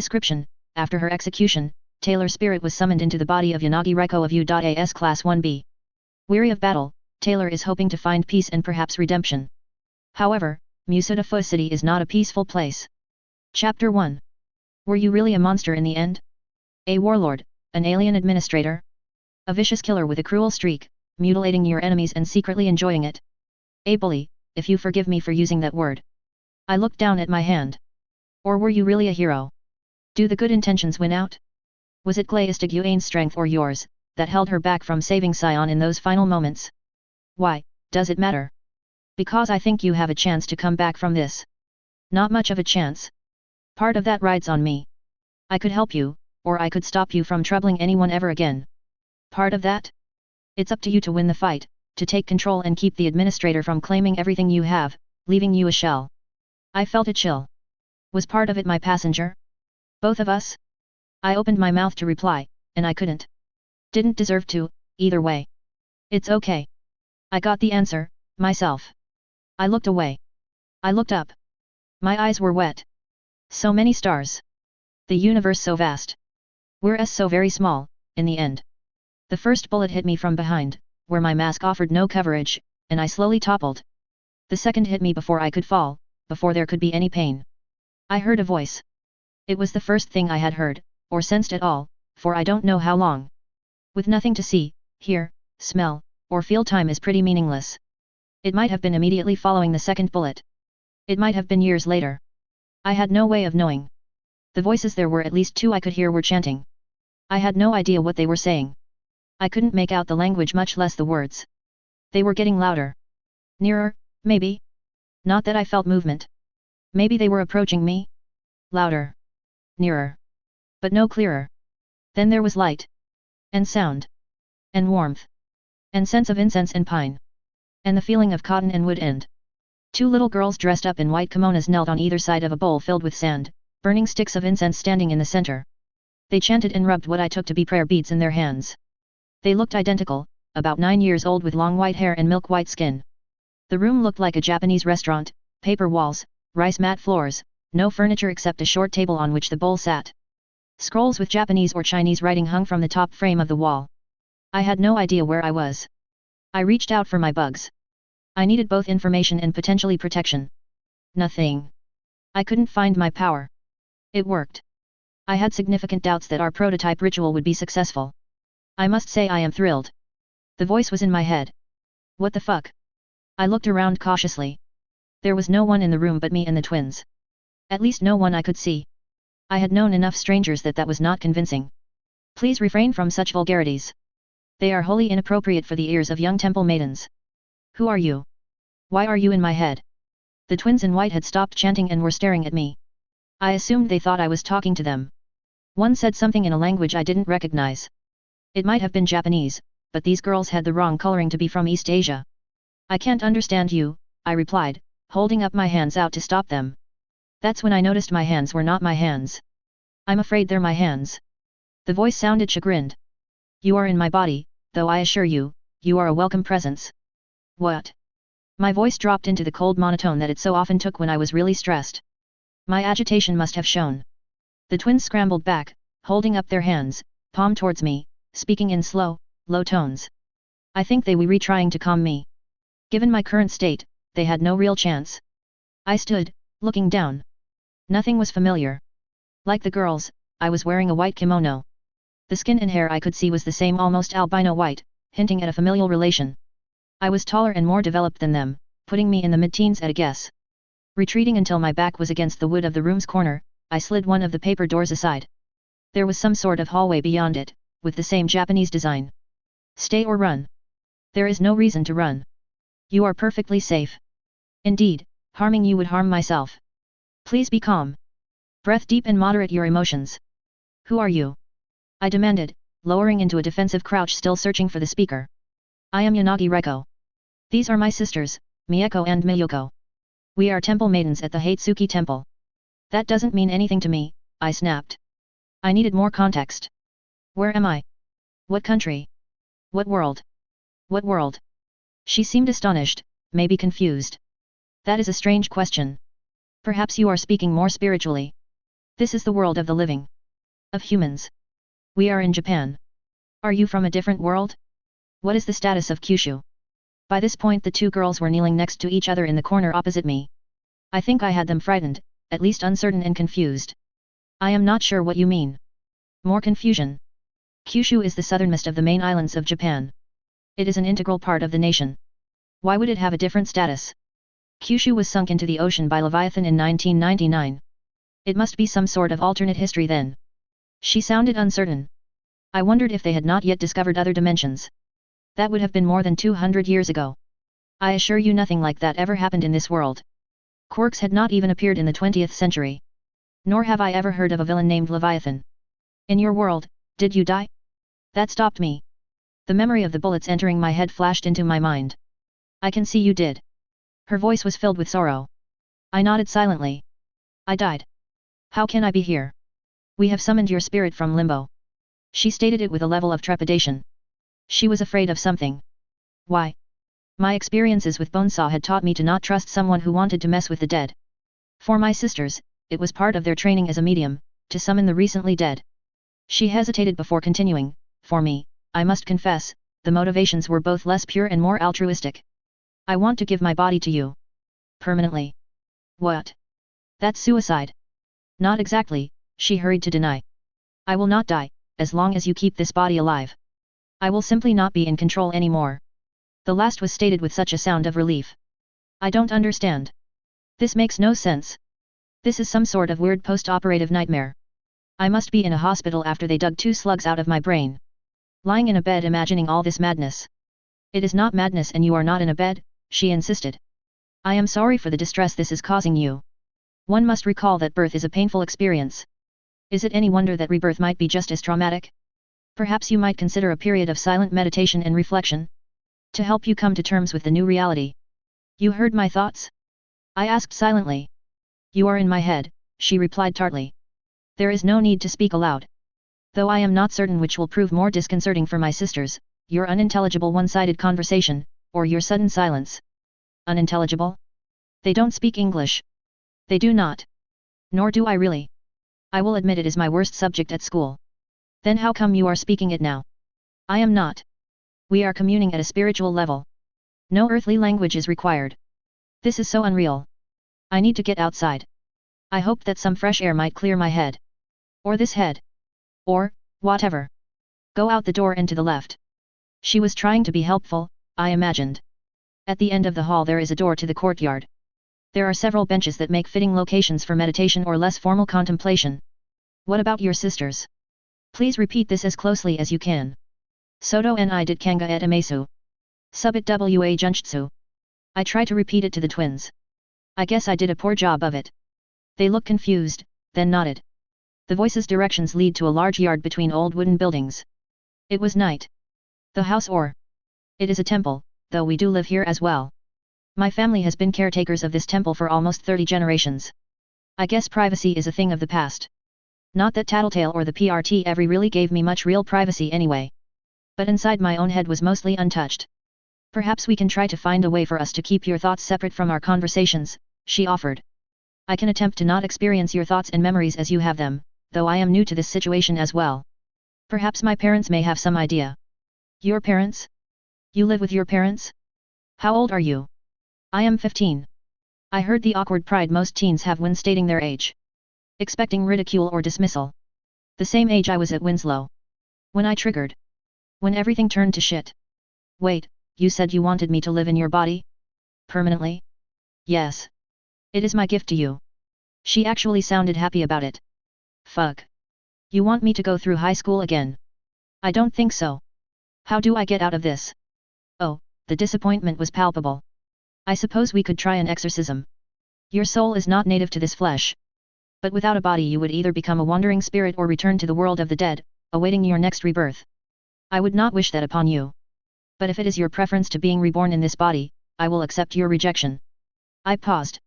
Description: after her execution, Taylor's spirit was summoned into the body of Yanagi Reiko of U.A.S. Class 1B. Weary of battle, Taylor is hoping to find peace and perhaps redemption. However, Musutafu City is not a peaceful place. Chapter 1. Were you really a monster in the end? A warlord, an alien administrator? A vicious killer with a cruel streak, mutilating your enemies and secretly enjoying it? A bully, if you forgive me for using that word. I looked down at my hand. Or were you really a hero? Do the good intentions win out? Was it Glaistig Yuane's strength or yours, that held her back from saving Sion in those final moments? Why, does it matter? Because I think you have a chance to come back from this. Not much of a chance. Part of that rides on me. I could help you, or I could stop you from troubling anyone ever again. Part of that? It's up to you to win the fight, to take control and keep the administrator from claiming everything you have, leaving you a shell. I felt a chill. Was part of it my passenger? Both of us? I opened my mouth to reply, and I couldn't. Didn't deserve to, either way. It's okay. I got the answer, myself. I looked away. I looked up. My eyes were wet. So many stars. The universe so vast. We're so very small, in the end. The first bullet hit me from behind, where my mask offered no coverage, and I slowly toppled. The second hit me before I could fall, before there could be any pain. I heard a voice. It was the first thing I had heard, or sensed at all, for I don't know how long. With nothing to see, hear, smell, or feel, time is pretty meaningless. It might have been immediately following the second bullet. It might have been years later. I had no way of knowing. The voices, there were at least two I could hear, were chanting. I had no idea what they were saying. I couldn't make out the language, much less the words. They were getting louder. Nearer, maybe? Not that I felt movement. Maybe they were approaching me? Louder. Nearer. But no clearer. Then there was light. And sound. And warmth. And sense of incense and pine. And the feeling of cotton and wood, and two little girls dressed up in white kimonos knelt on either side of a bowl filled with sand, burning sticks of incense standing in the center. They chanted and rubbed what I took to be prayer beads in their hands. They looked identical, about 9 years old with long white hair and milk-white skin. The room looked like a Japanese restaurant, paper walls, rice mat floors, no furniture except a short table on which the bowl sat. Scrolls with Japanese or Chinese writing hung from the top frame of the wall. I had no idea where I was. I reached out for my bugs. I needed both information and potentially protection. Nothing. I couldn't find my power. It worked. I had significant doubts that our prototype ritual would be successful. I must say I am thrilled. The voice was in my head. What the fuck? I looked around cautiously. There was no one in the room but me and the twins. At least no one I could see. I had known enough strangers that was not convincing. Please refrain from such vulgarities. They are wholly inappropriate for the ears of young temple maidens. Who are you? Why are you in my head? The twins in white had stopped chanting and were staring at me. I assumed they thought I was talking to them. One said something in a language I didn't recognize. It might have been Japanese, but these girls had the wrong coloring to be from East Asia. I can't understand you, I replied, holding up my hands out to stop them. That's when I noticed my hands were not my hands. I'm afraid they're my hands. The voice sounded chagrined. You are in my body, though I assure you, you are a welcome presence. What? My voice dropped into the cold monotone that it so often took when I was really stressed. My agitation must have shown. The twins scrambled back, holding up their hands, palm towards me, speaking in slow, low tones. I think they were trying to calm me. Given my current state, they had no real chance. I stood, looking down. Nothing was familiar. Like the girls, I was wearing a white kimono. The skin and hair I could see was the same, almost albino white, hinting at a familial relation. I was taller and more developed than them, putting me in the mid-teens at a guess. Retreating until my back was against the wood of the room's corner, I slid one of the paper doors aside. There was some sort of hallway beyond it, with the same Japanese design. Stay or run? There is no reason to run. You are perfectly safe. Indeed, harming you would harm myself. Please be calm. Breath deep and moderate your emotions. Who are you? I demanded, lowering into a defensive crouch, still searching for the speaker. I am Yanagi Reiko. These are my sisters, Mieko and Miyoko. We are temple maidens at the Hatsuki temple. That doesn't mean anything to me, I snapped. I needed more context. Where am I? What country? What world? What world? She seemed astonished, maybe confused. That is a strange question. Perhaps you are speaking more spiritually. This is the world of the living. Of humans. We are in Japan. Are you from a different world? What is the status of Kyushu? By this point the two girls were kneeling next to each other in the corner opposite me. I think I had them frightened, at least uncertain and confused. I am not sure what you mean. More confusion. Kyushu is the southernmost of the main islands of Japan. It is an integral part of the nation. Why would it have a different status? Kyushu was sunk into the ocean by Leviathan in 1999. It must be some sort of alternate history then. She sounded uncertain. I wondered if they had not yet discovered other dimensions. That would have been more than 200 years ago. I assure you nothing like that ever happened in this world. Quirks had not even appeared in the 20th century. Nor have I ever heard of a villain named Leviathan. In your world, did you die? That stopped me. The memory of the bullets entering my head flashed into my mind. I can see you did. Her voice was filled with sorrow. I nodded silently. I died. How can I be here? We have summoned your spirit from limbo. She stated it with a level of trepidation. She was afraid of something. Why? My experiences with Bonesaw had taught me to not trust someone who wanted to mess with the dead. For my sisters, it was part of their training as a medium, to summon the recently dead. She hesitated before continuing. For me, I must confess, the motivations were both less pure and more altruistic. I want to give my body to you. Permanently. What? That's suicide. Not exactly, she hurried to deny. I will not die, as long as you keep this body alive. I will simply not be in control anymore. The last was stated with such a sound of relief. I don't understand. This makes no sense. This is some sort of weird post-operative nightmare. I must be in a hospital after they dug 2 slugs out of my brain. Lying in a bed imagining all this madness. It is not madness and you are not in a bed, she insisted. I am sorry for the distress this is causing you. One must recall that birth is a painful experience. Is it any wonder that rebirth might be just as traumatic? Perhaps you might consider a period of silent meditation and reflection? To help you come to terms with the new reality. You heard my thoughts? I asked silently. You are in my head, she replied tartly. There is no need to speak aloud. Though I am not certain which will prove more disconcerting for my sisters, your unintelligible one-sided conversation, or your sudden silence. Unintelligible? They don't speak English. They do not. Nor do I really. I will admit it is my worst subject at school. Then how come you are speaking it now? I am not. We are communing at a spiritual level. No earthly language is required. This is so unreal. I need to get outside. I hoped that some fresh air might clear my head. Or this head. Or, whatever. Go out the door and to the left. She was trying to be helpful, I imagined. At the end of the hall there is a door to the courtyard. There are several benches that make fitting locations for meditation or less formal contemplation. What about your sisters? Please repeat this as closely as you can. Soto ni dit kanga et amesu. Subit wa junjutsu. I try to repeat it to the twins. I guess I did a poor job of it. They looked confused, then nodded. The voice's directions lead to a large yard between old wooden buildings. It was night. The house it is a temple, though we do live here as well. My family has been caretakers of this temple for almost 30 generations. I guess privacy is a thing of the past. Not that Tattletale or the PRT every really gave me much real privacy anyway. But inside my own head was mostly untouched. Perhaps we can try to find a way for us to keep your thoughts separate from our conversations, she offered. I can attempt to not experience your thoughts and memories as you have them, though I am new to this situation as well. Perhaps my parents may have some idea. Your parents? You live with your parents? How old are you? I am 15. I heard the awkward pride most teens have when stating their age. Expecting ridicule or dismissal. The same age I was at Winslow. When I triggered. When everything turned to shit. Wait, you said you wanted me to live in your body? Permanently? Yes. It is my gift to you. She actually sounded happy about it. Fuck. You want me to go through high school again? I don't think so. How do I get out of this? Oh, the disappointment was palpable. I suppose we could try an exorcism. Your soul is not native to this flesh. But without a body you would either become a wandering spirit or return to the world of the dead, awaiting your next rebirth. I would not wish that upon you. But if it is your preference to being reborn in this body, I will accept your rejection. I paused.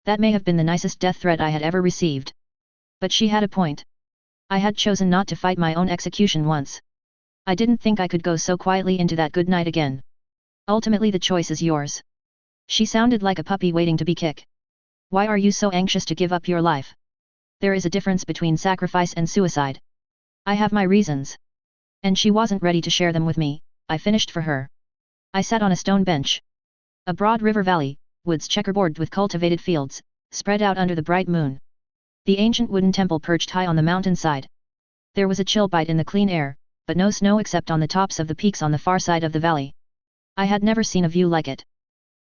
That may have been the nicest death threat I had ever received. But she had a point. I had chosen not to fight my own execution once. I didn't think I could go so quietly into that good night again. Ultimately the choice is yours. She sounded like a puppy waiting to be kicked. Why are you so anxious to give up your life? There is a difference between sacrifice and suicide. I have my reasons. And she wasn't ready to share them with me, I finished for her. I sat on a stone bench. A broad river valley, woods checkerboard with cultivated fields, spread out under the bright moon. The ancient wooden temple perched high on the mountainside. There was a chill bite in the clean air, but no snow except on the tops of the peaks on the far side of the valley. I had never seen a view like it.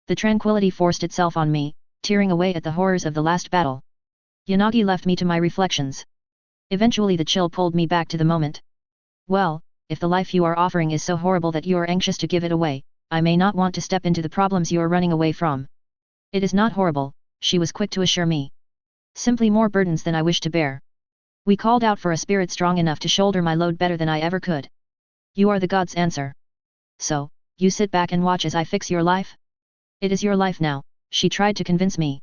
The tranquility forced itself on me, tearing away at the horrors of the last battle. Yanagi left me to my reflections. Eventually the chill pulled me back to the moment. Well, if the life you are offering is so horrible that you are anxious to give it away, I may not want to step into the problems you are running away from. It is not horrible, she was quick to assure me. Simply more burdens than I wish to bear. We called out for a spirit strong enough to shoulder my load better than I ever could. You are the god's answer. So, you sit back and watch as I fix your life? It is your life now, she tried to convince me.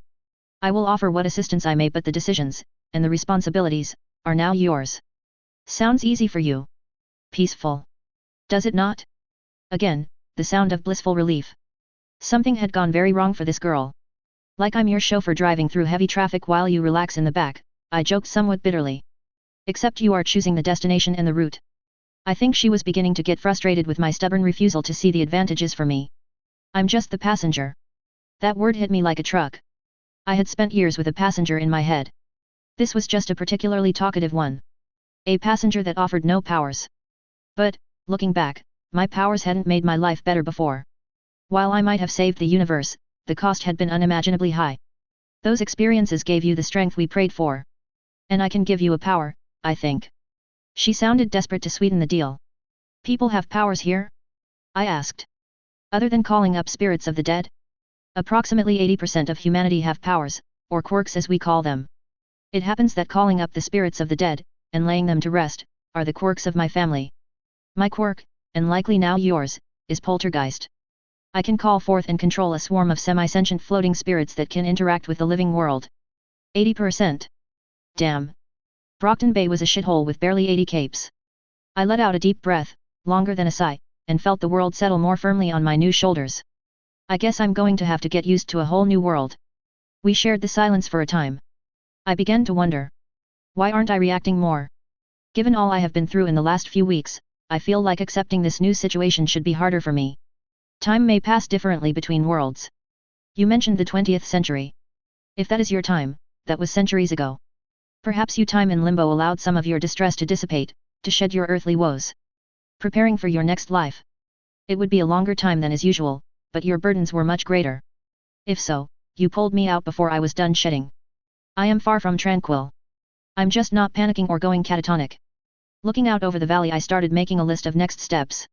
I will offer what assistance I may, but the decisions, and the responsibilities, are now yours. Sounds easy for you. Peaceful. Does it not? Again, the sound of blissful relief. Something had gone very wrong for this girl. Like I'm your chauffeur driving through heavy traffic while you relax in the back, I joked somewhat bitterly. Except you are choosing the destination and the route. I think she was beginning to get frustrated with my stubborn refusal to see the advantages for me. I'm just the passenger. That word hit me like a truck. I had spent years with a passenger in my head. This was just a particularly talkative one. A passenger that offered no powers. But, looking back, my powers hadn't made my life better before. While I might have saved the universe, the cost had been unimaginably high. Those experiences gave you the strength we prayed for. And I can give you a power, I think. She sounded desperate to sweeten the deal. People have powers here? I asked. Other than calling up spirits of the dead? Approximately 80% of humanity have powers, or quirks as we call them. It happens that calling up the spirits of the dead, and laying them to rest, are the quirks of my family. My quirk, and likely now yours, is poltergeist. I can call forth and control a swarm of semi-sentient floating spirits that can interact with the living world. 80%. Damn. Brockton Bay was a shithole with barely 80 capes. I let out a deep breath, longer than a sigh, and felt the world settle more firmly on my new shoulders. I guess I'm going to have to get used to a whole new world. We shared the silence for a time. I began to wonder. Why aren't I reacting more? Given all I have been through in the last few weeks, I feel like accepting this new situation should be harder for me. Time may pass differently between worlds. You mentioned the 20th century. If that is your time, that was centuries ago. Perhaps your time in limbo allowed some of your distress to dissipate, to shed your earthly woes. Preparing for your next life. It would be a longer time than is usual, but your burdens were much greater. If so, you pulled me out before I was done shedding. I am far from tranquil. I'm just not panicking or going catatonic. Looking out over the valley, I started making a list of next steps.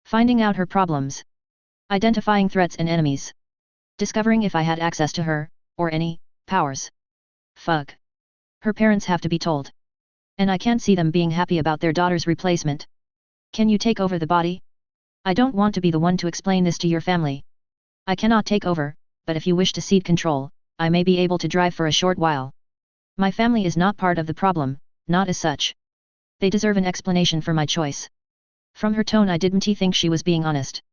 Finding out her problems. Identifying threats and enemies. Discovering if I had access to her, or any, powers. Fuck. Her parents have to be told. And I can't see them being happy about their daughter's replacement. Can you take over the body? I don't want to be the one to explain this to your family. I cannot take over, but if you wish to cede control, I may be able to drive for a short while. My family is not part of the problem, not as such. They deserve an explanation for my choice. From her tone I didn't think she was being honest.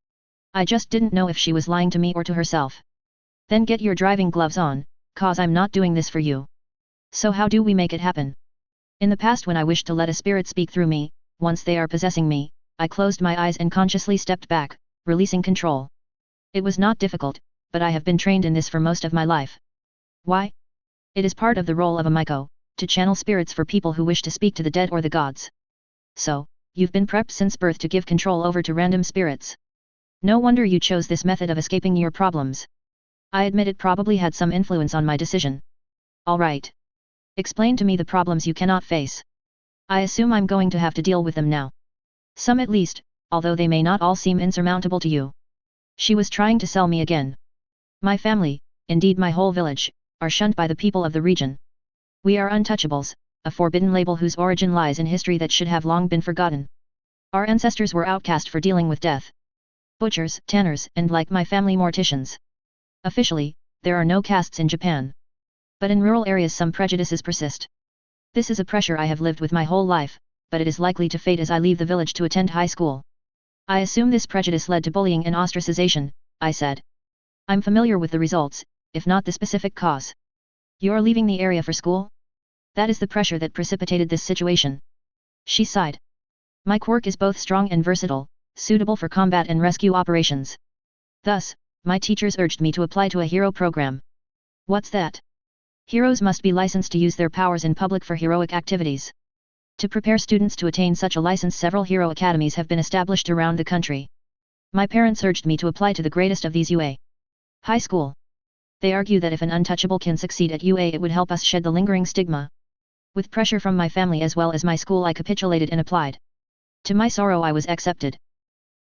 I just didn't know if she was lying to me or to herself. Then get your driving gloves on, cause I'm not doing this for you. So how do we make it happen? In the past when I wished to let a spirit speak through me, once they are possessing me, I closed my eyes and consciously stepped back, releasing control. It was not difficult, but I have been trained in this for most of my life. Why? It is part of the role of a Maiko, to channel spirits for people who wish to speak to the dead or the gods. So, you've been prepped since birth to give control over to random spirits. No wonder you chose this method of escaping your problems. I admit it probably had some influence on my decision. Alright. Explain to me the problems you cannot face. I assume I'm going to have to deal with them now. Some at least, although they may not all seem insurmountable to you. She was trying to sell me again. My family, indeed my whole village, are shunned by the people of the region. We are untouchables, a forbidden label whose origin lies in history that should have long been forgotten. Our ancestors were outcast for dealing with death. Butchers, tanners, and like my family morticians. Officially, there are no castes in Japan. But in rural areas some prejudices persist. This is a pressure I have lived with my whole life, but it is likely to fade as I leave the village to attend high school. I assume this prejudice led to bullying and ostracization, I said. I'm familiar with the results, if not the specific cause. You're leaving the area for school? That is the pressure that precipitated this situation. She sighed. My quirk is both strong and versatile, suitable for combat and rescue operations. Thus, my teachers urged me to apply to a hero program. What's that? Heroes must be licensed to use their powers in public for heroic activities. To prepare students to attain such a license, several hero academies have been established around the country. My parents urged me to apply to the greatest of these UA. High school. They argue that if an untouchable can succeed at UA, it would help us shed the lingering stigma. With pressure from my family as well as my school, I capitulated and applied. To my sorrow, I was accepted.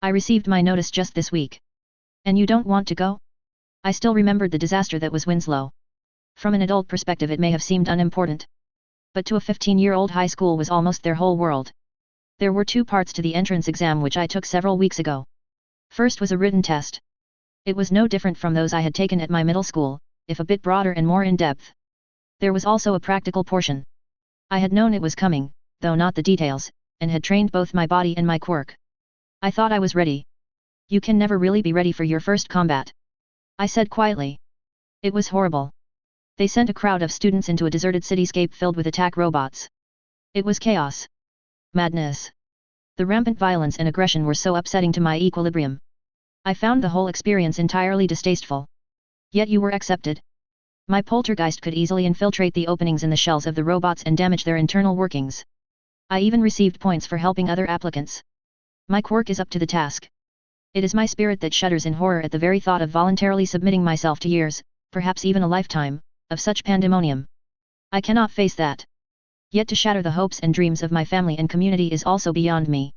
I received my notice just this week. And you don't want to go? I still remembered the disaster that was Winslow. From an adult perspective, it may have seemed unimportant. But to a 15-year-old, high school was almost their whole world. There were 2 parts to the entrance exam which I took several weeks ago. First was a written test. It was no different from those I had taken at my middle school, if a bit broader and more in-depth. There was also a practical portion. I had known it was coming, though not the details, and had trained both my body and my quirk. I thought I was ready. You can never really be ready for your first combat, I said quietly. It was horrible. They sent a crowd of students into a deserted cityscape filled with attack robots. It was chaos. Madness. The rampant violence and aggression were so upsetting to my equilibrium. I found the whole experience entirely distasteful. Yet you were accepted. My poltergeist could easily infiltrate the openings in the shells of the robots and damage their internal workings. I even received points for helping other applicants. My quirk is up to the task. It is my spirit that shudders in horror at the very thought of voluntarily submitting myself to years, perhaps even a lifetime, of such pandemonium. I cannot face that. Yet to shatter the hopes and dreams of my family and community is also beyond me.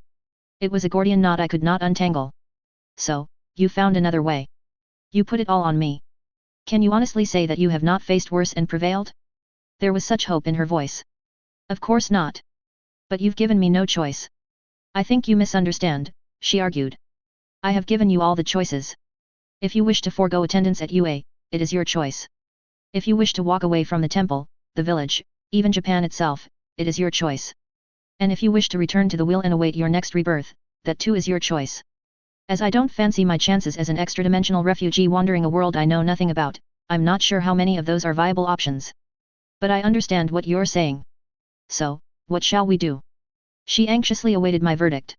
It was a Gordian knot I could not untangle. So, you found another way. You put it all on me. Can you honestly say that you have not faced worse and prevailed? There was such hope in her voice. Of course not. But you've given me no choice. I think you misunderstand, she argued. I have given you all the choices. If you wish to forego attendance at UA, it is your choice. If you wish to walk away from the temple, the village, even Japan itself, it is your choice. And if you wish to return to the will and await your next rebirth, that too is your choice. As I don't fancy my chances as an extra-dimensional refugee wandering a world I know nothing about, I'm not sure how many of those are viable options. But I understand what you're saying. So, what shall we do? She anxiously awaited my verdict.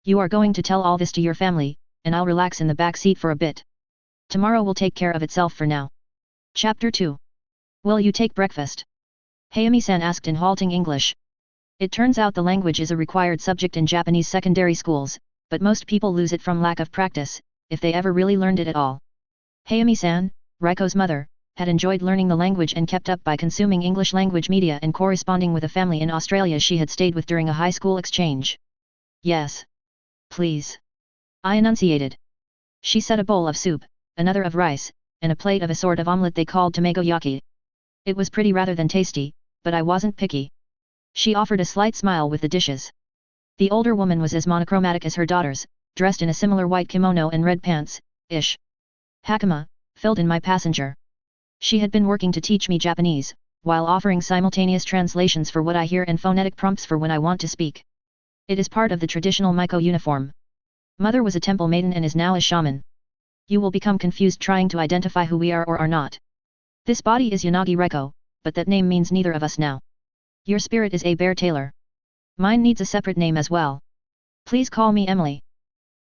You are going to tell all this to your family, and I'll relax in the back seat for a bit. Tomorrow will take care of itself for now. Chapter 2. Will you take breakfast? Hayami-san asked in halting English. It turns out the language is a required subject in Japanese secondary schools, but most people lose it from lack of practice, if they ever really learned it at all. Hayami-san, Reiko's mother, had enjoyed learning the language and kept up by consuming English language media and corresponding with a family in Australia she had stayed with during a high school exchange. Yes. Please. I enunciated. She set a bowl of soup, another of rice, and a plate of a sort of omelette they called tamagoyaki. It was pretty rather than tasty, but I wasn't picky. She offered a slight smile with the dishes. The older woman was as monochromatic as her daughters, dressed in a similar white kimono and red pants, ish. Hakama, filled in my passenger. She had been working to teach me Japanese, while offering simultaneous translations for what I hear and phonetic prompts for when I want to speak. It is part of the traditional Maiko uniform. Mother was a temple maiden and is now a shaman. You will become confused trying to identify who we are or are not. This body is Yanagi Reiko, but that name means neither of us now. Your spirit is a bear tailor. Mine needs a separate name as well. Please call me Emily.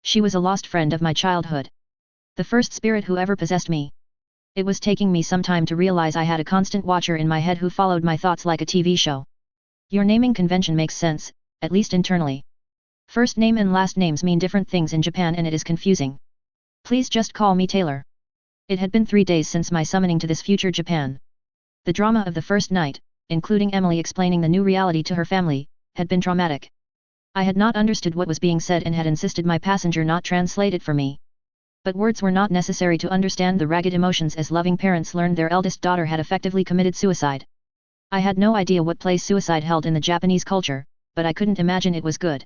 She was a lost friend of my childhood. The first spirit who ever possessed me. It was taking me some time to realize I had a constant watcher in my head who followed my thoughts like a TV show. Your naming convention makes sense, at least internally. First name and last names mean different things in Japan and it is confusing. Please just call me Taylor. It had been 3 days since my summoning to this future Japan. The drama of the first night, including Emily explaining the new reality to her family, had been traumatic. I had not understood what was being said and had insisted my passenger not translate it for me. But words were not necessary to understand the ragged emotions as loving parents learned their eldest daughter had effectively committed suicide. I had no idea what place suicide held in the Japanese culture, but I couldn't imagine it was good.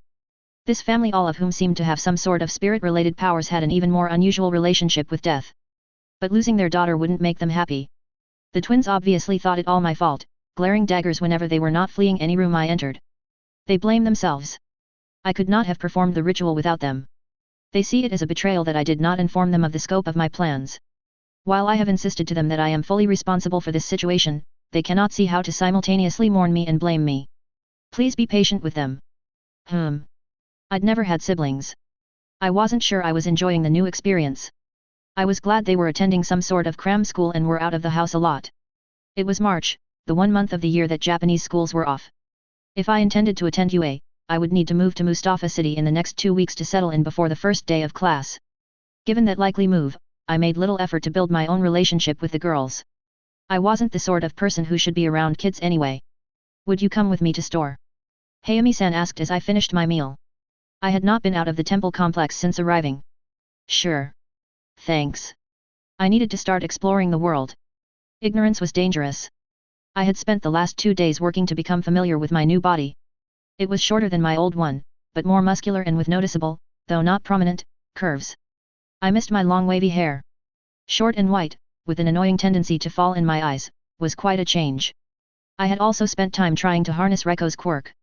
This family, all of whom seemed to have some sort of spirit-related powers, had an even more unusual relationship with death. But losing their daughter wouldn't make them happy. The twins obviously thought it all my fault, glaring daggers whenever they were not fleeing any room I entered. They blame themselves. I could not have performed the ritual without them. They see it as a betrayal that I did not inform them of the scope of my plans. While I have insisted to them that I am fully responsible for this situation, they cannot see how to simultaneously mourn me and blame me. Please be patient with them. I'd never had siblings. I wasn't sure I was enjoying the new experience. I was glad they were attending some sort of cram school and were out of the house a lot. It was March, the one month of the year that Japanese schools were off. If I intended to attend UA, I would need to move to Mustafa City in the next 2 weeks to settle in before the first day of class. Given that likely move, I made little effort to build my own relationship with the girls. I wasn't the sort of person who should be around kids anyway. Would you come with me to store? Hayami-san asked as I finished my meal. I had not been out of the temple complex since arriving. Sure. Thanks. I needed to start exploring the world. Ignorance was dangerous. I had spent the last 2 days working to become familiar with my new body. It was shorter than my old one, but more muscular and with noticeable, though not prominent, curves. I missed my long wavy hair. Short and white, with an annoying tendency to fall in my eyes, was quite a change. I had also spent time trying to harness Reiko's quirk.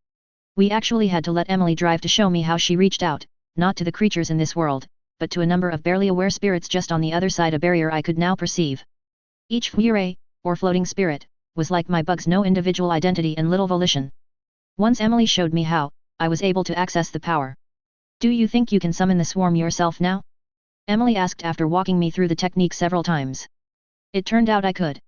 We actually had to let Emily drive to show me how she reached out, not to the creatures in this world, but to a number of barely aware spirits just on the other side, a barrier I could now perceive. Each fure, or floating spirit, was like my bug's no individual identity and little volition. Once Emily showed me how, I was able to access the power. Do you think you can summon the swarm yourself now? Emily asked after walking me through the technique several times. It turned out I could.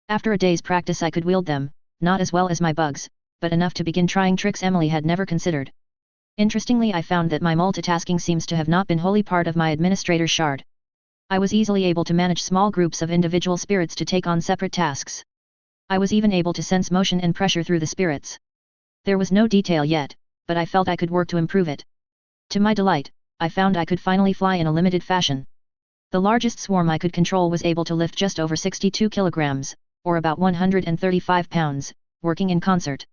After a day's practice I could wield them, not as well as my bugs, but enough to begin trying tricks Emily had never considered. Interestingly, I found that my multitasking seems to have not been wholly part of my administrator's shard. I was easily able to manage small groups of individual spirits to take on separate tasks. I was even able to sense motion and pressure through the spirits. There was no detail yet, but I felt I could work to improve it. To my delight, I found I could finally fly in a limited fashion. The largest swarm I could control was able to lift just over 62 kilograms, or about 135 pounds, working in concert.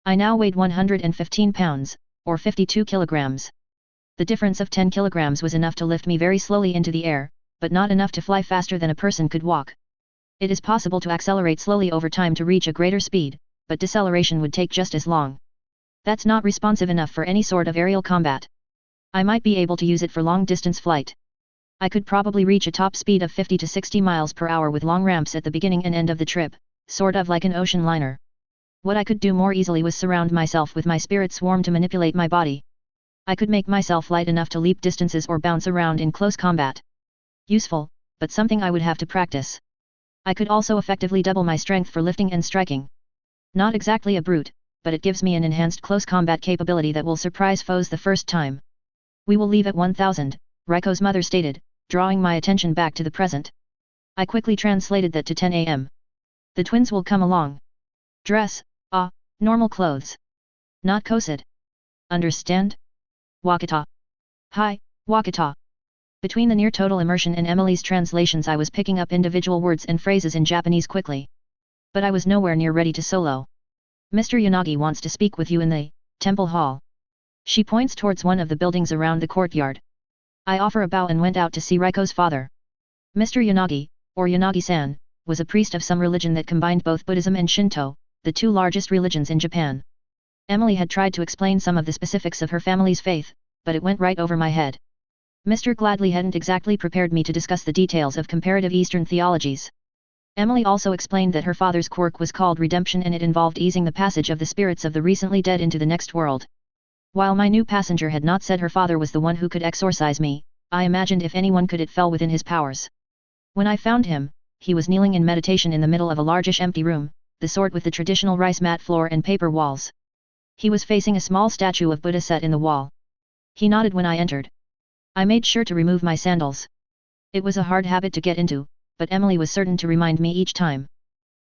I now weighed 115 pounds, or 52 kilograms. The difference of 10 kilograms was enough to lift me very slowly into the air, but not enough to fly faster than a person could walk. It is possible to accelerate slowly over time to reach a greater speed, but deceleration would take just as long. That's not responsive enough for any sort of aerial combat. I might be able to use it for long-distance flight. I could probably reach a top speed of 50 to 60 miles per hour with long ramps at the beginning and end of the trip, sort of like an ocean liner. What I could do more easily was surround myself with my spirit swarm to manipulate my body. I could make myself light enough to leap distances or bounce around in close combat. Useful, but something I would have to practice. I could also effectively double my strength for lifting and striking. Not exactly a brute, but it gives me an enhanced close combat capability that will surprise foes the first time. We will leave at 1000, Reiko's mother stated, drawing my attention back to the present. I quickly translated that to 10 a.m. The twins will come along. Dress, normal clothes. Not cosid. Understand? Wakata. Hi, Wakata. Between the near total immersion and Emily's translations I was picking up individual words and phrases in Japanese quickly. But I was nowhere near ready to solo. Mr. Yanagi wants to speak with you in the temple hall. She points towards one of the buildings around the courtyard. I offer a bow and went out to see Reiko's father. Mr. Yanagi, or Yanagi-san, was a priest of some religion that combined both Buddhism and Shinto, the two largest religions in Japan. Emily had tried to explain some of the specifics of her family's faith, but it went right over my head. Mr. Gladly hadn't exactly prepared me to discuss the details of comparative Eastern theologies. Emily also explained that her father's quirk was called redemption and it involved easing the passage of the spirits of the recently dead into the next world. While my new passenger had not said her father was the one who could exorcise me, I imagined if anyone could it fell within his powers. When I found him, he was kneeling in meditation in the middle of a largish empty room, the sort with the traditional rice mat floor and paper walls. He was facing a small statue of Buddha set in the wall. He nodded when I entered. I made sure to remove my sandals. It was a hard habit to get into, but Emily was certain to remind me each time.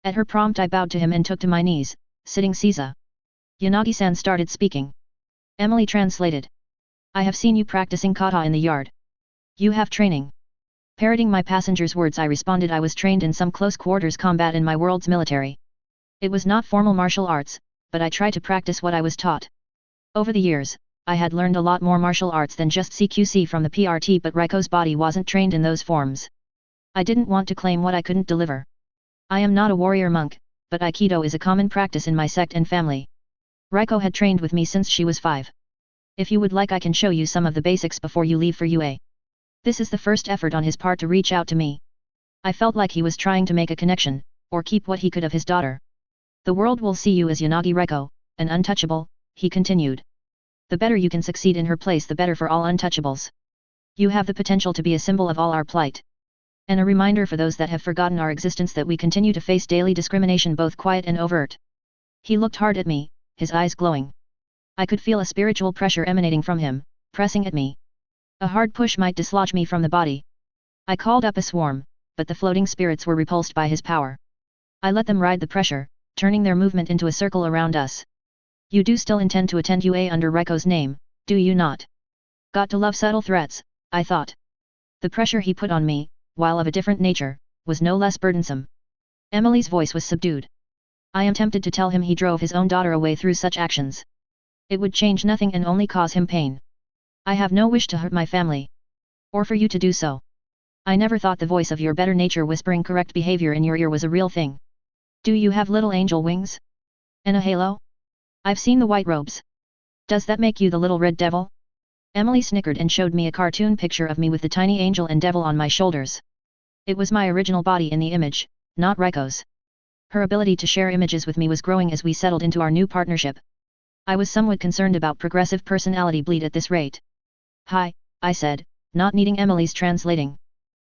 At her prompt I bowed to him and took to my knees, sitting Seiza. Yanagi-san started speaking. Emily translated. I have seen you practicing kata in the yard. You have training. Parroting my passenger's words I responded I was trained in some close quarters combat in my world's military. It was not formal martial arts, but I tried to practice what I was taught. Over the years, I had learned a lot more martial arts than just CQC from the PRT, but Reiko's body wasn't trained in those forms. I didn't want to claim what I couldn't deliver. I am not a warrior monk, but Aikido is a common practice in my sect and family. Reiko had trained with me since she was 5. If you would like I can show you some of the basics before you leave for UA. This is the first effort on his part to reach out to me. I felt like he was trying to make a connection, or keep what he could of his daughter. The world will see you as Yanagi Reiko, an untouchable, he continued. The better you can succeed in her place, the better for all untouchables. You have the potential to be a symbol of all our plight. And a reminder for those that have forgotten our existence that we continue to face daily discrimination, both quiet and overt. He looked hard at me, his eyes glowing. I could feel a spiritual pressure emanating from him, pressing at me. A hard push might dislodge me from the body. I called up a swarm, but the floating spirits were repulsed by his power. I let them ride the pressure, turning their movement into a circle around us. You do still intend to attend UA under Reiko's name, do you not? Got to love subtle threats, I thought. The pressure he put on me, while of a different nature, was no less burdensome. Emily's voice was subdued. I am tempted to tell him he drove his own daughter away through such actions. It would change nothing and only cause him pain. I have no wish to hurt my family. Or for you to do so. I never thought the voice of your better nature whispering correct behavior in your ear was a real thing. Do you have little angel wings? And a halo? I've seen the white robes. Does that make you the little red devil? Emily snickered and showed me a cartoon picture of me with the tiny angel and devil on my shoulders. It was my original body in the image, not Reiko's. Her ability to share images with me was growing as we settled into our new partnership. I was somewhat concerned about progressive personality bleed at this rate. Hi, I said, not needing Emily's translating.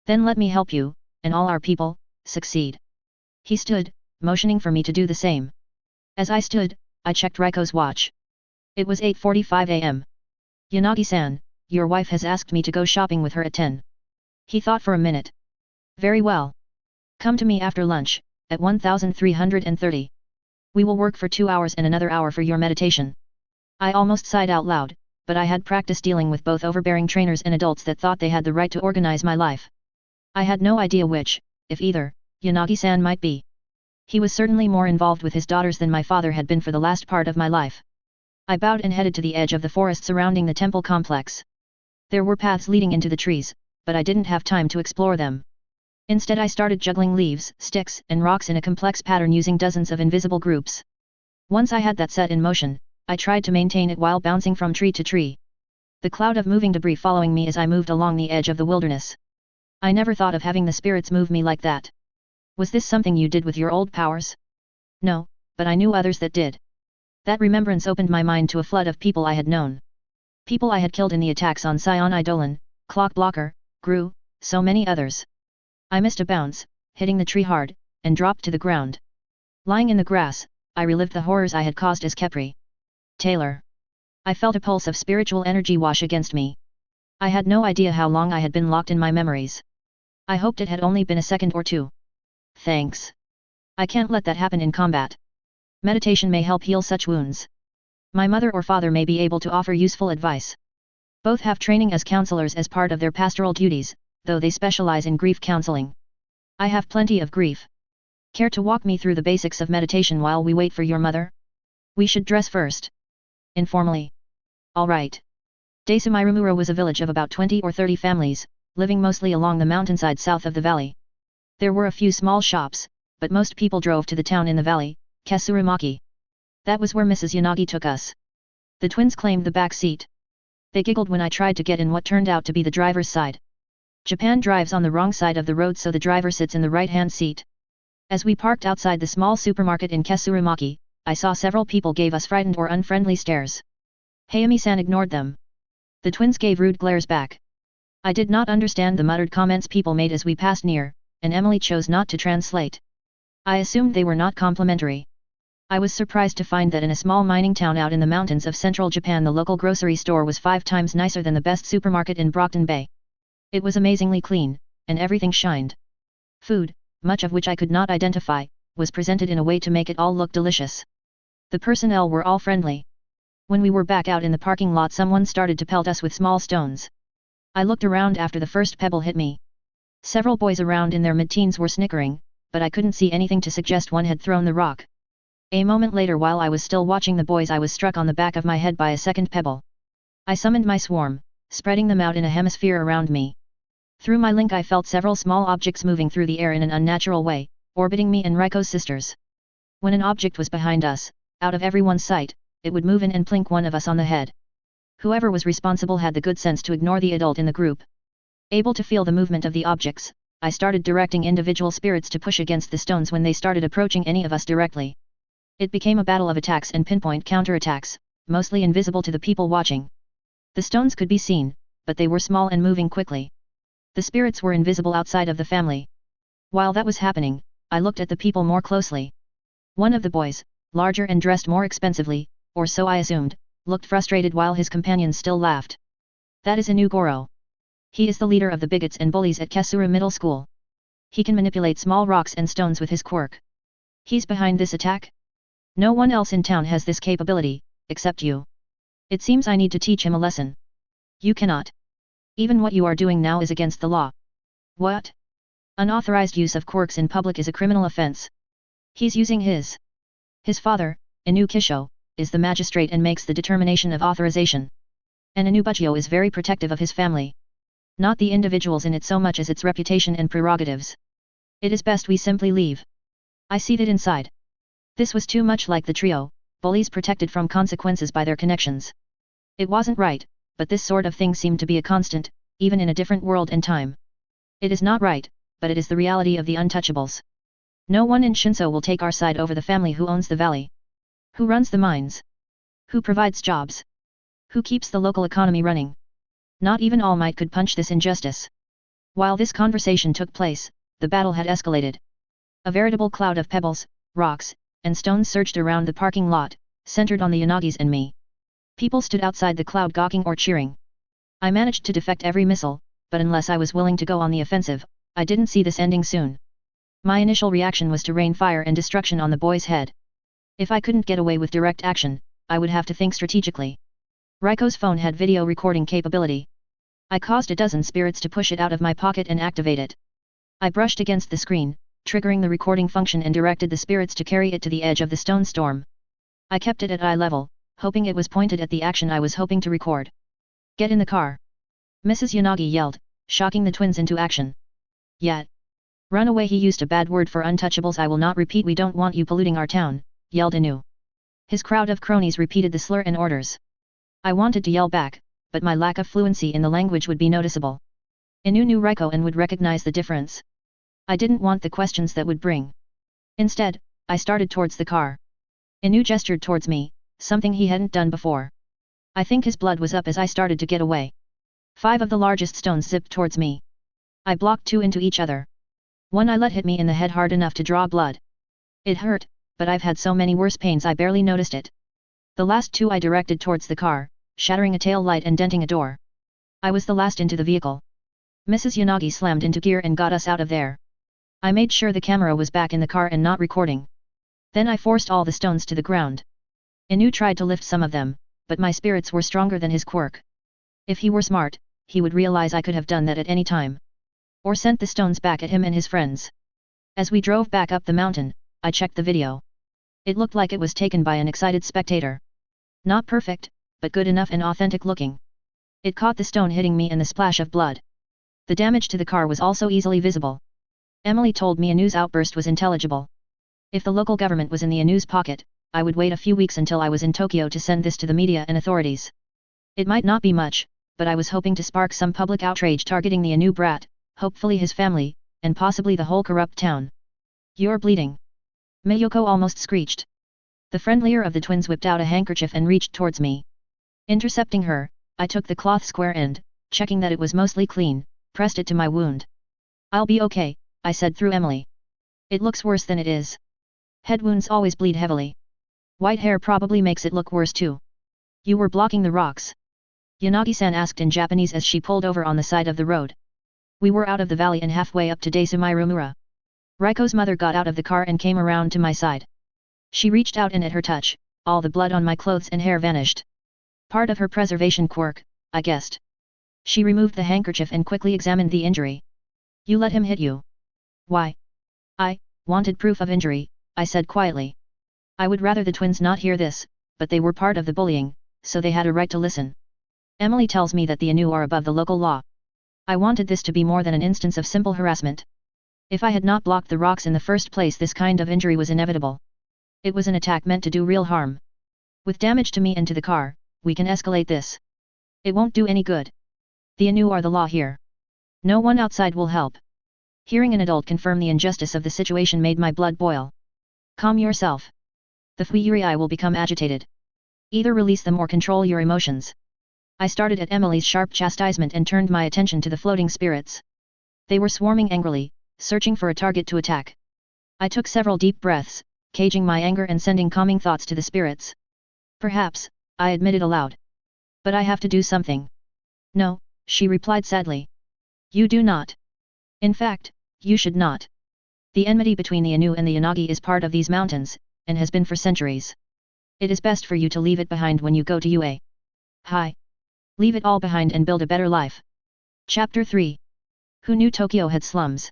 Then let me help you, and all our people, succeed. He stood, motioning for me to do the same. As I stood, I checked Reiko's watch. It was 8:45 a.m. Yanagi-san, your wife has asked me to go shopping with her at 10. He thought for a minute. Very well. Come to me after lunch, at 1330. We will work for 2 hours and another hour for your meditation. I almost sighed out loud, but I had practice dealing with both overbearing trainers and adults that thought they had the right to organize my life. I had no idea which, if either, Yanagi-san might be. He was certainly more involved with his daughters than my father had been for the last part of my life. I bowed and headed to the edge of the forest surrounding the temple complex. There were paths leading into the trees, but I didn't have time to explore them. Instead I started juggling leaves, sticks, and rocks in a complex pattern using dozens of invisible groups. Once I had that set in motion, I tried to maintain it while bouncing from tree to tree. The cloud of moving debris following me as I moved along the edge of the wilderness. I never thought of having the spirits move me like that. Was this something you did with your old powers? No, but I knew others that did. That remembrance opened my mind to a flood of people I had known. People I had killed in the attacks on Sion Eidolon, Clock Blocker, Gru, so many others. I missed a bounce, hitting the tree hard, and dropped to the ground. Lying in the grass, I relived the horrors I had caused as Kepri. Taylor. I felt a pulse of spiritual energy wash against me. I had no idea how long I had been locked in my memories. I hoped it had only been a second or two. Thanks. I can't let that happen in combat. Meditation may help heal such wounds. My mother or father may be able to offer useful advice. Both have training as counselors as part of their pastoral duties, though they specialize in grief counseling. I have plenty of grief. Care to walk me through the basics of meditation while we wait for your mother? We should dress first. Informally. All right. Desumairumura was a village of about 20 or 30 families, living mostly along the mountainside south of the valley. There were a few small shops, but most people drove to the town in the valley, Kasuramaki. That was where Mrs. Yanagi took us. The twins claimed the back seat. They giggled when I tried to get in what turned out to be the driver's side. Japan drives on the wrong side of the road, so the driver sits in the right-hand seat. As we parked outside the small supermarket in Kasuramaki, I saw several people gave us frightened or unfriendly stares. Hayami-san ignored them. The twins gave rude glares back. I did not understand the muttered comments people made as we passed near, and Emily chose not to translate. I assumed they were not complimentary. I was surprised to find that in a small mining town out in the mountains of central Japan the local grocery store was 5 times nicer than the best supermarket in Brockton Bay. It was amazingly clean, and everything shined. Food, much of which I could not identify, was presented in a way to make it all look delicious. The personnel were all friendly. When we were back out in the parking lot, someone started to pelt us with small stones. I looked around after the first pebble hit me. Several boys around in their mid-teens were snickering, but I couldn't see anything to suggest one had thrown the rock. A moment later, while I was still watching the boys, I was struck on the back of my head by a second pebble. I summoned my swarm, spreading them out in a hemisphere around me. Through my link I felt several small objects moving through the air in an unnatural way, orbiting me and Reiko's sisters. When an object was behind us, out of everyone's sight, it would move in and plink one of us on the head. Whoever was responsible had the good sense to ignore the adult in the group. Able to feel the movement of the objects, I started directing individual spirits to push against the stones when they started approaching any of us directly. It became a battle of attacks and pinpoint counterattacks, mostly invisible to the people watching. The stones could be seen, but they were small and moving quickly. The spirits were invisible outside of the family. While that was happening, I looked at the people more closely. One of the boys, larger and dressed more expensively, or so I assumed, looked frustrated while his companions still laughed. That is Inu Goro. He is the leader of the bigots and bullies at Kesura Middle School. He can manipulate small rocks and stones with his quirk. He's behind this attack? No one else in town has this capability, except you. It seems I need to teach him a lesson. You cannot. Even what you are doing now is against the law. What? Unauthorized use of quirks in public is a criminal offense. He's using his. His father, Inu Kisho, is the magistrate and makes the determination of authorization. And Inu Bujio is very protective of his family. Not the individuals in it so much as its reputation and prerogatives. It is best we simply leave. I seethed inside. This was too much like the trio, bullies protected from consequences by their connections. It wasn't right, but this sort of thing seemed to be a constant, even in a different world and time. It is not right, but it is the reality of the untouchables. No one in Shinso will take our side over the family who owns the valley. Who runs the mines? Who provides jobs? Who keeps the local economy running? Not even All Might could punch this injustice. While this conversation took place, the battle had escalated. A veritable cloud of pebbles, rocks, and stones surged around the parking lot, centered on the Yanagis and me. People stood outside the cloud gawking or cheering. I managed to defect every missile, but unless I was willing to go on the offensive, I didn't see this ending soon. My initial reaction was to rain fire and destruction on the boy's head. If I couldn't get away with direct action, I would have to think strategically. Reiko's phone had video recording capability. I caused a dozen spirits to push it out of my pocket and activate it. I brushed against the screen, triggering the recording function and directed the spirits to carry it to the edge of the stone storm. I kept it at eye level, hoping it was pointed at the action I was hoping to record. Get in the car! Mrs. Yanagi yelled, shocking the twins into action. Yet. Run away, he used a bad word for untouchables. I will not repeat. We don't want you polluting our town, yelled Inu. His crowd of cronies repeated the slur and orders. I wanted to yell back, but my lack of fluency in the language would be noticeable. Inu knew Reiko and would recognize the difference. I didn't want the questions that would bring. Instead, I started towards the car. Inu gestured towards me, something he hadn't done before. I think his blood was up as I started to get away. 5 of the largest stones zipped towards me. I blocked 2 into each other. One I let hit me in the head hard enough to draw blood. It hurt, but I've had so many worse pains I barely noticed it. The last 2 I directed towards the car, shattering a tail light and denting a door. I was the last into the vehicle. Mrs. Yanagi slammed into gear and got us out of there. I made sure the camera was back in the car and not recording. Then I forced all the stones to the ground. Inu tried to lift some of them, but my spirits were stronger than his quirk. If he were smart, he would realize I could have done that at any time. Or sent the stones back at him and his friends. As we drove back up the mountain, I checked the video. It looked like it was taken by an excited spectator. Not perfect, but good enough and authentic looking. It caught the stone hitting me and the splash of blood. The damage to the car was also easily visible. Emily told me Inu's outburst was intelligible. If the local government was in the Inu's pocket, I would wait a few weeks until I was in Tokyo to send this to the media and authorities. It might not be much, but I was hoping to spark some public outrage targeting the Inu brat, hopefully his family, and possibly the whole corrupt town. You're bleeding. Mayoko almost screeched. The friendlier of the twins whipped out a handkerchief and reached towards me. Intercepting her, I took the cloth square end, checking that it was mostly clean, pressed it to my wound. I'll be okay, I said through Emily. It looks worse than it is. Head wounds always bleed heavily. White hair probably makes it look worse too. You were blocking the rocks? Yanagi-san asked in Japanese as she pulled over on the side of the road. We were out of the valley and halfway up to Desumairumura. Reiko's mother got out of the car and came around to my side. She reached out and at her touch, all the blood on my clothes and hair vanished. Part of her preservation quirk, I guessed. She removed the handkerchief and quickly examined the injury. You let him hit you. Why? I wanted proof of injury, I said quietly. I would rather the twins not hear this, but they were part of the bullying, so they had a right to listen. Emily tells me that the Inu are above the local law. I wanted this to be more than an instance of simple harassment. If I had not blocked the rocks in the first place, this kind of injury was inevitable. It was an attack meant to do real harm. With damage to me and to the car, we can escalate this. It won't do any good. The Inu are the law here. No one outside will help. Hearing an adult confirm the injustice of the situation made my blood boil. Calm yourself. The Fuiri will become agitated. Either release them or control your emotions. I started at Emily's sharp chastisement and turned my attention to the floating spirits. They were swarming angrily, searching for a target to attack. I took several deep breaths, caging my anger and sending calming thoughts to the spirits. Perhaps, I admitted aloud. But I have to do something. No, she replied sadly. You do not. In fact, you should not. The enmity between the Anu and the Yanagi is part of these mountains, and has been for centuries. It is best for you to leave it behind when you go to UA. Hi. Leave it all behind and build a better life. Chapter 3. Who knew Tokyo had slums?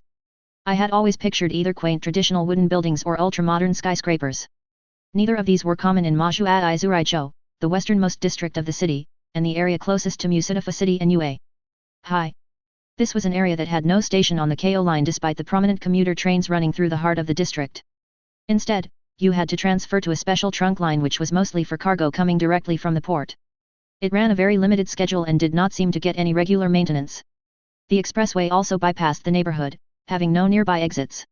I had always pictured either quaint traditional wooden buildings or ultra-modern skyscrapers. Neither of these were common in Mashu-a Izuraicho, the westernmost district of the city, and the area closest to Musutafa City and UA. Hi. This was an area that had no station on the KO line despite the prominent commuter trains running through the heart of the district. Instead, you had to transfer to a special trunk line which was mostly for cargo coming directly from the port. It ran a very limited schedule and did not seem to get any regular maintenance. The expressway also bypassed the neighborhood, having no nearby exits.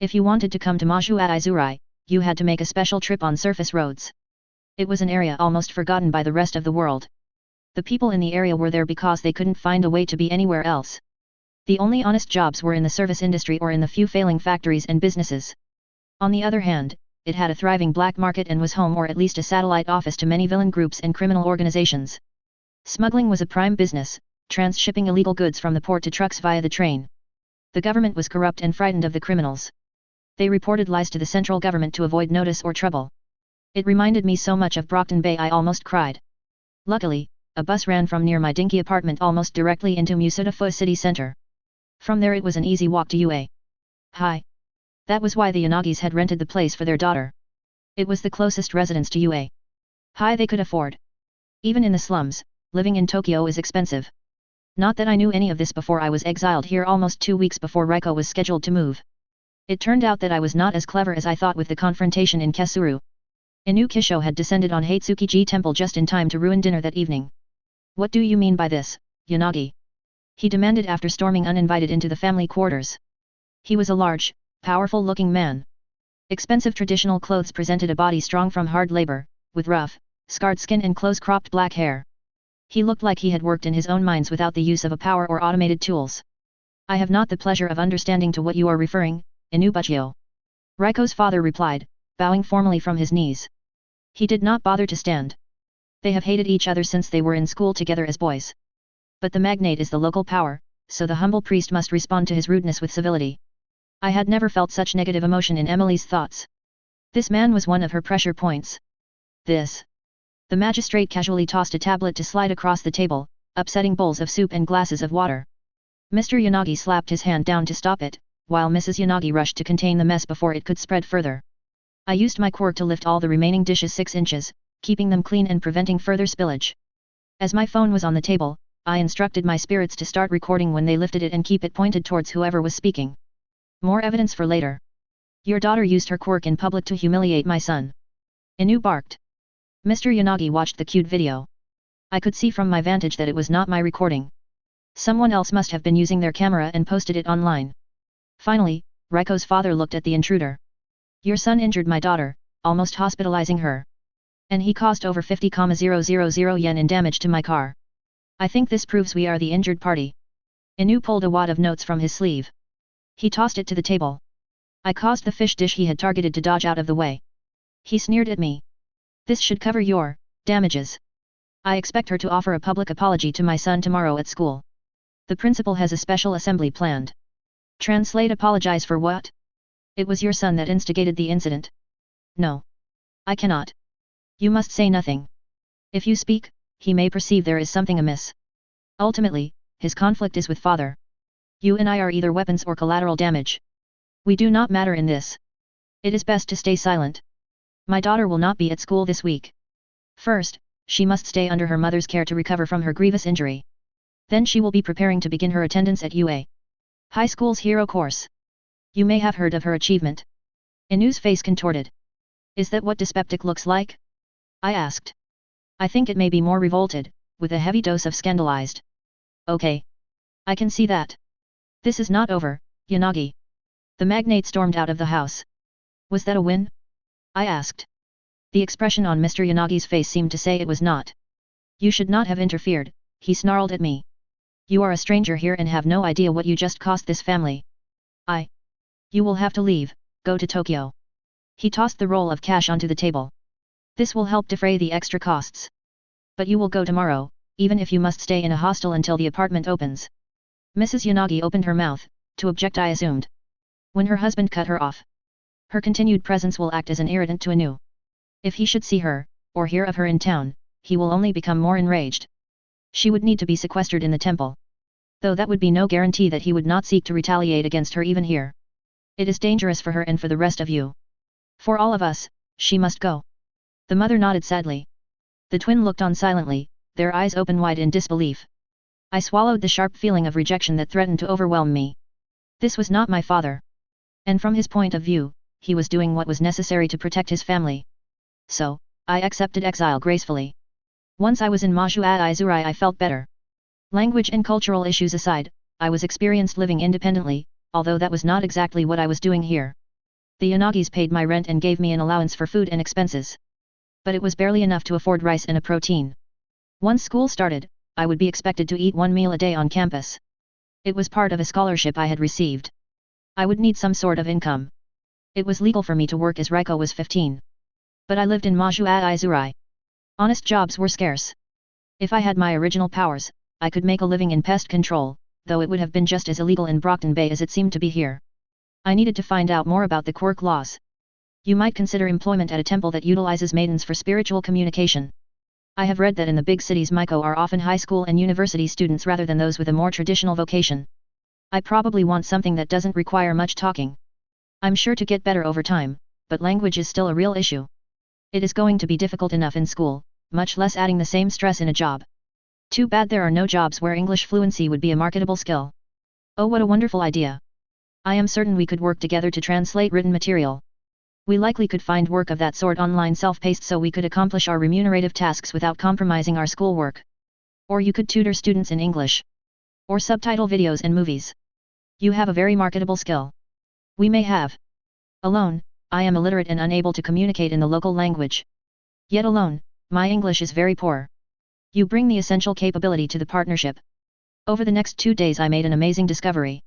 If you wanted to come to Mashu-a Izurai, you had to make a special trip on surface roads. It was an area almost forgotten by the rest of the world. The people in the area were there because they couldn't find a way to be anywhere else. The only honest jobs were in the service industry or in the few failing factories and businesses. On the other hand, it had a thriving black market and was home or at least a satellite office to many villain groups and criminal organizations. Smuggling was a prime business, transshipping illegal goods from the port to trucks via the train. The government was corrupt and frightened of the criminals. They reported lies to the central government to avoid notice or trouble. It reminded me so much of Brockton Bay I almost cried. Luckily, a bus ran from near my dinky apartment almost directly into Musutafa city center. From there it was an easy walk to UA. Hi. That was why the Yanagis had rented the place for their daughter. It was the closest residence to UA. Hi they could afford. Even in the slums, living in Tokyo is expensive. Not that I knew any of this before I was exiled here almost 2 weeks before Reiko was scheduled to move. It turned out that I was not as clever as I thought with the confrontation in Kesuru. Inu Kisho had descended on Hatsukiji Temple just in time to ruin dinner that evening. What do you mean by this, Yanagi? He demanded after storming uninvited into the family quarters. He was a large, powerful-looking man. Expensive traditional clothes presented a body strong from hard labor, with rough, scarred skin and close-cropped black hair. He looked like he had worked in his own mines without the use of a power or automated tools. I have not the pleasure of understanding to what you are referring, Inubuchio. Reiko's father replied, bowing formally from his knees. He did not bother to stand. They have hated each other since they were in school together as boys. But the magnate is the local power, so the humble priest must respond to his rudeness with civility. I had never felt such negative emotion in Emily's thoughts. This man was one of her pressure points. This. The magistrate casually tossed a tablet to slide across the table, upsetting bowls of soup and glasses of water. Mr. Yanagi slapped his hand down to stop it, while Mrs. Yanagi rushed to contain the mess before it could spread further. I used my quirk to lift all the remaining dishes 6 inches, keeping them clean and preventing further spillage. As my phone was on the table, I instructed my spirits to start recording when they lifted it and keep it pointed towards whoever was speaking. More evidence for later. Your daughter used her quirk in public to humiliate my son. Inu barked. Mr. Yanagi watched the cute video. I could see from my vantage that it was not my recording. Someone else must have been using their camera and posted it online. Finally, Reiko's father looked at the intruder. Your son injured my daughter, almost hospitalizing her. And he caused over 50,000 yen in damage to my car. I think this proves we are the injured party. Inu pulled a wad of notes from his sleeve. He tossed it to the table. I caused the fish dish he had targeted to dodge out of the way. He sneered at me. This should cover your damages. I expect her to offer a public apology to my son tomorrow at school. The principal has a special assembly planned. Translate: apologize for what? It was your son that instigated the incident. No. I cannot. You must say nothing. If you speak, he may perceive there is something amiss. Ultimately, his conflict is with father. You and I are either weapons or collateral damage. We do not matter in this. It is best to stay silent. My daughter will not be at school this week. First, she must stay under her mother's care to recover from her grievous injury. Then she will be preparing to begin her attendance at UA High School's hero course. You may have heard of her achievement. Inu's face contorted. Is that what dyspeptic looks like? I asked. I think it may be more revolted, with a heavy dose of scandalized. Okay. I can see that. This is not over, Yanagi. The magnate stormed out of the house. Was that a win? I asked. The expression on Mr. Yanagi's face seemed to say it was not. You should not have interfered, he snarled at me. You are a stranger here and have no idea what you just cost this family. You will have to leave, go to Tokyo. He tossed the roll of cash onto the table. This will help defray the extra costs. But you will go tomorrow, even if you must stay in a hostel until the apartment opens. Mrs. Yanagi opened her mouth, to object I assumed. When her husband cut her off. Her continued presence will act as an irritant to Anu. If he should see her, or hear of her in town, he will only become more enraged. She would need to be sequestered in the temple. Though that would be no guarantee that he would not seek to retaliate against her even here. It is dangerous for her and for the rest of you. For all of us, she must go. The mother nodded sadly. The twin looked on silently, their eyes open wide in disbelief. I swallowed the sharp feeling of rejection that threatened to overwhelm me. This was not my father. And from his point of view, he was doing what was necessary to protect his family. So, I accepted exile gracefully. Once I was in Maju'ai I felt better. Language and cultural issues aside, I was experienced living independently, although that was not exactly what I was doing here. The Yanagis paid my rent and gave me an allowance for food and expenses. But it was barely enough to afford rice and a protein. Once school started, I would be expected to eat one meal a day on campus. It was part of a scholarship I had received. I would need some sort of income. It was legal for me to work as Reiko was 15. But I lived in Maju'ai. Honest jobs were scarce. If I had my original powers, I could make a living in pest control, though it would have been just as illegal in Brockton Bay as it seemed to be here. I needed to find out more about the quirk laws. You might consider employment at a temple that utilizes maidens for spiritual communication. I have read that in the big cities Maiko are often high school and university students rather than those with a more traditional vocation. I probably want something that doesn't require much talking. I'm sure to get better over time, but language is still a real issue. It is going to be difficult enough in school, much less adding the same stress in a job. Too bad there are no jobs where English fluency would be a marketable skill. Oh, what a wonderful idea. I am certain we could work together to translate written material. We likely could find work of that sort online self-paced so we could accomplish our remunerative tasks without compromising our schoolwork. Or you could tutor students in English. Or subtitle videos and movies. You have a very marketable skill. We may have. Alone, I am illiterate and unable to communicate in the local language. Yet alone, my English is very poor. You bring the essential capability to the partnership. Over the next 2 days I made an amazing discovery.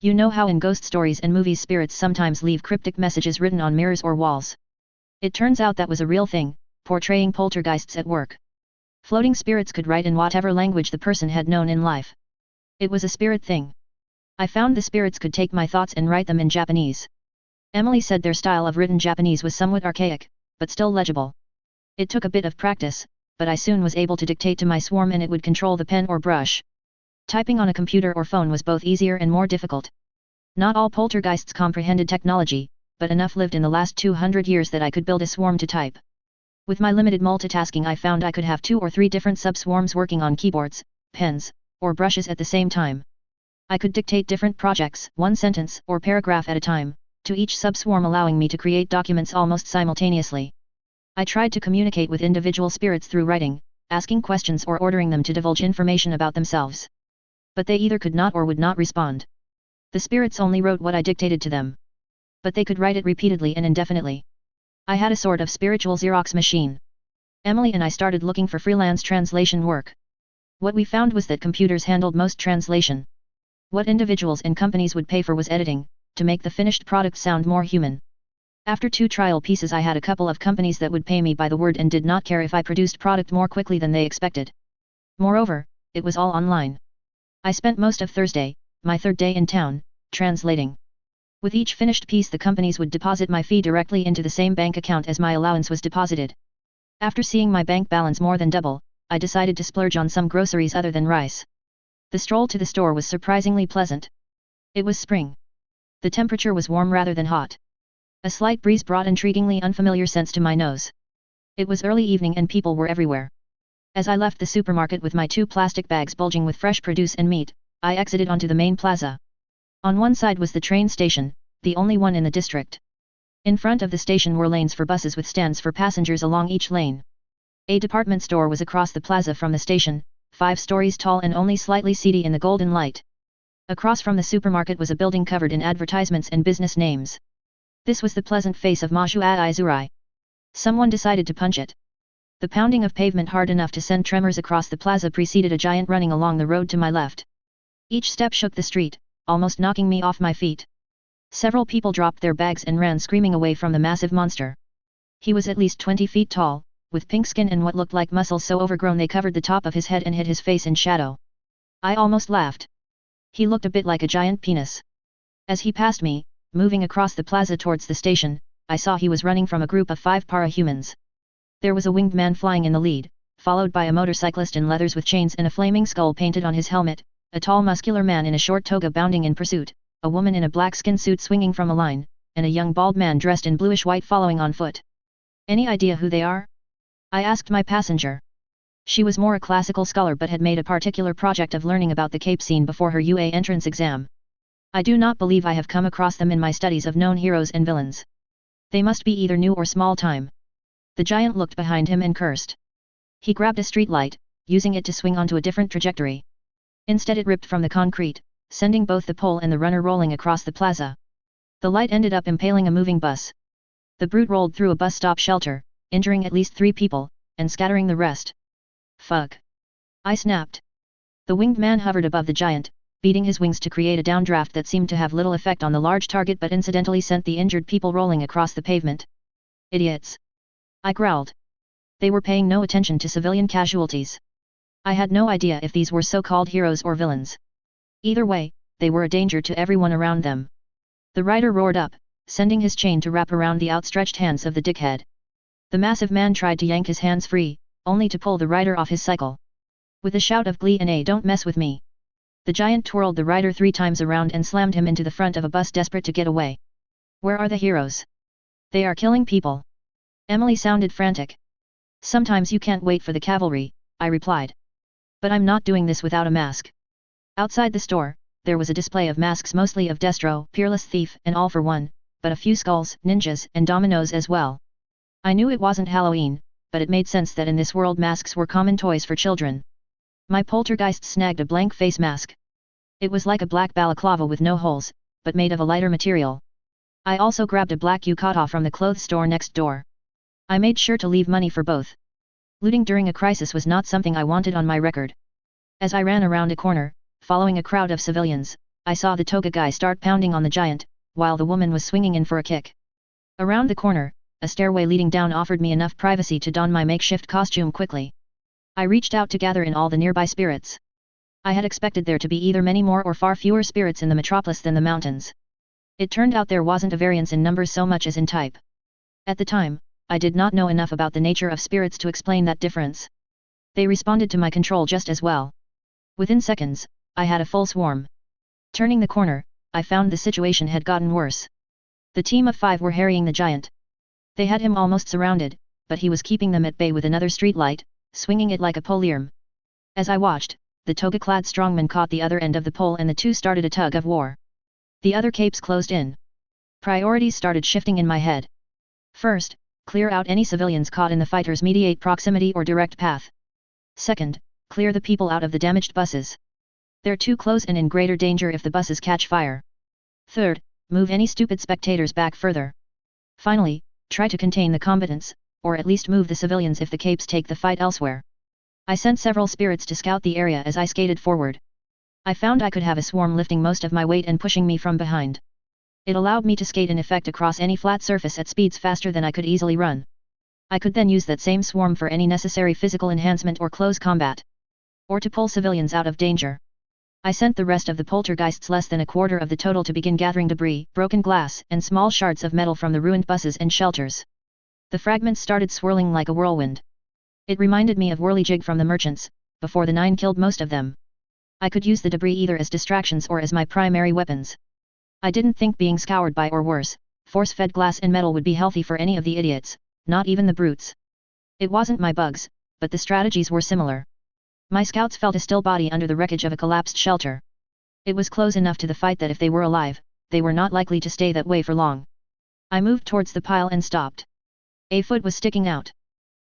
You know how in ghost stories and movies spirits sometimes leave cryptic messages written on mirrors or walls. It turns out that was a real thing, portraying poltergeists at work. Floating spirits could write in whatever language the person had known in life. It was a spirit thing. I found the spirits could take my thoughts and write them in Japanese. Emily said their style of written Japanese was somewhat archaic, but still legible. It took a bit of practice, but I soon was able to dictate to my swarm and it would control the pen or brush. Typing on a computer or phone was both easier and more difficult. Not all poltergeists comprehended technology, but enough lived in the last 200 years that I could build a swarm to type. With my limited multitasking I found I could have 2 or 3 different sub-swarms working on keyboards, pens, or brushes at the same time. I could dictate different projects, one sentence or paragraph at a time, to each sub-swarm allowing me to create documents almost simultaneously. I tried to communicate with individual spirits through writing, asking questions or ordering them to divulge information about themselves. But they either could not or would not respond. The spirits only wrote what I dictated to them. But they could write it repeatedly and indefinitely. I had a sort of spiritual Xerox machine. Emily and I started looking for freelance translation work. What we found was that computers handled most translation. What individuals and companies would pay for was editing, to make the finished product sound more human. After 2 trial pieces I had a couple of companies that would pay me by the word and did not care if I produced product more quickly than they expected. Moreover, it was all online. I spent most of Thursday, my 3rd day in town, translating. With each finished piece the companies would deposit my fee directly into the same bank account as my allowance was deposited. After seeing my bank balance more than double, I decided to splurge on some groceries other than rice. The stroll to the store was surprisingly pleasant. It was spring. The temperature was warm rather than hot. A slight breeze brought intriguingly unfamiliar scents to my nose. It was early evening and people were everywhere. As I left the supermarket with my 2 plastic bags bulging with fresh produce and meat, I exited onto the main plaza. On one side was the train station, the only one in the district. In front of the station were lanes for buses with stands for passengers along each lane. A department store was across the plaza from the station, 5 stories tall and only slightly seedy in the golden light. Across from the supermarket was a building covered in advertisements and business names. This was the pleasant face of Maju Aizurai. Someone decided to punch it. The pounding of pavement hard enough to send tremors across the plaza preceded a giant running along the road to my left. Each step shook the street, almost knocking me off my feet. Several people dropped their bags and ran screaming away from the massive monster. He was at least 20 feet tall, with pink skin and what looked like muscles so overgrown they covered the top of his head and hid his face in shadow. I almost laughed. He looked a bit like a giant penis. As he passed me, moving across the plaza towards the station, I saw he was running from a group of 5 para-humans. There was a winged man flying in the lead, followed by a motorcyclist in leathers with chains and a flaming skull painted on his helmet, a tall muscular man in a short toga bounding in pursuit, a woman in a black skin suit swinging from a line, and a young bald man dressed in bluish-white following on foot. Any idea who they are? I asked my passenger. She was more a classical scholar but had made a particular project of learning about the Cape scene before her UA entrance exam. I do not believe I have come across them in my studies of known heroes and villains. They must be either new or small time. The giant looked behind him and cursed. He grabbed a street light, using it to swing onto a different trajectory. Instead it ripped from the concrete, sending both the pole and the runner rolling across the plaza. The light ended up impaling a moving bus. The brute rolled through a bus stop shelter, injuring at least 3 people, and scattering the rest. Fuck! I snapped. The winged man hovered above the giant, beating his wings to create a downdraft that seemed to have little effect on the large target but incidentally sent the injured people rolling across the pavement. Idiots! I growled. They were paying no attention to civilian casualties. I had no idea if these were so-called heroes or villains. Either way, they were a danger to everyone around them. The rider roared up, sending his chain to wrap around the outstretched hands of the dickhead. The massive man tried to yank his hands free, only to pull the rider off his cycle. With a shout of glee and a "Don't mess with me!" the giant twirled the rider 3 times around and slammed him into the front of a bus desperate to get away. Where are the heroes? They are killing people. Emily sounded frantic. Sometimes you can't wait for the cavalry, I replied. But I'm not doing this without a mask. Outside the store, there was a display of masks mostly of Destro, Peerless Thief and All for One, but a few skulls, ninjas and dominoes as well. I knew it wasn't Halloween, but it made sense that in this world masks were common toys for children. My poltergeist snagged a blank face mask. It was like a black balaclava with no holes, but made of a lighter material. I also grabbed a black yukata from the clothes store next door. I made sure to leave money for both. Looting during a crisis was not something I wanted on my record. As I ran around a corner, following a crowd of civilians, I saw the toga guy start pounding on the giant, while the woman was swinging in for a kick. Around the corner, a stairway leading down offered me enough privacy to don my makeshift costume quickly. I reached out to gather in all the nearby spirits. I had expected there to be either many more or far fewer spirits in the metropolis than the mountains. It turned out there wasn't a variance in numbers so much as in type. At the time, I did not know enough about the nature of spirits to explain that difference. They responded to my control just as well. Within seconds, I had a full swarm. Turning the corner, I found the situation had gotten worse. The team of 5 were harrying the giant. They had him almost surrounded, but he was keeping them at bay with another streetlight, swinging it like a polearm. As I watched, the toga-clad strongman caught the other end of the pole and the 2 started a tug of war. The other capes closed in. Priorities started shifting in my head. First, clear out any civilians caught in the fighters' immediate proximity or direct path. Second, clear the people out of the damaged buses. They're too close and in greater danger if the buses catch fire. Third, move any stupid spectators back further. Finally, try to contain the combatants, or at least move the civilians if the capes take the fight elsewhere. I sent several spirits to scout the area as I skated forward. I found I could have a swarm lifting most of my weight and pushing me from behind. It allowed me to skate in effect across any flat surface at speeds faster than I could easily run. I could then use that same swarm for any necessary physical enhancement or close combat. Or to pull civilians out of danger. I sent the rest of the poltergeists, less than a quarter of the total, to begin gathering debris, broken glass and small shards of metal from the ruined buses and shelters. The fragments started swirling like a whirlwind. It reminded me of Whirligig from the Merchants, before the 9 killed most of them. I could use the debris either as distractions or as my primary weapons. I didn't think being scoured by or worse, force-fed glass and metal would be healthy for any of the idiots, not even the brutes. It wasn't my bugs, but the strategies were similar. My scouts felt a still body under the wreckage of a collapsed shelter. It was close enough to the fight that if they were alive, they were not likely to stay that way for long. I moved towards the pile and stopped. A foot was sticking out.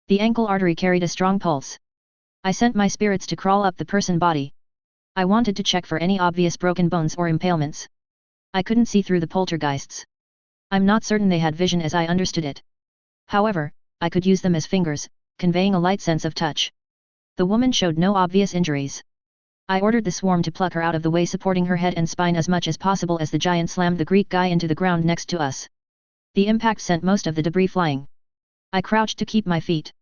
The ankle artery carried a strong pulse. I sent my spirits to crawl up the person body. I wanted to check for any obvious broken bones or impalements. I couldn't see through the poltergeists. I'm not certain they had vision as I understood it. However, I could use them as fingers, conveying a light sense of touch. The woman showed no obvious injuries. I ordered the swarm to pluck her out of the way, supporting her head and spine as much as possible as the giant slammed the Greek guy into the ground next to us. The impact sent most of the debris flying. I crouched to keep my feet.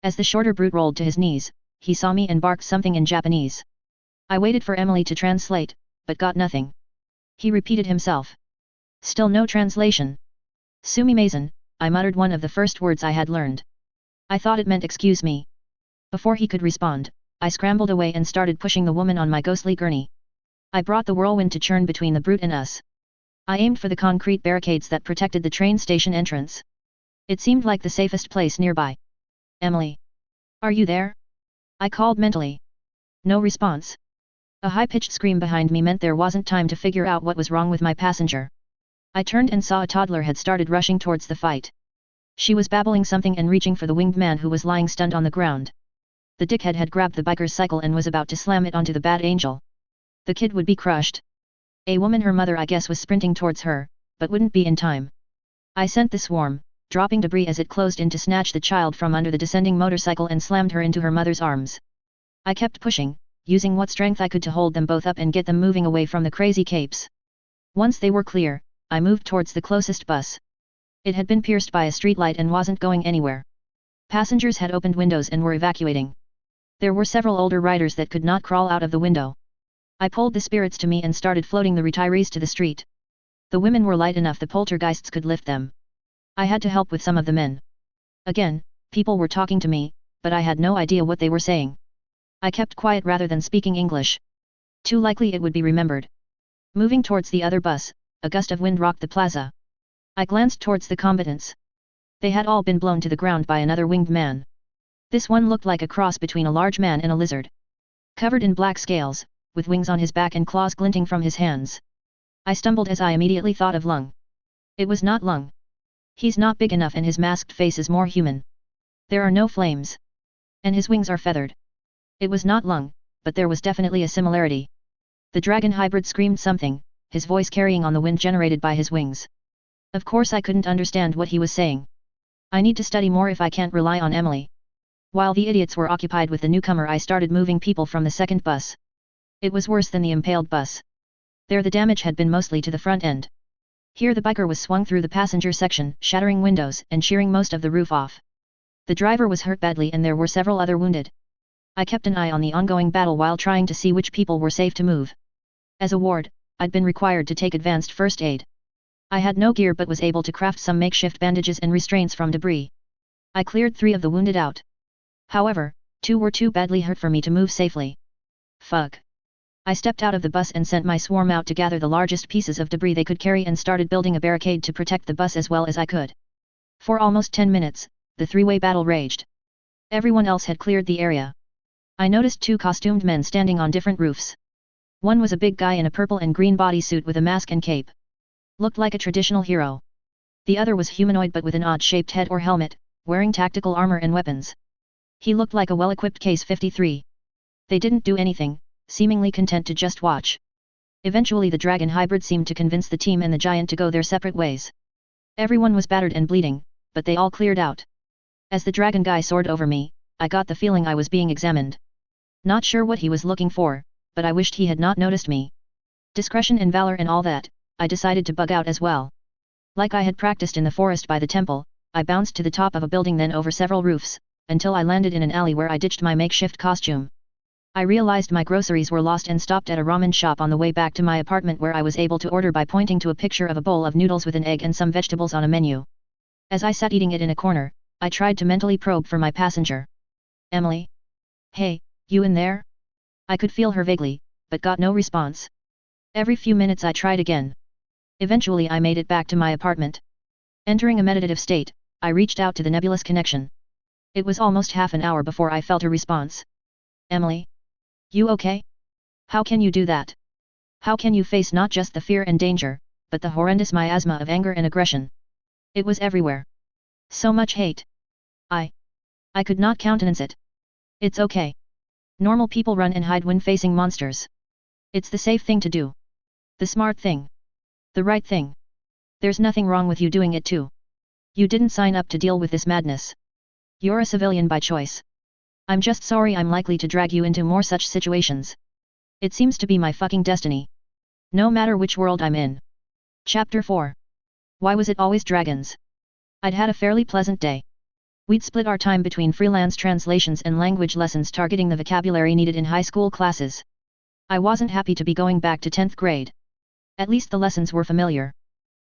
As the shorter brute rolled to his knees, he saw me and barked something in Japanese. I waited for Emily to translate, but got nothing. He repeated himself. Still no translation. Sumimasen, I muttered one of the first words I had learned. I thought it meant excuse me. Before he could respond, I scrambled away and started pushing the woman on my ghostly gurney. I brought the whirlwind to churn between the brute and us. I aimed for the concrete barricades that protected the train station entrance. It seemed like the safest place nearby. Emily. Are you there? I called mentally. No response. A high-pitched scream behind me meant there wasn't time to figure out what was wrong with my passenger. I turned and saw a toddler had started rushing towards the fight. She was babbling something and reaching for the winged man who was lying stunned on the ground. The dickhead had grabbed the biker's cycle and was about to slam it onto the bad angel. The kid would be crushed. A woman, her mother I guess, was sprinting towards her, but wouldn't be in time. I sent the swarm, dropping debris as it closed in to snatch the child from under the descending motorcycle and slammed her into her mother's arms. I kept pushing, using what strength I could to hold them both up and get them moving away from the crazy capes. Once they were clear, I moved towards the closest bus. It had been pierced by a streetlight and wasn't going anywhere. Passengers had opened windows and were evacuating. There were several older riders that could not crawl out of the window. I pulled the spirits to me and started floating the retirees to the street. The women were light enough the poltergeists could lift them. I had to help with some of the men. Again, people were talking to me, but I had no idea what they were saying. I kept quiet rather than speaking English. Too likely it would be remembered. Moving towards the other bus, a gust of wind rocked the plaza. I glanced towards the combatants. They had all been blown to the ground by another winged man. This one looked like a cross between a large man and a lizard. Covered in black scales, with wings on his back and claws glinting from his hands. I stumbled as I immediately thought of Lung. It was not Lung. He's not big enough and his masked face is more human. There are no flames. And his wings are feathered. It was not Lung, but there was definitely a similarity. The dragon hybrid screamed something, his voice carrying on the wind generated by his wings. Of course I couldn't understand what he was saying. I need to study more if I can't rely on Emily. While the idiots were occupied with the newcomer, I started moving people from the second bus. It was worse than the impaled bus. There the damage had been mostly to the front end. Here the biker was swung through the passenger section, shattering windows and shearing most of the roof off. The driver was hurt badly and there were several other wounded. I kept an eye on the ongoing battle while trying to see which people were safe to move. As a ward, I'd been required to take advanced first aid. I had no gear but was able to craft some makeshift bandages and restraints from debris. I cleared 3 of the wounded out. However, 2 were too badly hurt for me to move safely. Fuck. I stepped out of the bus and sent my swarm out to gather the largest pieces of debris they could carry and started building a barricade to protect the bus as well as I could. For almost 10 minutes, the 3-way battle raged. Everyone else had cleared the area. I noticed 2 costumed men standing on different roofs. One was a big guy in a purple and green bodysuit with a mask and cape. Looked like a traditional hero. The other was humanoid but with an odd-shaped head or helmet, wearing tactical armor and weapons. He looked like a well-equipped Case 53. They didn't do anything, seemingly content to just watch. Eventually the dragon hybrid seemed to convince the team and the giant to go their separate ways. Everyone was battered and bleeding, but they all cleared out. As the dragon guy soared over me, I got the feeling I was being examined. Not sure what he was looking for, but I wished he had not noticed me. Discretion and valor and all that, I decided to bug out as well. Like I had practiced in the forest by the temple, I bounced to the top of a building then over several roofs, until I landed in an alley where I ditched my makeshift costume. I realized my groceries were lost and stopped at a ramen shop on the way back to my apartment where I was able to order by pointing to a picture of a bowl of noodles with an egg and some vegetables on a menu. As I sat eating it in a corner, I tried to mentally probe for my passenger. Emily? Hey, you in there? I could feel her vaguely, but got no response. Every few minutes I tried again. Eventually I made it back to my apartment. Entering a meditative state, I reached out to the nebulous connection. It was almost half an hour before I felt a response. Emily? You okay? How can you do that? How can you face not just the fear and danger, but the horrendous miasma of anger and aggression? It was everywhere. So much hate. I could not countenance it. It's okay. Normal people run and hide when facing monsters. It's the safe thing to do. The smart thing. The right thing. There's nothing wrong with you doing it too. You didn't sign up to deal with this madness. You're a civilian by choice. I'm just sorry I'm likely to drag you into more such situations. It seems to be my fucking destiny. No matter which world I'm in. Chapter 4. Why was it always dragons? I'd had a fairly pleasant day. We'd split our time between freelance translations and language lessons targeting the vocabulary needed in high school classes. I wasn't happy to be going back to 10th grade. At least the lessons were familiar.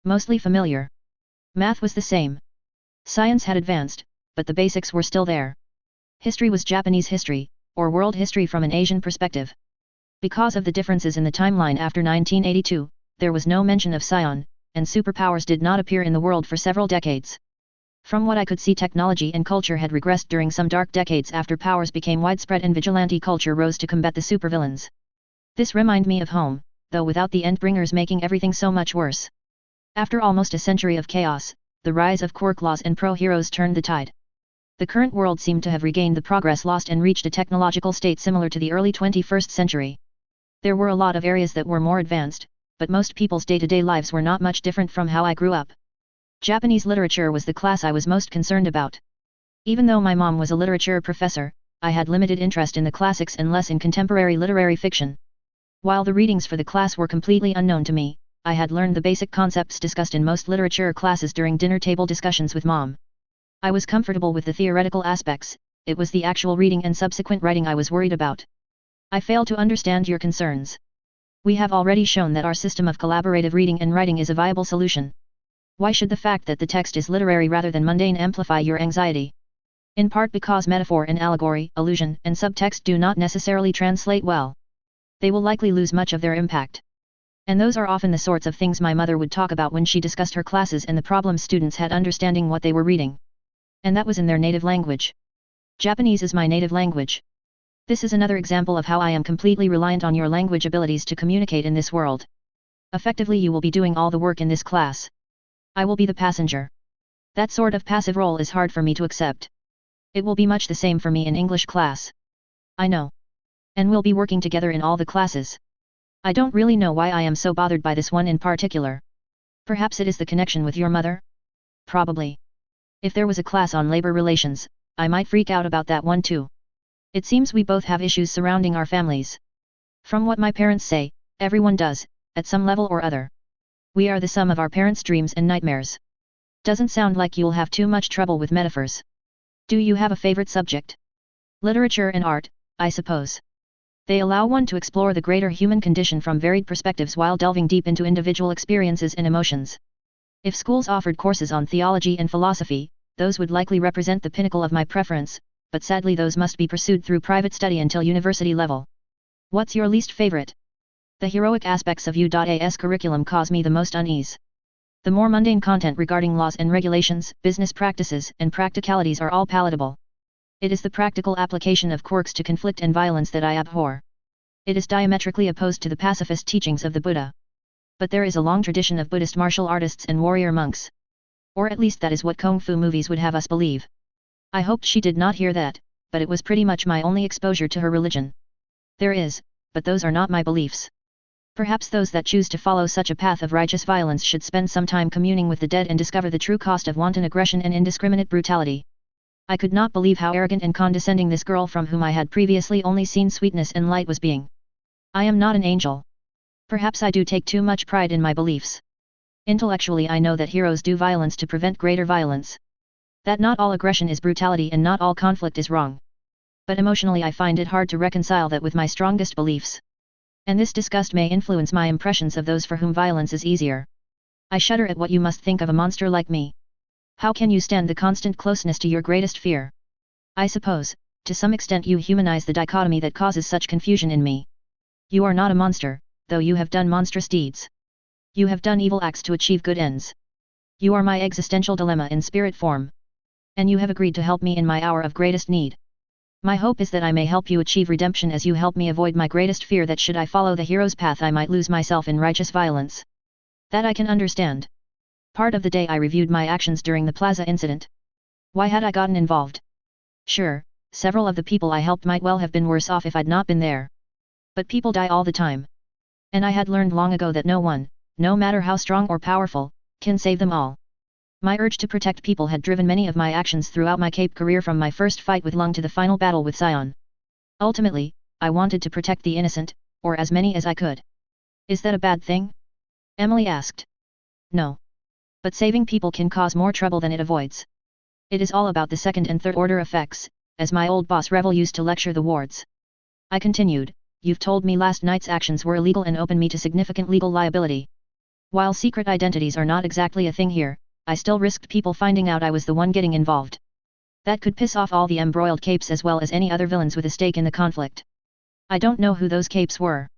Mostly familiar. Math was the same. Science had advanced, but the basics were still there. History was Japanese history, or world history from an Asian perspective. Because of the differences in the timeline after 1982, there was no mention of Scion, and superpowers did not appear in the world for several decades. From what I could see, technology and culture had regressed during some dark decades after powers became widespread and vigilante culture rose to combat the supervillains. This reminded me of home, though without the Endbringers making everything so much worse. After almost a century of chaos, the rise of quirk laws and pro-heroes turned the tide. The current world seemed to have regained the progress lost and reached a technological state similar to the early 21st century. There were a lot of areas that were more advanced, but most people's day-to-day lives were not much different from how I grew up. Japanese literature was the class I was most concerned about. Even though my mom was a literature professor, I had limited interest in the classics and less in contemporary literary fiction. While the readings for the class were completely unknown to me, I had learned the basic concepts discussed in most literature classes during dinner table discussions with mom. I was comfortable with the theoretical aspects, it was the actual reading and subsequent writing I was worried about. I fail to understand your concerns. We have already shown that our system of collaborative reading and writing is a viable solution. Why should the fact that the text is literary rather than mundane amplify your anxiety? In part because metaphor and allegory, allusion, and subtext do not necessarily translate well. They will likely lose much of their impact. And those are often the sorts of things my mother would talk about when she discussed her classes and the problems students had understanding what they were reading. And that was in their native language. Japanese is my native language. This is another example of how I am completely reliant on your language abilities to communicate in this world. Effectively, you will be doing all the work in this class. I will be the passenger. That sort of passive role is hard for me to accept. It will be much the same for me in English class. I know. And we'll be working together in all the classes. I don't really know why I am so bothered by this one in particular. Perhaps it is the connection with your mother? Probably. If there was a class on labor relations, I might freak out about that one too. It seems we both have issues surrounding our families. From what my parents say, everyone does, at some level or other. We are the sum of our parents' dreams and nightmares. Doesn't sound like you'll have too much trouble with metaphors. Do you have a favorite subject? Literature and art, I suppose. They allow one to explore the greater human condition from varied perspectives while delving deep into individual experiences and emotions. If schools offered courses on theology and philosophy, those would likely represent the pinnacle of my preference, but sadly those must be pursued through private study until university level. What's your least favorite? The heroic aspects of U.A.'s curriculum cause me the most unease. The more mundane content regarding laws and regulations, business practices, and practicalities are all palatable. It is the practical application of quirks to conflict and violence that I abhor. It is diametrically opposed to the pacifist teachings of the Buddha. But there is a long tradition of Buddhist martial artists and warrior monks. Or at least that is what kung fu movies would have us believe. I hoped she did not hear that, but it was pretty much my only exposure to her religion. There is, but those are not my beliefs. Perhaps those that choose to follow such a path of righteous violence should spend some time communing with the dead and discover the true cost of wanton aggression and indiscriminate brutality. I could not believe how arrogant and condescending this girl from whom I had previously only seen sweetness and light was being. I am not an angel. Perhaps I do take too much pride in my beliefs. Intellectually I know that heroes do violence to prevent greater violence. That not all aggression is brutality and not all conflict is wrong. But emotionally I find it hard to reconcile that with my strongest beliefs. And this disgust may influence my impressions of those for whom violence is easier. I shudder at what you must think of a monster like me. How can you stand the constant closeness to your greatest fear? I suppose, to some extent you humanize the dichotomy that causes such confusion in me. You are not a monster, though you have done monstrous deeds. You have done evil acts to achieve good ends. You are my existential dilemma in spirit form. And you have agreed to help me in my hour of greatest need. My hope is that I may help you achieve redemption as you help me avoid my greatest fear that should I follow the hero's path I might lose myself in righteous violence. That I can understand. Part of the day I reviewed my actions during the plaza incident. Why had I gotten involved? Sure, several of the people I helped might well have been worse off if I'd not been there. But people die all the time. And I had learned long ago that no one, no matter how strong or powerful, can save them all. My urge to protect people had driven many of my actions throughout my Cape career, from my first fight with Lung to the final battle with Sion. Ultimately, I wanted to protect the innocent, or as many as I could. Is that a bad thing? Emily asked. No. But saving people can cause more trouble than it avoids. It is all about the second and third order effects, as my old boss Revel used to lecture the wards. I continued, you've told me last night's actions were illegal and open me to significant legal liability. While secret identities are not exactly a thing here, I still risked people finding out I was the one getting involved. That could piss off all the embroiled capes as well as any other villains with a stake in the conflict. I don't know who those capes were.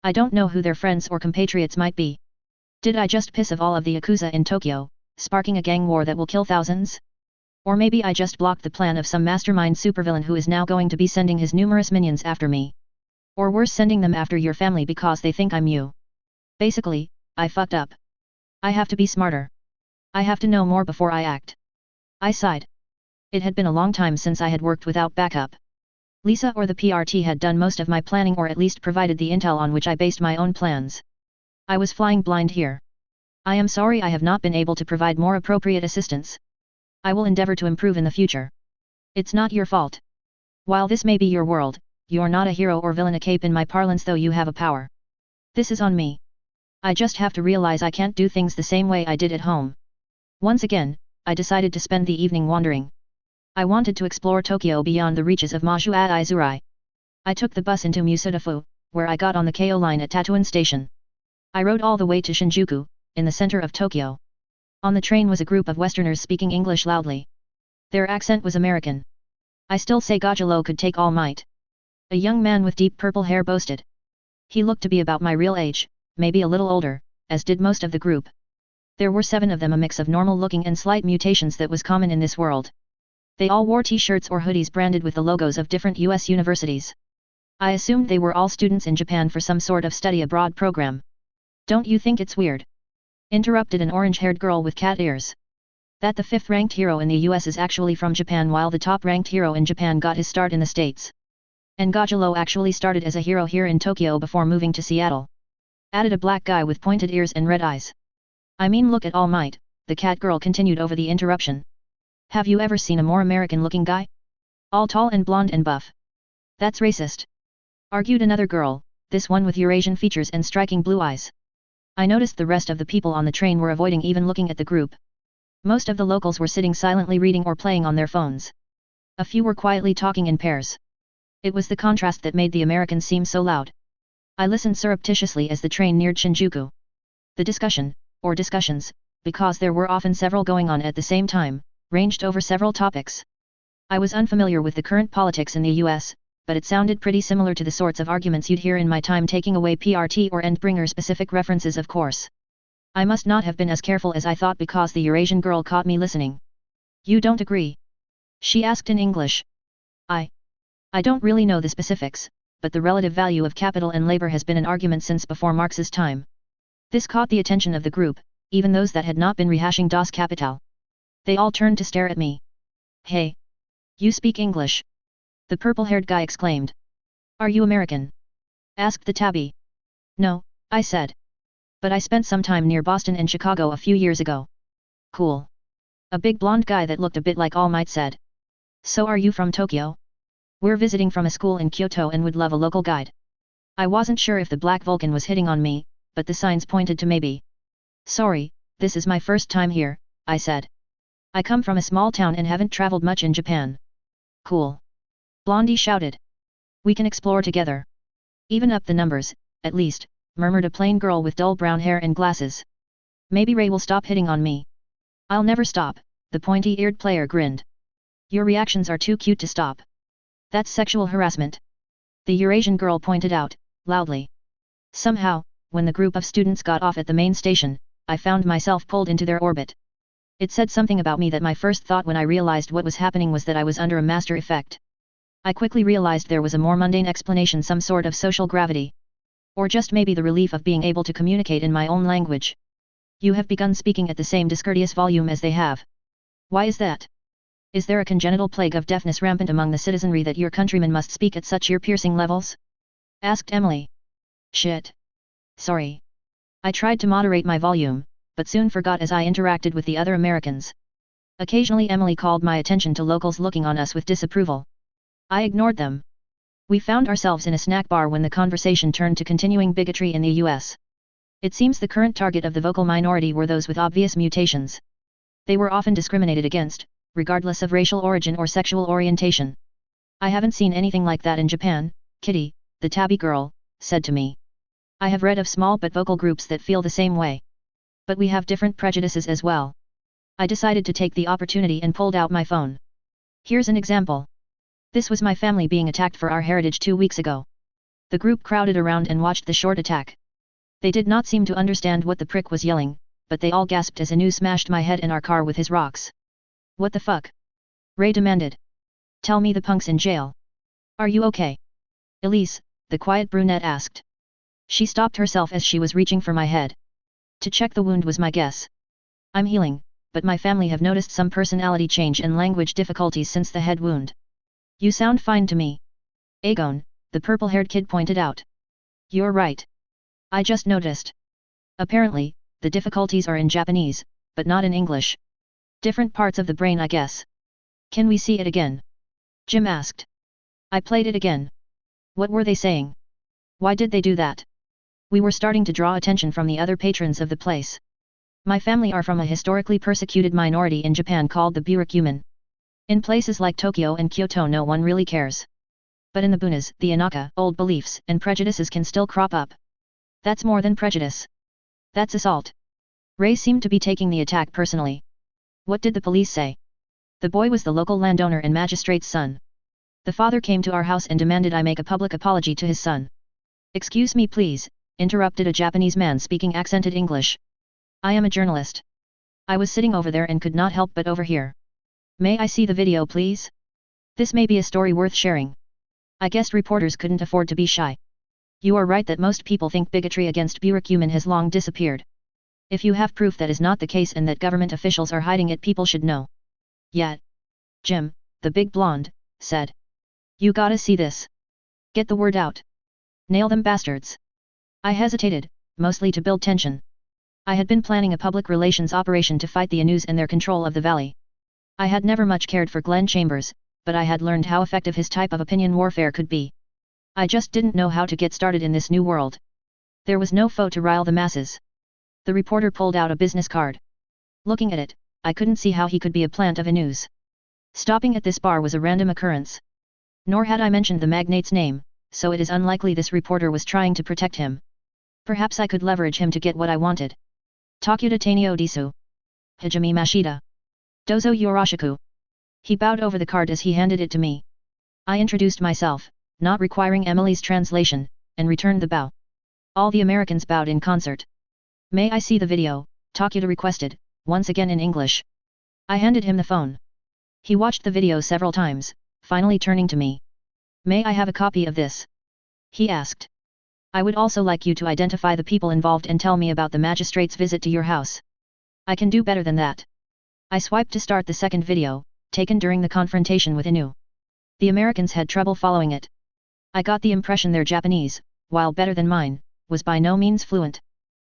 I don't know who their friends or compatriots might be. Did I just piss off all of the Yakuza in Tokyo, sparking a gang war that will kill thousands? Or maybe I just blocked the plan of some mastermind supervillain who is now going to be sending his numerous minions after me. Or worse, sending them after your family because they think I'm you. Basically, I fucked up. I have to be smarter. I have to know more before I act. I sighed. It had been a long time since I had worked without backup. Lisa or the PRT had done most of my planning, or at least provided the intel on which I based my own plans. I was flying blind here. I am sorry I have not been able to provide more appropriate assistance. I will endeavor to improve in the future. It's not your fault. While this may be your world, you're not a hero or villain, a cape in my parlance, though you have a power. This is on me. I just have to realize I can't do things the same way I did at home. Once again, I decided to spend the evening wandering. I wanted to explore Tokyo beyond the reaches of Maju Aizurai. I took the bus into Musudafu, where I got on the Keio line at Tatooine Station. I rode all the way to Shinjuku, in the center of Tokyo. On the train was a group of Westerners speaking English loudly. Their accent was American. I still say Gajalo could take All Might. A young man with deep purple hair boasted. He looked to be about my real age, maybe a little older, as did most of the group. There were 7 of them, a mix of normal-looking and slight mutations that was common in this world. They all wore t-shirts or hoodies branded with the logos of different US universities. I assumed they were all students in Japan for some sort of study abroad program. Don't you think it's weird? Interrupted an orange-haired girl with cat ears. That the 5th-ranked hero in the US is actually from Japan, while the top-ranked hero in Japan got his start in the States. And Gajalo actually started as a hero here in Tokyo before moving to Seattle. Added a black guy with pointed ears and red eyes. I mean, look at All Might, the cat girl continued over the interruption. Have you ever seen a more American-looking guy? All tall and blonde and buff. That's racist. Argued another girl, this one with Eurasian features and striking blue eyes. I noticed the rest of the people on the train were avoiding even looking at the group. Most of the locals were sitting silently reading or playing on their phones. A few were quietly talking in pairs. It was the contrast that made the Americans seem so loud. I listened surreptitiously as the train neared Shinjuku. The discussion, or discussions, because there were often several going on at the same time, ranged over several topics. I was unfamiliar with the current politics in the US, but it sounded pretty similar to the sorts of arguments you'd hear in my time, taking away PRT or Endbringer specific references, of course. I must not have been as careful as I thought because the Eurasian girl caught me listening. You don't agree? She asked in English. I don't really know the specifics, but the relative value of capital and labor has been an argument since before Marx's time. This caught the attention of the group, even those that had not been rehashing Das Kapital. They all turned to stare at me. Hey! You speak English? The purple-haired guy exclaimed. Are you American? Asked the tabby. No, I said. But I spent some time near Boston and Chicago a few years ago. Cool. A big blonde guy that looked a bit like All Might said. So are you from Tokyo? We're visiting from a school in Kyoto and would love a local guide. I wasn't sure if the Black Vulcan was hitting on me, but the signs pointed to maybe. Sorry, this is my first time here, I said. I come from a small town and haven't traveled much in Japan. Cool. Blondie shouted. We can explore together. Even up the numbers, at least, murmured a plain girl with dull brown hair and glasses. Maybe Ray will stop hitting on me. I'll never stop, the pointy-eared player grinned. Your reactions are too cute to stop. That's sexual harassment. The Eurasian girl pointed out, loudly. Somehow, when the group of students got off at the main station, I found myself pulled into their orbit. It said something about me that my first thought when I realized what was happening was that I was under a master effect. I quickly realized there was a more mundane explanation, some sort of social gravity. Or just maybe the relief of being able to communicate in my own language. You have begun speaking at the same discourteous volume as they have. Why is that? Is there a congenital plague of deafness rampant among the citizenry that your countrymen must speak at such ear-piercing levels? Asked Emily. Shit. Sorry. I tried to moderate my volume, but soon forgot as I interacted with the other Americans. Occasionally Emily called my attention to locals looking on us with disapproval. I ignored them. We found ourselves in a snack bar when the conversation turned to continuing bigotry in the US. It seems the current target of the vocal minority were those with obvious mutations. They were often discriminated against, regardless of racial origin or sexual orientation. I haven't seen anything like that in Japan, Kitty, the tabby girl, said to me. I have read of small but vocal groups that feel the same way. But we have different prejudices as well. I decided to take the opportunity and pulled out my phone. Here's an example. This was my family being attacked for our heritage 2 weeks ago. The group crowded around and watched the short attack. They did not seem to understand what the prick was yelling, but they all gasped as Anu smashed my head in our car with his rocks. What the fuck? Ray demanded. Tell me the punk's in jail. Are you okay? Elise, the quiet brunette asked. She stopped herself as she was reaching for my head. To check the wound was my guess. I'm healing, but my family have noticed some personality change and language difficulties since the head wound. You sound fine to me. Agon, the purple-haired kid pointed out. You're right. I just noticed. Apparently, the difficulties are in Japanese, but not in English. Different parts of the brain I guess. Can we see it again? Jim asked. I played it again. What were they saying? Why did they do that? We were starting to draw attention from the other patrons of the place. My family are from a historically persecuted minority in Japan called the Burakumin. In places like Tokyo and Kyoto no one really cares. But in the Bunas, the Inaka, old beliefs and prejudices can still crop up. That's more than prejudice. That's assault. Ray seemed to be taking the attack personally. What did the police say? The boy was the local landowner and magistrate's son. The father came to our house and demanded I make a public apology to his son. Excuse me please, interrupted a Japanese man speaking accented English. I am a journalist. I was sitting over there and could not help but overhear. May I see the video please? This may be a story worth sharing. I guessed reporters couldn't afford to be shy. You are right that most people think bigotry against Burakumin has long disappeared. If you have proof that is not the case and that government officials are hiding it, people should know. Yet. Jim, the big blonde, said. You gotta see this. Get the word out. Nail them bastards. I hesitated, mostly to build tension. I had been planning a public relations operation to fight the Anus and their control of the valley. I had never much cared for Glenn Chambers, but I had learned how effective his type of opinion warfare could be. I just didn't know how to get started in this new world. There was no foe to rile the masses. The reporter pulled out a business card. Looking at it, I couldn't see how he could be a plant of Anus. Stopping at this bar was a random occurrence. Nor had I mentioned the magnate's name, so it is unlikely this reporter was trying to protect him. Perhaps I could leverage him to get what I wanted. Takuda Tanio Disu. Hajime Mashida. Dozo Yoroshiku. He bowed over the card as he handed it to me. I introduced myself, not requiring Emily's translation, and returned the bow. All the Americans bowed in concert. May I see the video? Takuda requested, once again in English. I handed him the phone. He watched the video several times, finally turning to me. May I have a copy of this? He asked. I would also like you to identify the people involved and tell me about the magistrate's visit to your house. I can do better than that. I swiped to start the second video, taken during the confrontation with Inu. The Americans had trouble following it. I got the impression their Japanese, while better than mine, was by no means fluent.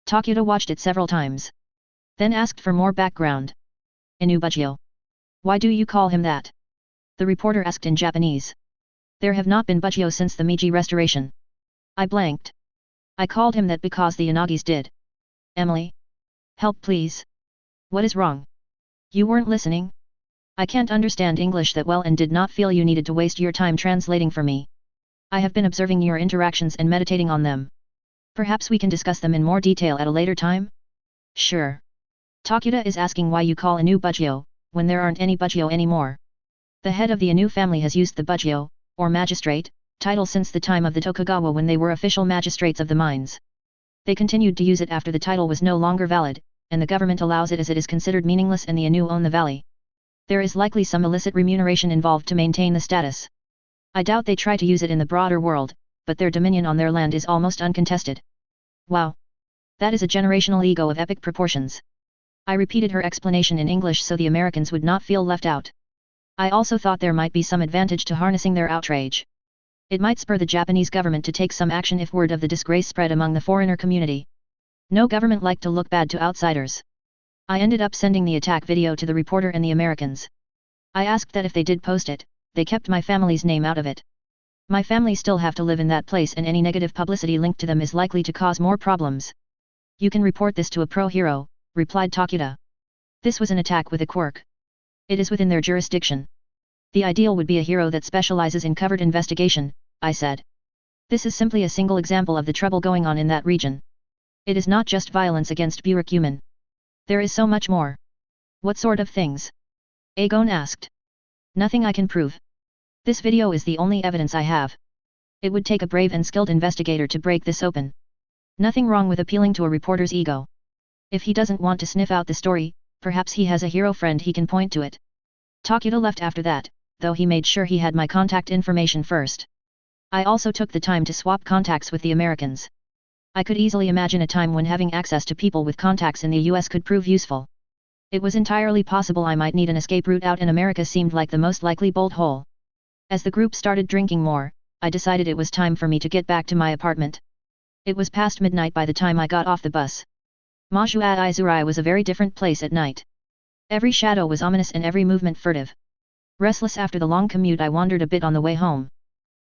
Takuda watched it several times. Then asked for more background. Inu Bugyo. Why do you call him that? The reporter asked in Japanese. There have not been Bugyo since the Meiji Restoration. I blanked. I called him that because the Yanagis did. Emily? Help please. What is wrong? You weren't listening? I can't understand English that well and did not feel you needed to waste your time translating for me. I have been observing your interactions and meditating on them. Perhaps we can discuss them in more detail at a later time? Sure. Takuda is asking why you call Inu Bugyo, when there aren't any Bugyo anymore. The head of the Inu family has used the Bugyo, or magistrate, title since the time of the Tokugawa when they were official magistrates of the mines. They continued to use it after the title was no longer valid, and the government allows it as it is considered meaningless and the Inu own the valley. There is likely some illicit remuneration involved to maintain the status. I doubt they try to use it in the broader world, but their dominion on their land is almost uncontested. Wow! That is a generational ego of epic proportions. I repeated her explanation in English so the Americans would not feel left out. I also thought there might be some advantage to harnessing their outrage. It might spur the Japanese government to take some action if word of the disgrace spread among the foreigner community. No government liked to look bad to outsiders. I ended up sending the attack video to the reporter and the Americans. I asked that if they did post it, they kept my family's name out of it. My family still have to live in that place and any negative publicity linked to them is likely to cause more problems. You can report this to a pro-hero, replied Takuda. This was an attack with a quirk. It is within their jurisdiction. The ideal would be a hero that specializes in covert investigation, I said. This is simply a single example of the trouble going on in that region. It is not just violence against Burikuman. There is so much more. What sort of things? Agon asked. Nothing I can prove. This video is the only evidence I have. It would take a brave and skilled investigator to break this open. Nothing wrong with appealing to a reporter's ego. If he doesn't want to sniff out the story, perhaps he has a hero friend he can point to it. Takuda left after that, though he made sure he had my contact information first. I also took the time to swap contacts with the Americans. I could easily imagine a time when having access to people with contacts in the US could prove useful. It was entirely possible I might need an escape route out in America seemed like the most likely bolt hole. As the group started drinking more, I decided it was time for me to get back to my apartment. It was past midnight by the time I got off the bus. Majua Izurai was a very different place at night. Every shadow was ominous and every movement furtive. Restless after the long commute, I wandered a bit on the way home.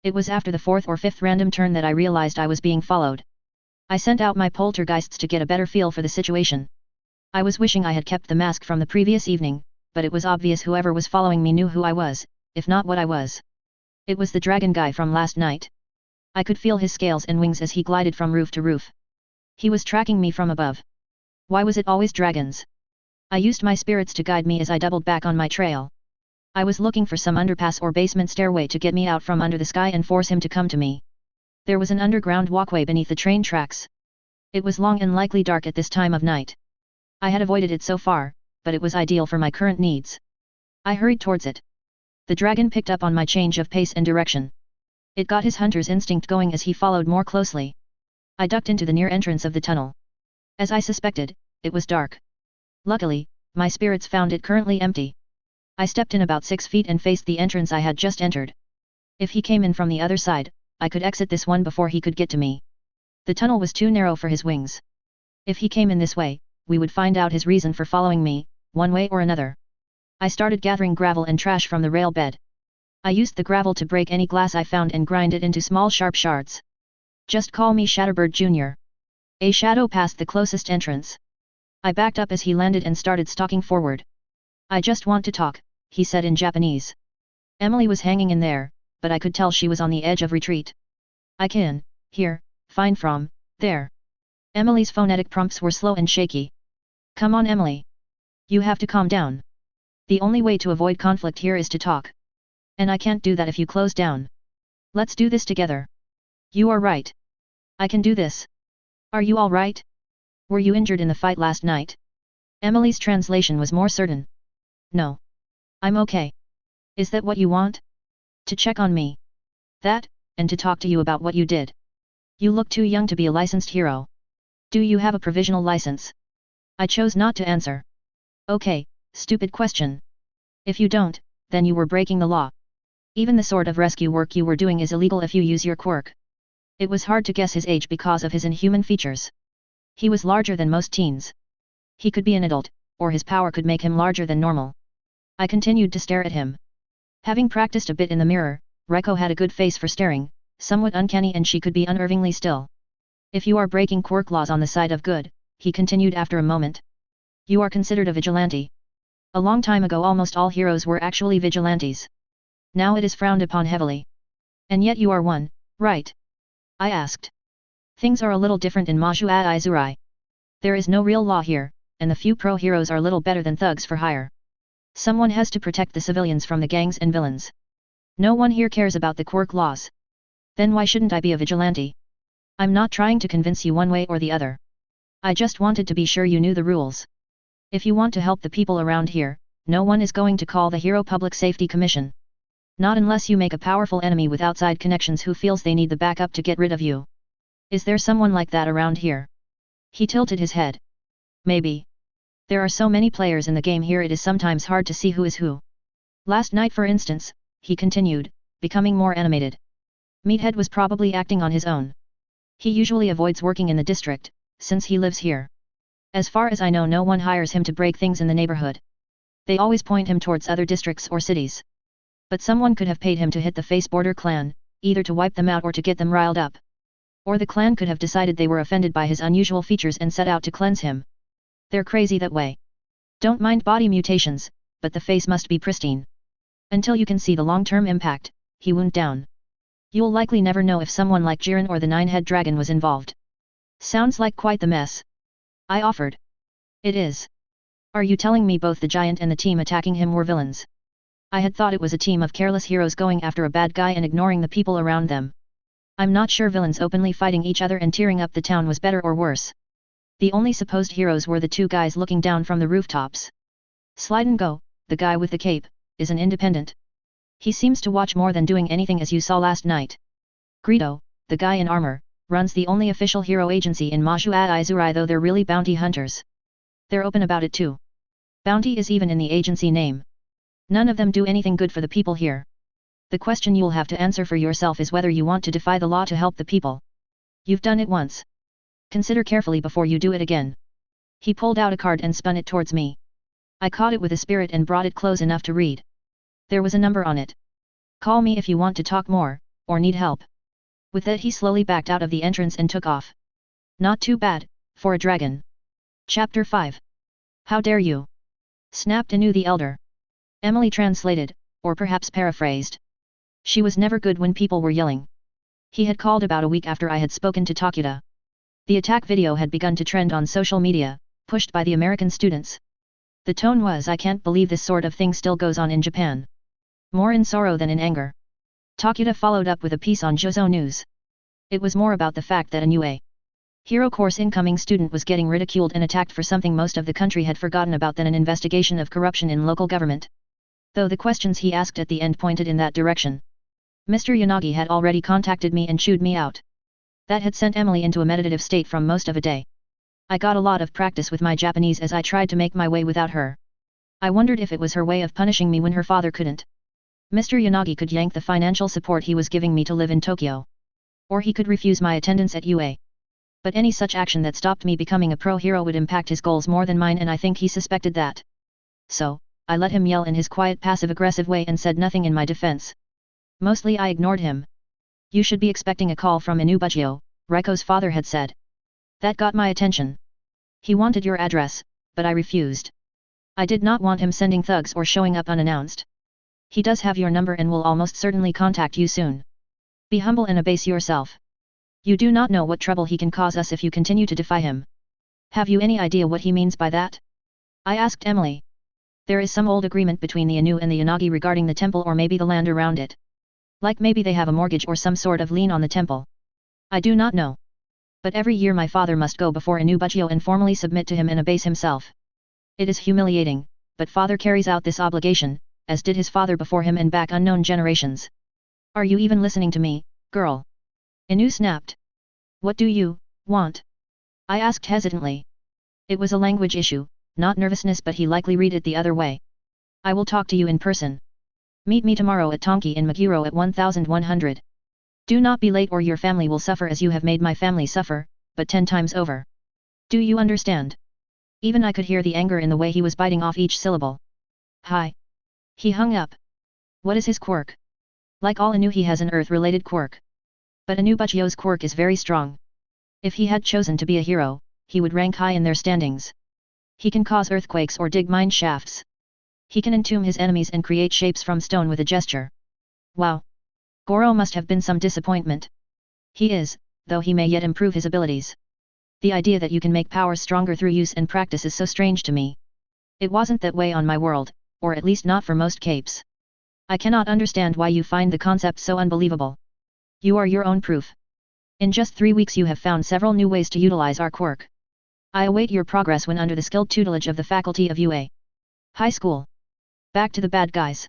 It was after the fourth or fifth random turn that I realized I was being followed. I sent out my poltergeists to get a better feel for the situation. I was wishing I had kept the mask from the previous evening, but it was obvious whoever was following me knew who I was, if not what I was. It was the dragon guy from last night. I could feel his scales and wings as he glided from roof to roof. He was tracking me from above. Why was it always dragons? I used my spirits to guide me as I doubled back on my trail. I was looking for some underpass or basement stairway to get me out from under the sky and force him to come to me. There was an underground walkway beneath the train tracks. It was long and likely dark at this time of night. I had avoided it so far, but it was ideal for my current needs. I hurried towards it. The dragon picked up on my change of pace and direction. It got his hunter's instinct going as he followed more closely. I ducked into the near entrance of the tunnel. As I suspected, it was dark. Luckily, my spirits found it currently empty. I stepped in about 6 feet and faced the entrance I had just entered. If he came in from the other side, I could exit this one before he could get to me. The tunnel was too narrow for his wings. If he came in this way, we would find out his reason for following me, one way or another. I started gathering gravel and trash from the rail bed. I used the gravel to break any glass I found and grind it into small sharp shards. Just call me Shatterbird Jr. A shadow passed the closest entrance. I backed up as he landed and started stalking forward. I just want to talk, he said in Japanese. Emily was hanging in there, but I could tell she was on the edge of retreat. I can, here, find from, there. Emily's phonetic prompts were slow and shaky. Come on Emily. You have to calm down. The only way to avoid conflict here is to talk. And I can't do that if you close down. Let's do this together. You are right. I can do this. Are you all right? Were you injured in the fight last night? Emily's translation was more certain. No. I'm okay. Is that what you want? To check on me. That, and to talk to you about what you did. You look too young to be a licensed hero. Do you have a provisional license? I chose not to answer. Okay, stupid question. If you don't, then you were breaking the law. Even the sort of rescue work you were doing is illegal if you use your quirk. It was hard to guess his age because of his inhuman features. He was larger than most teens. He could be an adult, or his power could make him larger than normal. I continued to stare at him. Having practiced a bit in the mirror, Reiko had a good face for staring, somewhat uncanny, and she could be unnervingly still. If you are breaking quirk laws on the side of good, he continued after a moment. You are considered a vigilante. A long time ago almost all heroes were actually vigilantes. Now it is frowned upon heavily. And yet you are one, right? I asked. Things are a little different in Majua Izurai. There is no real law here, and the few pro-heroes are little better than thugs for hire. Someone has to protect the civilians from the gangs and villains. No one here cares about the quirk laws. Then why shouldn't I be a vigilante? I'm not trying to convince you one way or the other. I just wanted to be sure you knew the rules. If you want to help the people around here, no one is going to call the Hero Public Safety Commission. Not unless you make a powerful enemy with outside connections who feels they need the backup to get rid of you. Is there someone like that around here? He tilted his head. Maybe. There are so many players in the game here it is sometimes hard to see who is who. Last night for instance, he continued, becoming more animated. Meathead was probably acting on his own. He usually avoids working in the district, since he lives here. As far as I know, no one hires him to break things in the neighborhood. They always point him towards other districts or cities. But someone could have paid him to hit the Face Border clan, either to wipe them out or to get them riled up. Or the clan could have decided they were offended by his unusual features and set out to cleanse him. They're crazy that way. Don't mind body mutations, but the face must be pristine. Until you can see the long-term impact, he wound down. You'll likely never know if someone like Jiren or the Nine-Head Dragon was involved. Sounds like quite the mess. I offered. It is. Are you telling me both the giant and the team attacking him were villains? I had thought it was a team of careless heroes going after a bad guy and ignoring the people around them. I'm not sure villains openly fighting each other and tearing up the town was better or worse. The only supposed heroes were the two guys looking down from the rooftops. Slide and Go, the guy with the cape, is an independent. He seems to watch more than doing anything, as you saw last night. Greedo, the guy in armor, runs the only official hero agency in Majua Izurai, though they're really bounty hunters. They're open about it too. Bounty is even in the agency name. None of them do anything good for the people here. The question you'll have to answer for yourself is whether you want to defy the law to help the people. You've done it once. Consider carefully before you do it again. He pulled out a card and spun it towards me. I caught it with a spirit and brought it close enough to read. There was a number on it. Call me if you want to talk more, or need help. With that he slowly backed out of the entrance and took off. Not too bad, for a dragon. Chapter 5. How dare you? Snapped Anu the Elder. Emily translated, or perhaps paraphrased. She was never good when people were yelling. He had called about a week after I had spoken to Takuda. The attack video had begun to trend on social media, pushed by the American students. The tone was, "I can't believe this sort of thing still goes on in Japan." More in sorrow than in anger. Takuda followed up with a piece on Jozo News. It was more about the fact that a new hero course incoming student was getting ridiculed and attacked for something most of the country had forgotten about than an investigation of corruption in local government. Though the questions he asked at the end pointed in that direction. Mr. Yanagi had already contacted me and chewed me out. That had sent Emily into a meditative state from most of a day. I got a lot of practice with my Japanese as I tried to make my way without her. I wondered if it was her way of punishing me when her father couldn't. Mr. Yanagi could yank the financial support he was giving me to live in Tokyo. Or he could refuse my attendance at UA. But any such action that stopped me becoming a pro-hero would impact his goals more than mine, and I think he suspected that. So, I let him yell in his quiet passive-aggressive way and said nothing in my defense. Mostly I ignored him. You should be expecting a call from Inubugio, Reiko's father had said. That got my attention. He wanted your address, but I refused. I did not want him sending thugs or showing up unannounced. He does have your number and will almost certainly contact you soon. Be humble and abase yourself. You do not know what trouble he can cause us if you continue to defy him. Have you any idea what he means by that? I asked Emily. There is some old agreement between the Inu and the Yanagi regarding the temple, or maybe the land around it. Like maybe they have a mortgage or some sort of lien on the temple. I do not know. But every year my father must go before Inubugio and formally submit to him and abase himself. It is humiliating, but father carries out this obligation, as did his father before him and back unknown generations. Are you even listening to me, girl? Inu snapped. What do you want? I asked hesitantly. It was a language issue, not nervousness, but he likely read it the other way. I will talk to you in person. Meet me tomorrow at Tonki in Meguro at 1100. Do not be late or your family will suffer as you have made my family suffer, but 10 times over. Do you understand? Even I could hear the anger in the way he was biting off each syllable. Hi. He hung up. What is his quirk? Like all Inu, he has an earth-related quirk. But Inubugio's quirk is very strong. If he had chosen to be a hero, he would rank high in their standings. He can cause earthquakes or dig mine shafts. He can entomb his enemies and create shapes from stone with a gesture. Wow. Goro must have been some disappointment. He is, though he may yet improve his abilities. The idea that you can make power stronger through use and practice is so strange to me. It wasn't that way on my world, or at least not for most capes. I cannot understand why you find the concept so unbelievable. You are your own proof. In just 3 weeks you have found several new ways to utilize our quirk. I await your progress when under the skilled tutelage of the faculty of UA High School. Back to the bad guys.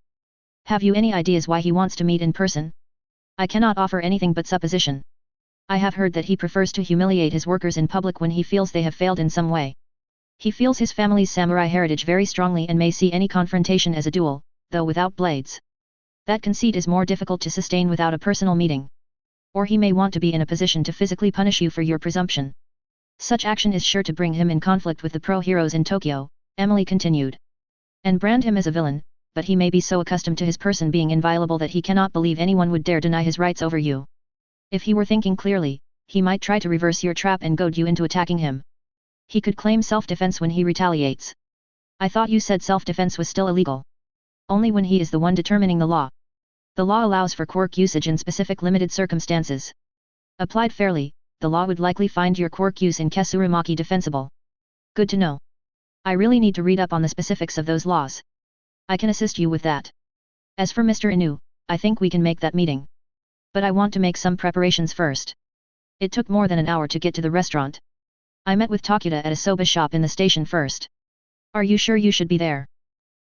Have you any ideas why he wants to meet in person? I cannot offer anything but supposition. I have heard that he prefers to humiliate his workers in public when he feels they have failed in some way. He feels his family's samurai heritage very strongly and may see any confrontation as a duel, though without blades. That conceit is more difficult to sustain without a personal meeting. Or he may want to be in a position to physically punish you for your presumption. Such action is sure to bring him in conflict with the pro-heroes in Tokyo, Emily continued. And brand him as a villain, but he may be so accustomed to his person being inviolable that he cannot believe anyone would dare deny his rights over you. If he were thinking clearly, he might try to reverse your trap and goad you into attacking him. He could claim self-defense when he retaliates. I thought you said self-defense was still illegal. Only when he is the one determining the law. The law allows for quirk usage in specific limited circumstances. Applied fairly, the law would likely find your quirk use in Kesurumaki defensible. Good to know. I really need to read up on the specifics of those laws. I can assist you with that. As for Mr. Inu, I think we can make that meeting. But I want to make some preparations first. It took more than an hour to get to the restaurant. I met with Takuda at a soba shop in the station first. Are you sure you should be there?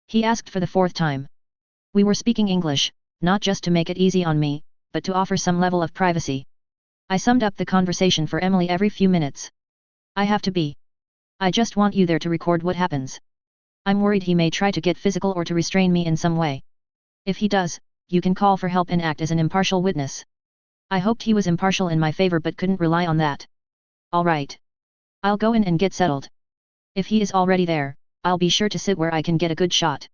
He asked for the fourth time. We were speaking English, not just to make it easy on me, but to offer some level of privacy. I summed up the conversation for Emily every few minutes. I have to be. I just want you there to record what happens. I'm worried he may try to get physical or to restrain me in some way. If he does, you can call for help and act as an impartial witness. I hoped he was impartial in my favor but couldn't rely on that. All right. I'll go in and get settled. If he is already there, I'll be sure to sit where I can get a good shot.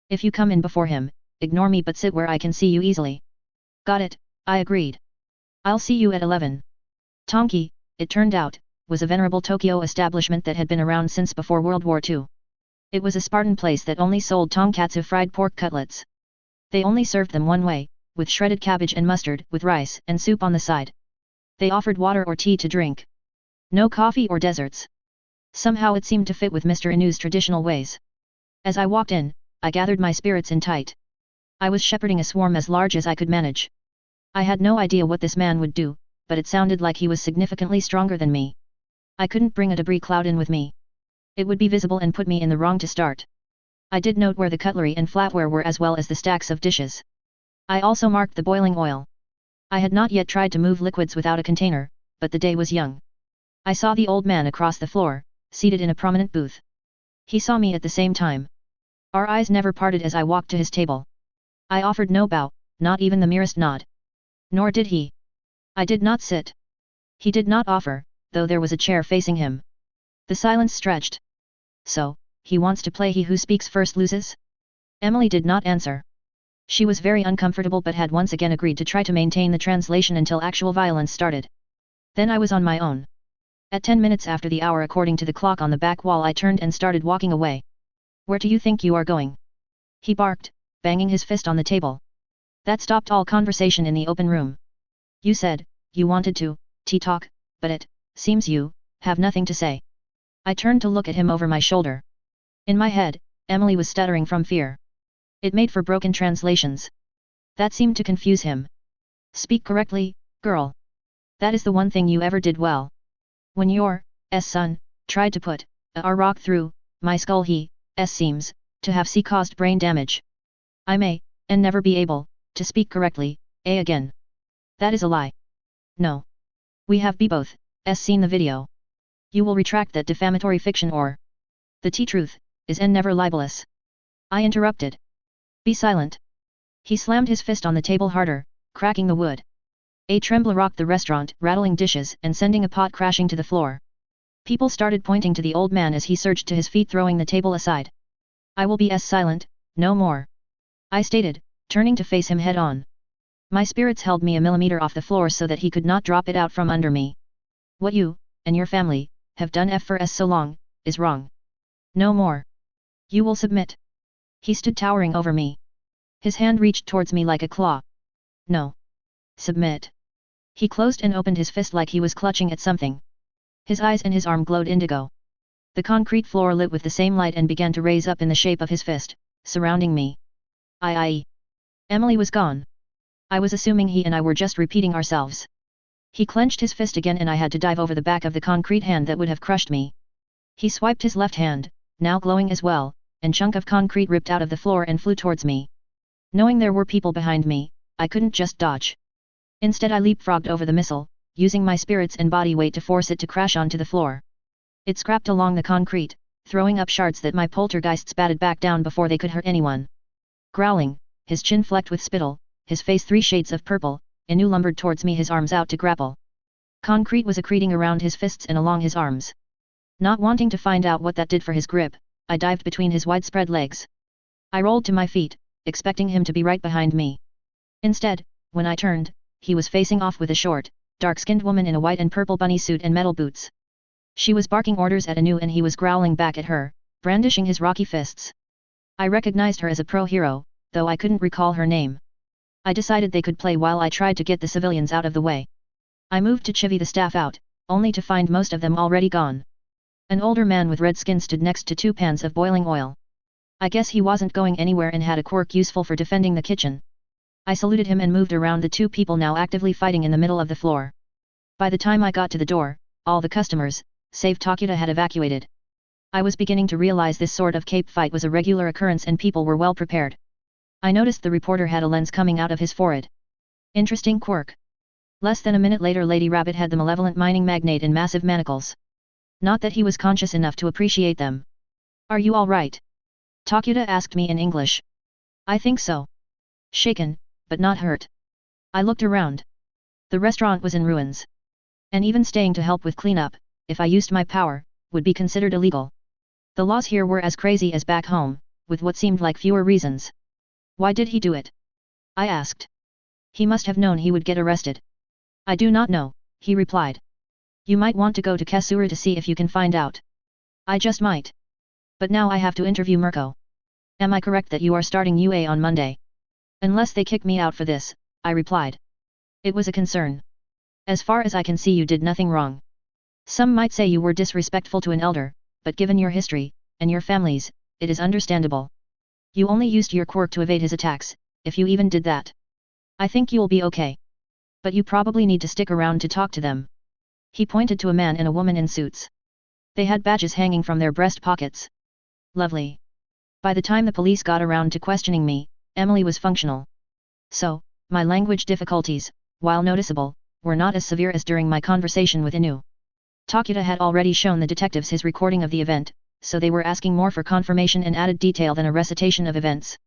If you come in before him, ignore me but sit where I can see you easily. Got it, I agreed. I'll see you at 11. Tonki, it turned out, was a venerable Tokyo establishment that had been around since before World War II. It was a Spartan place that only sold tonkatsu fried pork cutlets. They only served them one way, with shredded cabbage and mustard, with rice and soup on the side. They offered water or tea to drink. No coffee or desserts. Somehow it seemed to fit with Mr. Inu's traditional ways. As I walked in, I gathered my spirits in tight. I was shepherding a swarm as large as I could manage. I had no idea what this man would do, but it sounded like he was significantly stronger than me. I couldn't bring a debris cloud in with me. It would be visible and put me in the wrong to start. I did note where the cutlery and flatware were as well as the stacks of dishes. I also marked the boiling oil. I had not yet tried to move liquids without a container, but the day was young. I saw the old man across the floor, seated in a prominent booth. He saw me at the same time. Our eyes never parted as I walked to his table. I offered no bow, not even the merest nod. Nor did he. I did not sit. He did not offer, though there was a chair facing him. The silence stretched. So, he wants to play he who speaks first loses? Emily did not answer. She was very uncomfortable but had once again agreed to try to maintain the translation until actual violence started. Then I was on my own. At 10 minutes after the hour according to the clock on the back wall I turned and started walking away. Where do you think you are going? He barked, banging his fist on the table. That stopped all conversation in the open room. You said, you wanted to, talk, but it, seems you, have nothing to say. I turned to look at him over my shoulder. In my head, Emily was stuttering from fear. It made for broken translations. That seemed to confuse him. Speak correctly, girl. That is the one thing you ever did well. When your son tried to put a rock through my skull he seems to have caused brain damage. I may, and never be able, to speak correctly, again. That is a lie. No. We have both seen the video. You will retract that defamatory fiction or the truth is and never libelous. I interrupted. Be silent. He slammed his fist on the table harder, cracking the wood. A tremble rocked the restaurant, rattling dishes and sending a pot crashing to the floor. People started pointing to the old man as he surged to his feet, throwing the table aside. I will be silent, no more. I stated, turning to face him head on. My spirits held me a millimeter off the floor so that he could not drop it out from under me. What you, and your family, have done for so long, is wrong. No more. You will submit. He stood towering over me. His hand reached towards me like a claw. No. Submit. He closed and opened his fist like he was clutching at something. His eyes and his arm glowed indigo. The concrete floor lit with the same light and began to raise up in the shape of his fist, surrounding me. Emily was gone. I was assuming he and I were just repeating ourselves. He clenched his fist again and I had to dive over the back of the concrete hand that would have crushed me. He swiped his left hand, now glowing as well, and chunk of concrete ripped out of the floor and flew towards me. Knowing there were people behind me, I couldn't just dodge. Instead I leapfrogged over the missile, using my spirits and body weight to force it to crash onto the floor. It scrapped along the concrete, throwing up shards that my poltergeists batted back down before they could hurt anyone. Growling, his chin flecked with spittle, his face 3 shades of purple, Inu lumbered towards me, his arms out to grapple. Concrete was accreting around his fists and along his arms. Not wanting to find out what that did for his grip, I dived between his widespread legs. I rolled to my feet, expecting him to be right behind me. Instead, when I turned, he was facing off with a short, dark-skinned woman in a white and purple bunny suit and metal boots. She was barking orders at Inu and he was growling back at her, brandishing his rocky fists. I recognized her as a pro hero, though I couldn't recall her name. I decided they could play while I tried to get the civilians out of the way. I moved to chivvy the staff out, only to find most of them already gone. An older man with red skin stood next to 2 pans of boiling oil. I guess he wasn't going anywhere and had a quirk useful for defending the kitchen. I saluted him and moved around the 2 people now actively fighting in the middle of the floor. By the time I got to the door, all the customers, save Takuta, had evacuated. I was beginning to realize this sort of cape fight was a regular occurrence and people were well prepared. I noticed the reporter had a lens coming out of his forehead. Interesting quirk. Less than a minute later, Lady Rabbit had the malevolent mining magnate in massive manacles. Not that he was conscious enough to appreciate them. Are you all right? Takuta asked me in English. I think so. Shaken, but not hurt. I looked around. The restaurant was in ruins. And even staying to help with cleanup, if I used my power, would be considered illegal. The laws here were as crazy as back home, with what seemed like fewer reasons. Why did he do it? I asked. He must have known he would get arrested. I do not know, he replied. You might want to go to Kesuru to see if you can find out. I just might. But now I have to interview Mirko. Am I correct that you are starting UA on Monday? Unless they kick me out for this, I replied. It was a concern. As far as I can see, you did nothing wrong. Some might say you were disrespectful to an elder, but given your history, and your families, it is understandable. You only used your quirk to evade his attacks, if you even did that. I think you'll be okay. But you probably need to stick around to talk to them. He pointed to a man and a woman in suits. They had badges hanging from their breast pockets. Lovely. By the time the police got around to questioning me, Emily was functional. So, my language difficulties, while noticeable, were not as severe as during my conversation with Inu. Takuta had already shown the detectives his recording of the event, so they were asking more for confirmation and added detail than a recitation of events.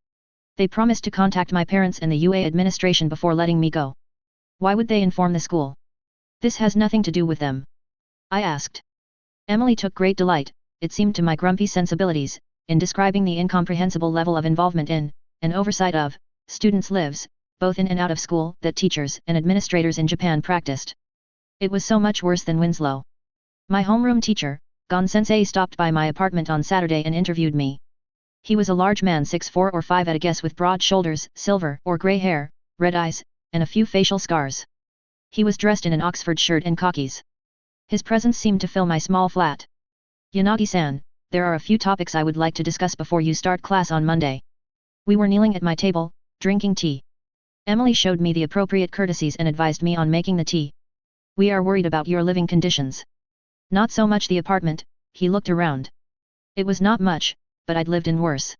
They promised to contact my parents and the UA administration before letting me go. Why would they inform the school? This has nothing to do with them. I asked. Emily took great delight, it seemed to my grumpy sensibilities, in describing the incomprehensible level of involvement in, and oversight of, students' lives, both in and out of school, that teachers and administrators in Japan practiced. It was so much worse than Winslow. My homeroom teacher, Gon-sensei, stopped by my apartment on Saturday and interviewed me. He was a large man, 6'4" or 5" at a guess, with broad shoulders, silver or grey hair, red eyes, and a few facial scars. He was dressed in an Oxford shirt and khakis. His presence seemed to fill my small flat. Yanagi-san, there are a few topics I would like to discuss before you start class on Monday. We were kneeling at my table, drinking tea. Emily showed me the appropriate courtesies and advised me on making the tea. We are worried about your living conditions. Not so much the apartment, he looked around. It was not much, but I'd lived in worse.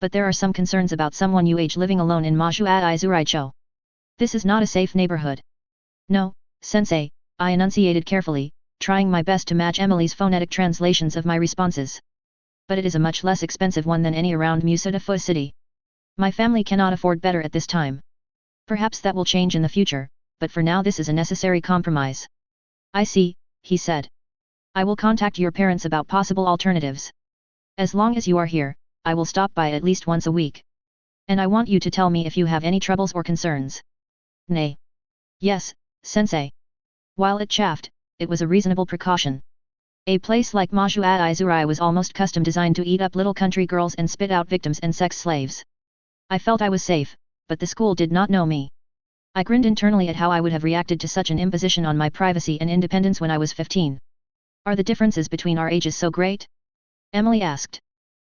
But there are some concerns about someone your age living alone in Mashua-Izuraicho. This is not a safe neighborhood. No, sensei, I enunciated carefully, trying my best to match Emily's phonetic translations of my responses. But it is a much less expensive one than any around Musadafu City. My family cannot afford better at this time. Perhaps that will change in the future, but for now this is a necessary compromise. I see, he said. I will contact your parents about possible alternatives. As long as you are here, I will stop by at least once a week. And I want you to tell me if you have any troubles or concerns. Nay. Yes, sensei. While it chaffed, it was a reasonable precaution. A place like Mashua-Izurai was almost custom designed to eat up little country girls and spit out victims and sex slaves. I felt I was safe, but the school did not know me. I grinned internally at how I would have reacted to such an imposition on my privacy and independence when I was 15. Are the differences between our ages so great? Emily asked.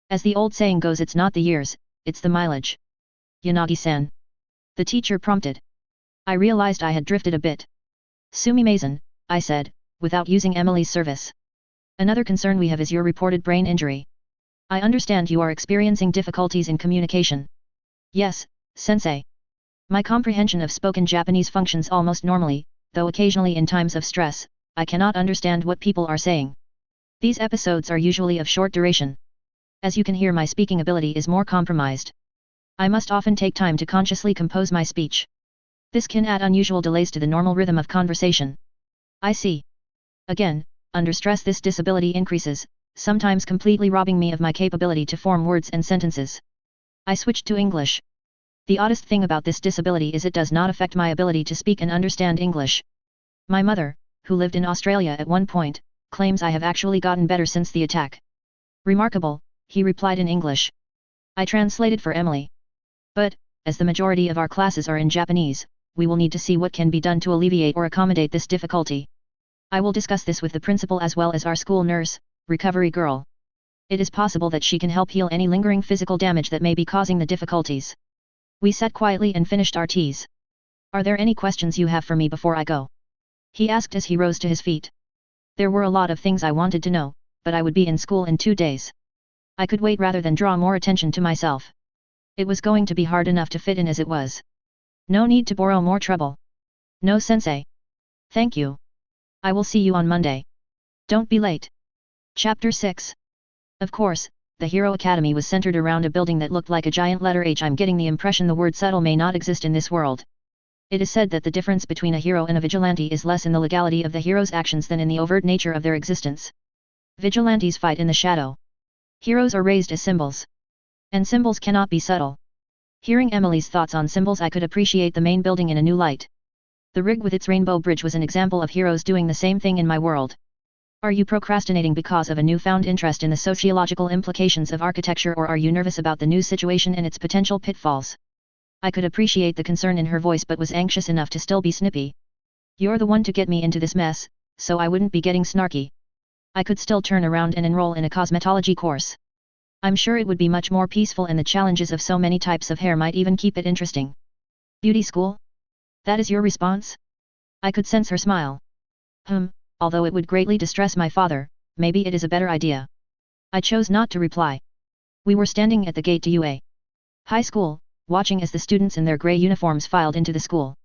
As the old saying goes, it's not the years, it's the mileage. Yanagi-san. The teacher prompted. I realized I had drifted a bit. Sumimasen, I said, without using Emily's service. Another concern we have is your reported brain injury. I understand you are experiencing difficulties in communication. Yes, sensei. My comprehension of spoken Japanese functions almost normally, though occasionally in times of stress, I cannot understand what people are saying. These episodes are usually of short duration. As you can hear, my speaking ability is more compromised. I must often take time to consciously compose my speech. This can add unusual delays to the normal rhythm of conversation. I see. Again, under stress this disability increases, sometimes completely robbing me of my capability to form words and sentences. I switched to English. The oddest thing about this disability is it does not affect my ability to speak and understand English. My mother, who lived in Australia at one point, claims I have actually gotten better since the attack. Remarkable, he replied in English. I translated for Emily. But, as the majority of our classes are in Japanese, we will need to see what can be done to alleviate or accommodate this difficulty. I will discuss this with the principal as well as our school nurse, recovery girl. It is possible that she can help heal any lingering physical damage that may be causing the difficulties. We sat quietly and finished our teas. Are there any questions you have for me before I go? He asked as he rose to his feet. There were a lot of things I wanted to know, but I would be in school in 2 days. I could wait rather than draw more attention to myself. It was going to be hard enough to fit in as it was. No need to borrow more trouble. No, sensei. Thank you. I will see you on Monday. Don't be late. Chapter 6. Of course, the Hero Academy was centered around a building that looked like a giant letter H. I'm getting the impression the word subtle may not exist in this world. It is said that the difference between a hero and a vigilante is less in the legality of the hero's actions than in the overt nature of their existence. Vigilantes fight in the shadow. Heroes are raised as symbols. And symbols cannot be subtle. Hearing Emily's thoughts on symbols, I could appreciate the main building in a new light. The rig with its rainbow bridge was an example of heroes doing the same thing in my world. Are you procrastinating because of a newfound interest in the sociological implications of architecture, or are you nervous about the new situation and its potential pitfalls? I could appreciate the concern in her voice but was anxious enough to still be snippy. You're the one to get me into this mess, so I wouldn't be getting snarky. I could still turn around and enroll in a cosmetology course. I'm sure it would be much more peaceful and the challenges of so many types of hair might even keep it interesting. Beauty school? That is your response? I could sense her smile. Although it would greatly distress my father, maybe it is a better idea. I chose not to reply. We were standing at the gate to UA High School, watching as the students in their grey uniforms filed into the school.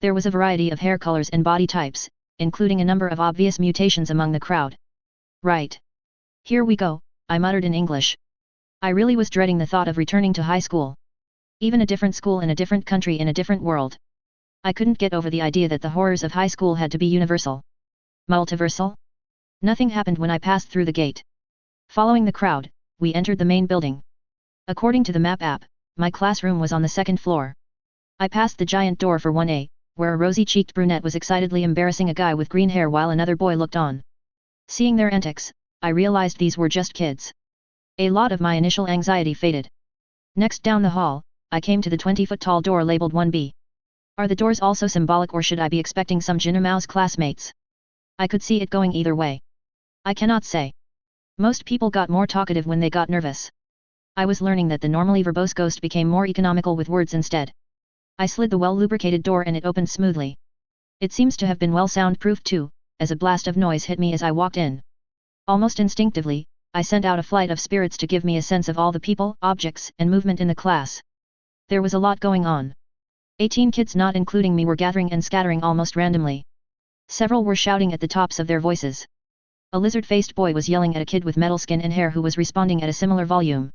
There was a variety of hair colors and body types, including a number of obvious mutations among the crowd. Right. Here we go, I muttered in English. I really was dreading the thought of returning to high school. Even a different school in a different country in a different world. I couldn't get over the idea that the horrors of high school had to be universal. Multiversal? Nothing happened when I passed through the gate. Following the crowd, we entered the main building. According to the map app, my classroom was on the second floor. I passed the giant door for 1A, where a rosy-cheeked brunette was excitedly embarrassing a guy with green hair while another boy looked on. Seeing their antics, I realized these were just kids. A lot of my initial anxiety faded. Next down the hall, I came to the 20-foot-tall door labeled 1B. Are the doors also symbolic, or should I be expecting some Jinamao's classmates? I could see it going either way. I cannot say. Most people got more talkative when they got nervous. I was learning that the normally verbose ghost became more economical with words instead. I slid the well-lubricated door and it opened smoothly. It seems to have been well soundproofed too, as a blast of noise hit me as I walked in. Almost instinctively, I sent out a flight of spirits to give me a sense of all the people, objects, and movement in the class. There was a lot going on. 18 kids, not including me, were gathering and scattering almost randomly. Several were shouting at the tops of their voices. A lizard-faced boy was yelling at a kid with metal skin and hair who was responding at a similar volume.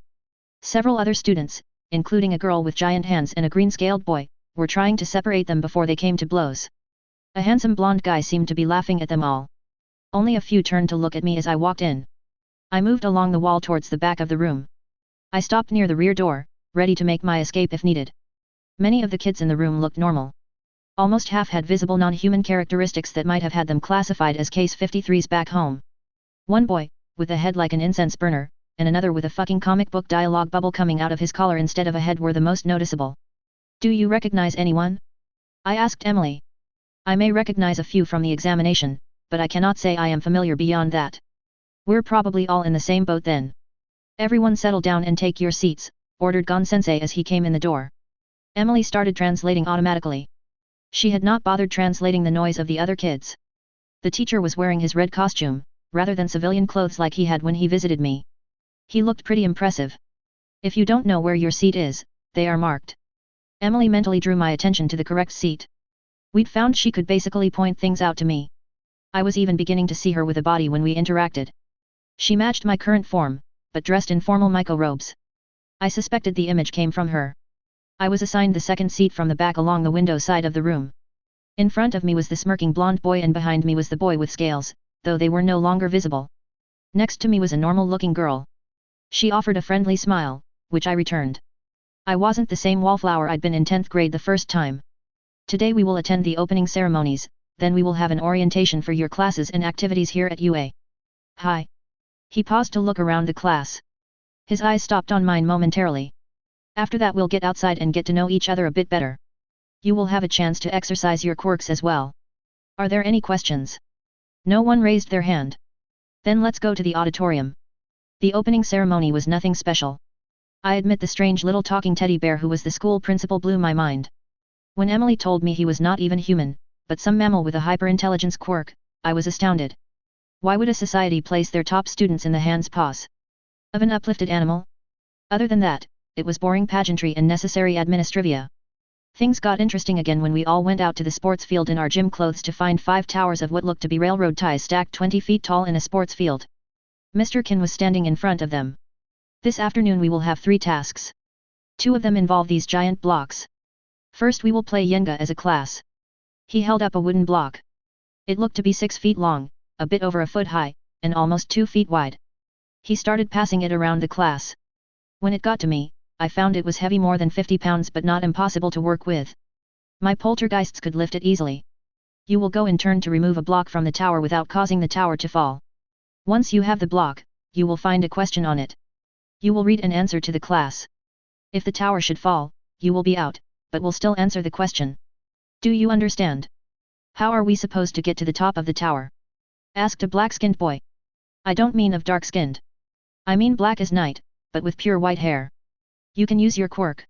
Several other students, including a girl with giant hands and a green-scaled boy, were trying to separate them before they came to blows. A handsome blonde guy seemed to be laughing at them all. Only a few turned to look at me as I walked in. I moved along the wall towards the back of the room. I stopped near the rear door, ready to make my escape if needed. Many of the kids in the room looked normal. Almost half had visible non-human characteristics that might have had them classified as Case 53s back home. One boy, with a head like an incense burner, and another with a fucking comic book dialogue bubble coming out of his collar instead of a head, were the most noticeable. Do you recognize anyone? I asked Emily. I may recognize a few from the examination, but I cannot say I am familiar beyond that. We're probably all in the same boat then. Everyone settle down and take your seats, ordered Gon-sensei as he came in the door. Emily started translating automatically. She had not bothered translating the noise of the other kids. The teacher was wearing his red costume, rather than civilian clothes like he had when he visited me. He looked pretty impressive. If you don't know where your seat is, they are marked. Emily mentally drew my attention to the correct seat. We'd found she could basically point things out to me. I was even beginning to see her with a body when we interacted. She matched my current form, but dressed in formal Miko robes. I suspected the image came from her. I was assigned the second seat from the back along the window side of the room. In front of me was the smirking blonde boy and behind me was the boy with scales, though they were no longer visible. Next to me was a normal-looking girl. She offered a friendly smile, which I returned. I wasn't the same wallflower I'd been in 10th grade the first time. Today we will attend the opening ceremonies, then we will have an orientation for your classes and activities here at UA. Hi. He paused to look around the class. His eyes stopped on mine momentarily. After that we'll get outside and get to know each other a bit better. You will have a chance to exercise your quirks as well. Are there any questions? No one raised their hand. Then let's go to the auditorium. The opening ceremony was nothing special. I admit the strange little talking teddy bear who was the school principal blew my mind. When Emily told me he was not even human, but some mammal with a hyper-intelligence quirk, I was astounded. Why would a society place their top students in the hands-paws of an uplifted animal? Other than that, it was boring pageantry and necessary administrivia. Things got interesting again when we all went out to the sports field in our gym clothes to find 5 towers of what looked to be railroad ties stacked 20 feet tall in a sports field. Mr. Kin was standing in front of them. This afternoon we will have 3 tasks. 2 of them involve these giant blocks. First we will play Yenga as a class. He held up a wooden block. It looked to be 6 feet long, a bit over a foot high, and almost 2 feet wide. He started passing it around the class. When it got to me, I found it was heavy more than 50 pounds but not impossible to work with. My poltergeists could lift it easily. You will go in turn to remove a block from the tower without causing the tower to fall. Once you have the block, you will find a question on it. You will read and answer to the class. If the tower should fall, you will be out, but will still answer the question. Do you understand? How are we supposed to get to the top of the tower? Asked a black-skinned boy. I don't mean of dark-skinned. I mean black as night, but with pure white hair. You can use your quirk.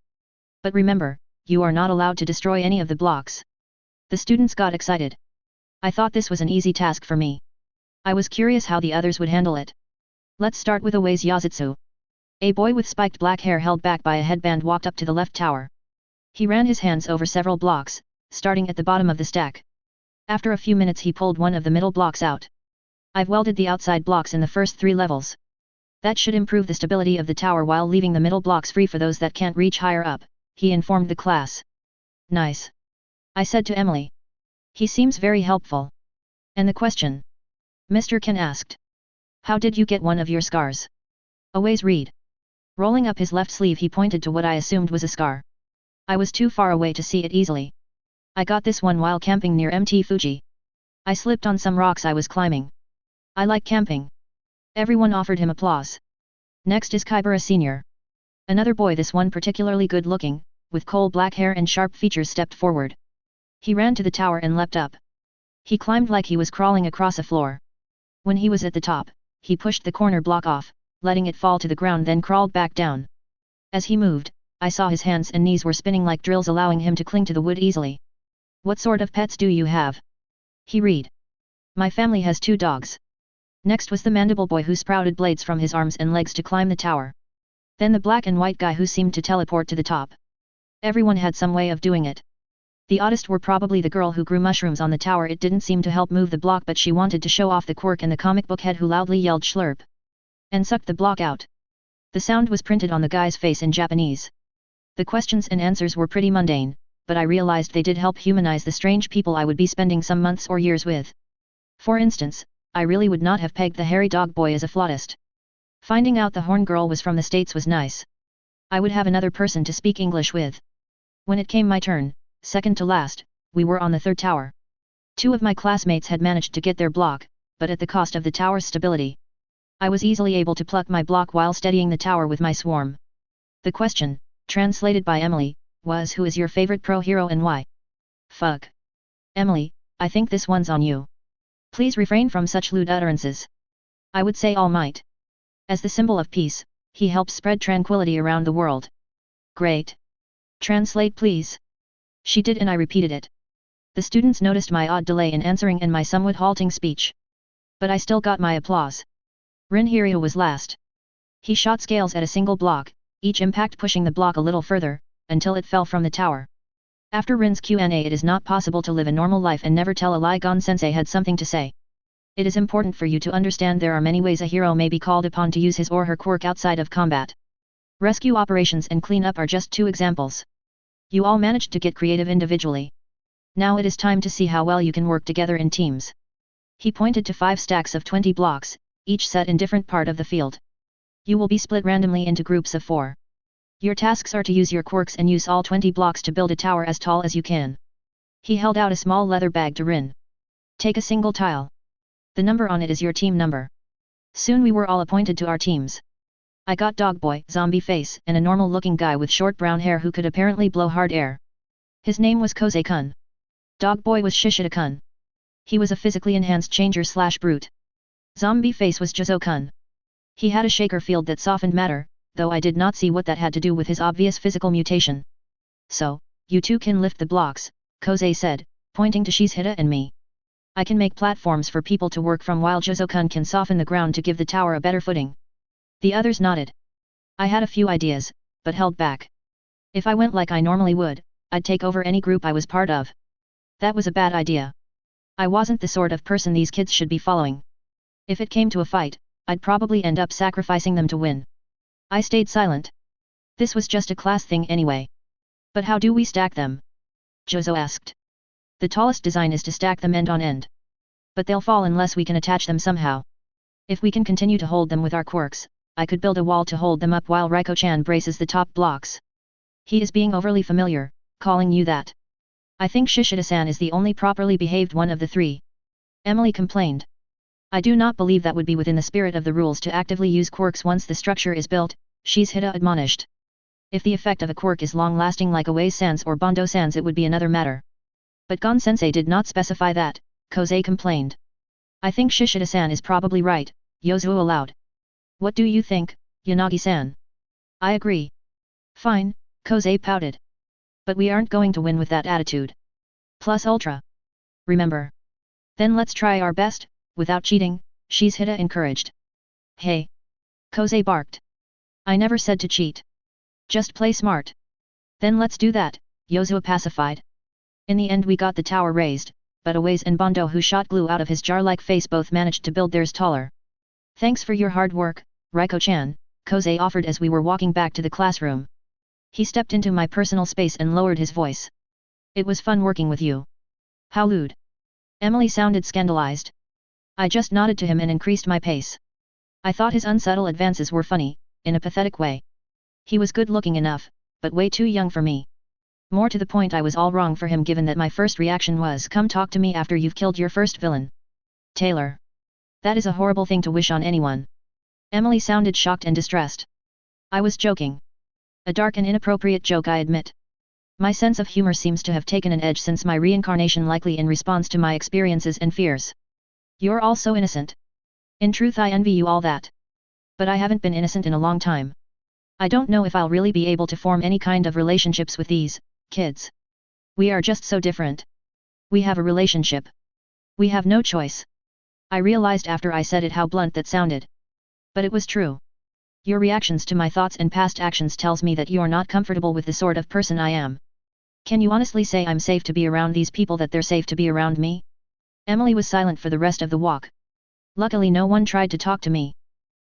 But remember, you are not allowed to destroy any of the blocks. The students got excited. I thought this was an easy task for me. I was curious how the others would handle it. Let's start with Awei's Yazutsu. A boy with spiked black hair held back by a headband walked up to the left tower. He ran his hands over several blocks, starting at the bottom of the stack. After a few minutes he pulled one of the middle blocks out. I've welded the outside blocks in the first 3 levels. That should improve the stability of the tower while leaving the middle blocks free for those that can't reach higher up, he informed the class. Nice. I said to Emily. He seems very helpful. And the question? Mr. Ken asked. How did you get one of your scars? Awei's read. Rolling up his left sleeve he pointed to what I assumed was a scar. I was too far away to see it easily. I got this one while camping near Mt. Fuji. I slipped on some rocks I was climbing. I like camping. Everyone offered him applause. Next is Kybura Sr. Another boy, this one particularly good looking, with coal black hair and sharp features, stepped forward. He ran to the tower and leapt up. He climbed like he was crawling across a floor. When he was at the top, he pushed the corner block off, letting it fall to the ground, then crawled back down. As he moved, I saw his hands and knees were spinning like drills, allowing him to cling to the wood easily. What sort of pets do you have? He read. My family has 2 dogs. Next was the mandible boy who sprouted blades from his arms and legs to climb the tower. Then the black and white guy who seemed to teleport to the top. Everyone had some way of doing it. The oddest were probably the girl who grew mushrooms on the tower. It didn't seem to help move the block, but she wanted to show off the quirk, and the comic book head who loudly yelled "Schlurp" and sucked the block out. The sound was printed on the guy's face in Japanese. The questions and answers were pretty mundane, but I realized they did help humanize the strange people I would be spending some months or years with. For instance, I really would not have pegged the hairy dog boy as a flautist. Finding out the horn girl was from the States was nice. I would have another person to speak English with. When it came my turn, second to last, we were on the 3rd tower. 2 of my classmates had managed to get their block, but at the cost of the tower's stability. I was easily able to pluck my block while steadying the tower with my swarm. The question, translated by Emily, was, who is your favorite pro hero and why? Fuck. Emily, I think this one's on you. Please refrain from such lewd utterances. I would say All Might. As the symbol of peace, he helps spread tranquility around the world. Great. Translate please. She did, and I repeated it. The students noticed my odd delay in answering and my somewhat halting speech. But I still got my applause. Rin Hiryu was last. He shot scales at a single block, each impact pushing the block a little further, until it fell from the tower. After Rin's Q&A, it is not possible to live a normal life and never tell a lie. Gon-sensei had something to say. It is important for you to understand there are many ways a hero may be called upon to use his or her quirk outside of combat. Rescue operations and cleanup are just 2 examples. You all managed to get creative individually. Now it is time to see how well you can work together in teams. He pointed to 5 stacks of 20 blocks, each set in different part of the field. You will be split randomly into groups of 4. Your tasks are to use your quirks and use all 20 blocks to build a tower as tall as you can. He held out a small leather bag to Rin. Take a single tile. The number on it is your team number. Soon we were all appointed to our teams. I got Dogboy, Zombie Face, and a normal-looking guy with short brown hair who could apparently blow hard air. His name was Koze-kun. Dogboy was Shishida-kun. He was a physically enhanced changer/brute. Zombie Face was Jizo-kun. He had a shaker field that softened matter, though I did not see what that had to do with his obvious physical mutation. So, you two can lift the blocks, Koze said, pointing to Shishida and me. I can make platforms for people to work from while Jizo-kun can soften the ground to give the tower a better footing. The others nodded. I had a few ideas, but held back. If I went like I normally would, I'd take over any group I was part of. That was a bad idea. I wasn't the sort of person these kids should be following. If it came to a fight, I'd probably end up sacrificing them to win. I stayed silent. This was just a class thing anyway. But how do we stack them? Jozo asked. The tallest design is to stack them end on end. But they'll fall unless we can attach them somehow. If we can continue to hold them with our quirks, I could build a wall to hold them up while Reiko-chan braces the top blocks. He is being overly familiar, calling you that. I think Shishida-san is the only properly behaved one of the 3. Emily complained. I do not believe that would be within the spirit of the rules to actively use quirks once the structure is built, Shishida admonished. If the effect of a quirk is long-lasting like Away-san's or Bondo-san's it would be another matter. But Gon-sensei did not specify that, Koze complained. I think Shishida-san is probably right, Yozuo allowed. What do you think, Yanagi-san? I agree. Fine, Koze pouted. But we aren't going to win with that attitude. Plus ultra. Remember. Then let's try our best, without cheating, Shishida encouraged. Hey. Koze barked. I never said to cheat. Just play smart. Then let's do that, Yozuo pacified. In the end we got the tower raised, but Aways and Bondo who shot glue out of his jar-like face both managed to build theirs taller. Thanks for your hard work, Reiko-chan, Koze offered as we were walking back to the classroom. He stepped into my personal space and lowered his voice. It was fun working with you. How lewd. Emily sounded scandalized. I just nodded to him and increased my pace. I thought his unsubtle advances were funny, in a pathetic way. He was good-looking enough, but way too young for me. More to the point I was all wrong for him given that my first reaction was come talk to me after you've killed your first villain. Taylor. That is a horrible thing to wish on anyone. Emily sounded shocked and distressed. I was joking. A dark and inappropriate joke I admit. My sense of humor seems to have taken an edge since my reincarnation likely in response to my experiences and fears. You're all so innocent. In truth I envy you all that. But I haven't been innocent in a long time. I don't know if I'll really be able to form any kind of relationships with these kids. We are just so different. We have a relationship. We have no choice. I realized after I said it how blunt that sounded. But it was true. Your reactions to my thoughts and past actions tells me that you're not comfortable with the sort of person I am. Can you honestly say I'm safe to be around these people that they're safe to be around me? Emily was silent for the rest of the walk. Luckily no one tried to talk to me.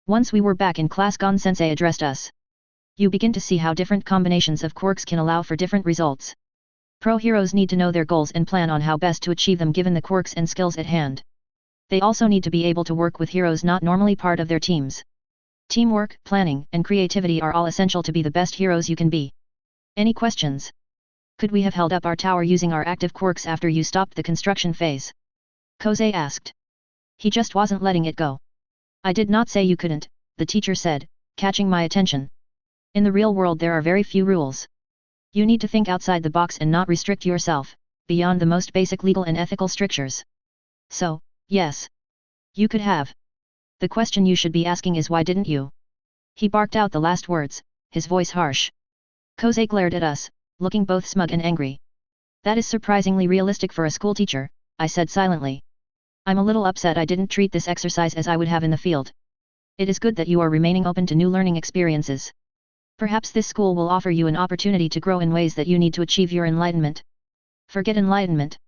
Once we were back in class Gon-sensei addressed us. You begin to see how different combinations of quirks can allow for different results. Pro heroes need to know their goals and plan on how best to achieve them given the quirks and skills at hand. They also need to be able to work with heroes not normally part of their teams. Teamwork, planning, and creativity are all essential to be the best heroes you can be. Any questions? Could we have held up our tower using our active quirks after you stopped the construction phase? Koze asked. He just wasn't letting it go. I did not say you couldn't, the teacher said, catching my attention. In the real world there are very few rules. You need to think outside the box and not restrict yourself, beyond the most basic legal and ethical strictures. So, yes. You could have. The question you should be asking is why didn't you? He barked out the last words, his voice harsh. Koze glared at us, looking both smug and angry. That is surprisingly realistic for a schoolteacher, I said silently. I'm a little upset I didn't treat this exercise as I would have in the field. It is good that you are remaining open to new learning experiences. Perhaps this school will offer you an opportunity to grow in ways that you need to achieve your enlightenment. Forget enlightenment.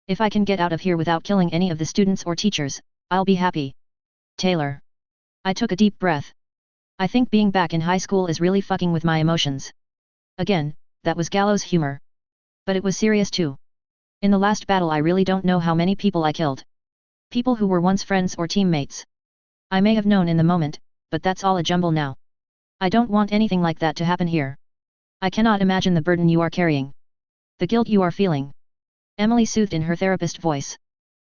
If I can get out of here without killing any of the students or teachers, I'll be happy. Taylor. I took a deep breath. I think being back in high school is really fucking with my emotions. Again, that was gallows humor. But it was serious too. In the last battle I really don't know how many people I killed. People who were once friends or teammates. I may have known in the moment, but that's all a jumble now. I don't want anything like that to happen here. I cannot imagine the burden you are carrying. The guilt you are feeling. Emily soothed in her therapist voice.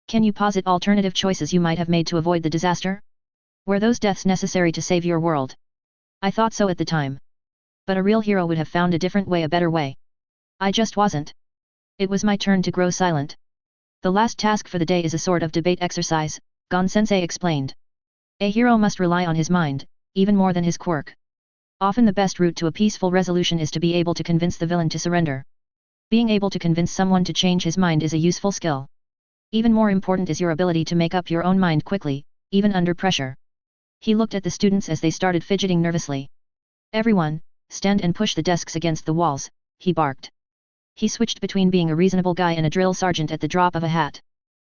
Can you posit alternative choices you might have made to avoid the disaster? Were those deaths necessary to save your world? I thought so at the time. But a real hero would have found a different way, a better way. I just wasn't. It was my turn to grow silent. The last task for the day is a sort of debate exercise, Gon-sensei explained. A hero must rely on his mind, even more than his quirk. Often the best route to a peaceful resolution is to be able to convince the villain to surrender. Being able to convince someone to change his mind is a useful skill. Even more important is your ability to make up your own mind quickly, even under pressure. He looked at the students as they started fidgeting nervously. Everyone, stand and push the desks against the walls, he barked. He switched between being a reasonable guy and a drill sergeant at the drop of a hat.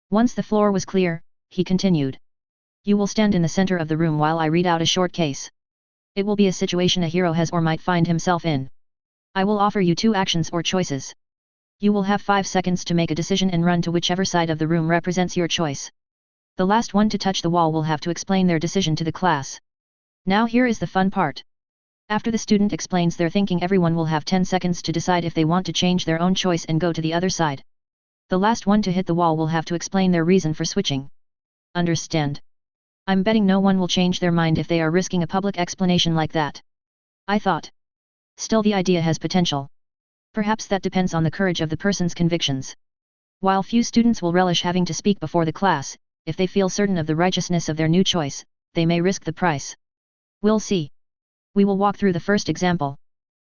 Once the floor was clear, he continued. You will stand in the center of the room while I read out a short case. It will be a situation a hero has or might find himself in. I will offer you 2 actions or choices. You will have 5 seconds to make a decision and run to whichever side of the room represents your choice. The last one to touch the wall will have to explain their decision to the class. Now here is the fun part. After the student explains their thinking, everyone will have 10 seconds to decide if they want to change their own choice and go to the other side. The last one to hit the wall will have to explain their reason for switching. Understand? I'm betting no one will change their mind if they are risking a public explanation like that. I thought. Still, the idea has potential. Perhaps that depends on the courage of the person's convictions. While few students will relish having to speak before the class, if they feel certain of the righteousness of their new choice, they may risk the price. We'll see. We will walk through the first example.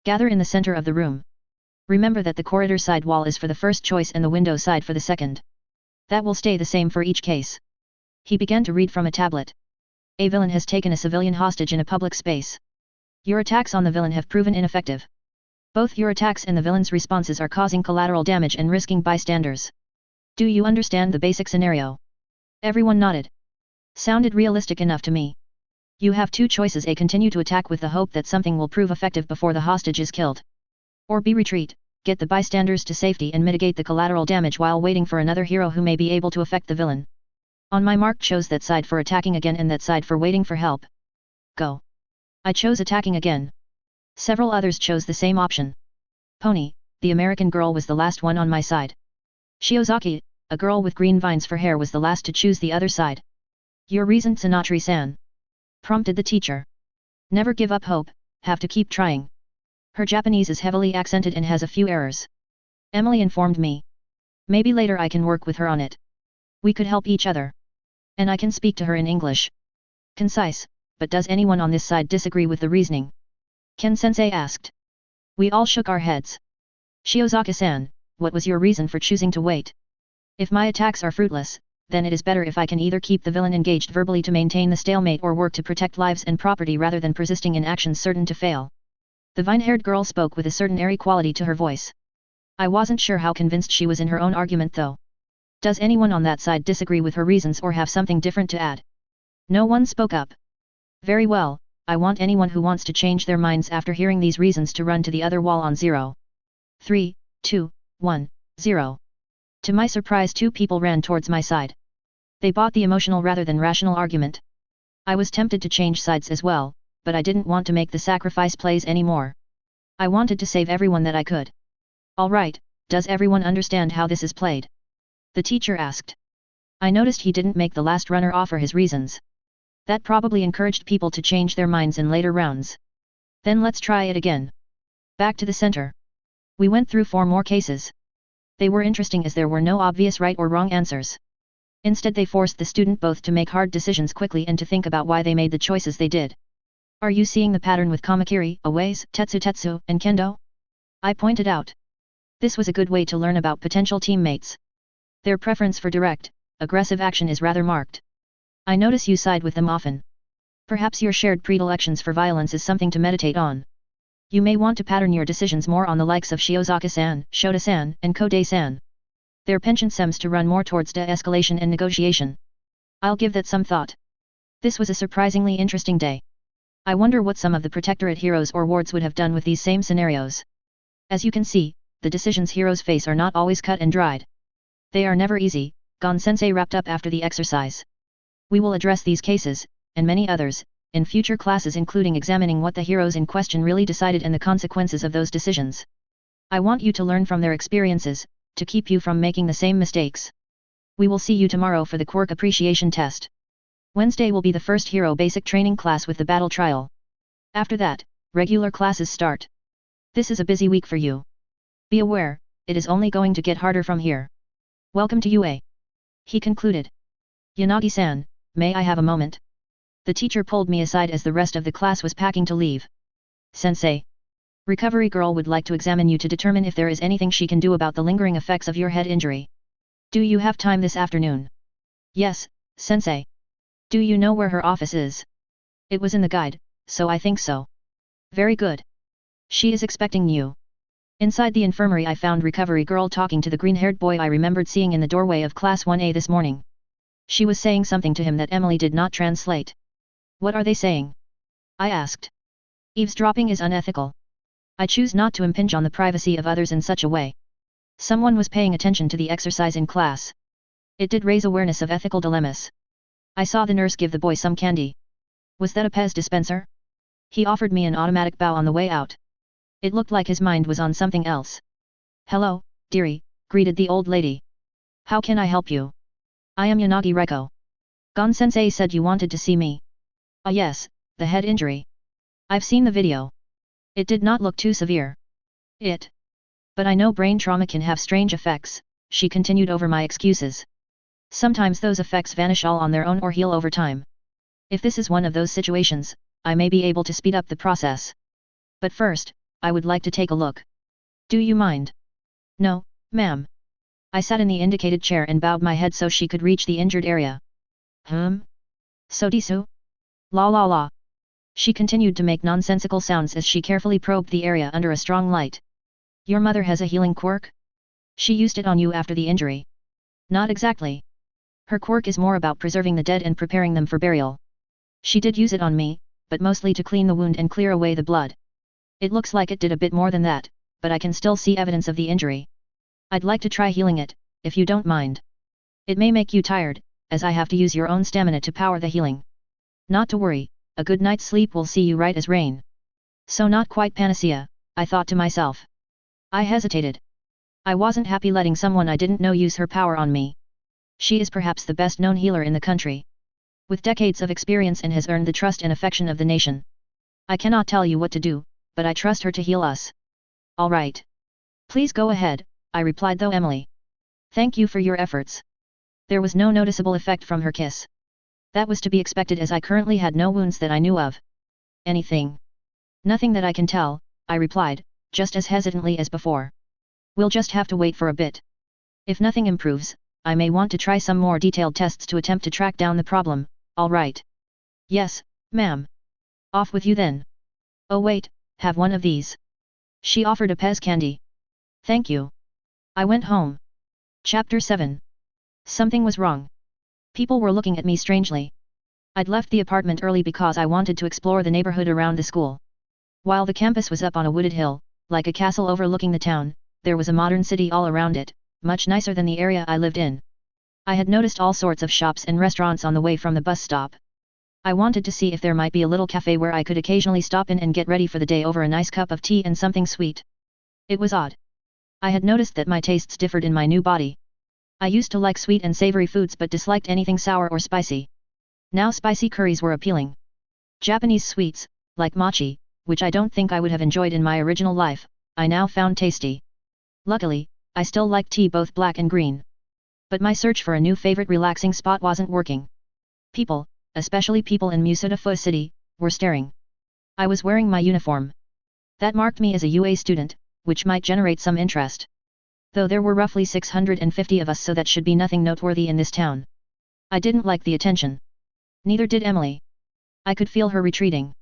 Gather in the center of the room. Remember that the corridor side wall is for the first choice and the window side for the second. That will stay the same for each case. He began to read from a tablet. A villain has taken a civilian hostage in a public space. Your attacks on the villain have proven ineffective. Both your attacks and the villain's responses are causing collateral damage and risking bystanders. Do you understand the basic scenario? Everyone nodded. Sounded realistic enough to me. You have 2 choices: A. Continue to attack with the hope that something will prove effective before the hostage is killed. Or B. Retreat, get the bystanders to safety and mitigate the collateral damage while waiting for another hero who may be able to affect the villain. On my mark, chose that side for attacking again and that side for waiting for help. Go. I chose attacking again. Several others chose the same option. Pony, the American girl, was the last one on my side. Shiozaki, a girl with green vines for hair, was the last to choose the other side. Your reason, Tsunatri-san? Prompted the teacher. Never give up hope, have to keep trying. Her Japanese is heavily accented and has a few errors. Emily informed me. Maybe later I can work with her on it. We could help each other. And I can speak to her in English. Concise, but does anyone on this side disagree with the reasoning? Ken-sensei asked. We all shook our heads. Shiozaki-san, what was your reason for choosing to wait? If my attacks are fruitless, then it is better if I can either keep the villain engaged verbally to maintain the stalemate or work to protect lives and property rather than persisting in actions certain to fail. The vine-haired girl spoke with a certain airy quality to her voice. I wasn't sure how convinced she was in her own argument though. Does anyone on that side disagree with her reasons or have something different to add? No one spoke up. Very well, I want anyone who wants to change their minds after hearing these reasons to run to the other wall on 0. 3, 2, 1, 0. To my surprise, 2 people ran towards my side. They bought the emotional rather than rational argument. I was tempted to change sides as well, but I didn't want to make the sacrifice plays anymore. I wanted to save everyone that I could. Alright, does everyone understand how this is played? The teacher asked. I noticed he didn't make the last runner offer his reasons. That probably encouraged people to change their minds in later rounds. Then let's try it again. Back to the center. We went through 4 more cases. They were interesting as there were no obvious right or wrong answers. Instead, they forced the student both to make hard decisions quickly and to think about why they made the choices they did. Are you seeing the pattern with Kamakiri, Aways, Tetsu, and Kendo? I pointed out. This was a good way to learn about potential teammates. Their preference for direct, aggressive action is rather marked. I notice you side with them often. Perhaps your shared predilections for violence is something to meditate on. You may want to pattern your decisions more on the likes of Shiozaki-san, Shota-san, and Kode-san. Their penchant seems to run more towards de-escalation and negotiation. I'll give that some thought. This was a surprisingly interesting day. I wonder what some of the Protectorate heroes or wards would have done with these same scenarios. As you can see, the decisions heroes face are not always cut and dried. They are never easy, Gon-sensei wrapped up after the exercise. We will address these cases, and many others, in future classes, including examining what the heroes in question really decided and the consequences of those decisions. I want you to learn from their experiences, to keep you from making the same mistakes. We will see you tomorrow for the quirk appreciation test. Wednesday will be the first hero basic training class with the battle trial. After that, regular classes start. This is a busy week for you. Be aware, it is only going to get harder from here. Welcome to UA. He concluded. Yanagi-san, may I have a moment? The teacher pulled me aside as the rest of the class was packing to leave. Sensei. Recovery girl would like to examine you to determine if there is anything she can do about the lingering effects of your head injury. Do you have time this afternoon? Yes, Sensei. Do you know where her office is? It was in the guide, so I think so. Very good. She is expecting you. Inside the infirmary I found recovery girl talking to the green-haired boy I remembered seeing in the doorway of class 1A this morning. She was saying something to him that Emily did not translate. What are they saying? I asked. Eavesdropping is unethical. I choose not to impinge on the privacy of others in such a way. Someone was paying attention to the exercise in class. It did raise awareness of ethical dilemmas. I saw the nurse give the boy some candy. Was that a Pez dispenser? He offered me an automatic bow on the way out. It looked like his mind was on something else. Hello, dearie, greeted the old lady. How can I help you? I am Yanagi Reiko. Gon-sensei said you wanted to see me. Ah yes, the head injury. I've seen the video. It did not look too severe. But I know brain trauma can have strange effects, she continued over my excuses. Sometimes those effects vanish all on their own or heal over time. If this is one of those situations, I may be able to speed up the process. But first, I would like to take a look. Do you mind? No, ma'am. I sat in the indicated chair and bowed my head so she could reach the injured area. So desu? La la la. She continued to make nonsensical sounds as she carefully probed the area under a strong light. Your mother has a healing quirk? She used it on you after the injury. Not exactly. Her quirk is more about preserving the dead and preparing them for burial. She did use it on me, but mostly to clean the wound and clear away the blood. It looks like it did a bit more than that, but I can still see evidence of the injury. I'd like to try healing it, if you don't mind. It may make you tired, as I have to use your own stamina to power the healing. Not to worry, a good night's sleep will see you right as rain. So not quite panacea, I thought to myself. I hesitated. I wasn't happy letting someone I didn't know use her power on me. She is perhaps the best known healer in the country. With decades of experience and has earned the trust and affection of the nation. I cannot tell you what to do, but I trust her to heal us. All right. Please go ahead, I replied though Emily. Thank you for your efforts. There was no noticeable effect from her kiss. That was to be expected as I currently had no wounds that I knew of. Anything? Nothing that I can tell, I replied, just as hesitantly as before. We'll just have to wait for a bit. If nothing improves, I may want to try some more detailed tests to attempt to track down the problem, all right? Yes, ma'am. Off with you then. Oh wait, have one of these. She offered a Pez candy. Thank you. I went home. Chapter 7. Something was wrong. People were looking at me strangely. I'd left the apartment early because I wanted to explore the neighborhood around the school. While the campus was up on a wooded hill, like a castle overlooking the town, there was a modern city all around it, much nicer than the area I lived in. I had noticed all sorts of shops and restaurants on the way from the bus stop. I wanted to see if there might be a little cafe where I could occasionally stop in and get ready for the day over a nice cup of tea and something sweet. It was odd. I had noticed that my tastes differed in my new body. I used to like sweet and savory foods but disliked anything sour or spicy. Now spicy curries were appealing. Japanese sweets, like mochi, which I don't think I would have enjoyed in my original life, I now found tasty. Luckily, I still like tea both black and green. But my search for a new favorite relaxing spot wasn't working. People, especially people in Musutafu City, were staring. I was wearing my uniform. That marked me as a UA student, which might generate some interest. Though there were roughly 650 of us, so that should be nothing noteworthy in this town. I didn't like the attention. Neither did Emily. I could feel her retreating.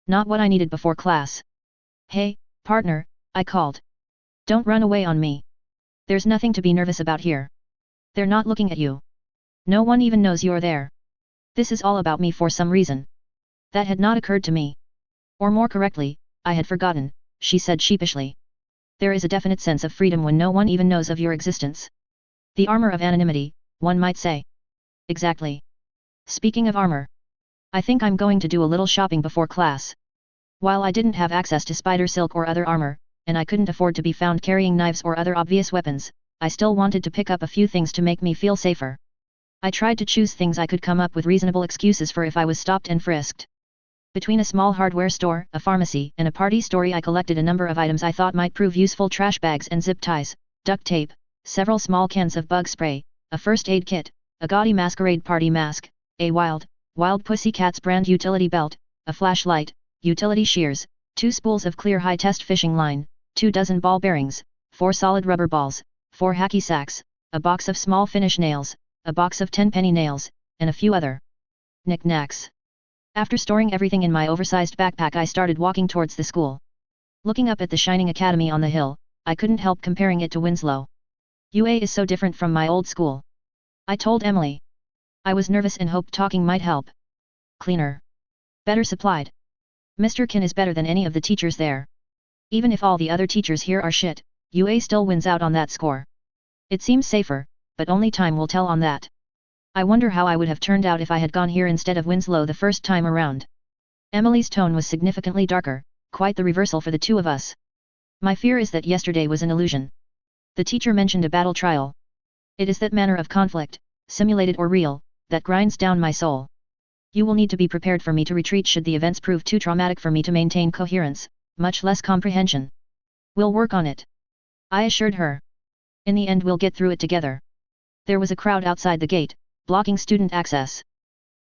Not what I needed before class. Hey, partner, I called. Don't run away on me. There's nothing to be nervous about here. They're not looking at you. No one even knows you're there. This is all about me for some reason. That had not occurred to me. Or more correctly, I had forgotten, she said sheepishly. There is a definite sense of freedom when no one even knows of your existence. The armor of anonymity, one might say. Exactly. Speaking of armor, I think I'm going to do a little shopping before class. While I didn't have access to spider silk or other armor, and I couldn't afford to be found carrying knives or other obvious weapons, I still wanted to pick up a few things to make me feel safer. I tried to choose things I could come up with reasonable excuses for if I was stopped and frisked. Between a small hardware store, a pharmacy, and a party store, I collected a number of items I thought might prove useful: trash bags and zip ties, duct tape, several small cans of bug spray, a first aid kit, a gaudy masquerade party mask, a wild Pussycats brand utility belt, a flashlight, utility shears, 2 spools of clear high-test fishing line, 2 dozen ball bearings, 4 solid rubber balls, 4 hacky sacks, a box of small finish nails, a box of 10-penny nails, and a few other knickknacks. After storing everything in my oversized backpack, I started walking towards the school. Looking up at the shining academy on the hill, I couldn't help comparing it to Winslow. UA is so different from my old school. I told Emily. I was nervous and hoped talking might help. Cleaner. Better supplied. Mr. Kin is better than any of the teachers there. Even if all the other teachers here are shit, UA still wins out on that score. It seems safer, but only time will tell on that. I wonder how I would have turned out if I had gone here instead of Winslow the first time around. Emily's tone was significantly darker, quite the reversal for the two of us. My fear is that yesterday was an illusion. The teacher mentioned a battle trial. It is that manner of conflict, simulated or real, that grinds down my soul. You will need to be prepared for me to retreat should the events prove too traumatic for me to maintain coherence, much less comprehension. We'll work on it, I assured her. In the end, we'll get through it together. There was a crowd outside the gate, blocking student access.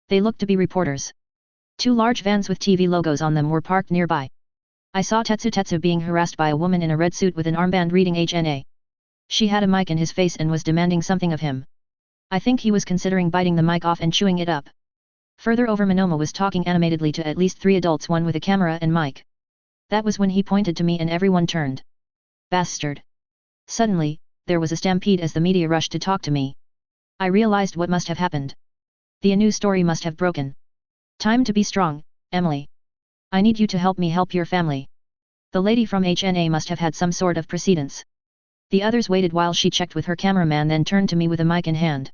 They looked to be reporters. 2 large vans with TV logos on them were parked nearby. I saw Tetsu being harassed by a woman in a red suit with an armband reading HNA. She had a mic in his face and was demanding something of him. I think he was considering biting the mic off and chewing it up. Further over, Monoma was talking animatedly to at least 3 adults, one with a camera and mic. That was when he pointed to me and everyone turned. Bastard. Suddenly, there was a stampede as the media rushed to talk to me. I realized what must have happened. The Anu story must have broken. Time to be strong, Emily. I need you to help me help your family. The lady from HNA must have had some sort of precedence. The others waited while she checked with her cameraman, then turned to me with a mic in hand.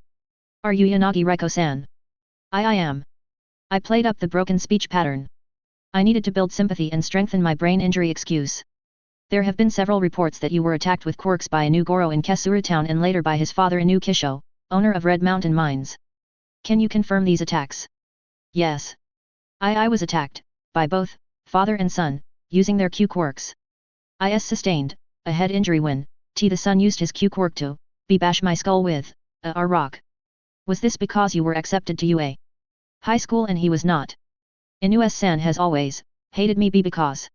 Are you Yanagi Reiko-san? I am. I played up the broken speech pattern. I needed to build sympathy and strengthen my brain injury excuse. There have been several reports that you were attacked with quirks by Anu Goro in Kesuru town and later by his father Anu Kisho, owner of Red Mountain Mines. Can you confirm these attacks? Yes. I was attacked, by both, father and son, using their Q quirks. I sustained a head injury when the son used his Q quirk to bash my skull with a rock. Was this because you were accepted to UA high school and he was not? Inu-san has always hated me because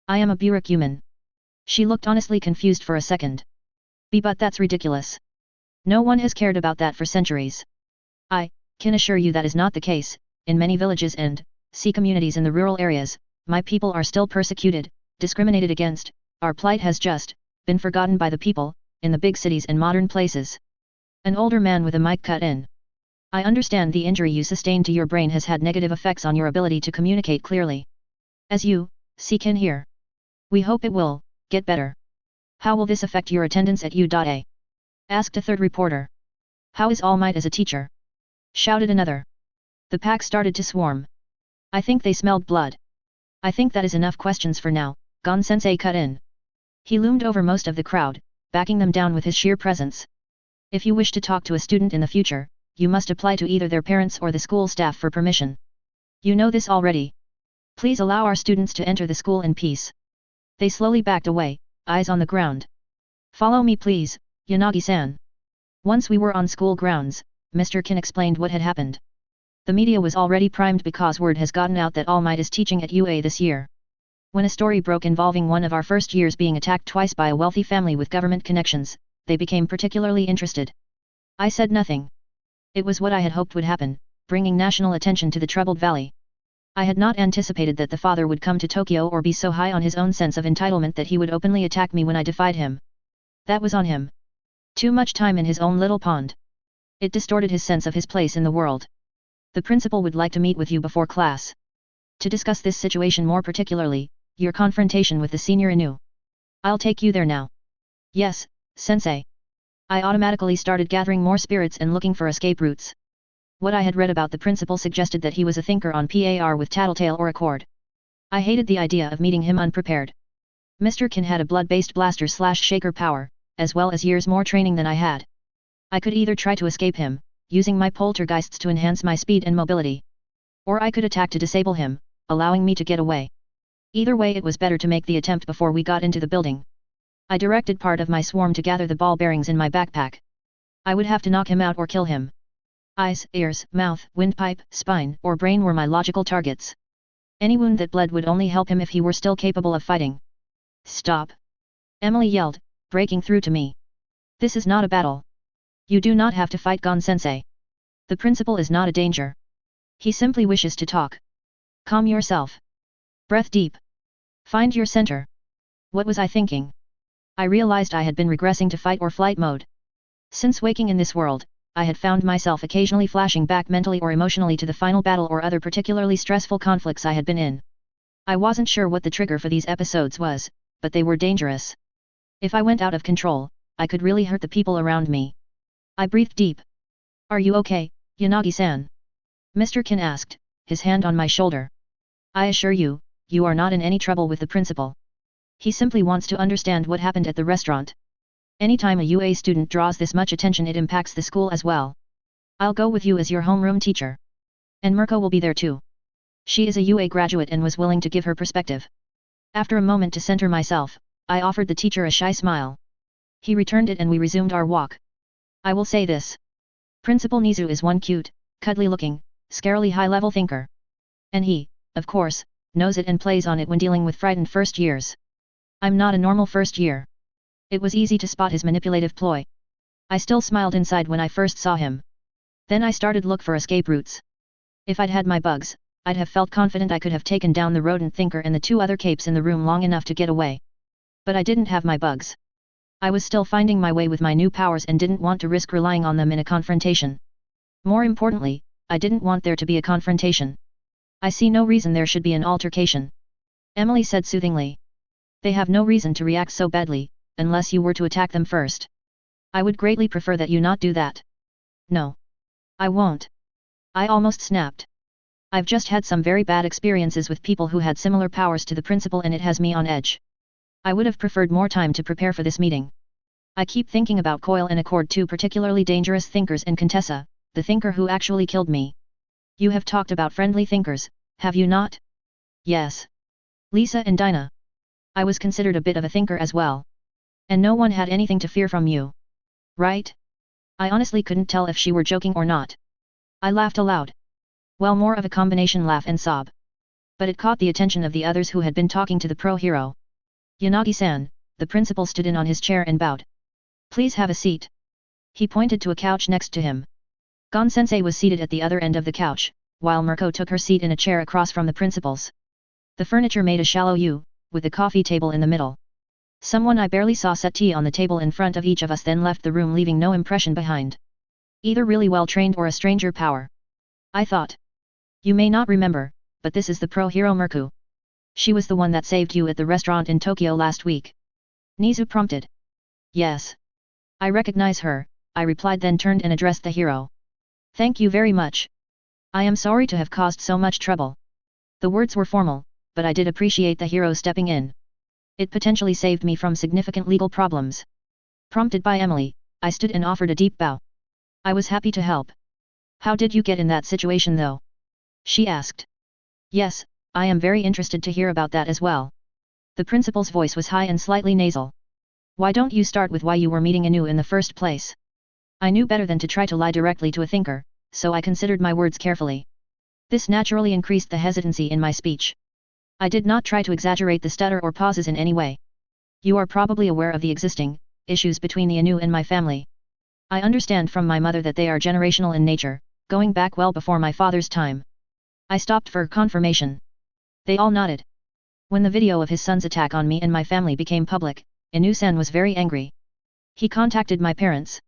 I am a Burek human. She looked honestly confused for a second. But that's ridiculous. No one has cared about that for centuries. I can assure you that is not the case. In many villages and communities in the rural areas, my people are still persecuted, discriminated against. Our plight has just been forgotten by the people in the big cities and modern places. An older man with a mic cut in. I understand the injury you sustained to your brain has had negative effects on your ability to communicate clearly. As you can hear. We hope it will get better. How will this affect your attendance at U.A? Asked a third reporter. How is All Might as a teacher? Shouted another. The pack started to swarm. I think they smelled blood. I think that is enough questions for now, Gon-sensei cut in. He loomed over most of the crowd, backing them down with his sheer presence. If you wish to talk to a student in the future, you must apply to either their parents or the school staff for permission. You know this already. Please allow our students to enter the school in peace. They slowly backed away, eyes on the ground. Follow me please, Yanagi-san. Once we were on school grounds, Mr. Kin explained what had happened. The media was already primed because word has gotten out that All Might is teaching at UA this year. When a story broke involving one of our first years being attacked twice by a wealthy family with government connections, they became particularly interested. I said nothing. It was what I had hoped would happen, bringing national attention to the troubled valley. I had not anticipated that the father would come to Tokyo or be so high on his own sense of entitlement that he would openly attack me when I defied him. That was on him. Too much time in his own little pond. It distorted his sense of his place in the world. The principal would like to meet with you before class. To discuss this situation more particularly, your confrontation with the senior Inu. I'll take you there now. Yes, sensei. I automatically started gathering more spirits and looking for escape routes. What I had read about the principal suggested that he was a thinker on par with Tattletale or Accord. I hated the idea of meeting him unprepared. Mr. Kin had a blood-based blaster/shaker power, as well as years more training than I had. I could either try to escape him, using my poltergeists to enhance my speed and mobility. Or I could attack to disable him, allowing me to get away. Either way, it was better to make the attempt before we got into the building. I directed part of my swarm to gather the ball bearings in my backpack. I would have to knock him out or kill him. Eyes, ears, mouth, windpipe, spine, or brain were my logical targets. Any wound that bled would only help him if he were still capable of fighting. Stop! Emily yelled, breaking through to me. This is not a battle. You do not have to fight Gon-sensei. The principal is not a danger. He simply wishes to talk. Calm yourself. Breath deep. Find your center. What was I thinking? I realized I had been regressing to fight or flight mode. Since waking in this world, I had found myself occasionally flashing back mentally or emotionally to the final battle or other particularly stressful conflicts I had been in. I wasn't sure what the trigger for these episodes was, but they were dangerous. If I went out of control, I could really hurt the people around me. I breathed deep. Are you okay, Yanagi-san? Mr. Kin asked, his hand on my shoulder. I assure you, you are not in any trouble with the principal. He simply wants to understand what happened at the restaurant. Anytime a UA student draws this much attention, it impacts the school as well. I'll go with you as your homeroom teacher. And Mirko will be there too. She is a UA graduate and was willing to give her perspective. After a moment to center myself, I offered the teacher a shy smile. He returned it and we resumed our walk. I will say this. Principal Nizu is one cute, cuddly-looking, scarily high-level thinker. And he, of course, knows it and plays on it when dealing with frightened first years. I'm not a normal first year. It was easy to spot his manipulative ploy. I still smiled inside when I first saw him. Then I started look for escape routes. If I'd had my bugs, I'd have felt confident I could have taken down the rodent thinker and the two other capes in the room long enough to get away. But I didn't have my bugs. I was still finding my way with my new powers and didn't want to risk relying on them in a confrontation. More importantly, I didn't want there to be a confrontation. I see no reason there should be an altercation. Emily said soothingly. They have no reason to react so badly, unless you were to attack them first. I would greatly prefer that you not do that. No. I won't. I almost snapped. I've just had some very bad experiences with people who had similar powers to the principal and it has me on edge. I would have preferred more time to prepare for this meeting. I keep thinking about Coil and Accord, two particularly dangerous thinkers, and Contessa, the thinker who actually killed me. You have talked about friendly thinkers, have you not? Yes. Lisa and Dinah. I was considered a bit of a thinker as well. And no one had anything to fear from you. Right? I honestly couldn't tell if she were joking or not. I laughed aloud. Well, more of a combination laugh and sob. But it caught the attention of the others who had been talking to the pro-hero. Yanagi-san, the principal stood in on his chair and bowed. Please have a seat. He pointed to a couch next to him. Gon-sensei was seated at the other end of the couch, while Mirko took her seat in a chair across from the principal's. The furniture made a shallow U, with a coffee table in the middle. Someone I barely saw set tea on the table in front of each of us, then left the room leaving no impression behind. Either really well trained or a stranger power. I thought. You may not remember, but this is the pro-hero Mirko. She was the one that saved you at the restaurant in Tokyo last week. Nizu prompted. Yes. I recognize her, I replied, then turned and addressed the hero. Thank you very much. I am sorry to have caused so much trouble. The words were formal, but I did appreciate the hero stepping in. It potentially saved me from significant legal problems. Prompted by Emily, I stood and offered a deep bow. I was happy to help. How did you get in that situation though? She asked. Yes, I am very interested to hear about that as well. The principal's voice was high and slightly nasal. Why don't you start with why you were meeting Anu in the first place? I knew better than to try to lie directly to a thinker, so I considered my words carefully. This naturally increased the hesitancy in my speech. I did not try to exaggerate the stutter or pauses in any way. You are probably aware of the existing issues between the Anu and my family. I understand from my mother that they are generational in nature, going back well before my father's time. I stopped for confirmation. They all nodded. When the video of his son's attack on me and my family became public, Inu-san was very angry. He contacted my parents.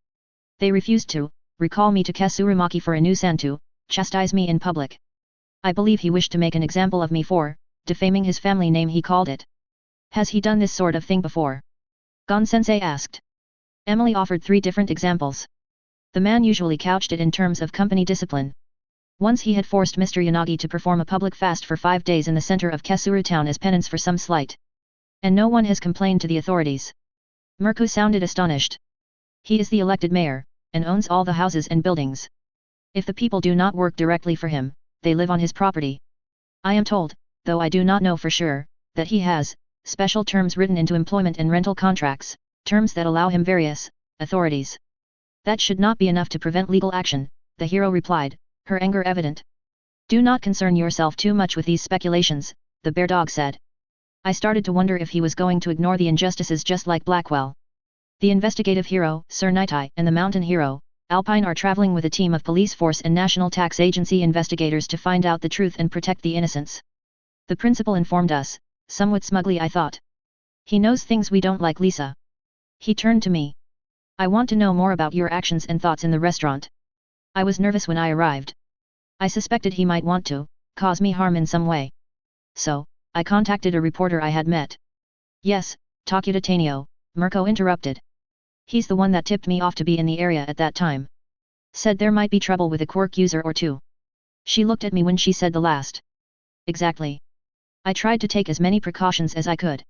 They refused to recall me to Kesurumaki for Inu-san to chastise me in public. I believe he wished to make an example of me for defaming his family name, he called it. Has he done this sort of thing before? Gon-sensei asked. Emily offered 3 different examples. The man usually couched it in terms of company discipline. Once he had forced Mr. Yanagi to perform a public fast for 5 days in the center of Kesuru town as penance for some slight. And no one has complained to the authorities. Mirko sounded astonished. He is the elected mayor, and owns all the houses and buildings. If the people do not work directly for him, they live on his property. I am told, though I do not know for sure, that he has special terms written into employment and rental contracts, terms that allow him various authorities. That should not be enough to prevent legal action, the hero replied, her anger evident. Do not concern yourself too much with these speculations, the bear dog said. I started to wonder if he was going to ignore the injustices just like Blackwell. The investigative hero, Sir Nightai, and the mountain hero, Alpine are traveling with a team of police force and National Tax Agency investigators to find out the truth and protect the innocents. The principal informed us, somewhat smugly I thought. He knows things we don't like, Lisa. He turned to me. I want to know more about your actions and thoughts in the restaurant. I was nervous when I arrived. I suspected he might want to cause me harm in some way. So, I contacted a reporter I had met. Yes, Takuda Tanio, Mirko interrupted. He's the one that tipped me off to be in the area at that time. Said there might be trouble with a quirk user or two. She looked at me when she said the last. Exactly. I tried to take as many precautions as I could.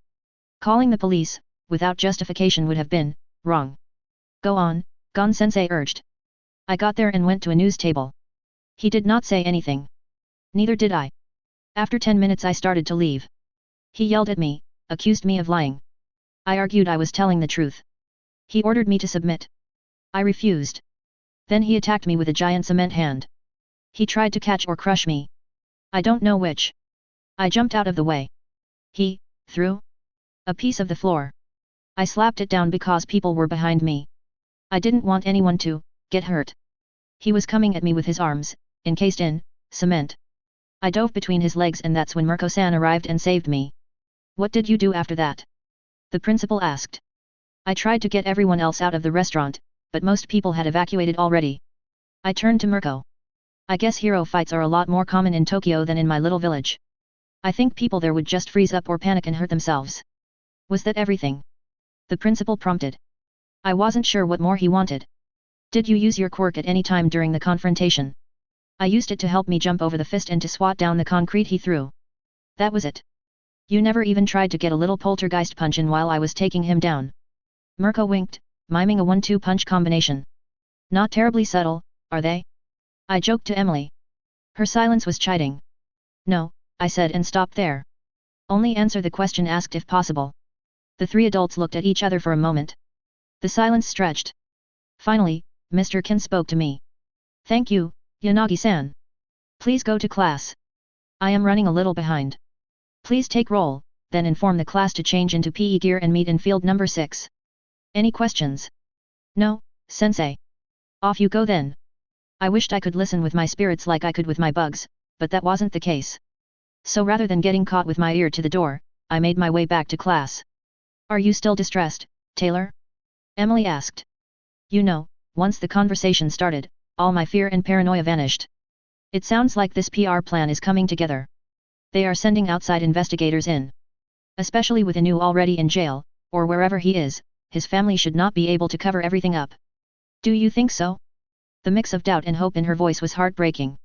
Calling the police, without justification would have been wrong. Go on, Gon-sensei urged. I got there and went to a news table. He did not say anything. Neither did I. After 10 minutes I started to leave. He yelled at me, accused me of lying. I argued I was telling the truth. He ordered me to submit. I refused. Then he attacked me with a giant cement hand. He tried to catch or crush me. I don't know which. I jumped out of the way. He threw a piece of the floor. I slapped it down because people were behind me. I didn't want anyone to get hurt. He was coming at me with his arms, encased in cement. I dove between his legs and that's when Mirko-san arrived and saved me. What did you do after that? The principal asked. I tried to get everyone else out of the restaurant, but most people had evacuated already. I turned to Mirko. I guess hero fights are a lot more common in Tokyo than in my little village. I think people there would just freeze up or panic and hurt themselves. Was that everything? The principal prompted. I wasn't sure what more he wanted. Did you use your quirk at any time during the confrontation? I used it to help me jump over the fist and to swat down the concrete he threw. That was it. You never even tried to get a little poltergeist punch in while I was taking him down. Mirko winked, miming a 1-2 punch combination. Not terribly subtle, are they? I joked to Emily. Her silence was chiding. No, I said and stopped there. Only answer the question asked if possible. The 3 adults looked at each other for a moment. The silence stretched. Finally, Mr. Kin spoke to me. Thank you, Yanagi-san. Please go to class. I am running a little behind. Please take roll, then inform the class to change into PE gear and meet in field number 6. Any questions? No, sensei. Off you go then. I wished I could listen with my spirits like I could with my bugs, but that wasn't the case. So rather than getting caught with my ear to the door, I made my way back to class. Are you still distressed, Taylor? Emily asked. You know, once the conversation started, all my fear and paranoia vanished. It sounds like this PR plan is coming together. They are sending outside investigators in. Especially with Inu already in jail, or wherever he is, his family should not be able to cover everything up. Do you think so? The mix of doubt and hope in her voice was heartbreaking.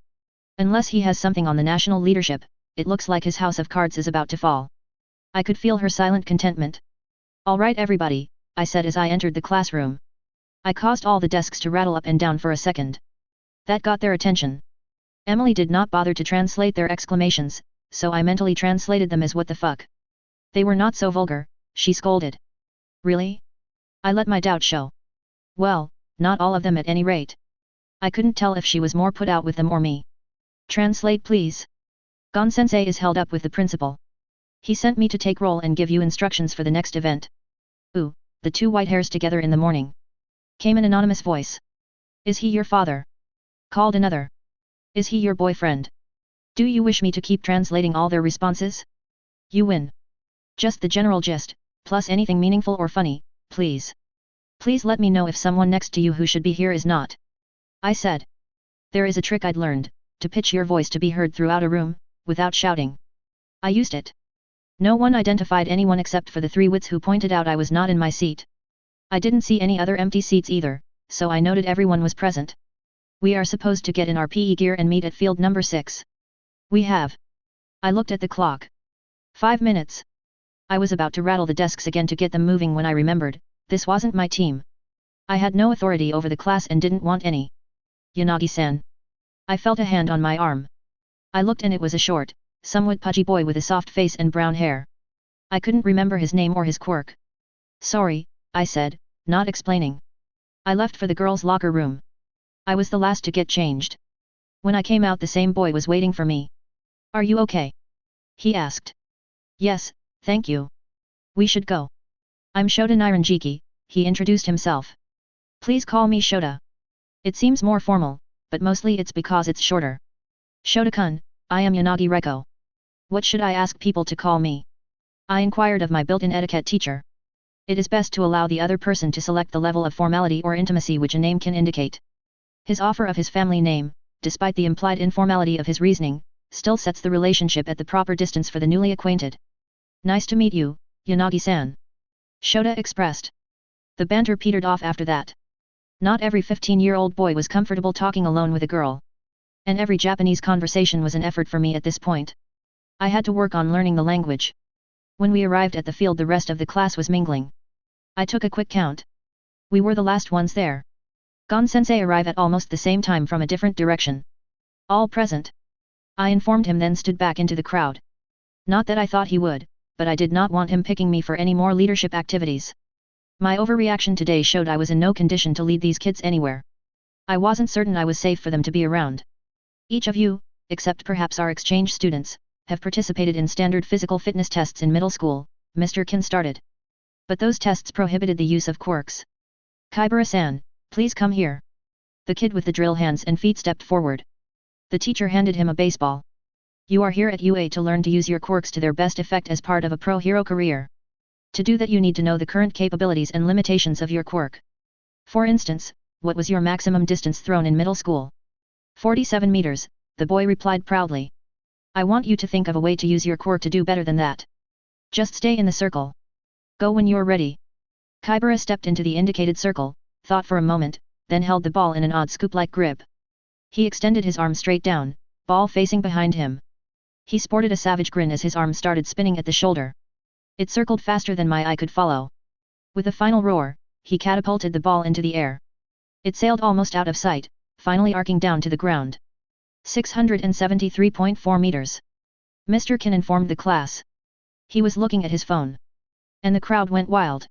Unless he has something on the national leadership, it looks like his house of cards is about to fall. I could feel her silent contentment. All right everybody, I said as I entered the classroom. I caused all the desks to rattle up and down for a second. That got their attention. Emily did not bother to translate their exclamations, so I mentally translated them as what the fuck. They were not so vulgar, she scolded. Really? I let my doubt show. Well, not all of them at any rate. I couldn't tell if she was more put out with them or me. Translate please. Gon-sensei is held up with the principal. He sent me to take roll and give you instructions for the next event. Ooh, the 2 white hairs together in the morning. Came an anonymous voice. Is he your father? Called another. Is he your boyfriend? Do you wish me to keep translating all their responses? You win. Just the general gist, plus anything meaningful or funny, please. Please let me know if someone next to you who should be here is not. I said. There is a trick I'd learned, to pitch your voice to be heard throughout a room, without shouting. I used it. No one identified anyone except for the three wits who pointed out I was not in my seat. I didn't see any other empty seats either, so I noted everyone was present. We are supposed to get in our PE gear and meet at field number 6. We have. I looked at the clock. 5 minutes. I was about to rattle the desks again to get them moving when I remembered, this wasn't my team. I had no authority over the class and didn't want any. Yanagi-san. I felt a hand on my arm. I looked and it was a short, somewhat pudgy boy with a soft face and brown hair. I couldn't remember his name or his quirk. Sorry, I said, not explaining. I left for the girls' locker room. I was the last to get changed. When I came out the same boy was waiting for me. Are you okay? He asked. Yes, thank you. We should go. I'm Shota Niranjiki, he introduced himself. Please call me Shota. It seems more formal, but mostly it's because it's shorter. Shota-kun, I am Yanagi Reiko. What should I ask people to call me? I inquired of my built-in etiquette teacher. It is best to allow the other person to select the level of formality or intimacy which a name can indicate. His offer of his family name, despite the implied informality of his reasoning, still sets the relationship at the proper distance for the newly acquainted. Nice to meet you, Yanagi-san. Shota expressed. The banter petered off after that. Not every 15-year-old boy was comfortable talking alone with a girl. And every Japanese conversation was an effort for me at this point. I had to work on learning the language. When we arrived at the field the rest of the class was mingling. I took a quick count. We were the last ones there. Gon-sensei arrived at almost the same time from a different direction. All present. I informed him then stood back into the crowd. Not that I thought he would, but I did not want him picking me for any more leadership activities. My overreaction today showed I was in no condition to lead these kids anywhere. I wasn't certain I was safe for them to be around. Each of you, except perhaps our exchange students, have participated in standard physical fitness tests in middle school, Mr. Kin started. But those tests prohibited the use of quirks. Kaibara-san, please come here. The kid with the drill hands and feet stepped forward. The teacher handed him a baseball. You are here at UA to learn to use your quirks to their best effect as part of a pro hero career. To do that you need to know the current capabilities and limitations of your quirk. For instance, what was your maximum distance thrown in middle school? 47 meters, the boy replied proudly. I want you to think of a way to use your quirk to do better than that. Just stay in the circle. Go when you're ready. Kaibara stepped into the indicated circle, thought for a moment, then held the ball in an odd scoop-like grip. He extended his arm straight down, ball facing behind him. He sported a savage grin as his arm started spinning at the shoulder. It circled faster than my eye could follow. With a final roar, he catapulted the ball into the air. It sailed almost out of sight, finally arcing down to the ground. 673.4 meters. Mr. Kin informed the class. He was looking at his phone. And the crowd went wild.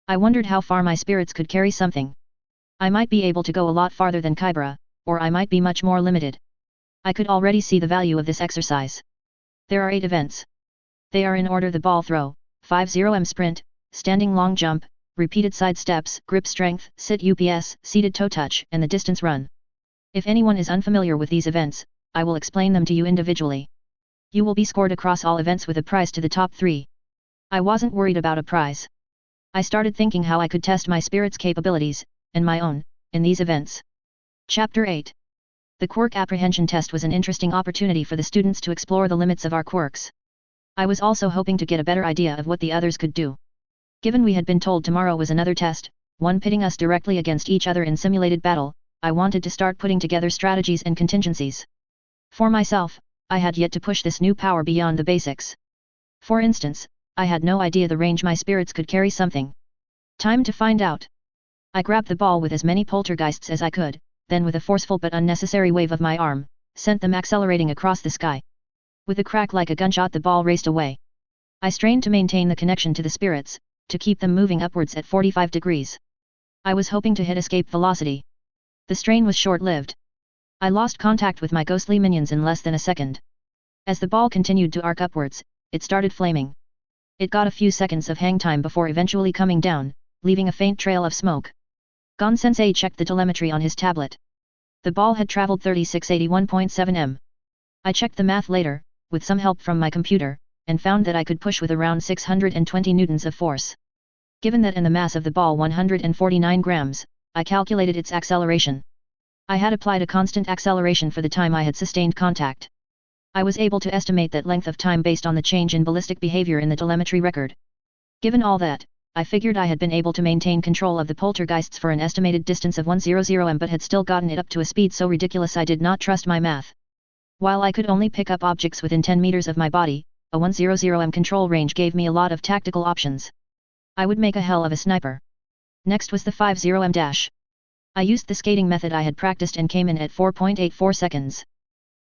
I wondered how far my spirits could carry something. I might be able to go a lot farther than Kaibara, or I might be much more limited. I could already see the value of this exercise. There are 8 events. They are in order: the ball throw, 50m sprint, standing long jump, repeated side steps, grip strength, sit UPS, seated toe touch, and the distance run. If anyone is unfamiliar with these events, I will explain them to you individually. You will be scored across all events with a prize to the top 3. I wasn't worried about a prize. I started thinking how I could test my spirit's capabilities, and my own, in these events. Chapter 8. The quirk apprehension test was an interesting opportunity for the students to explore the limits of our quirks. I was also hoping to get a better idea of what the others could do. Given we had been told tomorrow was another test, one pitting us directly against each other in simulated battle, I wanted to start putting together strategies and contingencies. For myself, I had yet to push this new power beyond the basics. For instance, I had no idea the range my spirits could carry something. Time to find out. I grabbed the ball with as many poltergeists as I could, then with a forceful but unnecessary wave of my arm, sent them accelerating across the sky. With a crack like a gunshot the ball raced away. I strained to maintain the connection to the spirits, to keep them moving upwards at 45 degrees. I was hoping to hit escape velocity. The strain was short-lived. I lost contact with my ghostly minions in less than a second. As the ball continued to arc upwards, it started flaming. It got a few seconds of hang time before eventually coming down, leaving a faint trail of smoke. Gon-sensei checked the telemetry on his tablet. The ball had traveled 3681.7 m. I checked the math later, with some help from my computer, and found that I could push with around 620 newtons of force. Given that and the mass of the ball 149 grams, I calculated its acceleration. I had applied a constant acceleration for the time I had sustained contact. I was able to estimate that length of time based on the change in ballistic behavior in the telemetry record. Given all that, I figured I had been able to maintain control of the poltergeists for an estimated distance of 100 m but had still gotten it up to a speed so ridiculous I did not trust my math. While I could only pick up objects within 10 meters of my body, a 100 m control range gave me a lot of tactical options. I would make a hell of a sniper. Next was the 50 m dash. I used the skating method I had practiced and came in at 4.84 seconds.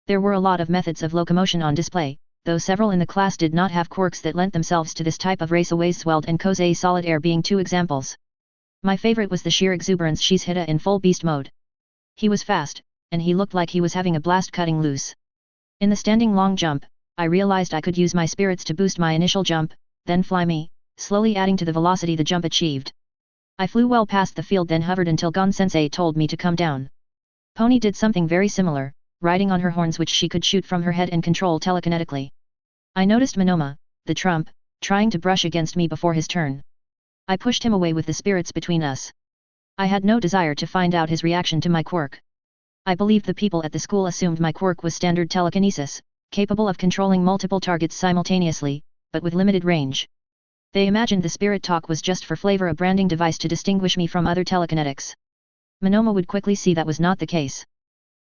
There were a lot of methods of locomotion on display, though several in the class did not have quirks that lent themselves to this type of race, Sweld and Kosei Solid Air being two examples. My favorite was the sheer exuberance Shizhida in full beast mode. He was fast, and he looked like he was having a blast cutting loose. In the standing long jump, I realized I could use my spirits to boost my initial jump, then fly me, slowly adding to the velocity the jump achieved. I flew well past the field then hovered until Gon-sensei told me to come down. Pony did something very similar, riding on her horns which she could shoot from her head and control telekinetically. I noticed Monoma, the trump, trying to brush against me before his turn. I pushed him away with the spirits between us. I had no desire to find out his reaction to my quirk. I believed the people at the school assumed my quirk was standard telekinesis, capable of controlling multiple targets simultaneously, but with limited range. They imagined the spirit talk was just for flavor, a branding device to distinguish me from other telekinetics. Monoma would quickly see that was not the case.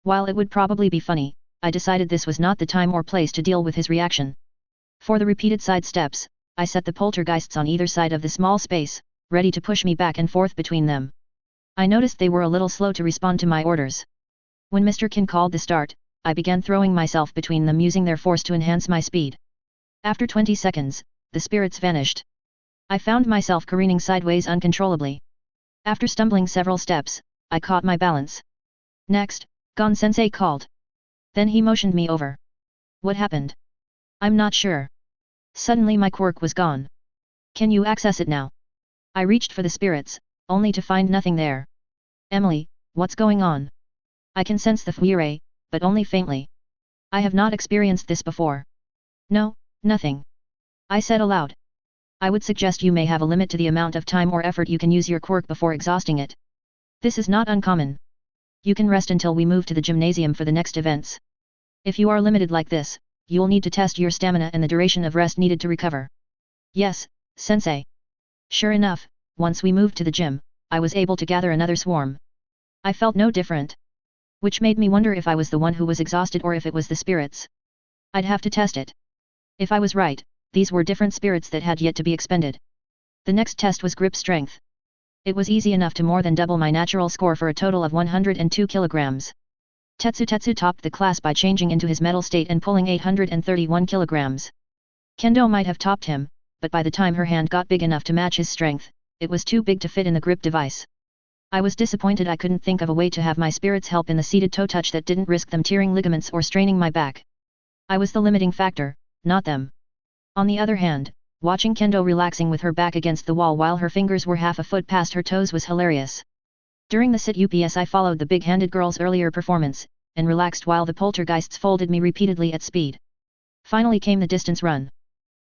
While it would probably be funny, I decided this was not the time or place to deal with his reaction. For the repeated side steps, I set the poltergeists on either side of the small space, ready to push me back and forth between them. I noticed they were a little slow to respond to my orders. When Mr. Kin called the start, I began throwing myself between them using their force to enhance my speed. After 20 seconds, the spirits vanished. I found myself careening sideways uncontrollably. After stumbling several steps, I caught my balance. Next, Gon-sensei called. Then he motioned me over. What happened? I'm not sure. Suddenly my quirk was gone. Can you access it now? I reached for the spirits, only to find nothing there. Emily, what's going on? I can sense the fuire, but only faintly. I have not experienced this before. No, nothing. I said aloud. I would suggest you may have a limit to the amount of time or effort you can use your quirk before exhausting it. This is not uncommon. You can rest until we move to the gymnasium for the next events. If you are limited like this, you'll need to test your stamina and the duration of rest needed to recover. Yes, sensei. Sure enough, once we moved to the gym, I was able to gather another swarm. I felt no different. Which made me wonder if I was the one who was exhausted or if it was the spirits. I'd have to test it. If I was right, these were different spirits that had yet to be expended. The next test was grip strength. It was easy enough to more than double my natural score for a total of 102 kilograms. Tetsu topped the class by changing into his metal state and pulling 831 kilograms. Kendo might have topped him, but by the time her hand got big enough to match his strength, it was too big to fit in the grip device. I was disappointed I couldn't think of a way to have my spirits help in the seated toe touch that didn't risk them tearing ligaments or straining my back. I was the limiting factor, not them. On the other hand, watching Kendo relaxing with her back against the wall while her fingers were half a foot past her toes was hilarious. During the sit-ups I followed the big-handed girl's earlier performance, and relaxed while the poltergeists folded me repeatedly at speed. Finally came the distance run.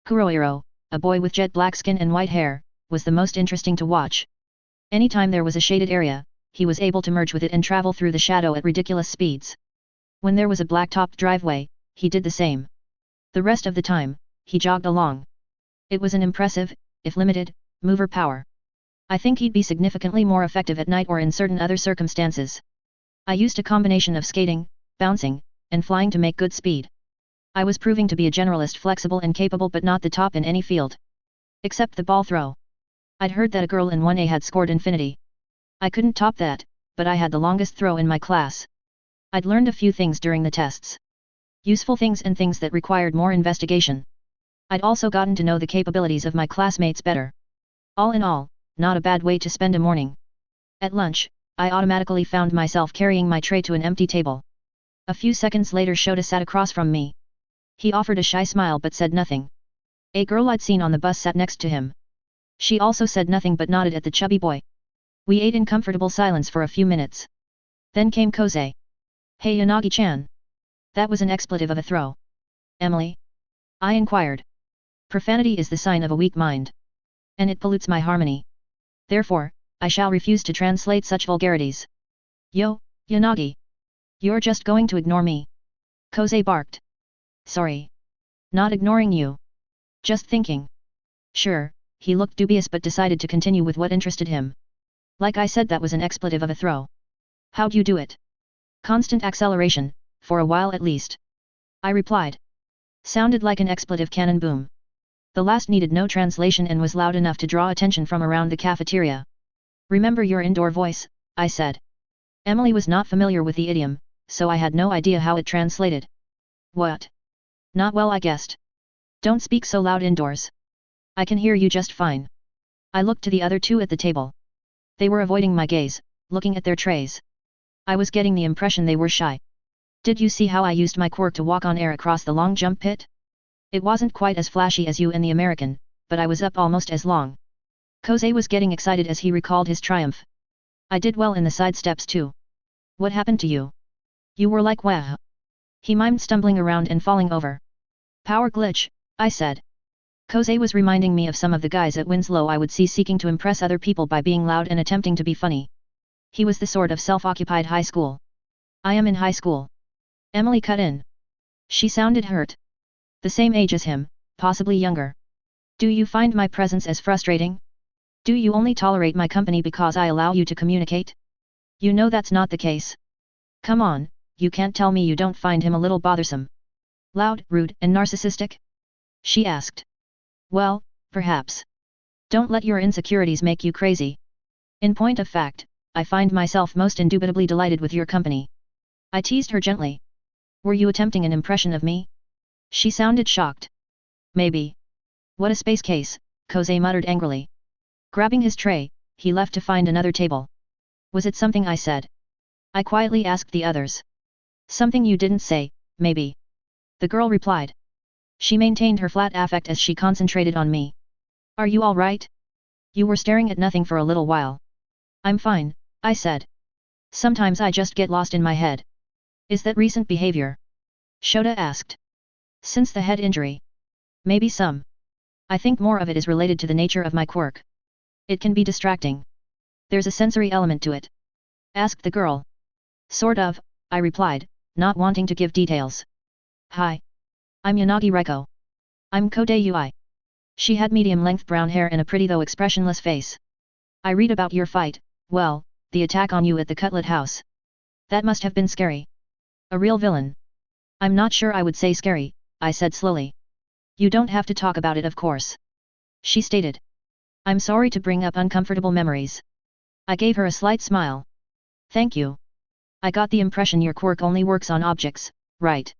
Kurohiro, a boy with jet black skin and white hair, was the most interesting to watch. Anytime there was a shaded area, he was able to merge with it and travel through the shadow at ridiculous speeds. When there was a black-topped driveway, he did the same. The rest of the time, he jogged along. It was an impressive, if limited, mover power. I think he'd be significantly more effective at night or in certain other circumstances. I used a combination of skating, bouncing, and flying to make good speed. I was proving to be a generalist, flexible and capable, but not the top in any field. Except the ball throw. I'd heard that a girl in 1A had scored infinity. I couldn't top that, but I had the longest throw in my class. I'd learned a few things during the tests. Useful things and things that required more investigation. I'd also gotten to know the capabilities of my classmates better. All in all, not a bad way to spend a morning. At lunch, I automatically found myself carrying my tray to an empty table. A few seconds later Shota sat across from me. He offered a shy smile but said nothing. A girl I'd seen on the bus sat next to him. She also said nothing but nodded at the chubby boy. We ate in comfortable silence for a few minutes. Then came Kosei. Hey Yanagi-chan. That was an expletive of a throw. Emily? I inquired. Profanity is the sign of a weak mind. And it pollutes my harmony. Therefore, I shall refuse to translate such vulgarities. Yo, Yanagi. You're just going to ignore me? Kosei barked. Sorry. Not ignoring you. Just thinking. Sure, he looked dubious but decided to continue with what interested him. Like I said, that was an expletive of a throw. How'd you do it? Constant acceleration, for a while at least. I replied. Sounded like an expletive cannon boom. The last needed no translation and was loud enough to draw attention from around the cafeteria. Remember your indoor voice, I said. Emily was not familiar with the idiom, so I had no idea how it translated. What? Not well, I guessed. Don't speak so loud indoors. I can hear you just fine. I looked to the other two at the table. They were avoiding my gaze, looking at their trays. I was getting the impression they were shy. Did you see how I used my quirk to walk on air across the long jump pit? It wasn't quite as flashy as you and the American, but I was up almost as long. Kosei was getting excited as he recalled his triumph. I did well in the side steps too. What happened to you? You were like wah. He mimed, stumbling around and falling over. Power glitch, I said. Kosei was reminding me of some of the guys at Winslow I would see seeking to impress other people by being loud and attempting to be funny. He was the sort of self-occupied high school. I am in high school. Emily cut in. She sounded hurt. The same age as him, possibly younger. Do you find my presence as frustrating? Do you only tolerate my company because I allow you to communicate? You know that's not the case. Come on, you can't tell me you don't find him a little bothersome. Loud, rude, and narcissistic? She asked. Well, perhaps. Don't let your insecurities make you crazy. In point of fact, I find myself most indubitably delighted with your company. I teased her gently. Were you attempting an impression of me? She sounded shocked. Maybe. What a space case, Kosei muttered angrily. Grabbing his tray, he left to find another table. Was it something I said? I quietly asked the others. Something you didn't say, maybe. The girl replied. She maintained her flat affect as she concentrated on me. Are you all right? You were staring at nothing for a little while. I'm fine, I said. Sometimes I just get lost in my head. Is that recent behavior? Shota asked. Since the head injury? Maybe some. I think more of it is related to the nature of my quirk. It can be distracting. There's a sensory element to it. Asked the girl. Sort of, I replied, not wanting to give details. Hi. I'm Yanagi Reiko. I'm Kode Ui. She had medium-length brown hair and a pretty though expressionless face. I read about your fight, well, the attack on you at the Cutlet House. That must have been scary. A real villain. I'm not sure I would say scary, I said slowly. You don't have to talk about it, of course. She stated. I'm sorry to bring up uncomfortable memories. I gave her a slight smile. Thank you. I got the impression your quirk only works on objects, right?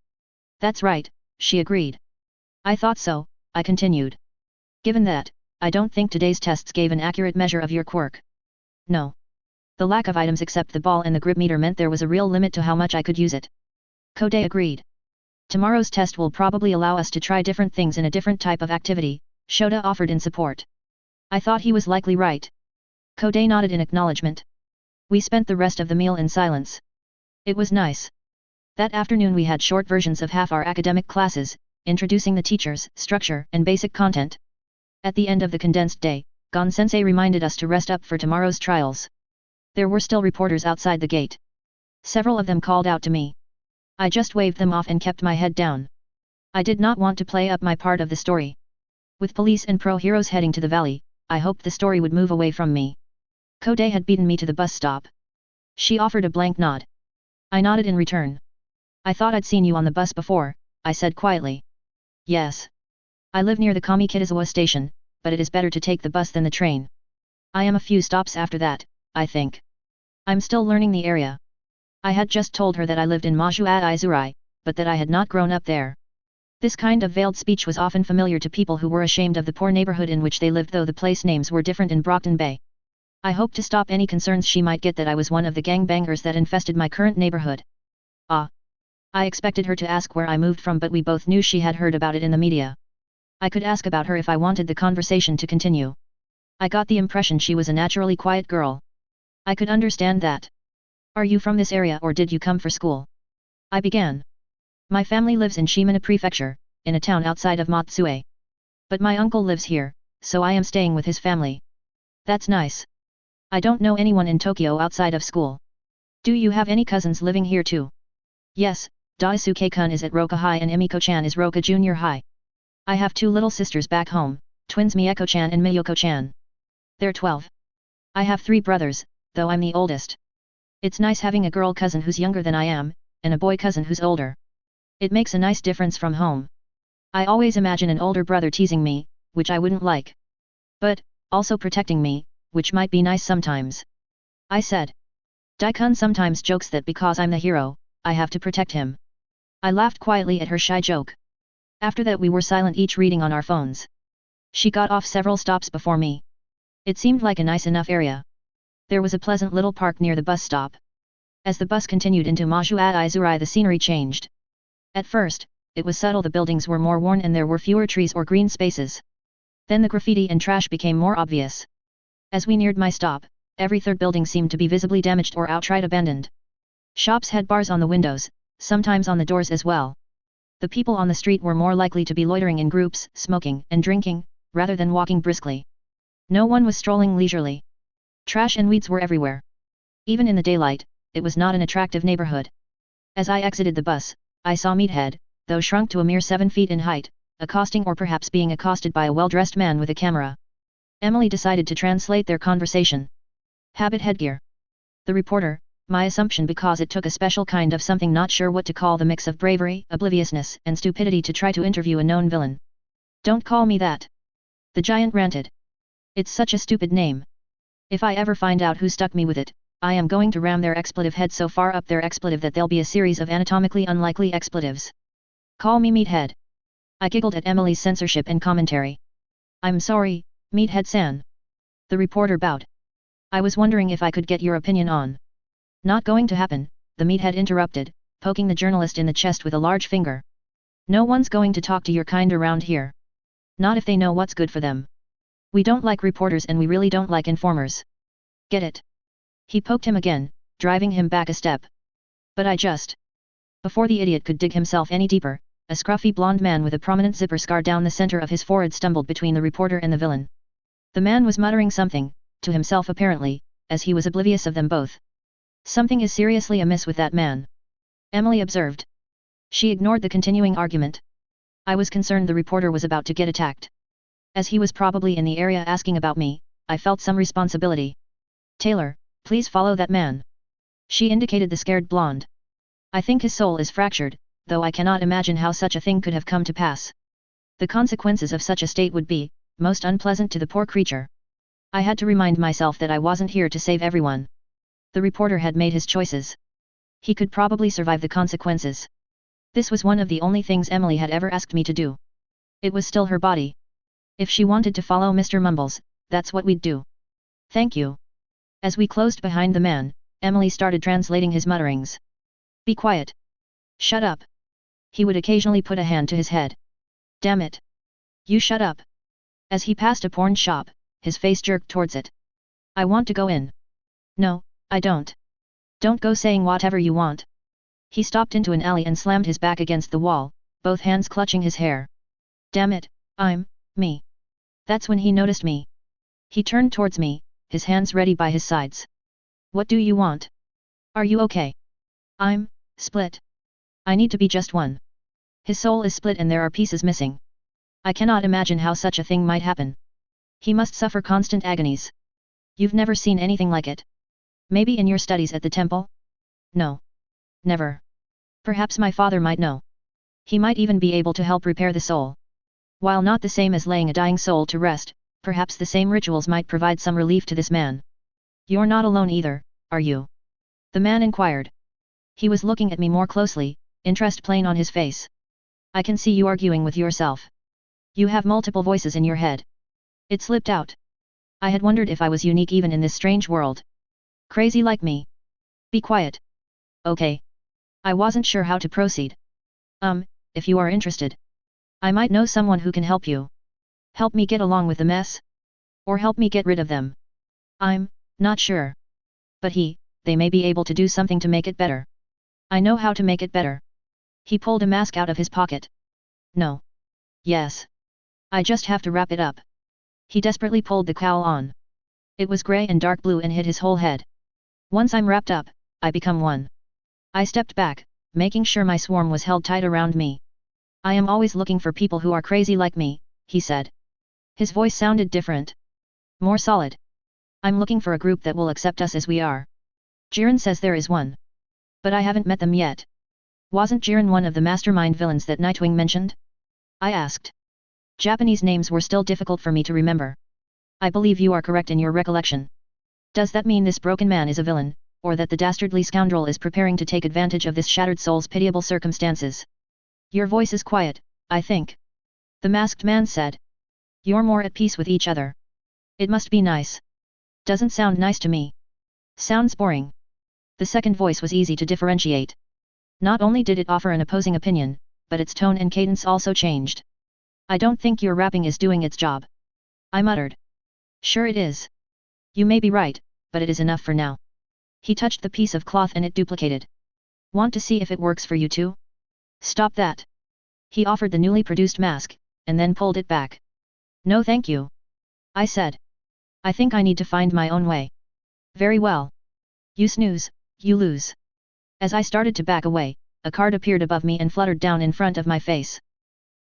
That's right, she agreed. I thought so, I continued. Given that, I don't think today's tests gave an accurate measure of your quirk. No. The lack of items except the ball and the grip meter meant there was a real limit to how much I could use it. Kode agreed. Tomorrow's test will probably allow us to try different things in a different type of activity, Shota offered in support. I thought he was likely right. Kode nodded in acknowledgement. We spent the rest of the meal in silence. It was nice. That afternoon we had short versions of half our academic classes, introducing the teachers, structure, and basic content. At the end of the condensed day, Gon-sensei reminded us to rest up for tomorrow's trials. There were still reporters outside the gate. Several of them called out to me. I just waved them off and kept my head down. I did not want to play up my part of the story. With police and pro-heroes heading to the valley, I hoped the story would move away from me. Kode had beaten me to the bus stop. She offered a blank nod. I nodded in return. I thought I'd seen you on the bus before, I said quietly. Yes. I live near the Kamikitazawa station, but it is better to take the bus than the train. I am a few stops after that, I think. I'm still learning the area. I had just told her that I lived in Maju-a Izurai, but that I had not grown up there. This kind of veiled speech was often familiar to people who were ashamed of the poor neighborhood in which they lived, though the place names were different in Brockton Bay. I hoped to stop any concerns she might get that I was one of the gangbangers that infested my current neighborhood. Ah. I expected her to ask where I moved from, but we both knew she had heard about it in the media. I could ask about her if I wanted the conversation to continue. I got the impression she was a naturally quiet girl. I could understand that. Are you from this area or did you come for school? I began. My family lives in Shimane Prefecture, in a town outside of Matsue. But my uncle lives here, so I am staying with his family. That's nice. I don't know anyone in Tokyo outside of school. Do you have any cousins living here too? Yes, Daisuke-kun is at Roka High and Emiko-chan is Roka Junior High. I have 2 little sisters back home, twins Miyako-chan and Miyoko-chan. They're 12. I have 3 brothers, though I'm the oldest. It's nice having a girl cousin who's younger than I am, and a boy cousin who's older. It makes a nice difference from home. I always imagine an older brother teasing me, which I wouldn't like. But, also protecting me, which might be nice sometimes. I said. Daikun sometimes jokes that because I'm the hero, I have to protect him. I laughed quietly at her shy joke. After that we were silent, each reading on our phones. She got off several stops before me. It seemed like a nice enough area. There was a pleasant little park near the bus stop. As the bus continued into Majuat-Izurai, the scenery changed. At first, it was subtle, the buildings were more worn and there were fewer trees or green spaces. Then the graffiti and trash became more obvious. As we neared my stop, every third building seemed to be visibly damaged or outright abandoned. Shops had bars on the windows, sometimes on the doors as well. The people on the street were more likely to be loitering in groups, smoking and drinking, rather than walking briskly. No one was strolling leisurely. Trash and weeds were everywhere. Even in the daylight, it was not an attractive neighborhood. As I exited the bus, I saw Meathead, though shrunk to a mere 7 feet in height, accosting or perhaps being accosted by a well-dressed man with a camera. Emily decided to translate their conversation. Habit headgear. The reporter, my assumption because it took a special kind of something, not sure what to call the mix of bravery, obliviousness and stupidity to try to interview a known villain. Don't call me that. The giant ranted. It's such a stupid name. If I ever find out who stuck me with it, I am going to ram their expletive head so far up their expletive that they'll be a series of anatomically unlikely expletives. Call me Meathead. I giggled at Emily's censorship and commentary. I'm sorry, Meathead-san. The reporter bowed. I was wondering if I could get your opinion on. Not going to happen, the Meathead interrupted, poking the journalist in the chest with a large finger. No one's going to talk to your kind around here. Not if they know what's good for them. We don't like reporters and we really don't like informers. Get it? He poked him again, driving him back a step. But I just... Before the idiot could dig himself any deeper, a scruffy blonde man with a prominent zipper scar down the center of his forehead stumbled between the reporter and the villain. The man was muttering something, to himself apparently, as he was oblivious of them both. Something is seriously amiss with that man. Emily observed. She ignored the continuing argument. I was concerned the reporter was about to get attacked. As he was probably in the area asking about me, I felt some responsibility. Taylor, please follow that man. She indicated the scared blonde. I think his soul is fractured, though I cannot imagine how such a thing could have come to pass. The consequences of such a state would be, most unpleasant to the poor creature. I had to remind myself that I wasn't here to save everyone. The reporter had made his choices. He could probably survive the consequences. This was one of the only things Emily had ever asked me to do. It was still her body. If she wanted to follow Mr. Mumbles, that's what we'd do. Thank you. As we closed behind the man, Emily started translating his mutterings. Be quiet. Shut up. He would occasionally put a hand to his head. Damn it. You shut up. As he passed a porn shop, his face jerked towards it. I want to go in. No, I don't. Don't go saying whatever you want. He stopped into an alley and slammed his back against the wall, both hands clutching his hair. Damn it, I'm me. That's when he noticed me. He turned towards me, his hands ready by his sides. What do you want? Are you okay? I'm split. I need to be just one. His soul is split and there are pieces missing. I cannot imagine how such a thing might happen. He must suffer constant agonies. You've never seen anything like it. Maybe in your studies at the temple? No. Never. Perhaps my father might know. He might even be able to help repair the soul. While not the same as laying a dying soul to rest, perhaps the same rituals might provide some relief to this man. You're not alone either, are you? The man inquired. He was looking at me more closely, interest plain on his face. I can see you arguing with yourself. You have multiple voices in your head. It slipped out. I had wondered if I was unique even in this strange world. Crazy like me. Be quiet. Okay. I wasn't sure how to proceed. If you are interested. I might know someone who can help you. Help me get along with the mess? Or help me get rid of them? I'm not sure. But they may be able to do something to make it better. I know how to make it better. He pulled a mask out of his pocket. No. Yes. I just have to wrap it up. He desperately pulled the cowl on. It was grey and dark blue and hid his whole head. Once I'm wrapped up, I become one. I stepped back, making sure my swarm was held tight around me. I am always looking for people who are crazy like me, he said. His voice sounded different. More solid. I'm looking for a group that will accept us as we are. Jiren says there is one. But I haven't met them yet. Wasn't Jiren one of the mastermind villains that Nightwing mentioned? I asked. Japanese names were still difficult for me to remember. I believe you are correct in your recollection. Does that mean this broken man is a villain, or that the dastardly scoundrel is preparing to take advantage of this shattered soul's pitiable circumstances? Your voice is quiet, I think. The masked man said. You're more at peace with each other. It must be nice. Doesn't sound nice to me. Sounds boring. The second voice was easy to differentiate. Not only did it offer an opposing opinion, but its tone and cadence also changed. I don't think your rapping is doing its job. I muttered. Sure it is. You may be right, but it is enough for now. He touched the piece of cloth and it duplicated. Want to see if it works for you too? Stop that. He offered the newly produced mask, and then pulled it back. No thank you. I said. I think I need to find my own way. Very well. You snooze, you lose. As I started to back away, a card appeared above me and fluttered down in front of my face.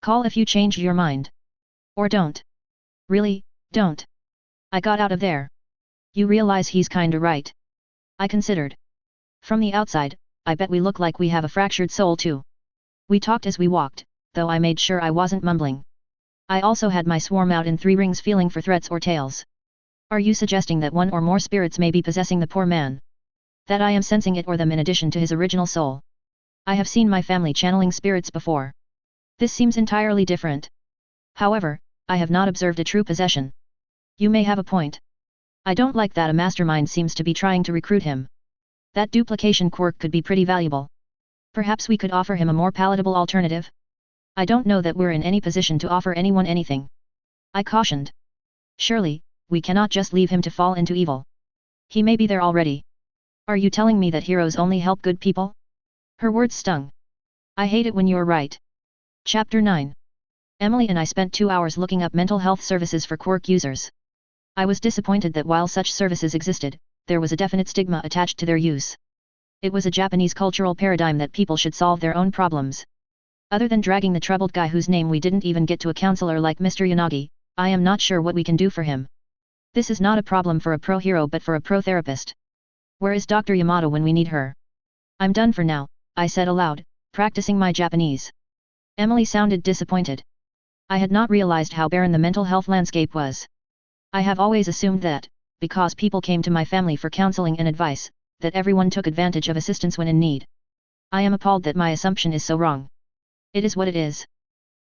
Call if you change your mind. Or don't. Really, don't. I got out of there. You realize he's kinda right. I considered. From the outside, I bet we look like we have a fractured soul too. We talked as we walked, though I made sure I wasn't mumbling. I also had my swarm out in 3 rings feeling for threats or tales. Are you suggesting that one or more spirits may be possessing the poor man? That I am sensing it or them in addition to his original soul? I have seen my family channeling spirits before. This seems entirely different. However, I have not observed a true possession. You may have a point. I don't like that a mastermind seems to be trying to recruit him. That duplication quirk could be pretty valuable. Perhaps we could offer him a more palatable alternative? I don't know that we're in any position to offer anyone anything. I cautioned. Surely, we cannot just leave him to fall into evil. He may be there already. Are you telling me that heroes only help good people? Her words stung. I hate it when you're right. Chapter 9. Emily and I spent 2 hours looking up mental health services for quirk users. I was disappointed that while such services existed, there was a definite stigma attached to their use. It was a Japanese cultural paradigm that people should solve their own problems. Other than dragging the troubled guy whose name we didn't even get to a counselor like Mr. Yanagi, I am not sure what we can do for him. This is not a problem for a pro-hero but for a pro-therapist. Where is Dr. Yamato when we need her? I'm done for now, I said aloud, practicing my Japanese. Emily sounded disappointed. I had not realized how barren the mental health landscape was. I have always assumed that, because people came to my family for counseling and advice, that everyone took advantage of assistance when in need. I am appalled that my assumption is so wrong. It is what it is.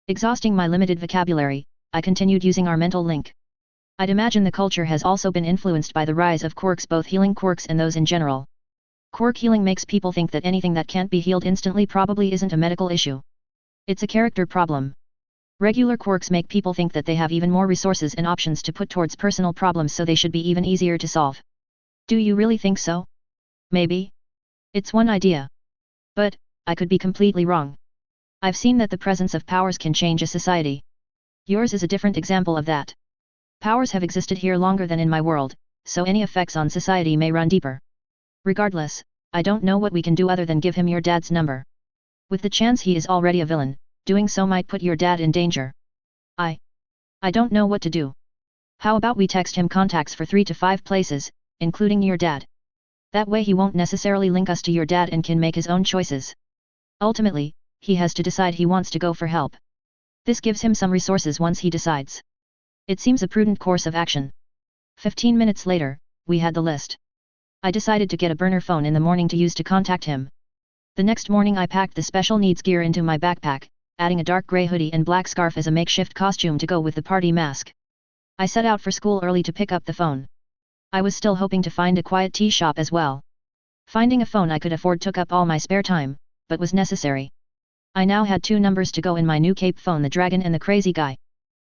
Exhausting my limited vocabulary, I continued using our mental link. I'd imagine the culture has also been influenced by the rise of quirks, both healing quirks and those in general. Quirk healing makes people think that anything that can't be healed instantly probably isn't a medical issue. It's a character problem. Regular quirks make people think that they have even more resources and options to put towards personal problems, so they should be even easier to solve. Do you really think so? Maybe. It's one idea. But, I could be completely wrong. I've seen that the presence of powers can change a society. Yours is a different example of that. Powers have existed here longer than in my world, so any effects on society may run deeper. Regardless, I don't know what we can do other than give him your dad's number. With the chance he is already a villain, doing so might put your dad in danger. I don't know what to do. How about we text him contacts for 3 to 5 places, including your dad? That way he won't necessarily link us to your dad and can make his own choices. Ultimately, he has to decide he wants to go for help. This gives him some resources once he decides. It seems a prudent course of action. 15 minutes later, we had the list. I decided to get a burner phone in the morning to use to contact him. The next morning I packed the special needs gear into my backpack, adding a dark grey hoodie and black scarf as a makeshift costume to go with the party mask. I set out for school early to pick up the phone. I was still hoping to find a quiet tea shop as well. Finding a phone I could afford took up all my spare time, but was necessary. I now had 2 numbers to go in my new Cape phone, the Dragon and the Crazy Guy.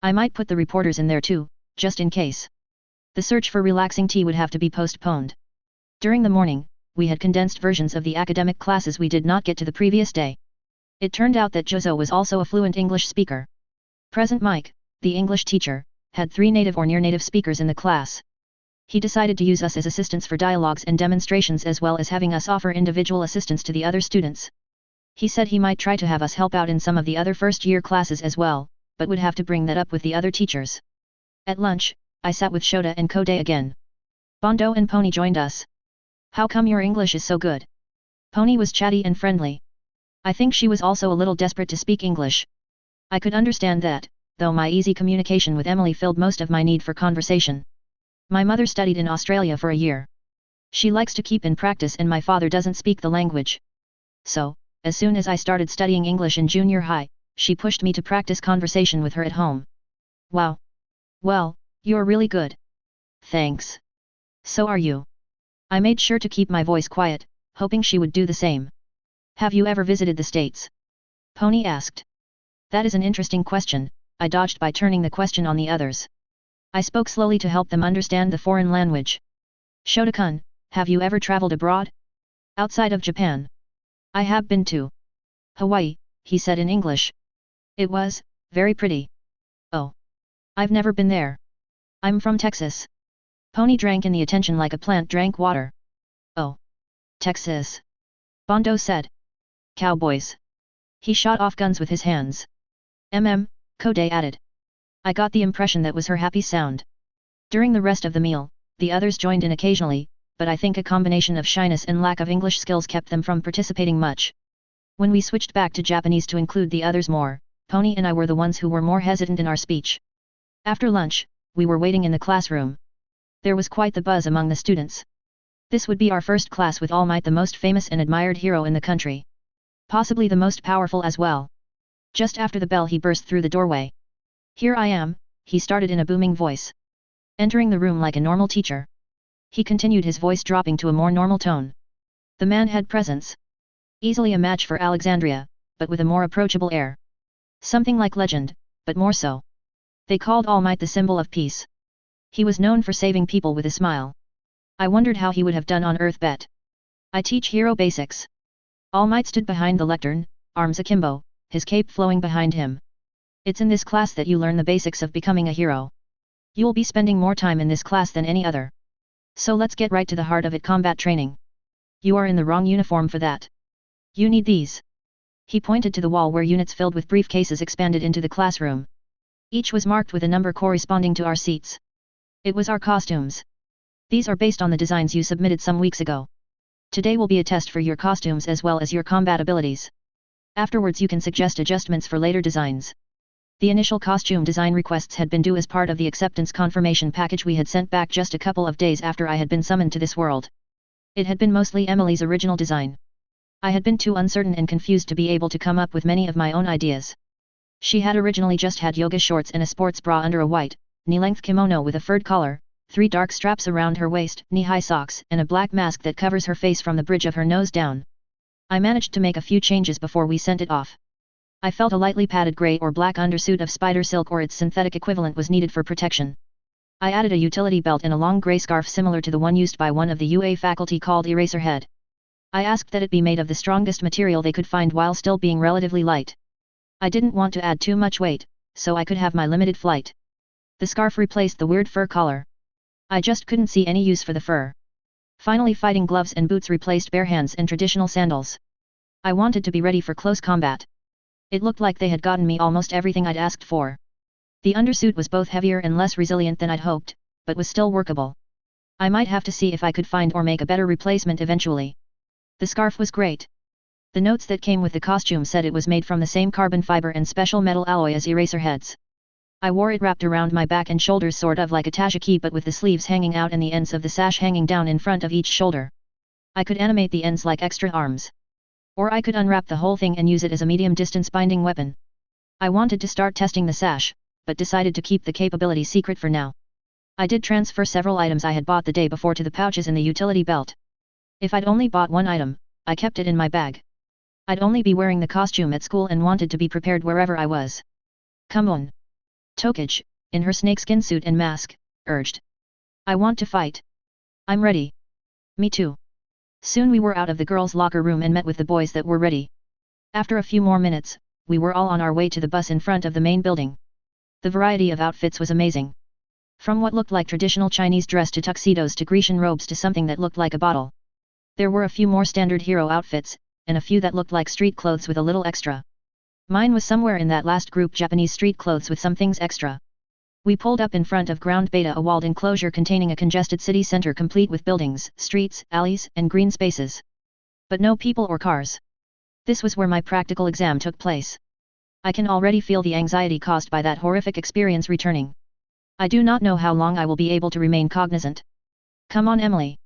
I might put the reporters in there too, just in case. The search for relaxing tea would have to be postponed. During the morning, we had condensed versions of the academic classes we did not get to the previous day. It turned out that Jozo was also a fluent English speaker. Present Mike, the English teacher, had 3 native or near-native speakers in the class. He decided to use us as assistants for dialogues and demonstrations, as well as having us offer individual assistance to the other students. He said he might try to have us help out in some of the other first-year classes as well, but would have to bring that up with the other teachers. At lunch, I sat with Shota and Kode again. Bondo and Pony joined us. How come your English is so good? Pony was chatty and friendly. I think she was also a little desperate to speak English. I could understand that, though my easy communication with Emily filled most of my need for conversation. My mother studied in Australia for a year. She likes to keep in practice and my father doesn't speak the language. So, as soon as I started studying English in junior high, she pushed me to practice conversation with her at home. Wow. Well, you're really good. Thanks. So are you. I made sure to keep my voice quiet, hoping she would do the same. Have you ever visited the States? Pony asked. That is an interesting question, I dodged by turning the question on the others. I spoke slowly to help them understand the foreign language. Shota-kun, have you ever traveled abroad? Outside of Japan? I have been to Hawaii, he said in English. It was very pretty. Oh. I've never been there. I'm from Texas. Pony drank in the attention like a plant drank water. Oh. Texas. Bondo said. Cowboys. He shot off guns with his hands. Kode added. I got the impression that was her happy sound. During the rest of the meal, the others joined in occasionally, but I think a combination of shyness and lack of English skills kept them from participating much. When we switched back to Japanese to include the others more, Pony and I were the ones who were more hesitant in our speech. After lunch, we were waiting in the classroom. There was quite the buzz among the students. This would be our first class with All Might, the most famous and admired hero in the country. Possibly the most powerful as well. Just after the bell he burst through the doorway. Here I am, he started in a booming voice. Entering the room like a normal teacher. He continued, his voice dropping to a more normal tone. The man had presence. Easily a match for Alexandria, but with a more approachable air. Something like legend, but more so. They called All Might the symbol of peace. He was known for saving people with a smile. I wondered how he would have done on Earth. Bet. I teach hero basics. All Might stood behind the lectern, arms akimbo, his cape flowing behind him. It's in this class that you learn the basics of becoming a hero. You'll be spending more time in this class than any other. So let's get right to the heart of it, combat training. You are in the wrong uniform for that. You need these. He pointed to the wall where units filled with briefcases expanded into the classroom. Each was marked with a number corresponding to our seats. It was our costumes. These are based on the designs you submitted some weeks ago. Today will be a test for your costumes as well as your combat abilities. Afterwards you can suggest adjustments for later designs. The initial costume design requests had been due as part of the acceptance confirmation package we had sent back just a couple of days after I had been summoned to this world. It had been mostly Emily's original design. I had been too uncertain and confused to be able to come up with many of my own ideas. She had originally just had yoga shorts and a sports bra under a white, knee-length kimono with a furred collar, 3 dark straps around her waist, knee-high socks, and a black mask that covers her face from the bridge of her nose down. I managed to make a few changes before we sent it off. I felt a lightly padded grey or black undersuit of spider silk or its synthetic equivalent was needed for protection. I added a utility belt and a long grey scarf similar to the one used by one of the UA faculty called Eraserhead. I asked that it be made of the strongest material they could find while still being relatively light. I didn't want to add too much weight, so I could have my limited flight. The scarf replaced the weird fur collar. I just couldn't see any use for the fur. Finally, fighting gloves and boots replaced bare hands and traditional sandals. I wanted to be ready for close combat. It looked like they had gotten me almost everything I'd asked for. The undersuit was both heavier and less resilient than I'd hoped, but was still workable. I might have to see if I could find or make a better replacement eventually. The scarf was great. The notes that came with the costume said it was made from the same carbon fiber and special metal alloy as Eraserheads. I wore it wrapped around my back and shoulders sort of like a tashiki, but with the sleeves hanging out and the ends of the sash hanging down in front of each shoulder. I could animate the ends like extra arms. Or I could unwrap the whole thing and use it as a medium-distance binding weapon. I wanted to start testing the sash, but decided to keep the capability secret for now. I did transfer several items I had bought the day before to the pouches in the utility belt. If I'd only bought one item, I kept it in my bag. I'd only be wearing the costume at school and wanted to be prepared wherever I was. Come on. Tokage, in her snakeskin suit and mask, urged. I want to fight. I'm ready. Me too. Soon we were out of the girls' locker room and met with the boys that were ready. After a few more minutes, we were all on our way to the bus in front of the main building. The variety of outfits was amazing. From what looked like traditional Chinese dress to tuxedos to Grecian robes to something that looked like a bottle. There were a few more standard hero outfits, and a few that looked like street clothes with a little extra. Mine was somewhere in that last group, Japanese street clothes with some things extra. We pulled up in front of Ground Beta, a walled enclosure containing a congested city center complete with buildings, streets, alleys, and green spaces. But no people or cars. This was where my practical exam took place. I can already feel the anxiety caused by that horrific experience returning. I do not know how long I will be able to remain cognizant. Come on, Emily.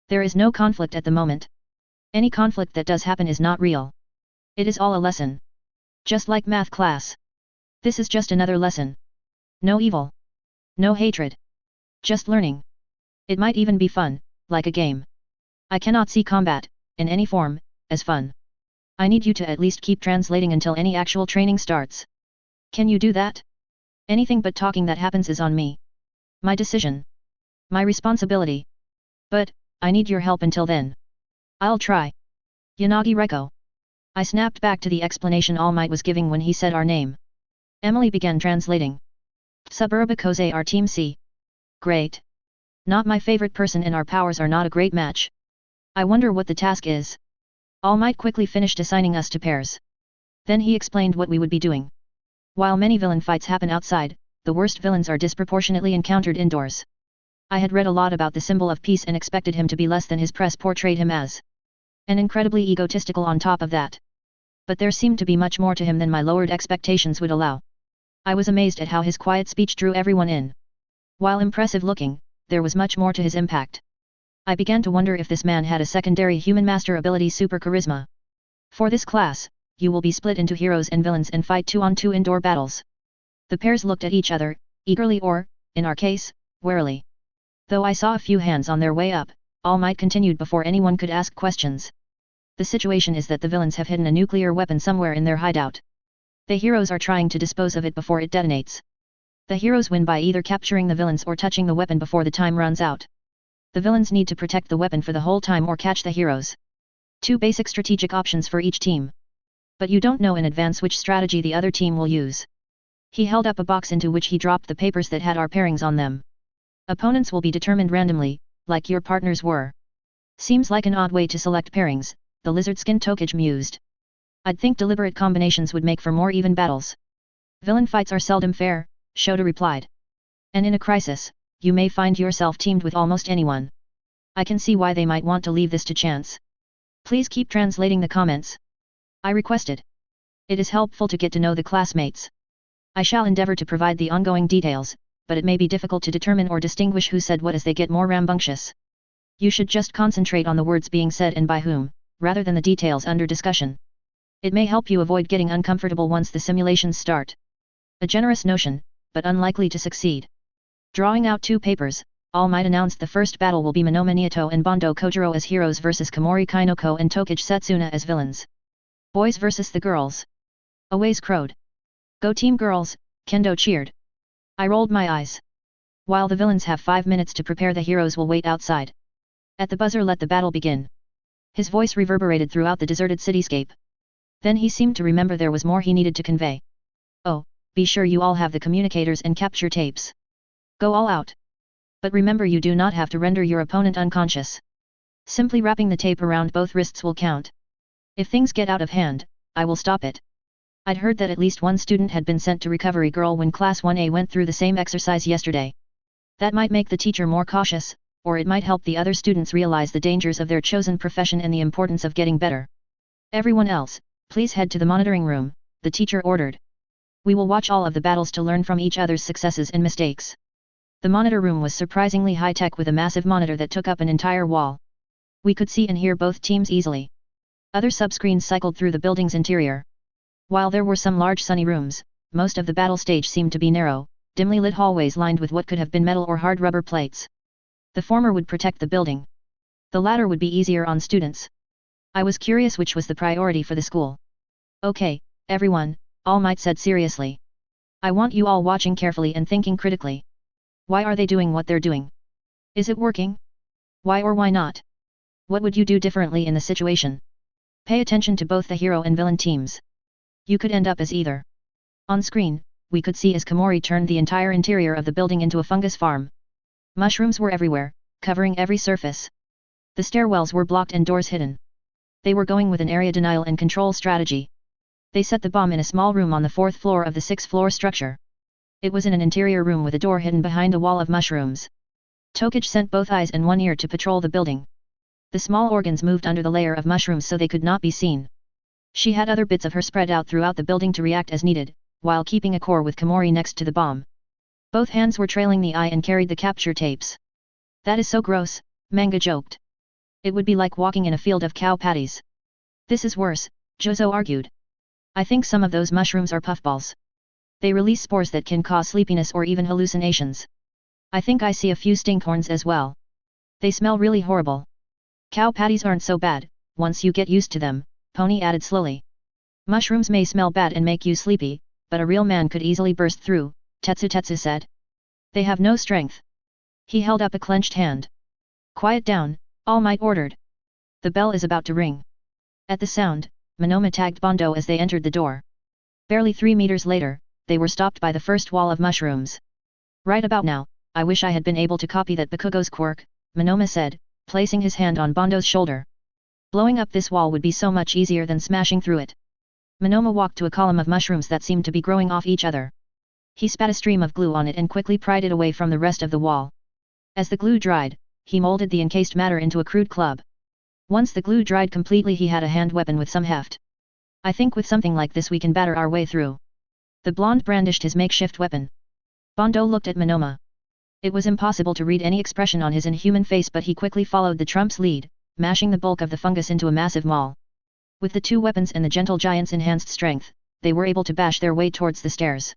There is no conflict at the moment. Any conflict that does happen is not real. It is all a lesson. Just like math class. This is just another lesson. No evil. No hatred. Just learning. It might even be fun, like a game. I cannot see combat, in any form, as fun. I need you to at least keep translating until any actual training starts. Can you do that? Anything but talking that happens is on me. My decision. My responsibility. But, I need your help until then. I'll try. Yanagi Reiko. I snapped back to the explanation All Might was giving when he said our name. Emily began translating. Suburba Kose, our team C. Great. Not my favorite person, and our powers are not a great match. I wonder what the task is. All Might quickly finished assigning us to pairs. Then he explained what we would be doing. While many villain fights happen outside, the worst villains are disproportionately encountered indoors. I had read a lot about the symbol of peace and expected him to be less than his press portrayed him as. And incredibly egotistical on top of that. But there seemed to be much more to him than my lowered expectations would allow. I was amazed at how his quiet speech drew everyone in. While impressive looking, there was much more to his impact. I began to wonder if this man had a secondary human master ability, super charisma. For this class, you will be split into heroes and villains and fight 2-on-2 indoor battles. The pairs looked at each other, eagerly or, in our case, warily. Though I saw a few hands on their way up, All Might continued before anyone could ask questions. The situation is that the villains have hidden a nuclear weapon somewhere in their hideout. The heroes are trying to dispose of it before it detonates. The heroes win by either capturing the villains or touching the weapon before the time runs out. The villains need to protect the weapon for the whole time or catch the heroes. Two basic strategic options for each team. But you don't know in advance which strategy the other team will use. He held up a box into which he dropped the papers that had our pairings on them. Opponents will be determined randomly, like your partners were. Seems like an odd way to select pairings, the lizard skin Tokage mused. I'd think deliberate combinations would make for more even battles. Villain fights are seldom fair, Shota replied. And in a crisis, you may find yourself teamed with almost anyone. I can see why they might want to leave this to chance. Please keep translating the comments. I requested. It is helpful to get to know the classmates. I shall endeavor to provide the ongoing details, but it may be difficult to determine or distinguish who said what as they get more rambunctious. You should just concentrate on the words being said and by whom, rather than the details under discussion. It may help you avoid getting uncomfortable once the simulations start. A generous notion, but unlikely to succeed. Drawing out two papers, All Might announced the first battle will be Monoma Niato and Bondo Kojiro as heroes versus Komori Kainoko and Tokage Setsuna as villains. Boys versus the girls. Aways crowed. Go team girls, Kendo cheered. I rolled my eyes. While the villains have 5 minutes to prepare, the heroes will wait outside. At the buzzer, let the battle begin. His voice reverberated throughout the deserted cityscape. Then he seemed to remember there was more he needed to convey. Oh, be sure you all have the communicators and capture tapes. Go all out. But remember, you do not have to render your opponent unconscious. Simply wrapping the tape around both wrists will count. If things get out of hand, I will stop it. I'd heard that at least one student had been sent to Recovery Girl when Class 1A went through the same exercise yesterday. That might make the teacher more cautious, or it might help the other students realize the dangers of their chosen profession and the importance of getting better. Everyone else, please head to the monitoring room, the teacher ordered. We will watch all of the battles to learn from each other's successes and mistakes. The monitor room was surprisingly high-tech with a massive monitor that took up an entire wall. We could see and hear both teams easily. Other subscreens cycled through the building's interior. While there were some large sunny rooms, most of the battle stage seemed to be narrow, dimly lit hallways lined with what could have been metal or hard rubber plates. The former would protect the building. The latter would be easier on students. I was curious which was the priority for the school. Okay, everyone, All Might said seriously. I want you all watching carefully and thinking critically. Why are they doing what they're doing? Is it working? Why or why not? What would you do differently in the situation? Pay attention to both the hero and villain teams. You could end up as either. On screen, we could see as Komori turned the entire interior of the building into a fungus farm. Mushrooms were everywhere, covering every surface. The stairwells were blocked and doors hidden. They were going with an area denial and control strategy. They set the bomb in a small room on the 4th floor of the 6th floor structure. It was in an interior room with a door hidden behind a wall of mushrooms. Tokage sent both eyes and one ear to patrol the building. The small organs moved under the layer of mushrooms so they could not be seen. She had other bits of her spread out throughout the building to react as needed, while keeping a core with Komori next to the bomb. Both hands were trailing the eye and carried the capture tapes. That is so gross, Manga joked. It would be like walking in a field of cow patties. This is worse, Jozo argued. I think some of those mushrooms are puffballs. They release spores that can cause sleepiness or even hallucinations. I think I see a few stinkhorns as well. They smell really horrible. Cow patties aren't so bad, once you get used to them, Pony added slowly. Mushrooms may smell bad and make you sleepy, but a real man could easily burst through, Tetsu said. They have no strength. He held up a clenched hand. Quiet down, All Might ordered. The bell is about to ring. At the sound, Monoma tagged Bondo as they entered the door. Barely 3 meters later, they were stopped by the first wall of mushrooms. Right about now, I wish I had been able to copy that Bakugo's quirk, Monoma said, placing his hand on Bondo's shoulder. Blowing up this wall would be so much easier than smashing through it. Monoma walked to a column of mushrooms that seemed to be growing off each other. He spat a stream of glue on it and quickly pried it away from the rest of the wall. As the glue dried, he molded the encased matter into a crude club. Once the glue dried completely, he had a hand weapon with some heft. I think with something like this we can batter our way through. The blonde brandished his makeshift weapon. Bondo looked at Monoma. It was impossible to read any expression on his inhuman face, but he quickly followed the Trump's lead, mashing the bulk of the fungus into a massive maul. With the 2 weapons and the gentle giant's enhanced strength, they were able to bash their way towards the stairs.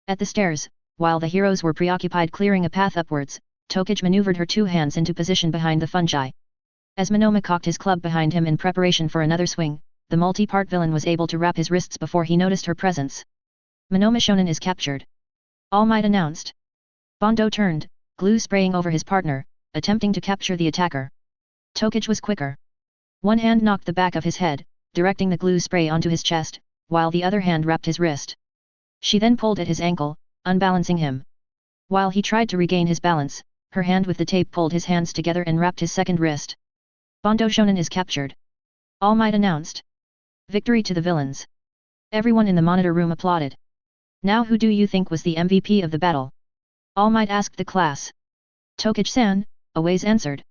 At the stairs, while the heroes were preoccupied clearing a path upwards, Tokage maneuvered her 2 hands into position behind the fungi. As Monoma cocked his club behind him in preparation for another swing, the multi-part villain was able to wrap his wrists before he noticed her presence. Monoma Shonen is captured. All Might announced. Bondo turned, glue spraying over his partner, attempting to capture the attacker. Tokage was quicker. One hand knocked the back of his head, directing the glue spray onto his chest, while the other hand wrapped his wrist. She then pulled at his ankle, unbalancing him. While he tried to regain his balance, her hand with the tape pulled his hands together and wrapped his second wrist. Bondo Shonen is captured. All Might announced. Victory to the villains. Everyone in the monitor room applauded. Now who do you think was the MVP of the battle? All Might asked the class. Tokage-san, Aways answered.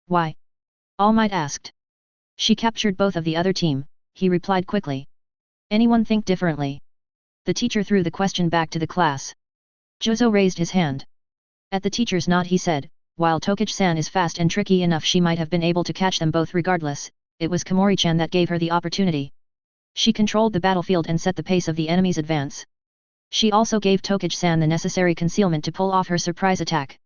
Why? All Might asked. She captured both of the other team, he replied quickly. Anyone think differently? The teacher threw the question back to the class. Jozo raised his hand. At the teacher's nod he said, while Tokage-san is fast and tricky enough, she might have been able to catch them both regardless, it was Komori-chan that gave her the opportunity. She controlled the battlefield and set the pace of the enemy's advance. She also gave Tokage-san the necessary concealment to pull off her surprise attack.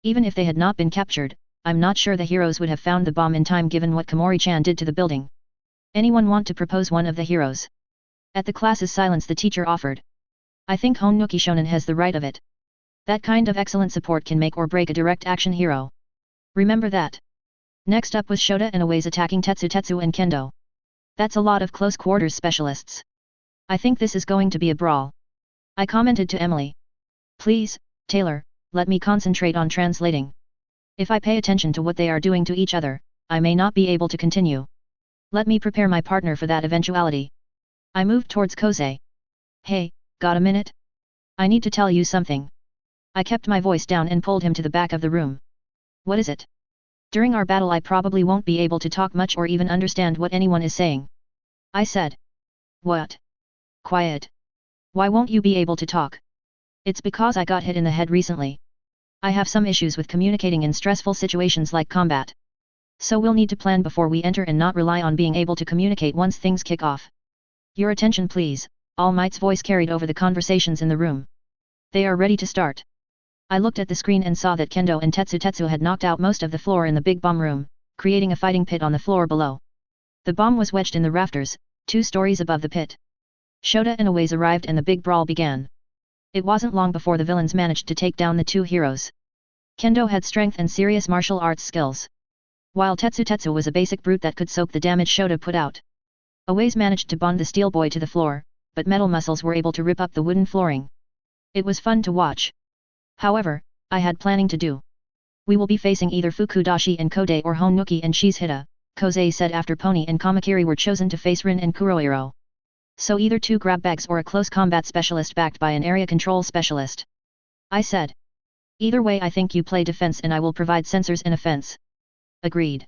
Even if they had not been captured, I'm not sure the heroes would have found the bomb in time given what Komori-chan did to the building. Anyone want to propose one of the heroes? At the class's silence the teacher offered. I think Honuki Shonen has the right of it. That kind of excellent support can make or break a direct action hero. Remember that. Next up was Shota and Aways attacking Tetsu and Kendo. That's a lot of close quarters specialists. I think this is going to be a brawl. I commented to Emily. Please, Taylor, let me concentrate on translating. If I pay attention to what they are doing to each other, I may not be able to continue. Let me prepare my partner for that eventuality. I moved towards Kosei. Hey, got a minute? I need to tell you something. I kept my voice down and pulled him to the back of the room. What is it? During our battle I probably won't be able to talk much or even understand what anyone is saying. I said. What? Quiet. Why won't you be able to talk? It's because I got hit in the head recently. I have some issues with communicating in stressful situations like combat. So we'll need to plan before we enter and not rely on being able to communicate once things kick off. Your attention please, All Might's voice carried over the conversations in the room. They are ready to start. I looked at the screen and saw that Kendo and Tetsu had knocked out most of the floor in the big bomb room, creating a fighting pit on the floor below. The bomb was wedged in the rafters, 2 stories above the pit. Shota and Aways arrived and the big brawl began. It wasn't long before the villains managed to take down the 2 heroes. Kendo had strength and serious martial arts skills, while Tetsu was a basic brute that could soak the damage Shota put out. Aways managed to bond the steel boy to the floor, but metal muscles were able to rip up the wooden flooring. It was fun to watch. However, I had planning to do. We will be facing either Fukudashi and Kode or Honuki and Shizhita, Kosei said after Pony and Kamakiri were chosen to face Rin and Kurohiro. So either two grab bags or a close combat specialist backed by an area control specialist. I said. Either way I think you play defense and I will provide sensors and offense. Agreed.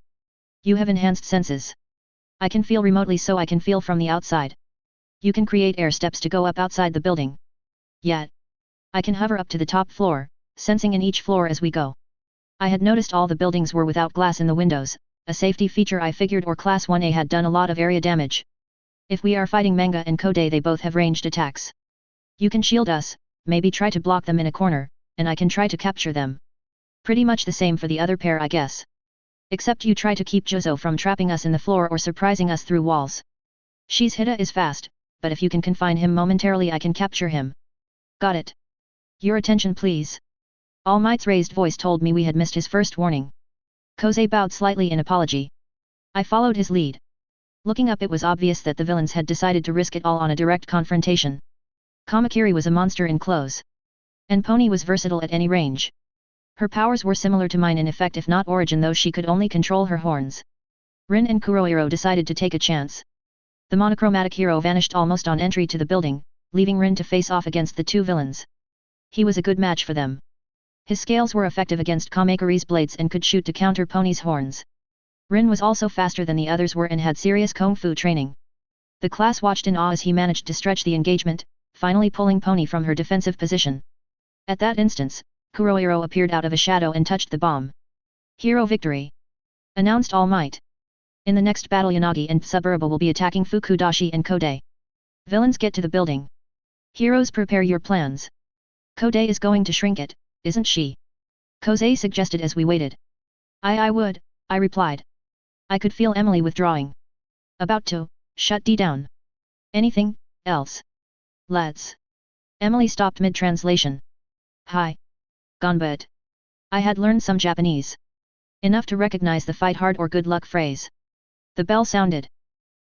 You have enhanced senses. I can feel remotely so I can feel from the outside. You can create air steps to go up outside the building. Yet. I can hover up to the top floor, sensing in each floor as we go. I had noticed all the buildings were without glass in the windows, a safety feature I figured or Class 1A had done a lot of area damage. If we are fighting Manga and Kode they both have ranged attacks. You can shield us, maybe try to block them in a corner, and I can try to capture them. Pretty much the same for the other pair I guess. Except you try to keep Jozo from trapping us in the floor or surprising us through walls. Shizhida is fast, but if you can confine him momentarily I can capture him. Got it. Your attention please. All Might's raised voice told me we had missed his first warning. Kosei bowed slightly in apology. I followed his lead. Looking up it was obvious that the villains had decided to risk it all on a direct confrontation. Kamakiri was a monster in clothes. And Pony was versatile at any range. Her powers were similar to mine in effect if not origin though she could only control her horns. Rin and Kurohiro decided to take a chance. The monochromatic hero vanished almost on entry to the building, leaving Rin to face off against the two villains. He was a good match for them. His scales were effective against Kamakiri's blades and could shoot to counter Pony's horns. Rin was also faster than the others were and had serious kung fu training. The class watched in awe as he managed to stretch the engagement, finally pulling Pony from her defensive position. At that instance, Kurohiro appeared out of a shadow and touched the bomb. Hero victory! Announced All Might. In the next battle Yanagi and Tsuburaba will be attacking Fukudashi and Kode. Villains get to the building. Heroes prepare your plans. Kode is going to shrink it, isn't she? Kosei suggested as we waited. I would, I replied. I could feel Emily withdrawing. About to, shut D down. Anything, else? Let's. Emily stopped mid-translation. Hi. Ganbut. I had learned some Japanese. Enough to recognize the fight hard or good luck phrase. The bell sounded.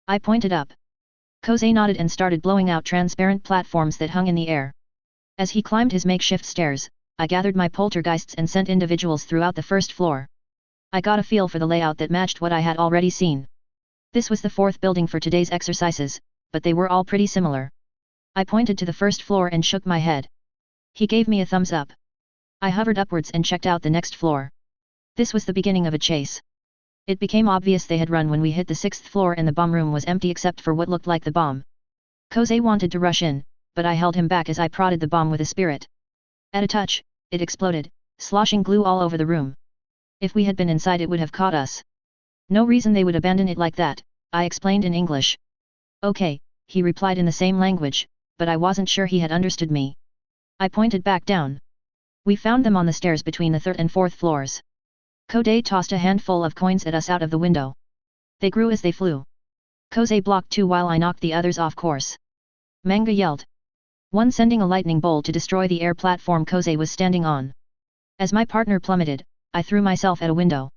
I pointed up. Kosei nodded and started blowing out transparent platforms that hung in the air. As he climbed his makeshift stairs, I gathered my poltergeists and sent individuals throughout the first floor. I got a feel for the layout that matched what I had already seen. This was the fourth building for today's exercises, but they were all pretty similar. I pointed to the first floor and shook my head. He gave me a thumbs up. I hovered upwards and checked out the next floor. This was the beginning of a chase. It became obvious they had run when we hit the sixth floor and the bomb room was empty except for what looked like the bomb. Kosei wanted to rush in, but I held him back as I prodded the bomb with a spirit. At a touch, it exploded, sloshing glue all over the room. If we had been inside it would have caught us. No reason they would abandon it like that, I explained in English. Okay, he replied in the same language, but I wasn't sure he had understood me. I pointed back down. We found them on the stairs between the third and fourth floors. Kode tossed a handful of coins at us out of the window. They grew as they flew. Kosei blocked two while I knocked the others off course. Manga yelled. One sending a lightning bolt to destroy the air platform Kosei was standing on. As my partner plummeted, I threw myself at a window.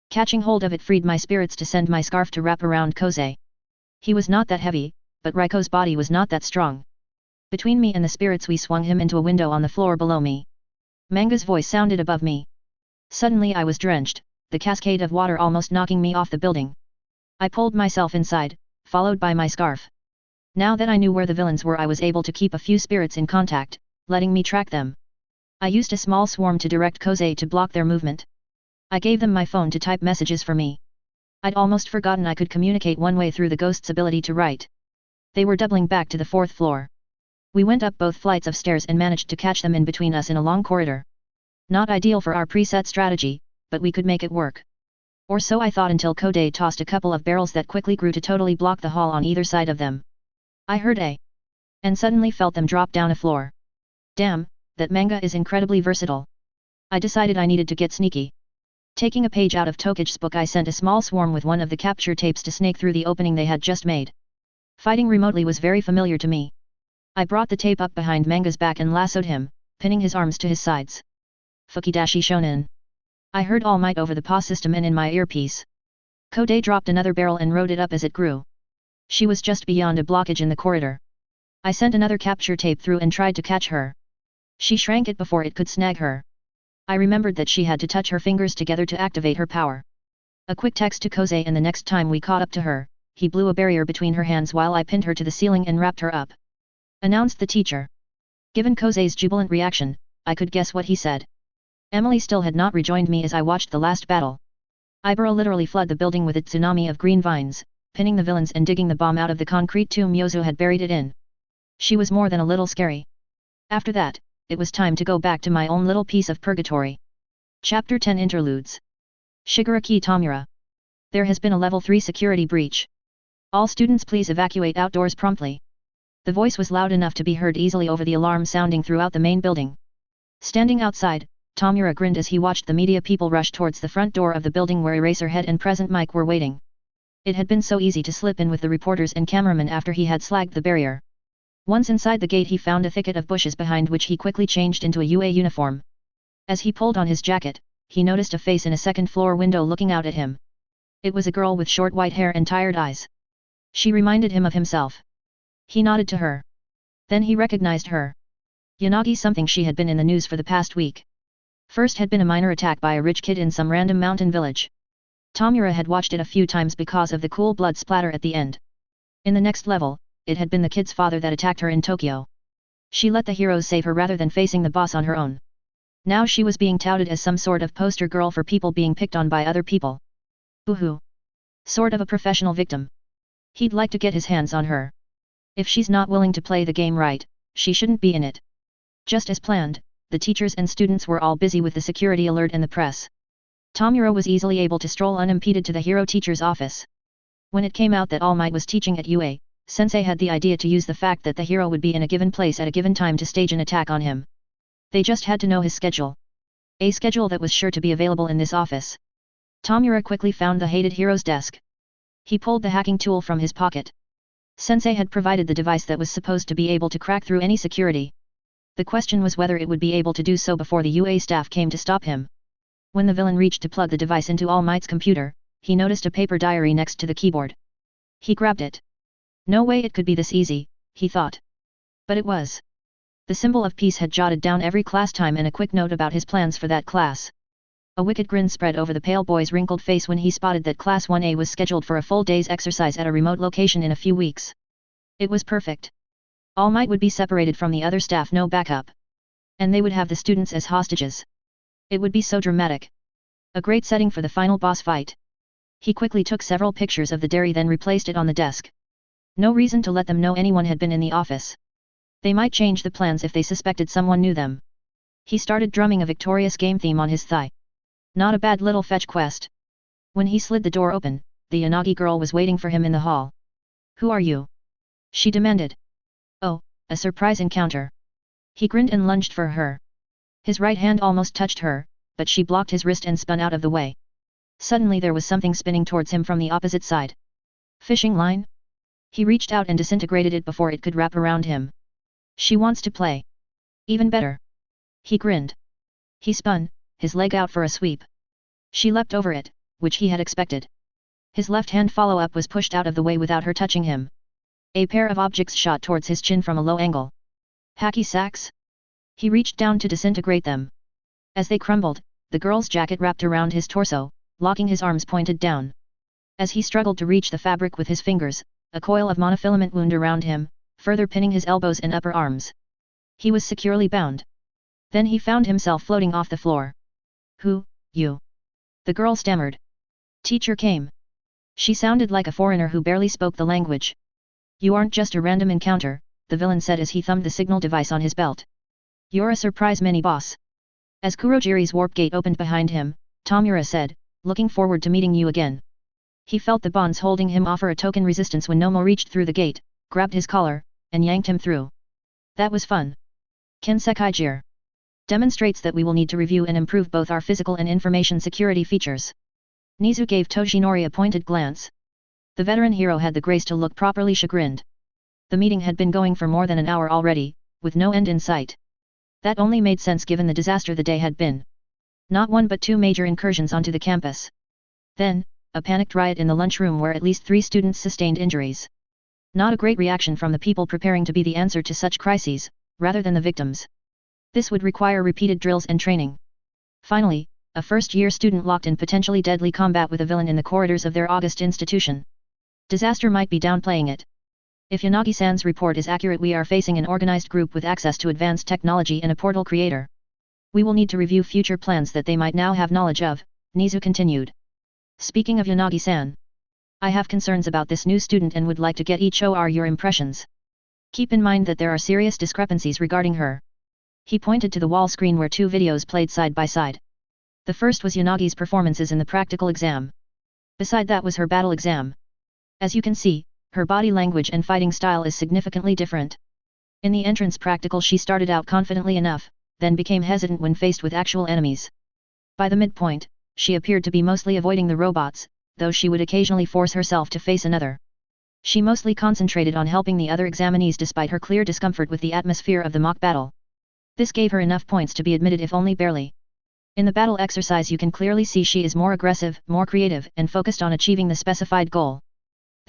Catching hold of it freed my spirits to send my scarf to wrap around Kosei. He was not that heavy, but Reiko's body was not that strong. Between me and the spirits we swung him into a window on the floor below me. Manga's voice sounded above me. Suddenly I was drenched, the cascade of water almost knocking me off the building. I pulled myself inside, followed by my scarf. Now that I knew where the villains were I was able to keep a few spirits in contact, letting me track them. I used a small swarm to direct Kosei to block their movement. I gave them my phone to type messages for me. I'd almost forgotten I could communicate one way through the ghost's ability to write. They were doubling back to the fourth floor. We went up both flights of stairs and managed to catch them in between us in a long corridor. Not ideal for our preset strategy, but we could make it work. Or so I thought until Kode tossed a couple of barrels that quickly grew to totally block the hall on either side of them. I heard a. And suddenly felt them drop down a floor. Damn, that manga is incredibly versatile. I decided I needed to get sneaky. Taking a page out of Tokich's book I sent a small swarm with one of the capture tapes to snake through the opening they had just made. Fighting remotely was very familiar to me. I brought the tape up behind Manga's back and lassoed him, pinning his arms to his sides. Fukidashi Shonen. I heard All Might over the PA system and in my earpiece. Kode dropped another barrel and rode it up as it grew. She was just beyond a blockage in the corridor. I sent another capture tape through and tried to catch her. She shrank it before it could snag her. I remembered that she had to touch her fingers together to activate her power. A quick text to Koze, and the next time we caught up to her, he blew a barrier between her hands while I pinned her to the ceiling and wrapped her up. Announced the teacher. Given Koze's jubilant reaction, I could guess what he said. Emily still had not rejoined me as I watched the last battle. Ibero literally flooded the building with its tsunami of green vines, pinning the villains and digging the bomb out of the concrete tomb Yozu had buried it in. She was more than a little scary. After that, it was time to go back to my own little piece of purgatory. Chapter 10 Interludes. Shigaraki Tamura. There has been a level 3 security breach. All students please evacuate outdoors promptly. The voice was loud enough to be heard easily over the alarm sounding throughout the main building. Standing outside, Tamura grinned as he watched the media people rush towards the front door of the building where Eraserhead and Present Mike were waiting. It had been so easy to slip in with the reporters and cameramen after he had slagged the barrier. Once inside the gate he found a thicket of bushes behind which he quickly changed into a UA uniform. As he pulled on his jacket, he noticed a face in a second-floor window looking out at him. It was a girl with short white hair and tired eyes. She reminded him of himself. He nodded to her. Then he recognized her. Yanagi something she had been in the news for the past week. First had been a minor attack by a rich kid in some random mountain village. Tamura had watched it a few times because of the cool blood splatter at the end. In the next level, it had been the kid's father that attacked her in Tokyo. She let the heroes save her rather than facing the boss on her own. Now she was being touted as some sort of poster girl for people being picked on by other people. Boo-hoo. Sort of a professional victim. He'd like to get his hands on her. If she's not willing to play the game right, she shouldn't be in it. Just as planned, the teachers and students were all busy with the security alert and the press. Tamura was easily able to stroll unimpeded to the hero teacher's office. When it came out that All Might was teaching at UA, Sensei had the idea to use the fact that the hero would be in a given place at a given time to stage an attack on him. They just had to know his schedule. A schedule that was sure to be available in this office. Tamura quickly found the hated hero's desk. He pulled the hacking tool from his pocket. Sensei had provided the device that was supposed to be able to crack through any security. The question was whether it would be able to do so before the UA staff came to stop him. When the villain reached to plug the device into All Might's computer, he noticed a paper diary next to the keyboard. He grabbed it. No way it could be this easy, he thought. But it was. The symbol of peace had jotted down every class time and a quick note about his plans for that class. A wicked grin spread over the pale boy's wrinkled face when he spotted that Class 1A was scheduled for a full day's exercise at a remote location in a few weeks. It was perfect. All Might would be separated from the other staff, no backup. And they would have the students as hostages. It would be so dramatic. A great setting for the final boss fight. He quickly took several pictures of the diary then replaced it on the desk. No reason to let them know anyone had been in the office. They might change the plans if they suspected someone knew them. He started drumming a victorious game theme on his thigh. Not a bad little fetch quest. When he slid the door open, the Yanagi girl was waiting for him in the hall. "Who are you?" she demanded. "Oh, a surprise encounter." He grinned and lunged for her. His right hand almost touched her, but she blocked his wrist and spun out of the way. Suddenly there was something spinning towards him from the opposite side. Fishing line? He reached out and disintegrated it before it could wrap around him. She wants to play. Even better. He grinned. He spun, his leg out for a sweep. She leapt over it, which he had expected. His left hand follow-up was pushed out of the way without her touching him. A pair of objects shot towards his chin from a low angle. Hacky sacks? He reached down to disintegrate them. As they crumbled, the girl's jacket wrapped around his torso, locking his arms pointed down. As he struggled to reach the fabric with his fingers, a coil of monofilament wound around him, further pinning his elbows and upper arms. He was securely bound. Then he found himself floating off the floor. "Who, you?" the girl stammered. "Teacher came." She sounded like a foreigner who barely spoke the language. "You aren't just a random encounter," the villain said as he thumbed the signal device on his belt. "You're a surprise mini-boss." As Kurogiri's warp gate opened behind him, Tamura said, "Looking forward to meeting you again." He felt the bonds holding him offer a token resistance when Nomo reached through the gate, grabbed his collar, and yanked him through. That was fun. Kensekai demonstrates that we will need to review and improve both our physical and information security features. Nizu gave Toshinori a pointed glance. The veteran hero had the grace to look properly chagrined. The meeting had been going for more than an hour already, with no end in sight. That only made sense given the disaster the day had been. Not one but two major incursions onto the campus. Then, a panicked riot in the lunchroom where at least 3 students sustained injuries. Not a great reaction from the people preparing to be the answer to such crises, rather than the victims. This would require repeated drills and training. Finally, a first-year student locked in potentially deadly combat with a villain in the corridors of their august institution. Disaster might be downplaying it. If Yanagi-san's report is accurate, we are facing an organized group with access to advanced technology and a portal creator. We will need to review future plans that they might now have knowledge of, Nizu continued. Speaking of Yanagi-san, I have concerns about this new student and would like to get each or your impressions. Keep in mind that there are serious discrepancies regarding her. He pointed to the wall screen where two videos played side by side. The first was Yanagi's performances in the practical exam. Beside that was her battle exam. As you can see, her body language and fighting style is significantly different. In the entrance practical she started out confidently enough, then became hesitant when faced with actual enemies. By the midpoint, she appeared to be mostly avoiding the robots, though she would occasionally force herself to face another. She mostly concentrated on helping the other examinees despite her clear discomfort with the atmosphere of the mock battle. This gave her enough points to be admitted if only barely. In the battle exercise you can clearly see she is more aggressive, more creative, and focused on achieving the specified goal.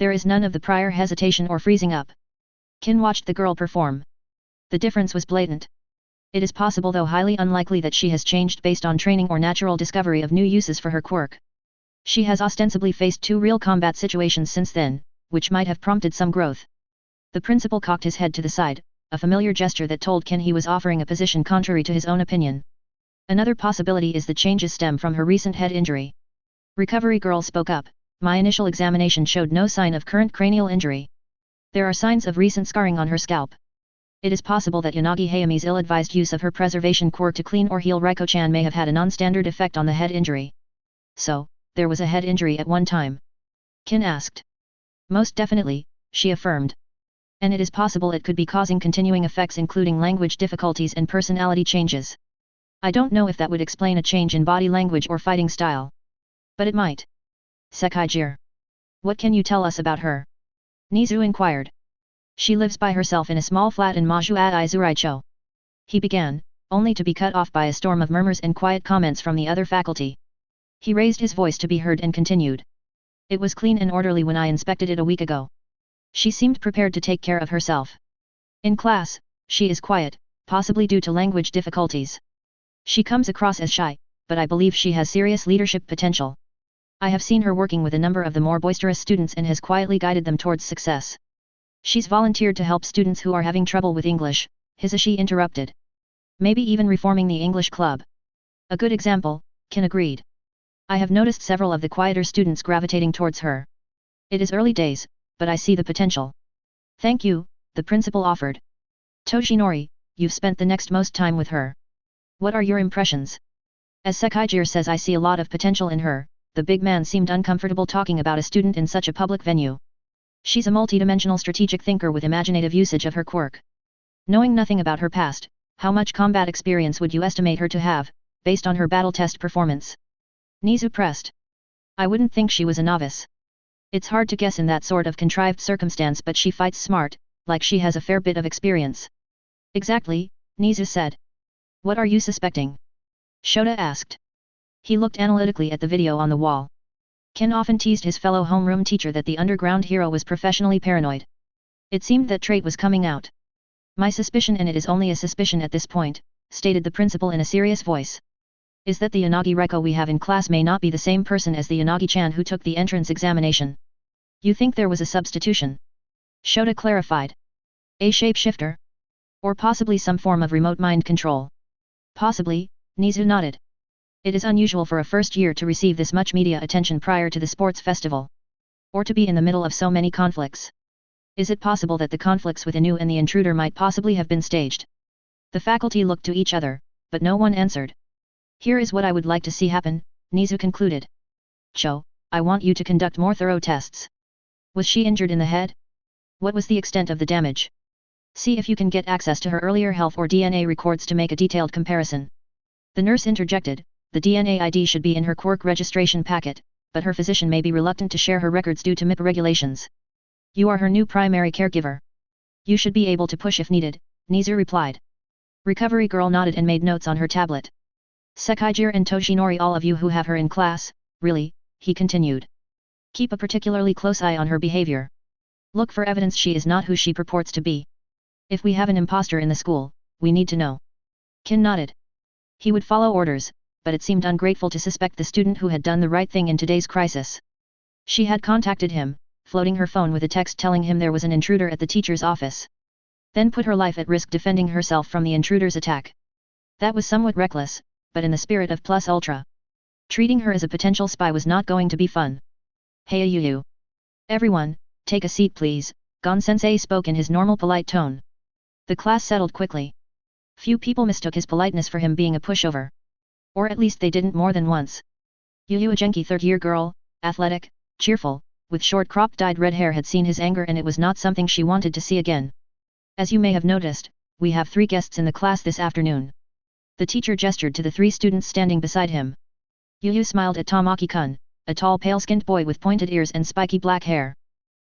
There is none of the prior hesitation or freezing up. Qin watched the girl perform. The difference was blatant. It is possible though highly unlikely that she has changed based on training or natural discovery of new uses for her quirk. She has ostensibly faced 2 real combat situations since then, which might have prompted some growth. The principal cocked his head to the side, a familiar gesture that told Qin he was offering a position contrary to his own opinion. Another possibility is the changes stem from her recent head injury. Recovery girl spoke up. My initial examination showed no sign of current cranial injury. There are signs of recent scarring on her scalp. It is possible that Yanagi Hayami's ill-advised use of her preservation quirk to clean or heal Reiko-chan may have had a non-standard effect on the head injury. So, there was a head injury at one time? Qin asked. Most definitely, she affirmed. And it is possible it could be causing continuing effects including language difficulties and personality changes. I don't know if that would explain a change in body language or fighting style. But it might. Sekaijir. What can you tell us about her? Nizu inquired. She lives by herself in a small flat in Majua Izuraicho. He began, only to be cut off by a storm of murmurs and quiet comments from the other faculty. He raised his voice to be heard and continued. It was clean and orderly when I inspected it a week ago. She seemed prepared to take care of herself. In class, she is quiet, possibly due to language difficulties. She comes across as shy, but I believe she has serious leadership potential. I have seen her working with a number of the more boisterous students and has quietly guided them towards success. She's volunteered to help students who are having trouble with English, Hisashi interrupted. Maybe even reforming the English club. A good example, Qin agreed. I have noticed several of the quieter students gravitating towards her. It is early days, but I see the potential. Thank you, the principal offered. Toshinori, you've spent the next most time with her. What are your impressions? As Sekaijir says, I see a lot of potential in her. The big man seemed uncomfortable talking about a student in such a public venue. She's a multidimensional strategic thinker with imaginative usage of her quirk. Knowing nothing about her past, how much combat experience would you estimate her to have, based on her battle test performance? Nizu pressed. I wouldn't think she was a novice. It's hard to guess in that sort of contrived circumstance, but she fights smart, like she has a fair bit of experience. Exactly, Nizu said. What are you suspecting? Shota asked. He looked analytically at the video on the wall. Qin often teased his fellow homeroom teacher that the underground hero was professionally paranoid. It seemed that trait was coming out. My suspicion, and it is only a suspicion at this point, stated the principal in a serious voice, is that the Yanagi Reiko we have in class may not be the same person as the Yanagi-chan who took the entrance examination. You think there was a substitution? Shota clarified. A shapeshifter? Or possibly some form of remote mind control? Possibly, Nizu nodded. It is unusual for a first year to receive this much media attention prior to the sports festival. Or to be in the middle of so many conflicts. Is it possible that the conflicts with Inu and the intruder might possibly have been staged? The faculty looked to each other, but no one answered. Here is what I would like to see happen, Nizu concluded. Cho, I want you to conduct more thorough tests. Was she injured in the head? What was the extent of the damage? See if you can get access to her earlier health or DNA records to make a detailed comparison. The nurse interjected. The DNA ID should be in her quirk registration packet, but her physician may be reluctant to share her records due to MIP regulations. You are her new primary caregiver. You should be able to push if needed, Nizu replied. Recovery girl nodded and made notes on her tablet. Sekaijir and Toshinori, all of you who have her in class, really, he continued. Keep a particularly close eye on her behavior. Look for evidence she is not who she purports to be. If we have an imposter in the school, we need to know. Qin nodded. He would follow orders, but it seemed ungrateful to suspect the student who had done the right thing in today's crisis. She had contacted him, floating her phone with a text telling him there was an intruder at the teacher's office. Then put her life at risk defending herself from the intruder's attack. That was somewhat reckless, but in the spirit of plus ultra. Treating her as a potential spy was not going to be fun. Hey you. Everyone, take a seat please, Gon-sensei spoke in his normal polite tone. The class settled quickly. Few people mistook his politeness for him being a pushover. Or at least they didn't more than once. Yu, a Genki third-year girl, athletic, cheerful, with short cropped dyed red hair had seen his anger and it was not something she wanted to see again. As you may have noticed, we have 3 guests in the class this afternoon. The teacher gestured to the 3 students standing beside him. Yu smiled at Tamaki-kun, a tall pale-skinned boy with pointed ears and spiky black hair.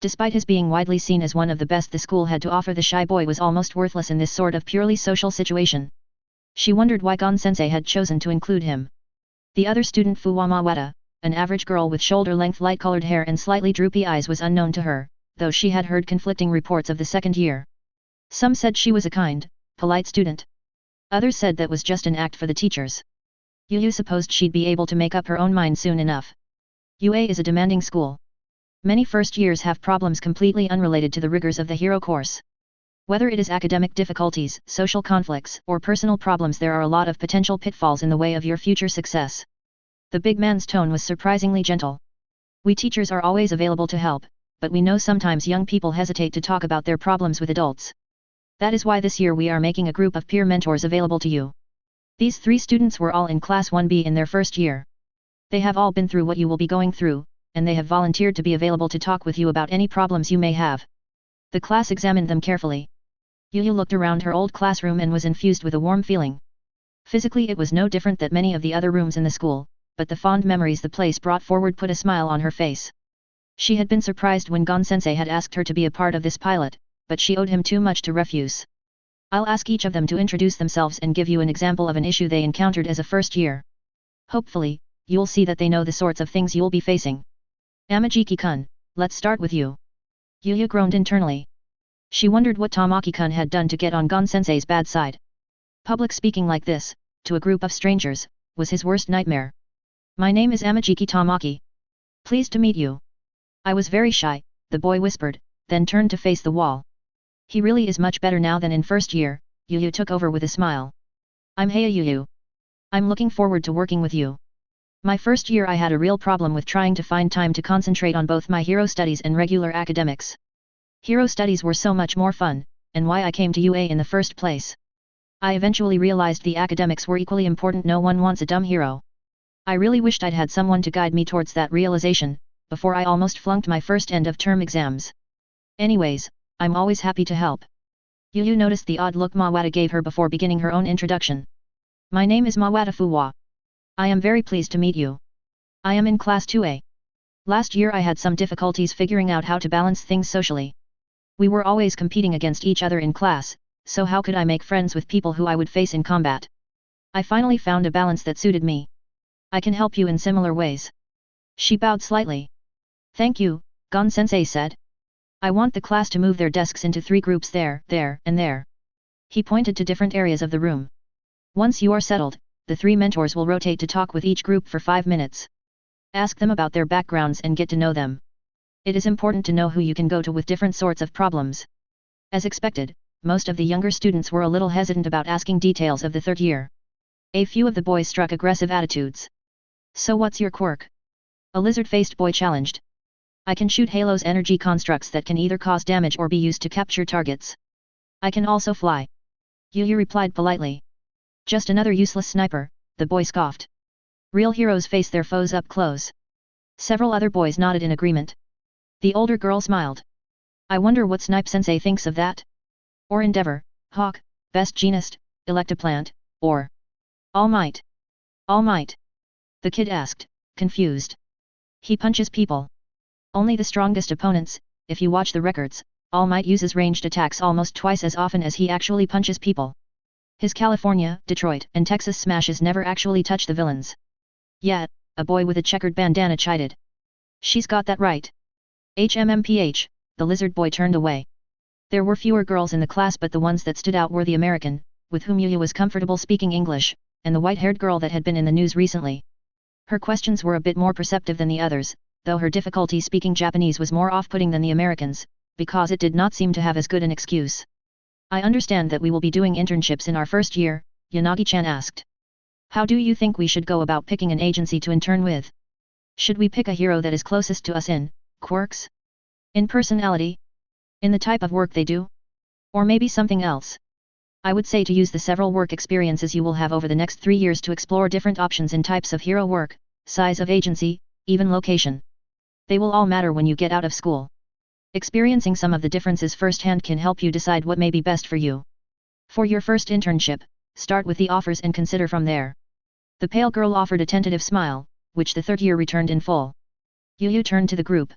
Despite his being widely seen as one of the best the school had to offer, the shy boy was almost worthless in this sort of purely social situation. She wondered why Gon-sensei had chosen to include him. The other student Fuwa Mawata, an average girl with shoulder-length light-colored hair and slightly droopy eyes, was unknown to her, though she had heard conflicting reports of the second year. Some said she was a kind, polite student. Others said that was just an act for the teachers. Yu supposed she'd be able to make up her own mind soon enough. UA is a demanding school. Many first years have problems completely unrelated to the rigors of the hero course. Whether it is academic difficulties, social conflicts, or personal problems, there are a lot of potential pitfalls in the way of your future success. The big man's tone was surprisingly gentle. We teachers are always available to help, but we know sometimes young people hesitate to talk about their problems with adults. That is why this year we are making a group of peer mentors available to you. These 3 students were all in Class 1B in their first year. They have all been through what you will be going through, and they have volunteered to be available to talk with you about any problems you may have. The class examined them carefully. Yu looked around her old classroom and was infused with a warm feeling. Physically it was no different than many of the other rooms in the school, but the fond memories the place brought forward put a smile on her face. She had been surprised when Gon-sensei had asked her to be a part of this pilot, but she owed him too much to refuse. I'll ask each of them to introduce themselves and give you an example of an issue they encountered as a first year. Hopefully, you'll see that they know the sorts of things you'll be facing. Amajiki-kun, let's start with you. Yu groaned internally. She wondered what Tamaki-kun had done to get on Gon-sensei's bad side. Public speaking like this, to a group of strangers, was his worst nightmare. My name is Amajiki Tamaki. Pleased to meet you. I was very shy, the boy whispered, then turned to face the wall. He really is much better now than in first year, Yu took over with a smile. I'm Heya Yu. I'm looking forward to working with you. My first year I had a real problem with trying to find time to concentrate on both my hero studies and regular academics. Hero studies were so much more fun, and why I came to UA in the first place. I eventually realized the academics were equally important. No one wants a dumb hero. I really wished I'd had someone to guide me towards that realization, before I almost flunked my first end-of-term exams. Anyways, I'm always happy to help. Yu noticed the odd look Mawata gave her before beginning her own introduction. My name is Mawata Fuwa. I am very pleased to meet you. I am in Class 2A. Last year I had some difficulties figuring out how to balance things socially. We were always competing against each other in class, so how could I make friends with people who I would face in combat? I finally found a balance that suited me. I can help you in similar ways. She bowed slightly. Thank you, Gon-sensei said. I want the class to move their desks into 3 groups there, and there. He pointed to different areas of the room. Once you are settled, the 3 mentors will rotate to talk with each group for 5 minutes. Ask them about their backgrounds and get to know them. It is important to know who you can go to with different sorts of problems. As expected, most of the younger students were a little hesitant about asking details of the third year. A few of the boys struck aggressive attitudes. So what's your quirk? A lizard-faced boy challenged. I can shoot halos, energy constructs that can either cause damage or be used to capture targets. I can also fly. Yu replied politely. Just another useless sniper, the boy scoffed. Real heroes face their foes up close. Several other boys nodded in agreement. The older girl smiled. I wonder what Snipe Sensei thinks of that? Or Endeavor, Hawk, Best Genist, Electoplant, or All Might? All Might? The kid asked, confused. He punches people. Only the strongest opponents. If you watch the records, All Might uses ranged attacks almost twice as often as he actually punches people. His California, Detroit, and Texas smashes never actually touch the villains. Yet, a boy with a checkered bandana chided. She's got that right. HMMPH, the lizard boy turned away. There were fewer girls in the class, but the ones that stood out were the American, with whom Yuya was comfortable speaking English, and the white-haired girl that had been in the news recently. Her questions were a bit more perceptive than the others, though her difficulty speaking Japanese was more off-putting than the Americans, because it did not seem to have as good an excuse. I understand that we will be doing internships in our first year, Yanagi-chan asked. How do you think we should go about picking an agency to intern with? Should we pick a hero that is closest to us in quirks? In personality? In the type of work they do? Or maybe something else? I would say to use the several work experiences you will have over the next 3 years to explore different options in types of hero work, size of agency, even location. They will all matter when you get out of school. Experiencing some of the differences firsthand can help you decide what may be best for you. For your first internship, start with the offers and consider from there. The pale girl offered a tentative smile, which the third year returned in full. Yu turned to the group.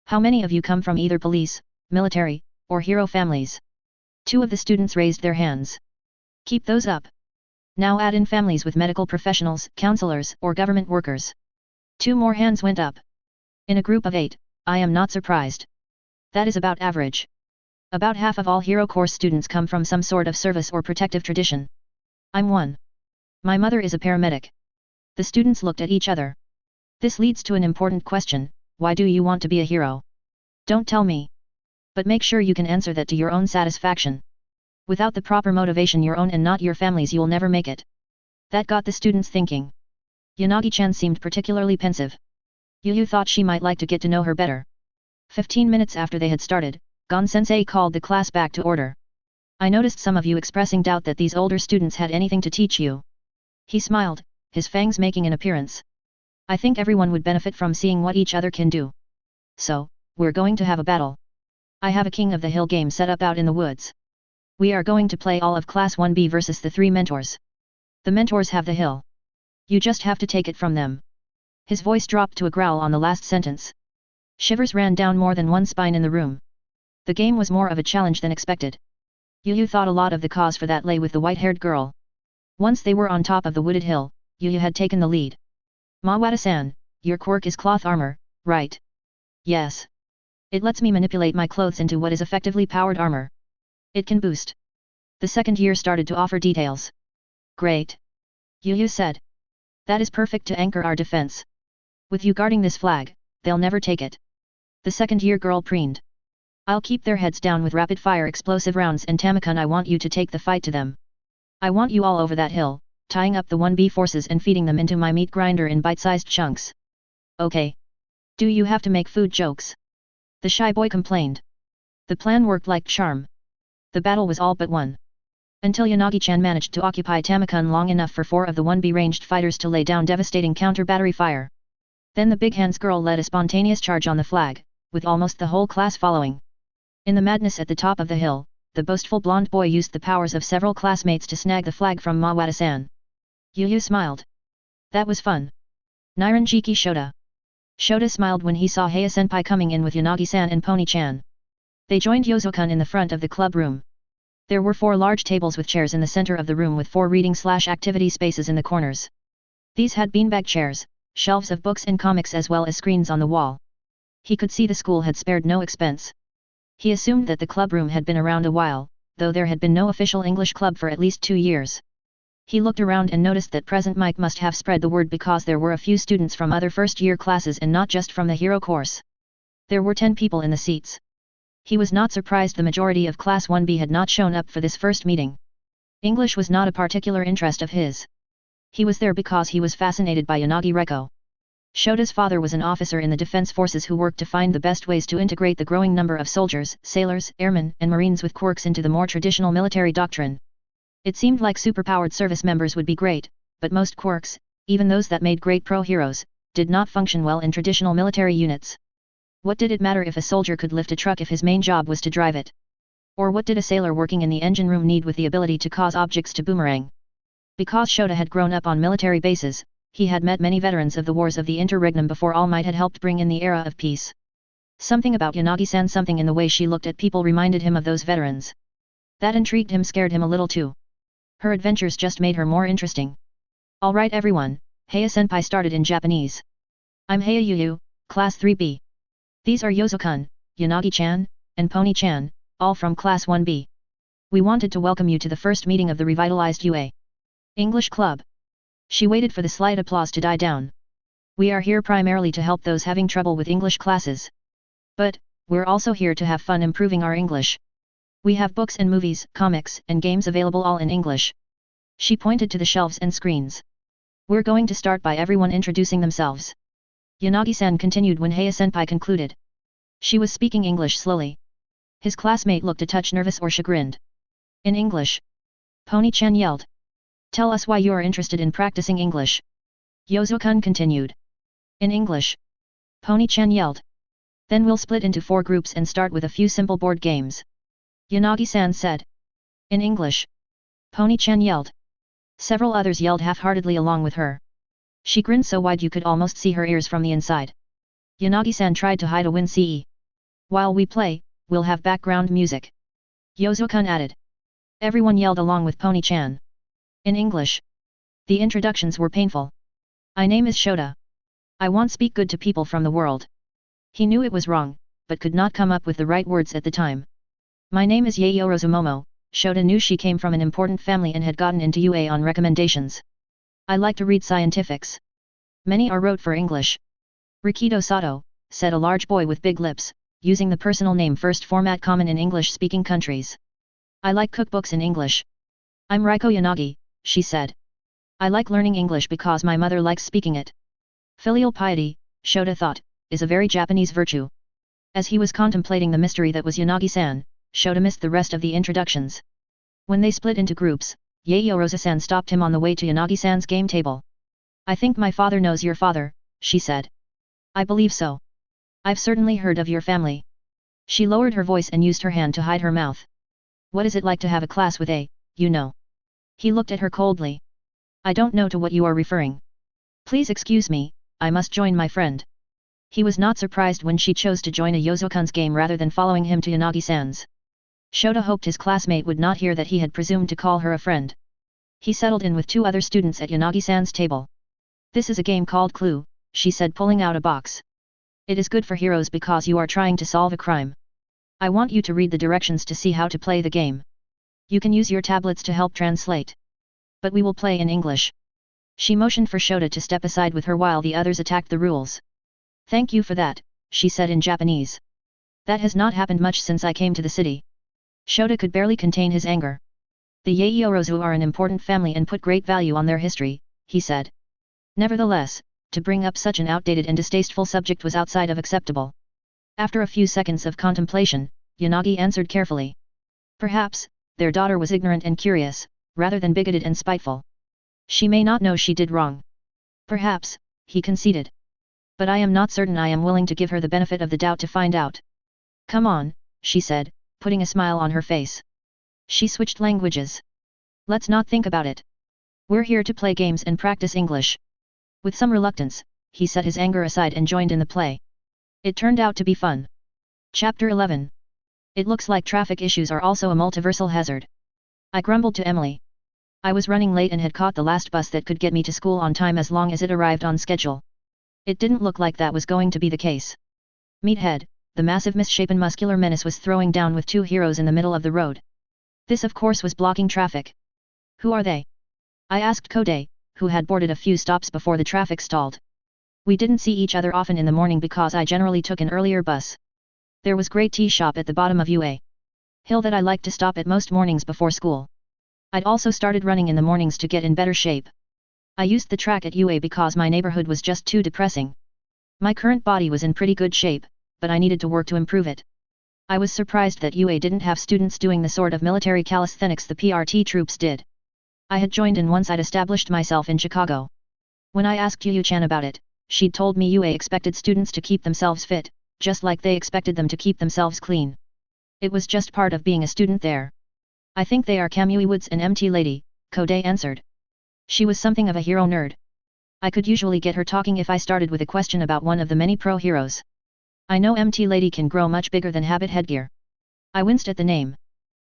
How many of you come from either police, military, or hero families? 2 of the students raised their hands. Keep those up. Now add in families with medical professionals, counselors, or government workers. 2 more hands went up. In a group of 8, I am not surprised. That is about average. About half of all hero course students come from some sort of service or protective tradition. I'm one. My mother is a paramedic. The students looked at each other. This leads to an important question, why do you want to be a hero? Don't tell me. But make sure you can answer that to your own satisfaction. Without the proper motivation your own and not your family's you'll never make it. That got the students thinking. Yanagi-chan seemed particularly pensive. Yu thought she might like to get to know her better. 15 minutes after they had started, Gon-sensei called the class back to order. I noticed some of you expressing doubt that these older students had anything to teach you. He smiled, his fangs making an appearance. I think everyone would benefit from seeing what each other can do. So, we're going to have a battle. I have a King of the Hill game set up out in the woods. We are going to play all of Class 1B versus the 3 mentors. The mentors have the hill. You just have to take it from them. His voice dropped to a growl on the last sentence. Shivers ran down more than one spine in the room. The game was more of a challenge than expected. Yu thought a lot of the cause for that lay with the white-haired girl. Once they were on top of the wooded hill, Yu had taken the lead. Mawata-san, your quirk is cloth armor, right? Yes. It lets me manipulate my clothes into what is effectively powered armor. It can boost. The second year started to offer details. Great. Yu said. That is perfect to anchor our defense. With you guarding this flag, they'll never take it. The second year girl preened. I'll keep their heads down with rapid-fire explosive rounds and Tamikun, I want you to take the fight to them. I want you all over that hill, tying up the 1B forces and feeding them into my meat grinder in bite-sized chunks. Okay. Do you have to make food jokes? The shy boy complained. The plan worked like charm. The battle was all but won. Until Yanagi-chan managed to occupy Tamikun long enough for 4 of the 1B ranged fighters to lay down devastating counter-battery fire. Then the big hands girl led a spontaneous charge on the flag, with almost the whole class following. In the madness at the top of the hill, the boastful blonde boy used the powers of several classmates to snag the flag from Mawata-san. Yu smiled. That was fun. Niranjiki Shota. Shota smiled when he saw Heya-senpai coming in with Yanagi-san and Pony-chan. They joined Yozo-kun in the front of the club room. There were 4 large tables with chairs in the center of the room with 4 reading/activity spaces in the corners. These had beanbag chairs, shelves of books and comics as well as screens on the wall. He could see the school had spared no expense. He assumed that the club room had been around a while, though there had been no official English club for at least 2 years. He looked around and noticed that Present Mike must have spread the word because there were a few students from other first-year classes and not just from the hero course. There were 10 people in the seats. He was not surprised the majority of Class 1B had not shown up for this first meeting. English was not a particular interest of his. He was there because he was fascinated by Yanagi Reiko. Shota's father was an officer in the defense forces who worked to find the best ways to integrate the growing number of soldiers, sailors, airmen, and marines with quirks into the more traditional military doctrine. It seemed like superpowered service members would be great, but most quirks, even those that made great pro-heroes, did not function well in traditional military units. What did it matter if a soldier could lift a truck if his main job was to drive it? Or what did a sailor working in the engine room need with the ability to cause objects to boomerang? Because Shota had grown up on military bases, he had met many veterans of the wars of the interregnum before All Might had helped bring in the era of peace. Something about Yanagi-san, something in the way she looked at people reminded him of those veterans. That intrigued him, scared him a little too. Her adventures just made her more interesting. Alright everyone, Heya-senpai started in Japanese. I'm Heya Yu, Class 3B. These are Yozo-kun, Yanagi-chan, and Pony-chan, all from Class 1B. We wanted to welcome you to the first meeting of the revitalized UA English Club, She waited for the slight applause to die down. We are here primarily to help those having trouble with English classes. But, we're also here to have fun improving our English. We have books and movies, comics, and games available all in English. She pointed to the shelves and screens. We're going to start by everyone introducing themselves. Yanagi-san continued when Heya-senpai concluded. She was speaking English slowly. His classmate looked a touch nervous or chagrined. In English. Pony-chan yelled. Tell us why you are interested in practicing English. Yozo-kun continued. In English. Pony-chan yelled. Then we'll split into 4 groups and start with a few simple board games. Yanagi-san said. In English. Pony-chan yelled. Several others yelled half-heartedly along with her. She grinned so wide you could almost see her ears from the inside. Yanagi-san tried to hide a wince. While we play, we'll have background music. Yozo-kun added. Everyone yelled along with Pony-chan. In English. The introductions were painful. My name is Shota. I want speak good to people from the world. He knew it was wrong, but could not come up with the right words at the time. My name is Yayorozu Momo. Shota knew she came from an important family and had gotten into UA on recommendations. I like to read scientifics. Many are wrote for English. Rikido Sato, said a large boy with big lips, using the personal name first format common in English-speaking countries. I like cookbooks in English. I'm Reiko Yanagi, she said. I like learning English because my mother likes speaking it. Filial piety, Shota thought, is a very Japanese virtue. As he was contemplating the mystery that was Yanagi-san, Shota missed the rest of the introductions. When they split into groups, Yayorozu-san stopped him on the way to Yanagi-san's game table. I think my father knows your father, she said. I believe so. I've certainly heard of your family. She lowered her voice and used her hand to hide her mouth. What is it like to have a class with a, you know? He looked at her coldly. I don't know to what you are referring. Please excuse me, I must join my friend. He was not surprised when she chose to join a Yozo-kun's game rather than following him to Yanagi-san's. Shota hoped his classmate would not hear that he had presumed to call her a friend. He settled in with 2 other students at Yanagi-san's table. This is a game called Clue, she said pulling out a box. It is good for heroes because you are trying to solve a crime. I want you to read the directions to see how to play the game. You can use your tablets to help translate. But we will play in English. She motioned for Shota to step aside with her while the others attacked the rules. Thank you for that, she said in Japanese. That has not happened much since I came to the city. Shota could barely contain his anger. The Yayorozu are an important family and put great value on their history, he said. Nevertheless, to bring up such an outdated and distasteful subject was outside of acceptable. After a few seconds of contemplation, Yanagi answered carefully. Perhaps, their daughter was ignorant and curious, rather than bigoted and spiteful. She may not know she did wrong. Perhaps, he conceded. But I am not certain. I am willing to give her the benefit of the doubt to find out. Come on, she said, putting a smile on her face. She switched languages. Let's not think about it. We're here to play games and practice English. With some reluctance, he set his anger aside and joined in the play. It turned out to be fun. Chapter 11. It looks like traffic issues are also a multiversal hazard. I grumbled to Emily. I was running late and had caught the last bus that could get me to school on time as long as it arrived on schedule. It didn't look like that was going to be the case. Meathead, the massive misshapen muscular menace, was throwing down with 2 heroes in the middle of the road. This of course was blocking traffic. Who are they? I asked Kode, who had boarded a few stops before the traffic stalled. We didn't see each other often in the morning because I generally took an earlier bus. There was great tea shop at the bottom of UA Hill that I liked to stop at most mornings before school. I'd also started running in the mornings to get in better shape. I used the track at UA because my neighborhood was just too depressing. My current body was in pretty good shape, but I needed to work to improve it. I was surprised that UA didn't have students doing the sort of military calisthenics the PRT troops did. I had joined in once I'd established myself in Chicago. When I asked Yu-chan about it, she'd told me UA expected students to keep themselves fit, just like they expected them to keep themselves clean. It was just part of being a student there. I think they are Kamui Woods and MT Lady, Kode answered. She was something of a hero nerd. I could usually get her talking if I started with a question about one of the many pro heroes. I know MT Lady can grow much bigger than habit headgear. I winced at the name.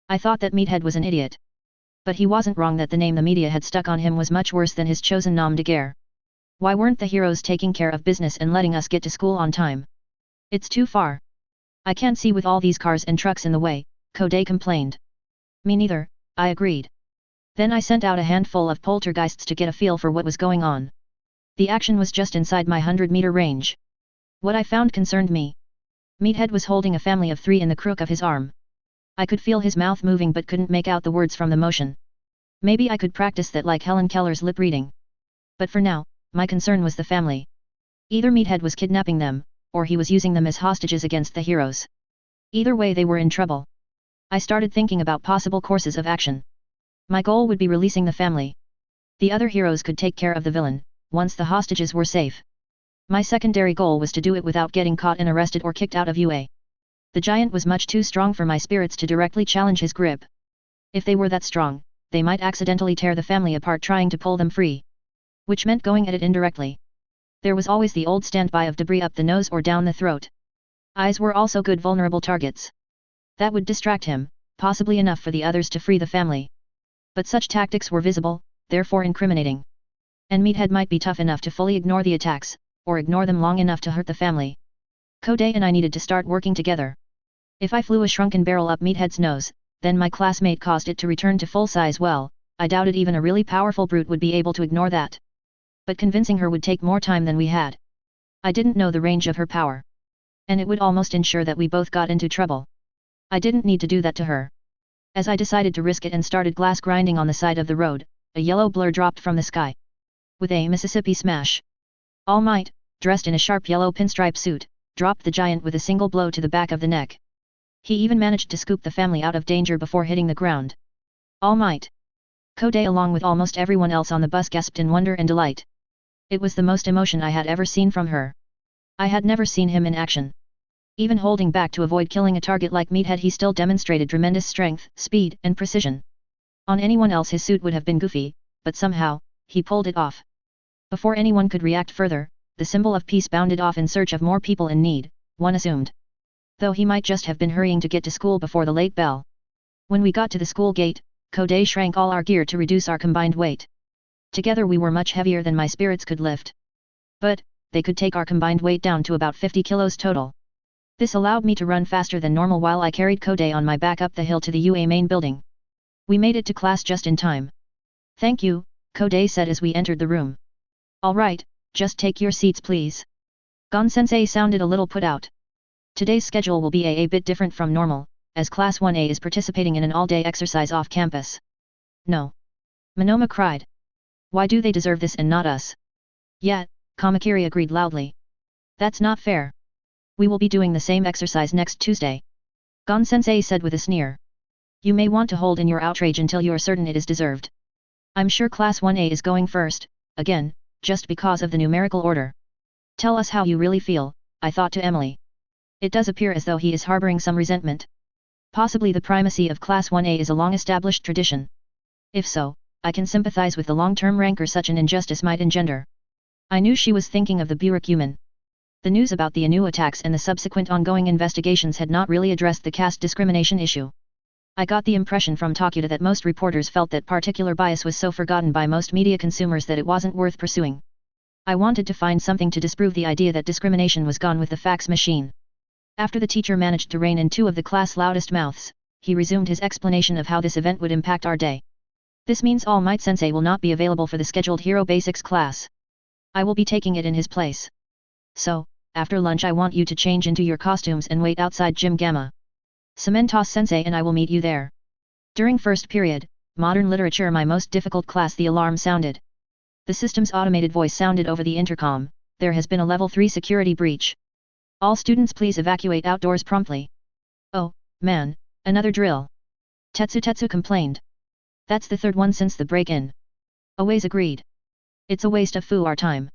I thought that Meathead was an idiot. But he wasn't wrong that the name the media had stuck on him was much worse than his chosen nom de guerre. Why weren't the heroes taking care of business and letting us get to school on time? It's too far. I can't see with all these cars and trucks in the way, Kode complained. Me neither, I agreed. Then I sent out a handful of poltergeists to get a feel for what was going on. The action was just inside my 100-meter range. What I found concerned me. Meathead was holding a family of 3 in the crook of his arm. I could feel his mouth moving but couldn't make out the words from the motion. Maybe I could practice that like Helen Keller's lip reading. But for now, my concern was the family. Either Meathead was kidnapping them, or he was using them as hostages against the heroes. Either way they were in trouble. I started thinking about possible courses of action. My goal would be releasing the family. The other heroes could take care of the villain, once the hostages were safe. My secondary goal was to do it without getting caught and arrested or kicked out of UA. The giant was much too strong for my spirits to directly challenge his grip. If they were that strong, they might accidentally tear the family apart trying to pull them free. Which meant going at it indirectly. There was always the old standby of debris up the nose or down the throat. Eyes were also good vulnerable targets. That would distract him, possibly enough for the others to free the family. But such tactics were visible, therefore incriminating. And Meathead might be tough enough to fully ignore the attacks, or ignore them long enough to hurt the family. Kodai and I needed to start working together. If I flew a shrunken barrel up Meathead's nose, then my classmate caused it to return to full size. Well, I doubted even a really powerful brute would be able to ignore that. But convincing her would take more time than we had. I didn't know the range of her power. And it would almost ensure that we both got into trouble. I didn't need to do that to her. As I decided to risk it and started glass grinding on the side of the road, a yellow blur dropped from the sky. With a Mississippi smash. All Might, dressed in a sharp yellow pinstripe suit, dropped the giant with a single blow to the back of the neck. He even managed to scoop the family out of danger before hitting the ground. All Might. Kodai along with almost everyone else on the bus gasped in wonder and delight. It was the most emotion I had ever seen from her. I had never seen him in action. Even holding back to avoid killing a target like Meathead, he still demonstrated tremendous strength, speed, and precision. On anyone else his suit would have been goofy, but somehow, he pulled it off. Before anyone could react further, the symbol of peace bounded off in search of more people in need, one assumed. Though he might just have been hurrying to get to school before the late bell. When we got to the school gate, Kodai shrank all our gear to reduce our combined weight. Together we were much heavier than my spirits could lift. But, they could take our combined weight down to about 50 kilos total. This allowed me to run faster than normal while I carried Kodai on my back up the hill to the UA main building. We made it to class just in time. Thank you, Kodai said as we entered the room. Alright, just take your seats please. Gon-sensei sounded a little put out. Today's schedule will be a bit different from normal, as Class 1A is participating in an all-day exercise off campus. No. Monoma cried. Why do they deserve this and not us? Yeah, Kamakiri agreed loudly. That's not fair. We will be doing the same exercise next Tuesday. Gon-sensei said with a sneer. You may want to hold in your outrage until you are certain it is deserved. I'm sure Class 1A is going first, again, just because of the numerical order. Tell us how you really feel, I thought to Emily. It does appear as though he is harboring some resentment. Possibly the primacy of Class 1A is a long-established tradition. If so, I can sympathize with the long-term rancor such an injustice might engender. I knew she was thinking of the Burekhuman. The news about the Anu attacks and the subsequent ongoing investigations had not really addressed the caste discrimination issue. I got the impression from Takuta that most reporters felt that particular bias was so forgotten by most media consumers that it wasn't worth pursuing. I wanted to find something to disprove the idea that discrimination was gone with the fax machine. After the teacher managed to rein in two of the class' loudest mouths, he resumed his explanation of how this event would impact our day. This means All Might Sensei will not be available for the scheduled Hero Basics class. I will be taking it in his place. So, after lunch I want you to change into your costumes and wait outside Gym Gamma. Cementos Sensei and I will meet you there. During first period, Modern Literature, my most difficult class, the alarm sounded. The system's automated voice sounded over the intercom. There has been a level 3 security breach. All students please evacuate outdoors promptly. Oh, man, another drill. Tetsu complained. That's the third one since the break-in. Always agreed. It's a waste of our time.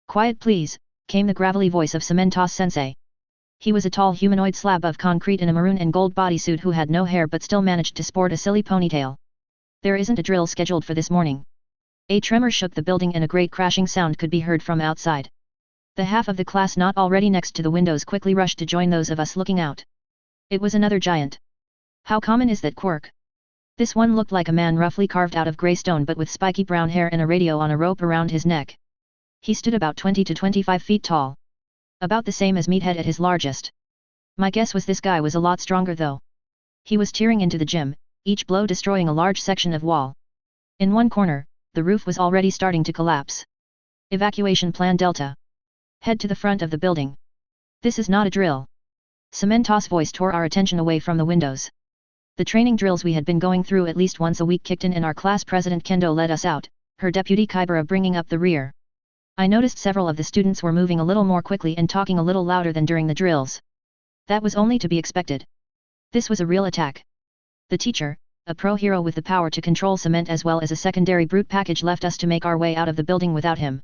Quiet please, came the gravelly voice of Cementos Sensei. He was a tall humanoid slab of concrete in a maroon and gold bodysuit who had no hair but still managed to sport a silly ponytail. There isn't a drill scheduled for this morning. A tremor shook the building and a great crashing sound could be heard from outside. The half of the class not already next to the windows quickly rushed to join those of us looking out. It was another giant. How common is that quirk? This one looked like a man roughly carved out of grey stone but with spiky brown hair and a radio on a rope around his neck. He stood about 20 to 25 feet tall. About the same as Meathead at his largest. My guess was this guy was a lot stronger though. He was tearing into the gym, each blow destroying a large section of wall. In one corner, the roof was already starting to collapse. Evacuation Plan Delta. Head to the front of the building. This is not a drill. Samantha's voice tore our attention away from the windows. The training drills we had been going through at least once a week kicked in and our class president Kendo led us out, her deputy Kybura bringing up the rear. I noticed several of the students were moving a little more quickly and talking a little louder than during the drills. That was only to be expected. This was a real attack. The teacher, a pro-hero with the power to control cement as well as a secondary brute package, left us to make our way out of the building without him.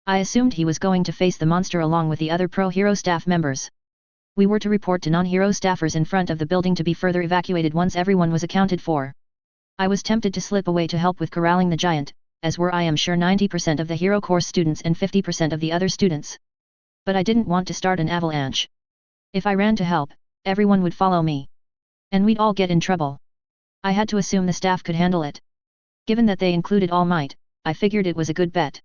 I assumed he was going to face the monster along with the other pro-hero staff members. We were to report to non-hero staffers in front of the building to be further evacuated once everyone was accounted for. I was tempted to slip away to help with corralling the giant, as were I am sure 90% of the hero course students and 50% of the other students. But I didn't want to start an avalanche. If I ran to help, everyone would follow me. And we'd all get in trouble. I had to assume the staff could handle it. Given that they included All Might, I figured it was a good bet.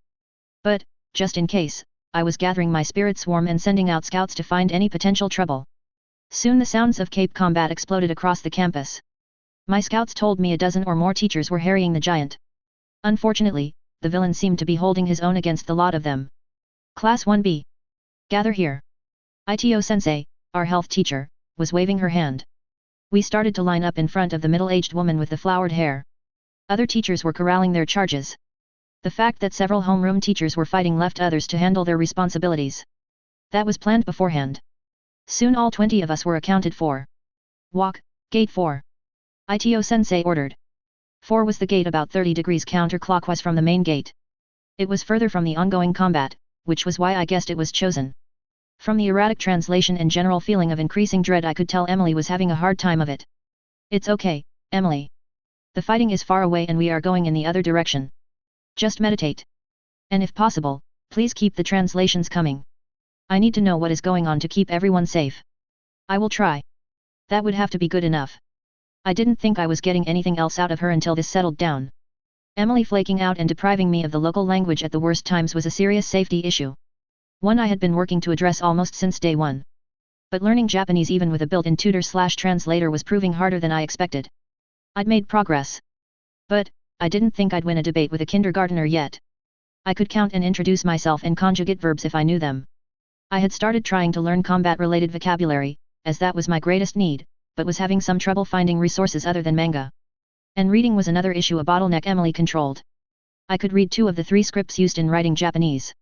But, just in case, I was gathering my spirit swarm and sending out scouts to find any potential trouble. Soon the sounds of cape combat exploded across the campus. My scouts told me a dozen or more teachers were harrying the giant. Unfortunately, the villain seemed to be holding his own against the lot of them. Class 1B. Gather here. Ito-sensei, our health teacher, was waving her hand. We started to line up in front of the middle-aged woman with the flowered hair. Other teachers were corralling their charges. The fact that several homeroom teachers were fighting left others to handle their responsibilities. That was planned beforehand. Soon all 20 of us were accounted for. Walk, gate 4. Ito-sensei ordered. 4 was the gate about 30 degrees counterclockwise from the main gate. It was further from the ongoing combat, which was why I guessed it was chosen. From the erratic translation and general feeling of increasing dread I could tell Emily was having a hard time of it. It's okay, Emily. The fighting is far away and we are going in the other direction. Just meditate. And if possible, please keep the translations coming. I need to know what is going on to keep everyone safe. I will try. That would have to be good enough. I didn't think I was getting anything else out of her until this settled down. Emily flaking out and depriving me of the local language at the worst times was a serious safety issue. One I had been working to address almost since day one. But learning Japanese even with a built-in tutor/translator was proving harder than I expected. I'd made progress. But, I didn't think I'd win a debate with a kindergartner yet. I could count and introduce myself and conjugate verbs if I knew them. I had started trying to learn combat-related vocabulary, as that was my greatest need, but was having some trouble finding resources other than manga. And reading was another issue, a bottleneck Emily controlled. I could read 2 of the 3 scripts used in writing Japanese.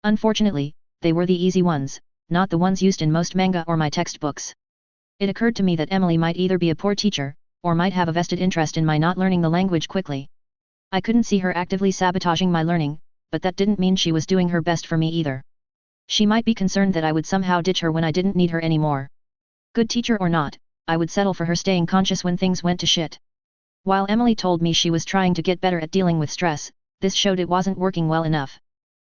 Unfortunately, they were the easy ones, not the ones used in most manga or my textbooks. It occurred to me that Emily might either be a poor teacher, or might have a vested interest in my not learning the language quickly. I couldn't see her actively sabotaging my learning, but that didn't mean she was doing her best for me either. She might be concerned that I would somehow ditch her when I didn't need her anymore. Good teacher or not, I would settle for her staying conscious when things went to shit. While Emily told me she was trying to get better at dealing with stress, this showed it wasn't working well enough.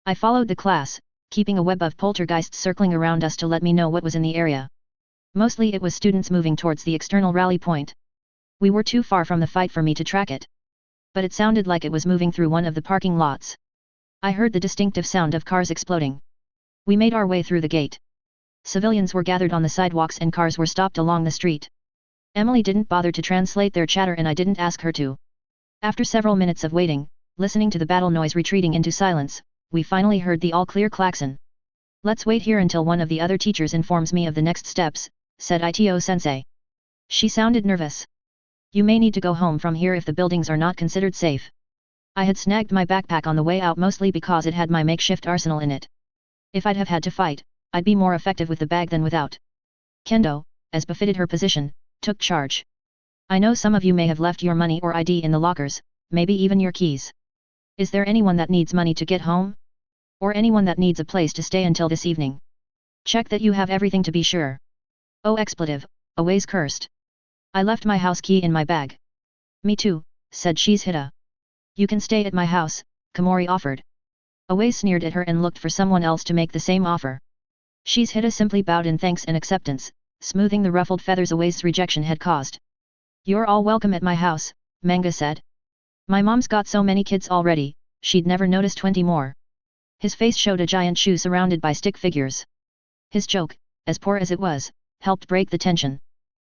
I followed the class, keeping a web of poltergeists circling around us to let me know what was in the area. Mostly it was students moving towards the external rally point. We were too far from the fight for me to track it. But it sounded like it was moving through one of the parking lots. I heard the distinctive sound of cars exploding. We made our way through the gate. Civilians were gathered on the sidewalks and cars were stopped along the street. Emily didn't bother to translate their chatter and I didn't ask her to. After several minutes of waiting, listening to the battle noise retreating into silence, we finally heard the all-clear klaxon. Let's wait here until one of the other teachers informs me of the next steps, said Ito-sensei. She sounded nervous. You may need to go home from here if the buildings are not considered safe. I had snagged my backpack on the way out mostly because it had my makeshift arsenal in it. If I'd have had to fight, I'd be more effective with the bag than without. Kendo, as befitted her position, took charge. I know some of you may have left your money or ID in the lockers, maybe even your keys. Is there anyone that needs money to get home? Or anyone that needs a place to stay until this evening? Check that you have everything to be sure. Oh expletive, always cursed. I left my house key in my bag. Me too, said Shizhida. You can stay at my house, Komori offered. Away sneered at her and looked for someone else to make the same offer. Shizhida simply bowed in thanks and acceptance, smoothing the ruffled feathers Away's rejection had caused. You're all welcome at my house, Manga said. My mom's got so many kids already, she'd never notice 20 more. His face showed a giant shoe surrounded by stick figures. His joke, as poor as it was, helped break the tension.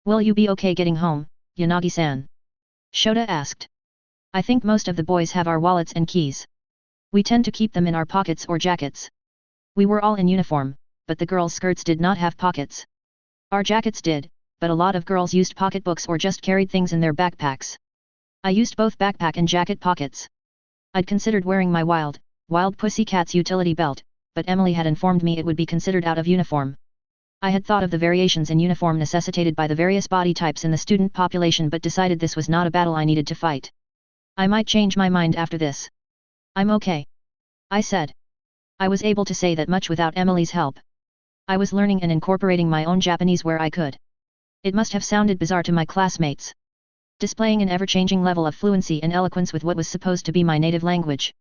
Will you be okay getting home, Yanagi-san? Shota asked. I think most of the boys have our wallets and keys. We tend to keep them in our pockets or jackets. We were all in uniform, but the girls' skirts did not have pockets. Our jackets did, but a lot of girls used pocketbooks or just carried things in their backpacks. I used both backpack and jacket pockets. I'd considered wearing my wild Pussycat's utility belt, but Emily had informed me it would be considered out of uniform. I had thought of the variations in uniform necessitated by the various body types in the student population but decided this was not a battle I needed to fight. I might change my mind after this. I'm okay, I said. I was able to say that much without Emily's help. I was learning and incorporating my own Japanese where I could. It must have sounded bizarre to my classmates. Displaying an ever-changing level of fluency and eloquence with what was supposed to be my native language.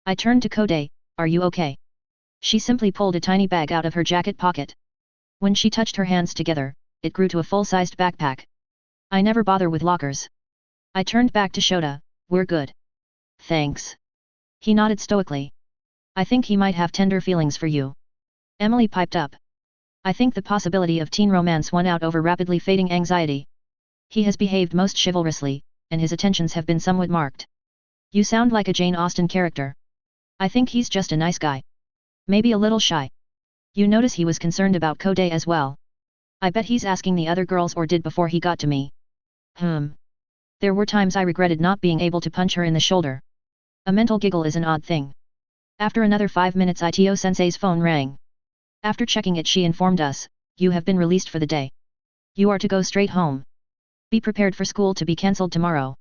I turned to Kode, "Are you okay?" She simply pulled a tiny bag out of her jacket pocket. When she touched her hands together, it grew to a full-sized backpack. I never bother with lockers. I turned back to Shota, "We're good. Thanks." He nodded stoically. "I think he might have tender feelings for you." Emily piped up. "I think the possibility of teen romance won out over rapidly fading anxiety. He has behaved most chivalrously, and his attentions have been somewhat marked." "You sound like a Jane Austen character." "I think he's just a nice guy. Maybe a little shy." "You notice he was concerned about Kode as well. I bet he's asking the other girls or did before he got to me." There were times I regretted not being able to punch her in the shoulder. A mental giggle is an odd thing. After another 5 minutes Ito-sensei's phone rang. After checking it she informed us, "You have been released for the day. You are to go straight home. Be prepared for school to be cancelled tomorrow.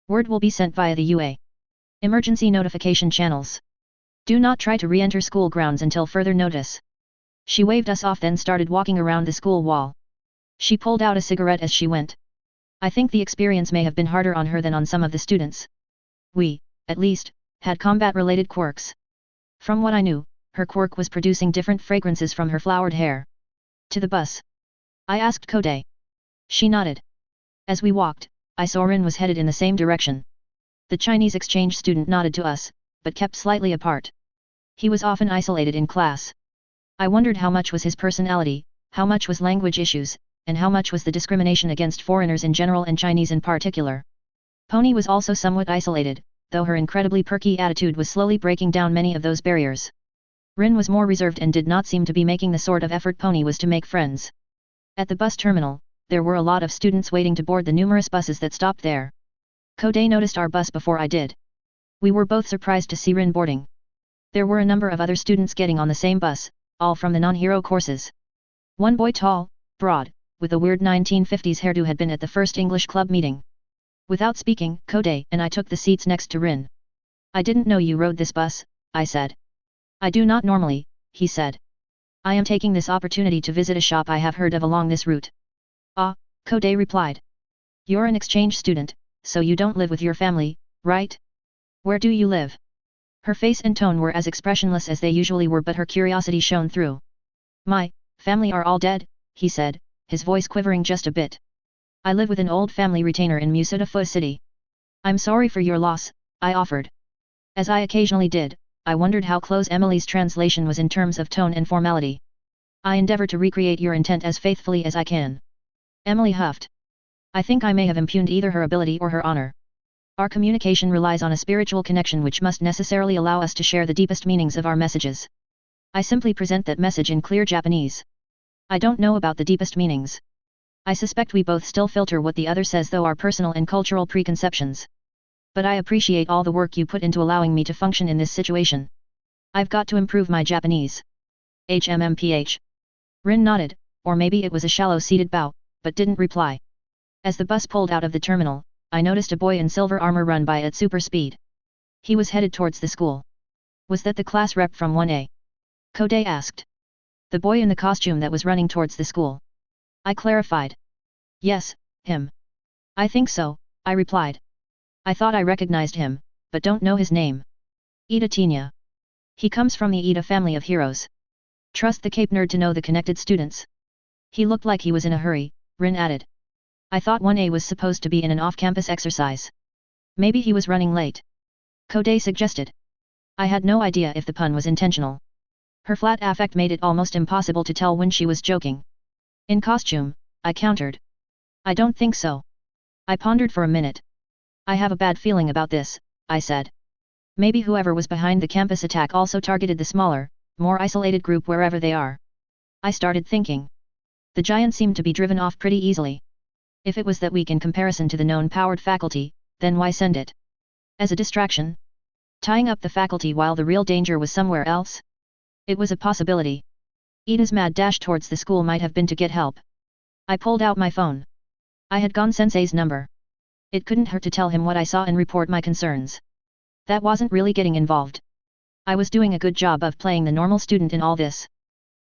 Word will be sent via the UA. Emergency notification channels. Do not try to re-enter school grounds until further notice." She waved us off then started walking around the school wall. She pulled out a cigarette as she went. I think the experience may have been harder on her than on some of the students. We, at least, had combat-related quirks. From what I knew, her quirk was producing different fragrances from her flowered hair. "To the bus?" I asked Kode. She nodded. As we walked, I saw Rin was headed in the same direction. The Chinese exchange student nodded to us, but kept slightly apart. He was often isolated in class. I wondered how much was his personality, how much was language issues, and how much was the discrimination against foreigners in general and Chinese in particular. Pony was also somewhat isolated, though her incredibly perky attitude was slowly breaking down many of those barriers. Rin was more reserved and did not seem to be making the sort of effort Pony was to make friends. At the bus terminal, there were a lot of students waiting to board the numerous buses that stopped there. Kode noticed our bus before I did. We were both surprised to see Rin boarding. There were a number of other students getting on the same bus, all from the non-hero courses. One boy tall, broad, with a weird 1950s hairdo had been at the first English club meeting. Without speaking, Kode and I took the seats next to Rin. "I didn't know you rode this bus," I said. "I do not normally," he said. "I am taking this opportunity to visit a shop I have heard of along this route." "Ah," Kode replied. "You're an exchange student, so you don't live with your family, right? Where do you live?" Her face and tone were as expressionless as they usually were but her curiosity shone through. "My family are all dead," he said, his voice quivering just a bit. "I live with an old family retainer in Musutafu City." "I'm sorry for your loss," I offered. As I occasionally did, I wondered how close Emily's translation was in terms of tone and formality. "I endeavor to recreate your intent as faithfully as I can." Emily huffed. "I think I may have impugned either her ability or her honor. Our communication relies on a spiritual connection which must necessarily allow us to share the deepest meanings of our messages. I simply present that message in clear Japanese. I don't know about the deepest meanings. I suspect we both still filter what the other says through our personal and cultural preconceptions. But I appreciate all the work you put into allowing me to function in this situation. I've got to improve my Japanese." "HMMPH." Rin nodded, or maybe it was a shallow-seated bow, but didn't reply. As the bus pulled out of the terminal, I noticed a boy in silver armor run by at super speed. He was headed towards the school. "Was that the class rep from 1A?" Kode asked. "The boy in the costume that was running towards the school," I clarified. "Yes, him. I think so," I replied. "I thought I recognized him, but don't know his name." "Ida Tinya. He comes from the Ida family of heroes. Trust the Cape nerd to know the connected students." "He looked like he was in a hurry," Rin added. "I thought 1A was supposed to be in an off-campus exercise. Maybe he was running late," Kode suggested. I had no idea if the pun was intentional. Her flat affect made it almost impossible to tell when she was joking. "In costume," I countered. "I don't think so." I pondered for a minute. I have a bad feeling about this, I said. Maybe whoever was behind the campus attack also targeted the smaller, more isolated group wherever they are. I started thinking. The giant seemed to be driven off pretty easily. If it was that weak in comparison to the known powered faculty, then why send it? As a distraction? Tying up the faculty while the real danger was somewhere else? It was a possibility. Ida's mad dash towards the school might have been to get help. I pulled out my phone. I had Gon-sensei's number. It couldn't hurt to tell him what I saw and report my concerns. That wasn't really getting involved. I was doing a good job of playing the normal student in all this.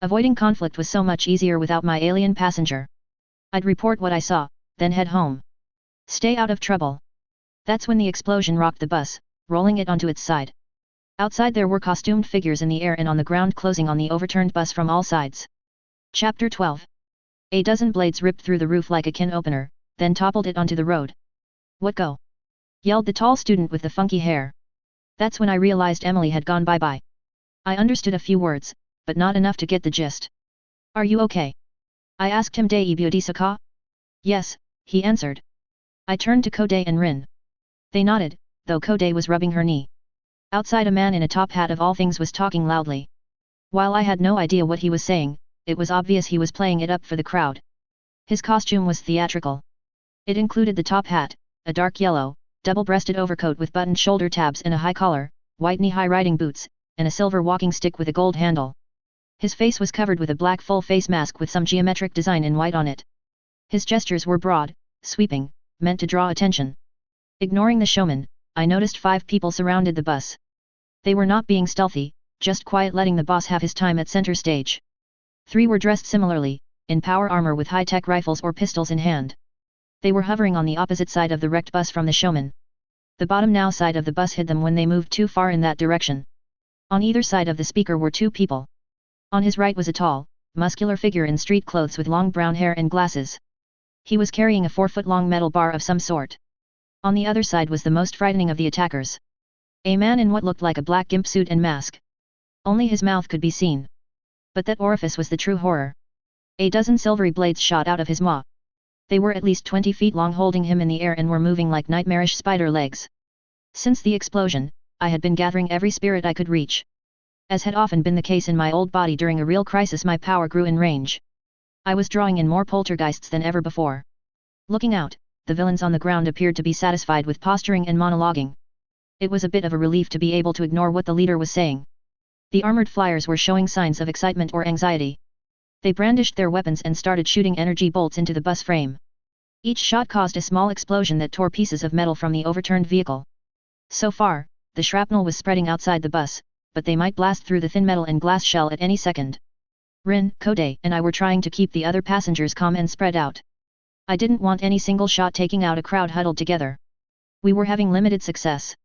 Avoiding conflict was so much easier without my alien passenger. I'd report what I saw, then head home. Stay out of trouble. That's when the explosion rocked the bus, rolling it onto its side. Outside there were costumed figures in the air and on the ground closing on the overturned bus from all sides. Chapter 12. A dozen blades ripped through the roof like a can opener, then toppled it onto the road. What go? Yelled the tall student with the funky hair. That's when I realized Emily had gone bye-bye. I understood a few words, but not enough to get the gist. Are you okay? I asked him. Daibyo desu ka? Yes, he answered. I turned to Kode and Rin. They nodded, though Kode was rubbing her knee. Outside a man in a top hat of all things was talking loudly. While I had no idea what he was saying, it was obvious he was playing it up for the crowd. His costume was theatrical. It included the top hat, a dark yellow, double-breasted overcoat with buttoned shoulder tabs and a high collar, white knee-high riding boots, and a silver walking stick with a gold handle. His face was covered with a black full-face mask with some geometric design in white on it. His gestures were broad, sweeping, meant to draw attention. Ignoring the showman, I noticed 5 people surrounded the bus. They were not being stealthy, just quiet, letting the boss have his time at center stage. 3 were dressed similarly, in power armor with high-tech rifles or pistols in hand. They were hovering on the opposite side of the wrecked bus from the showman. The bottom now side of the bus hid them when they moved too far in that direction. On either side of the speaker were 2 people. On his right was a tall, muscular figure in street clothes with long brown hair and glasses. He was carrying a 4-foot-long metal bar of some sort. On the other side was the most frightening of the attackers. A man in what looked like a black gimp suit and mask. Only his mouth could be seen. But that orifice was the true horror. A dozen silvery blades shot out of his maw. They were at least 20 feet long, holding him in the air and were moving like nightmarish spider legs. Since the explosion, I had been gathering every spirit I could reach. As had often been the case in my old body during a real crisis, my power grew in range. I was drawing in more poltergeists than ever before. Looking out, the villains on the ground appeared to be satisfied with posturing and monologuing. It was a bit of a relief to be able to ignore what the leader was saying. The armored flyers were showing signs of excitement or anxiety. They brandished their weapons and started shooting energy bolts into the bus frame. Each shot caused a small explosion that tore pieces of metal from the overturned vehicle. So far, the shrapnel was spreading outside the bus, but they might blast through the thin metal and glass shell at any second. Rin, Kode, and I were trying to keep the other passengers calm and spread out. I didn't want any single shot taking out a crowd huddled together. We were having limited success.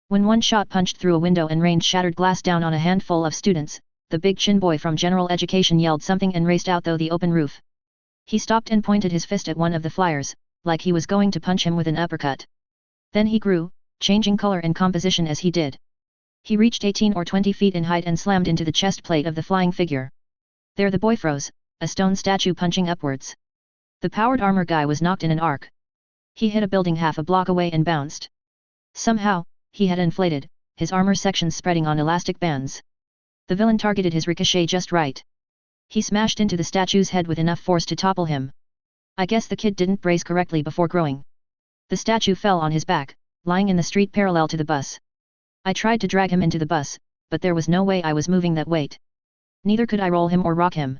When one shot punched through a window and rained shattered glass down on a handful of students, the big chin boy from general education yelled something and raced out through the open roof. He stopped and pointed his fist at one of the flyers, like he was going to punch him with an uppercut. Then he grew, changing color and composition as he did. He reached 18 or 20 feet in height and slammed into the chest plate of the flying figure. There the boy froze, a stone statue punching upwards. The powered armor guy was knocked in an arc. He hit a building half a block away and bounced. Somehow, he had inflated, his armor sections spreading on elastic bands. The villain targeted his ricochet just right. He smashed into the statue's head with enough force to topple him. I guess the kid didn't brace correctly before growing. The statue fell on his back, lying in the street parallel to the bus. I tried to drag him into the bus, but there was no way I was moving that weight. Neither could I roll him or rock him.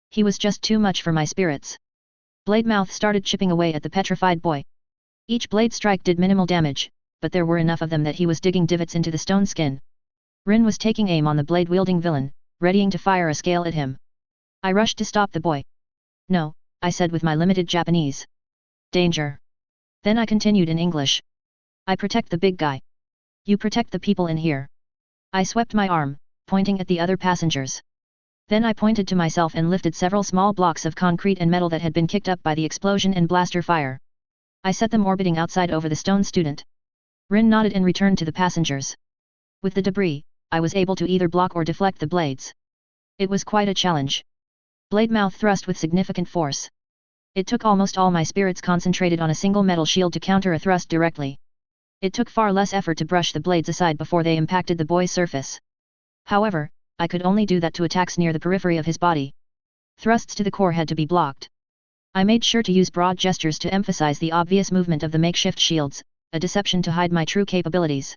He was just too much for my spirits. Blade Mouth started chipping away at the petrified boy. Each blade strike did minimal damage, but there were enough of them that he was digging divots into the stone skin. Rin was taking aim on the blade-wielding villain, readying to fire a scale at him. I rushed to stop the boy. No, I said with my limited Japanese. Danger. Then I continued in English. I protect the big guy. You protect the people in here. I swept my arm, pointing at the other passengers. Then I pointed to myself and lifted several small blocks of concrete and metal that had been kicked up by the explosion and blaster fire. I set them orbiting outside over the stone student. Rin nodded and returned to the passengers. With the debris, I was able to either block or deflect the blades. It was quite a challenge. Blade Mouth thrust with significant force. It took almost all my spirits concentrated on a single metal shield to counter a thrust directly. It took far less effort to brush the blades aside before they impacted the boy's surface. However, I could only do that to attacks near the periphery of his body. Thrusts to the core had to be blocked. I made sure to use broad gestures to emphasize the obvious movement of the makeshift shields, a deception to hide my true capabilities.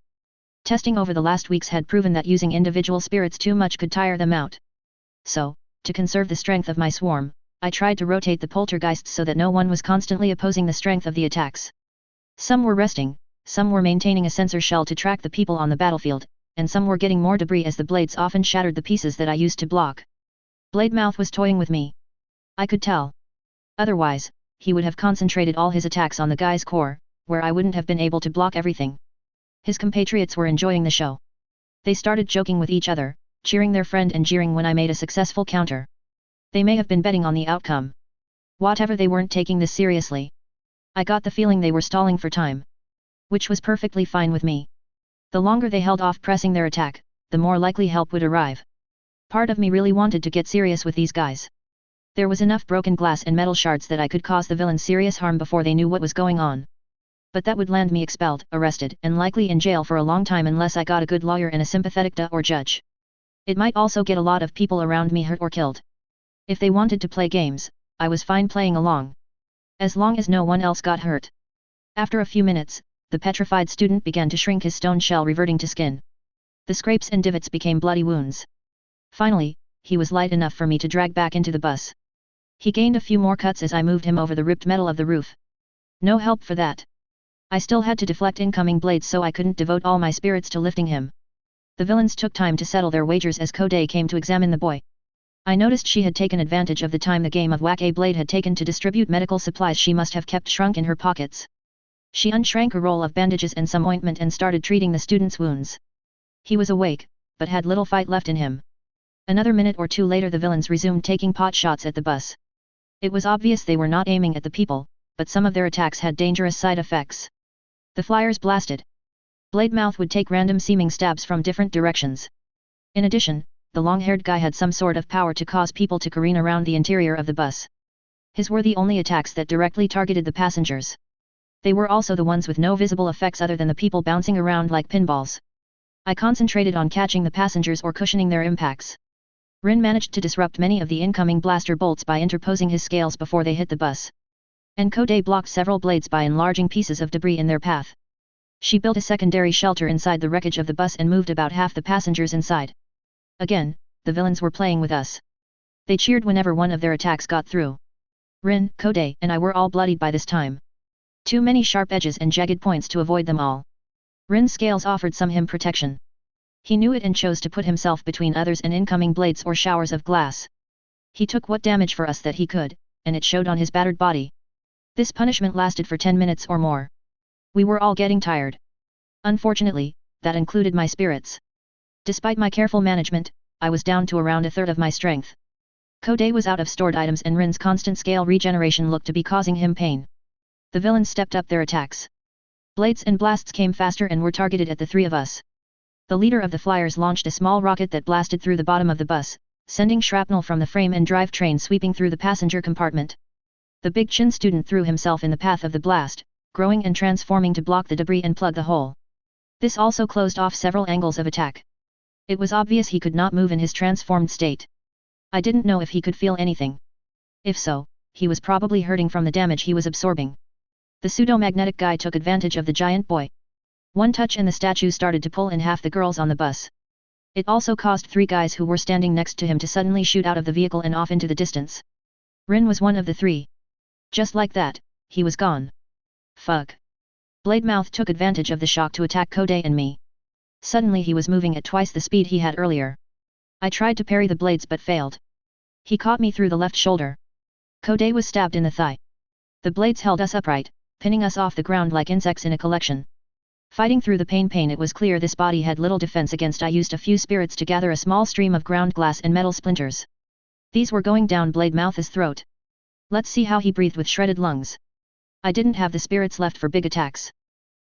Testing over the last weeks had proven that using individual spirits too much could tire them out. So, to conserve the strength of my swarm, I tried to rotate the poltergeists so that no one was constantly opposing the strength of the attacks. Some were resting, some were maintaining a sensor shell to track the people on the battlefield, and some were getting more debris as the blades often shattered the pieces that I used to block. Blademouth was toying with me. I could tell. Otherwise, he would have concentrated all his attacks on the guy's core, where I wouldn't have been able to block everything. His compatriots were enjoying the show. They started joking with each other, cheering their friend and jeering when I made a successful counter. They may have been betting on the outcome. Whatever, they weren't taking this seriously. I got the feeling they were stalling for time. Which was perfectly fine with me. The longer they held off pressing their attack, the more likely help would arrive. Part of me really wanted to get serious with these guys. There was enough broken glass and metal shards that I could cause the villains serious harm before they knew what was going on. But that would land me expelled, arrested, and likely in jail for a long time unless I got a good lawyer and a sympathetic or judge. It might also get a lot of people around me hurt or killed. If they wanted to play games, I was fine playing along. As long as no one else got hurt. After a few minutes, the petrified student began to shrink, his stone shell reverting to skin. The scrapes and divots became bloody wounds. Finally, he was light enough for me to drag back into the bus. He gained a few more cuts as I moved him over the ripped metal of the roof. No help for that. I still had to deflect incoming blades, so I couldn't devote all my spirits to lifting him. The villains took time to settle their wagers as Kode came to examine the boy. I noticed she had taken advantage of the time the game of Whack-A-Blade had taken to distribute medical supplies she must have kept shrunk in her pockets. She unshrank a roll of bandages and some ointment and started treating the student's wounds. He was awake, but had little fight left in him. Another minute or two later the villains resumed taking pot shots at the bus. It was obvious they were not aiming at the people, but some of their attacks had dangerous side effects. The flyers blasted. Blademouth would take random seeming stabs from different directions. In addition, the long-haired guy had some sort of power to cause people to careen around the interior of the bus. His were the only attacks that directly targeted the passengers. They were also the ones with no visible effects other than the people bouncing around like pinballs. I concentrated on catching the passengers or cushioning their impacts. Rin managed to disrupt many of the incoming blaster bolts by interposing his scales before they hit the bus. And Kode blocked several blades by enlarging pieces of debris in their path. She built a secondary shelter inside the wreckage of the bus and moved about half the passengers inside. Again, the villains were playing with us. They cheered whenever one of their attacks got through. Rin, Kode, and I were all bloodied by this time. Too many sharp edges and jagged points to avoid them all. Rin's scales offered him protection. He knew it and chose to put himself between others and incoming blades or showers of glass. He took what damage for us that he could, and it showed on his battered body. This punishment lasted for 10 minutes or more. We were all getting tired. Unfortunately, that included my spirits. Despite my careful management, I was down to around a third of my strength. Kode was out of stored items and Rin's constant scale regeneration looked to be causing him pain. The villains stepped up their attacks. Blades and blasts came faster and were targeted at the three of us. The leader of the flyers launched a small rocket that blasted through the bottom of the bus, sending shrapnel from the frame and drivetrain sweeping through the passenger compartment. The Big Chin student threw himself in the path of the blast, growing and transforming to block the debris and plug the hole. This also closed off several angles of attack. It was obvious he could not move in his transformed state. I didn't know if he could feel anything. If so, he was probably hurting from the damage he was absorbing. The pseudo-magnetic guy took advantage of the giant boy. One touch and the statue started to pull in half the girls on the bus. It also caused 3 guys who were standing next to him to suddenly shoot out of the vehicle and off into the distance. Rin was one of the 3. Just like that, he was gone. Fuck. Blademouth took advantage of the shock to attack Kode and me. Suddenly he was moving at twice the speed he had earlier. I tried to parry the blades but failed. He caught me through the left shoulder. Kode was stabbed in the thigh. The blades held us upright, pinning us off the ground like insects in a collection. Fighting through the pain, it was clear this body had little defense against. I used a few spirits to gather a small stream of ground glass and metal splinters. These were going down Blademouth's throat. Let's see how he breathed with shredded lungs. I didn't have the spirits left for big attacks.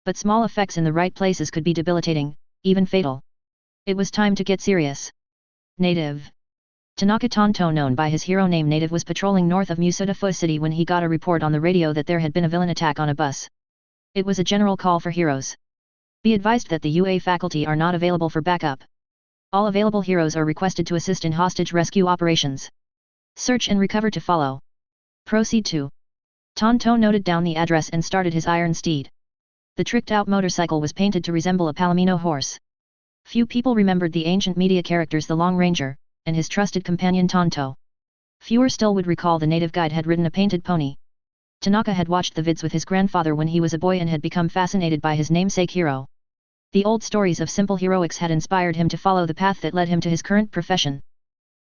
But small effects in the right places could be debilitating, even fatal. It was time to get serious. Native. Tanaka Tonto, known by his hero name Native, was patrolling north of Musudafu City when he got a report on the radio that there had been a villain attack on a bus. It was a general call for heroes. Be advised that the UA faculty are not available for backup. All available heroes are requested to assist in hostage rescue operations. Search and recover to follow. Proceed to. Tonto noted down the address and started his iron steed. The tricked-out motorcycle was painted to resemble a palomino horse. Few people remembered the ancient media characters the Long Ranger, and his trusted companion Tonto. Fewer still would recall the native guide had ridden a painted pony. Tanaka had watched the vids with his grandfather when he was a boy and had become fascinated by his namesake hero. The old stories of simple heroics had inspired him to follow the path that led him to his current profession.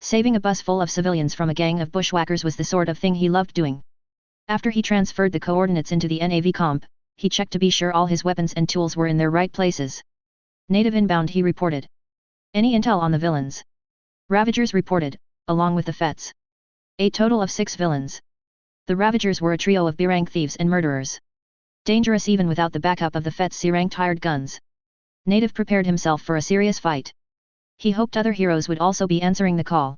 Saving a bus full of civilians from a gang of bushwhackers was the sort of thing he loved doing. After he transferred the coordinates into the NAV comp, he checked to be sure all his weapons and tools were in their right places. Native inbound, he reported. Any intel on the villains? Ravagers reported, along with the Fets. A total of 6 villains. The Ravagers were a trio of B-rank thieves and murderers. Dangerous even without the backup of the Fets' C-ranked hired guns. Native prepared himself for a serious fight. He hoped other heroes would also be answering the call.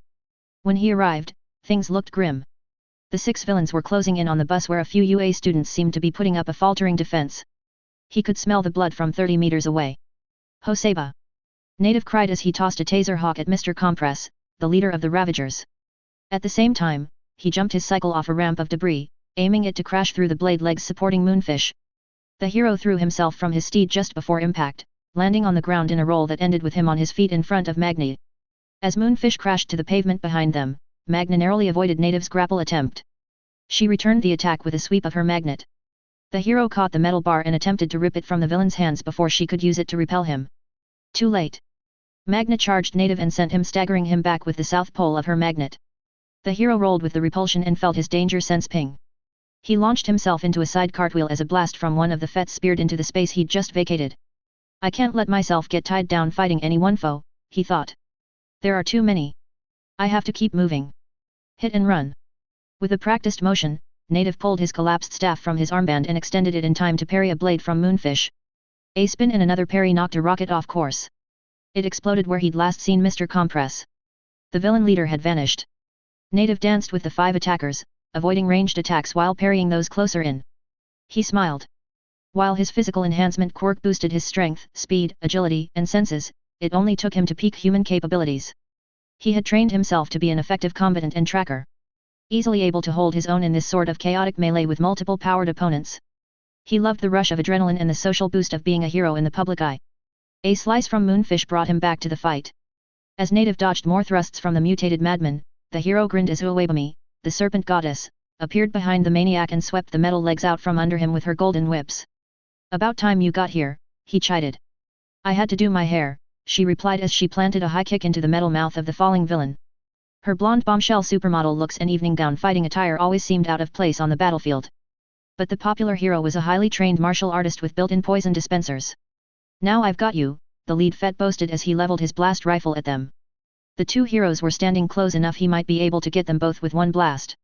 When he arrived, things looked grim. The 6 villains were closing in on the bus where a few UA students seemed to be putting up a faltering defense. He could smell the blood from 30 meters away. Hoseba! Native cried as he tossed a taser hawk at Mr. Compress, the leader of the Ravagers. At the same time, he jumped his cycle off a ramp of debris, aiming it to crash through the blade legs supporting Moonfish. The hero threw himself from his steed just before impact, landing on the ground in a roll that ended with him on his feet in front of Magni. As Moonfish crashed to the pavement behind them, Magna narrowly avoided Native's grapple attempt. She returned the attack with a sweep of her magnet. The hero caught the metal bar and attempted to rip it from the villain's hands before she could use it to repel him. Too late. Magna charged Native and sent him staggering him back with the south pole of her magnet. The hero rolled with the repulsion and felt his danger sense ping. He launched himself into a side cartwheel as a blast from one of the Fets speared into the space he'd just vacated. I can't let myself get tied down fighting any one foe, he thought. There are too many. I have to keep moving. Hit and run. With a practiced motion, Native pulled his collapsed staff from his armband and extended it in time to parry a blade from Moonfish. A spin and another parry knocked a rocket off course. It exploded where he'd last seen Mr. Compress. The villain leader had vanished. Native danced with the 5 attackers, avoiding ranged attacks while parrying those closer in. He smiled. While his physical enhancement quirk boosted his strength, speed, agility, and senses, it only took him to peak human capabilities. He had trained himself to be an effective combatant and tracker. Easily able to hold his own in this sort of chaotic melee with multiple powered opponents. He loved the rush of adrenaline and the social boost of being a hero in the public eye. A slice from Moonfish brought him back to the fight. As Native dodged more thrusts from the mutated madman, the hero grinned as Uwebami, the serpent goddess, appeared behind the maniac and swept the metal legs out from under him with her golden whips. About time you got here, he chided. I had to do my hair, she replied as she planted a high kick into the metal mouth of the falling villain. Her blonde bombshell supermodel looks and evening gown fighting attire always seemed out of place on the battlefield. But the popular hero was a highly trained martial artist with built-in poison dispensers. Now I've got you, the lead Fet boasted as he leveled his blast rifle at them. The 2 heroes were standing close enough he might be able to get them both with one blast.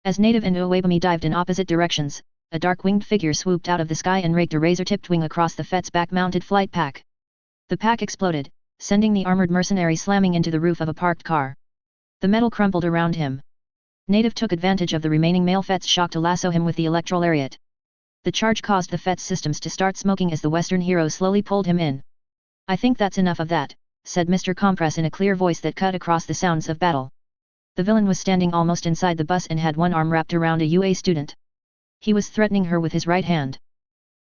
As Native and Uwebami dived in opposite directions, a dark-winged figure swooped out of the sky and raked a razor-tipped wing across the Fet's back-mounted flight pack. The pack exploded, sending the armored mercenary slamming into the roof of a parked car. The metal crumpled around him. Native took advantage of the remaining male Fet's shock to lasso him with the electrolariat. The charge caused the Fet's systems to start smoking as the Western hero slowly pulled him in. I think that's enough of that, said Mr. Compress in a clear voice that cut across the sounds of battle. The villain was standing almost inside the bus and had one arm wrapped around a UA student. He was threatening her with his right hand.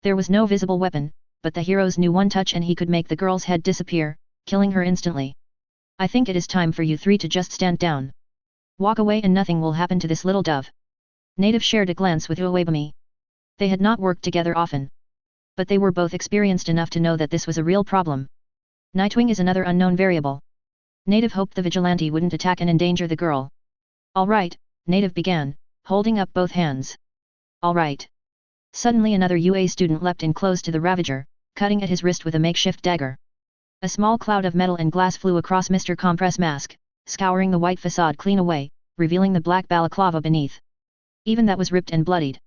There was no visible weapon, but the heroes knew one touch and he could make the girl's head disappear, killing her instantly. I think it is time for you 3 to just stand down. Walk away and nothing will happen to this little dove. Native shared a glance with Uwebami. They had not worked together often. But they were both experienced enough to know that this was a real problem. Nightwing is another unknown variable. Native hoped the vigilante wouldn't attack and endanger the girl. All right, Native began, holding up both hands. All right. Suddenly another UA student leapt in close to the Ravager, cutting at his wrist with a makeshift dagger. A small cloud of metal and glass flew across Mr. Compress' mask, scouring the white facade clean away, revealing the black balaclava beneath. Even that was ripped and bloodied.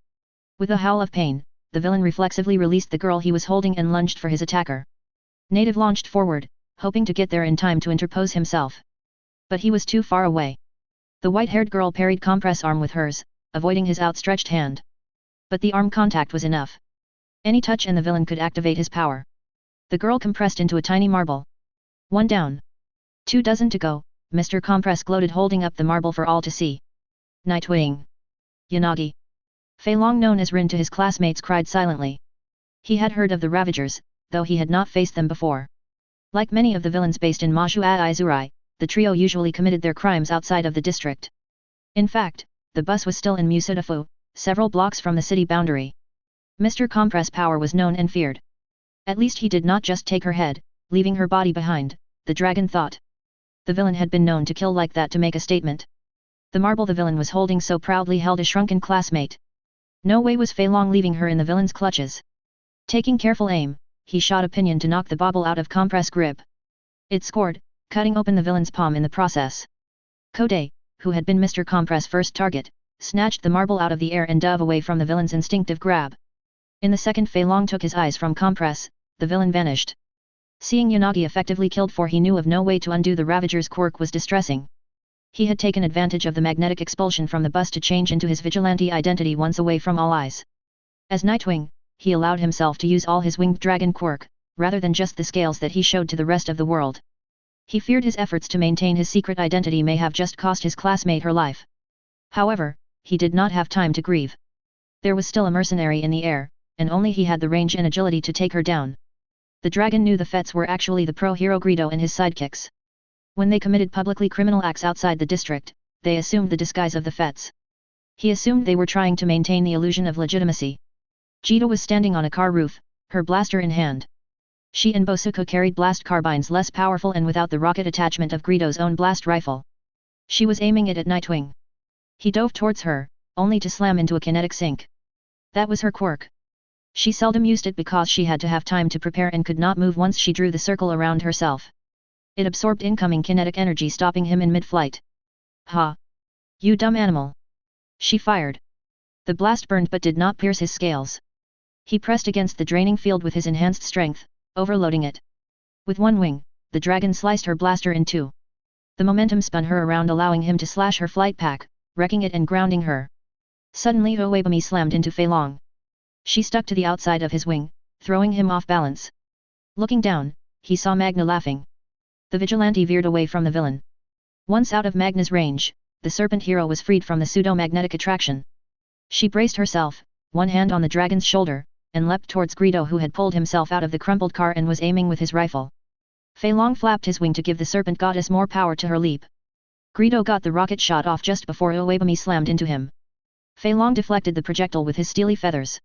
With a howl of pain, the villain reflexively released the girl he was holding and lunged for his attacker. Native launched forward, hoping to get there in time to interpose himself. But he was too far away. The white-haired girl parried Compress' arm with hers, avoiding his outstretched hand. But the arm contact was enough. Any touch and the villain could activate his power. The girl compressed into a tiny marble. 1 down. 2 dozen to go, Mr. Compress gloated, holding up the marble for all to see. Nightwing. Yanagi. Fei Long, known as Rin to his classmates, cried silently. He had heard of the Ravagers, though he had not faced them before. Like many of the villains based in Mashu Aizurai, the trio usually committed their crimes outside of the district. In fact, the bus was still in Musudafu, several blocks from the city boundary. Mr. Compress' power was known and feared. At least he did not just take her head, leaving her body behind, the dragon thought. The villain had been known to kill like that to make a statement. The marble the villain was holding so proudly held a shrunken classmate. No way was Fei Long leaving her in the villain's clutches. Taking careful aim, he shot a pinion to knock the bauble out of Compress' grip. It scored, cutting open the villain's palm in the process. Kode, who had been Mr. Compress' first target, snatched the marble out of the air and dove away from the villain's instinctive grab. In the second Fei Long took his eyes from Compress, the villain vanished. Seeing Yanagi effectively killed, for he knew of no way to undo the Ravager's quirk, was distressing. He had taken advantage of the magnetic expulsion from the bus to change into his vigilante identity once away from all eyes. As Nightwing, he allowed himself to use all his winged dragon quirk, rather than just the scales that he showed to the rest of the world. He feared his efforts to maintain his secret identity may have just cost his classmate her life. However, he did not have time to grieve. There was still a mercenary in the air, and only he had the range and agility to take her down. The dragon knew the Fets were actually the pro-hero Greedo and his sidekicks. When they committed publicly criminal acts outside the district, they assumed the disguise of the Fets. He assumed they were trying to maintain the illusion of legitimacy. Jita was standing on a car roof, her blaster in hand. She and Bosuke carried blast carbines less powerful and without the rocket attachment of Greedo's own blast rifle. She was aiming it at Nightwing. He dove towards her, only to slam into a kinetic sink. That was her quirk. She seldom used it because she had to have time to prepare and could not move once she drew the circle around herself. It absorbed incoming kinetic energy, stopping him in mid-flight. Ha! You dumb animal! She fired. The blast burned but did not pierce his scales. He pressed against the draining field with his enhanced strength, overloading it. With one wing, the dragon sliced her blaster in two. The momentum spun her around, allowing him to slash her flight pack, wrecking it and grounding her. Suddenly Uebami slammed into Fei Long. She stuck to the outside of his wing, throwing him off balance. Looking down, he saw Magna laughing. The vigilante veered away from the villain. Once out of Magna's range, the serpent hero was freed from the pseudo-magnetic attraction. She braced herself, one hand on the dragon's shoulder, and leapt towards Greedo, who had pulled himself out of the crumpled car and was aiming with his rifle. Fei Long flapped his wing to give the serpent goddess more power to her leap. Greedo got the rocket shot off just before Uebami slammed into him. Fei Long deflected the projectile with his steely feathers.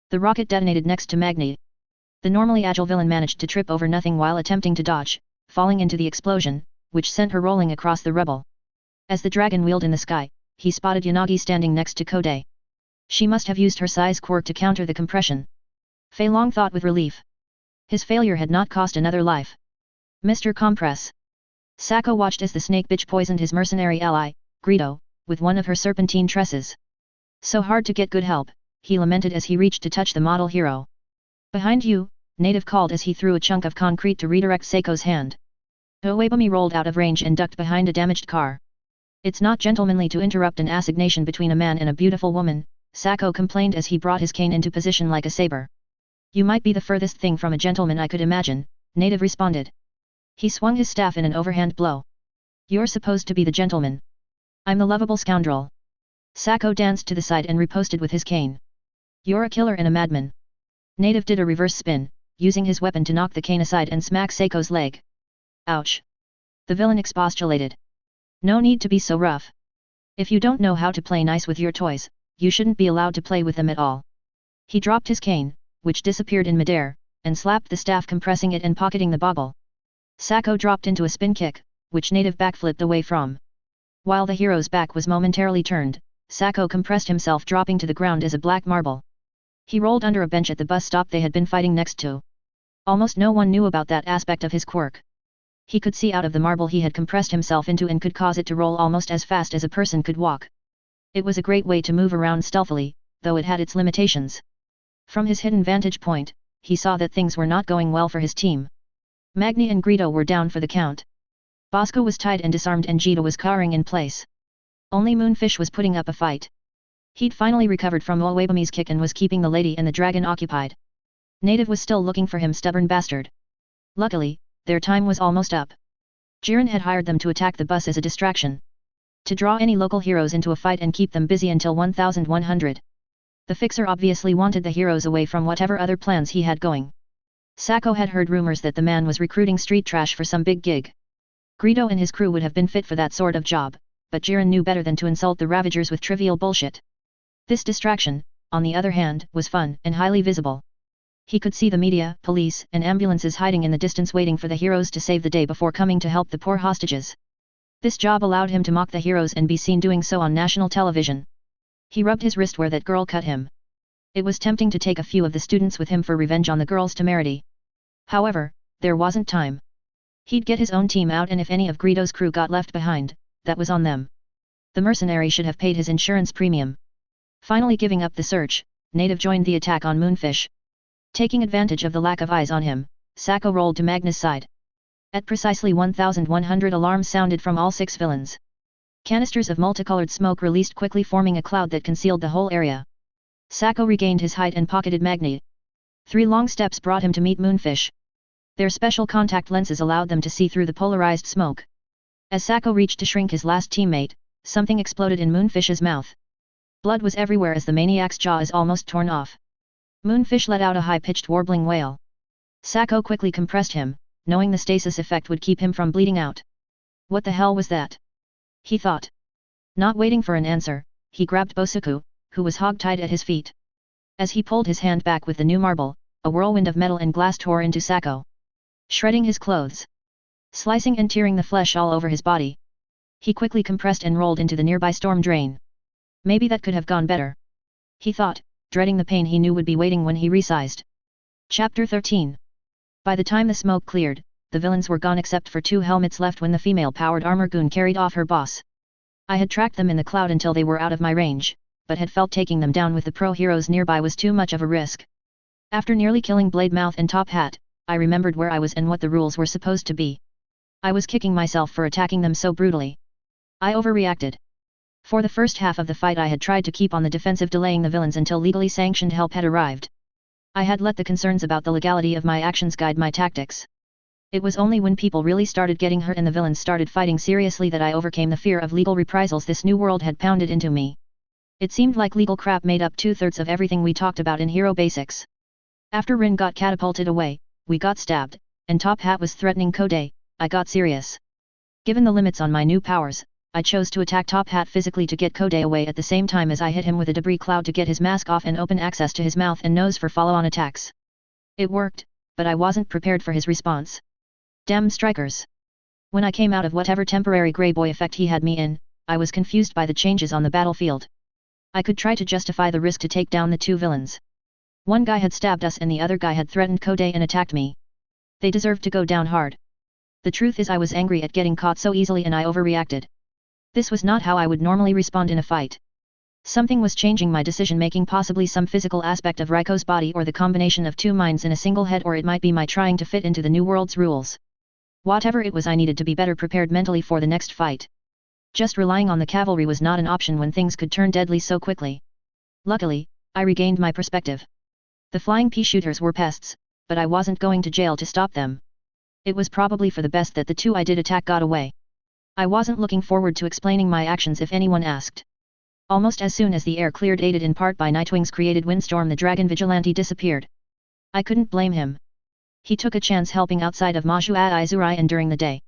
The rocket detonated next to Magni. The normally agile villain managed to trip over nothing while attempting to dodge, falling into the explosion, which sent her rolling across the rubble. As the dragon wheeled in the sky, he spotted Yanagi standing next to Kode. She must have used her size quirk to counter the compression. Fei Long thought with relief. His failure had not cost another life. Mr. Compress. Sako watched as the snake bitch poisoned his mercenary ally, Greedo, with one of her serpentine tresses. So hard to get good help, he lamented as he reached to touch the model hero. Behind you, Native called as he threw a chunk of concrete to redirect Sako's hand. Uebami rolled out of range and ducked behind a damaged car. It's not gentlemanly to interrupt an assignation between a man and a beautiful woman, Sako complained as he brought his cane into position like a saber. You might be the furthest thing from a gentleman I could imagine, Native responded. He swung his staff in an overhand blow. You're supposed to be the gentleman. I'm the lovable scoundrel. Sako danced to the side and riposted with his cane. You're a killer and a madman. Native did a reverse spin, using his weapon to knock the cane aside and smack Sako's leg. Ouch! The villain expostulated. No need to be so rough. If you don't know how to play nice with your toys, you shouldn't be allowed to play with them at all. He dropped his cane, which disappeared in midair, and slapped the staff, compressing it and pocketing the bauble. Sako dropped into a spin kick, which Native backflipped away from. While the hero's back was momentarily turned, Sako compressed himself, dropping to the ground as a black marble. He rolled under a bench at the bus stop they had been fighting next to. Almost no one knew about that aspect of his quirk. He could see out of the marble he had compressed himself into and could cause it to roll almost as fast as a person could walk. It was a great way to move around stealthily, though it had its limitations. From his hidden vantage point, he saw that things were not going well for his team. Magni and Greedo were down for the count. Bosco was tied and disarmed and Jita was cowering in place. Only Moonfish was putting up a fight. He'd finally recovered from Uebami's kick and was keeping the lady and the dragon occupied. Native was still looking for him, stubborn bastard. Luckily, their time was almost up. Jiren had hired them to attack the bus as a distraction. To draw any local heroes into a fight and keep them busy until 1100. The fixer obviously wanted the heroes away from whatever other plans he had going. Sako had heard rumors that the man was recruiting street trash for some big gig. Greedo and his crew would have been fit for that sort of job, but Jiren knew better than to insult the Ravagers with trivial bullshit. This distraction, on the other hand, was fun and highly visible. He could see the media, police, and ambulances hiding in the distance waiting for the heroes to save the day before coming to help the poor hostages. This job allowed him to mock the heroes and be seen doing so on national television. He rubbed his wrist where that girl cut him. It was tempting to take a few of the students with him for revenge on the girl's temerity. However, there wasn't time. He'd get his own team out, and if any of Greedo's crew got left behind, that was on them. The mercenary should have paid his insurance premium. Finally giving up the search, Native joined the attack on Moonfish. Taking advantage of the lack of eyes on him, Sako rolled to Magna's side. At precisely 1100 alarms sounded from all 6 villains. Canisters of multicolored smoke released quickly, forming a cloud that concealed the whole area. Sako regained his height and pocketed Magna. 3 long steps brought him to meet Moonfish. Their special contact lenses allowed them to see through the polarized smoke. As Sako reached to shrink his last teammate, something exploded in Moonfish's mouth. Blood was everywhere as the maniac's jaw is almost torn off. Moonfish let out a high-pitched warbling wail. Sako quickly compressed him, knowing the stasis effect would keep him from bleeding out. What the hell was that? He thought. Not waiting for an answer, he grabbed Bosuku, who was hog-tied at his feet. As he pulled his hand back with the new marble, a whirlwind of metal and glass tore into Sako, shredding his clothes, slicing and tearing the flesh all over his body. He quickly compressed and rolled into the nearby storm drain. Maybe that could have gone better, he thought, dreading the pain he knew would be waiting when he resized. Chapter 13. By the time the smoke cleared, the villains were gone except for 2 helmets left when the female-powered armor goon carried off her boss. I had tracked them in the cloud until they were out of my range, but had felt taking them down with the pro heroes nearby was too much of a risk. After nearly killing Blade Mouth and Top Hat, I remembered where I was and what the rules were supposed to be. I was kicking myself for attacking them so brutally. I overreacted. For the first half of the fight I had tried to keep on the defensive, delaying the villains until legally sanctioned help had arrived. I had let the concerns about the legality of my actions guide my tactics. It was only when people really started getting hurt and the villains started fighting seriously that I overcame the fear of legal reprisals this new world had pounded into me. It seemed like legal crap made up 2/3 of everything we talked about in Hero Basics. After Rin got catapulted away, we got stabbed, and Top Hat was threatening Kode, I got serious. Given the limits on my new powers, I chose to attack Top Hat physically to get Kode away at the same time as I hit him with a debris cloud to get his mask off and open access to his mouth and nose for follow-on attacks. It worked, but I wasn't prepared for his response. Damn strikers. When I came out of whatever temporary grey boy effect he had me in, I was confused by the changes on the battlefield. I could try to justify the risk to take down the 2 villains. One guy had stabbed us and the other guy had threatened Kode and attacked me. They deserved to go down hard. The truth is I was angry at getting caught so easily and I overreacted. This was not how I would normally respond in a fight. Something was changing my decision-making, possibly some physical aspect of Reiko's body or the combination of 2 minds in a single head, or it might be my trying to fit into the new world's rules. Whatever it was, I needed to be better prepared mentally for the next fight. Just relying on the cavalry was not an option when things could turn deadly so quickly. Luckily, I regained my perspective. The flying pea shooters were pests, but I wasn't going to jail to stop them. It was probably for the best that the 2 I did attack got away. I wasn't looking forward to explaining my actions if anyone asked. Almost as soon as the air cleared, aided in part by Nightwing's created windstorm, the dragon vigilante disappeared. I couldn't blame him. He took a chance helping outside of Maju Aizurai and during the day.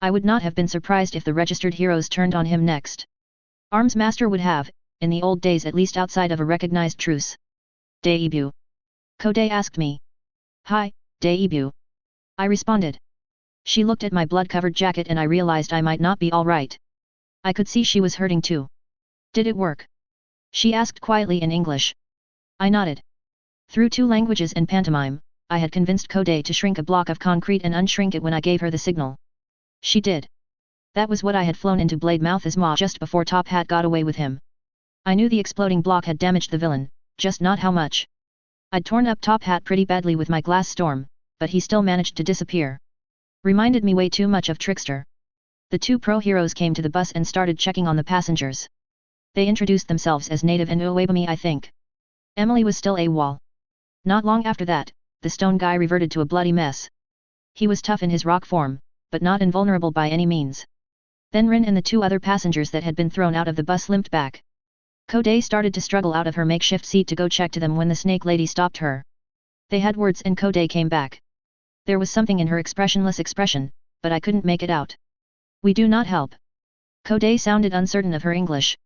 I would not have been surprised if the registered heroes turned on him next. Arms Master would have, in the old days, at least outside of a recognized truce. Daibu. Kode asked me. Hi, Daibu. I responded. She looked at my blood-covered jacket and I realized I might not be all right. I could see she was hurting too. Did it work? She asked quietly in English. I nodded. Through 2 languages and pantomime, I had convinced Kode to shrink a block of concrete and unshrink it when I gave her the signal. She did. That was what I had flown into Blade Mouth's maw just before Top Hat got away with him. I knew the exploding block had damaged the villain, just not how much. I'd torn up Top Hat pretty badly with my glass storm, but he still managed to disappear. Reminded me way too much of Trickster. The 2 pro heroes came to the bus and started checking on the passengers. They introduced themselves as Native and Uebami, I think. Emily was still AWOL. Not long after that, the stone guy reverted to a bloody mess. He was tough in his rock form, but not invulnerable by any means. Then Rin and the two other passengers that had been thrown out of the bus limped back. Koday started to struggle out of her makeshift seat to go check to them when the snake lady stopped her. They had words and Koday came back. There was something in her expressionless expression, but I couldn't make it out. We do not help. Koday sounded uncertain of her English.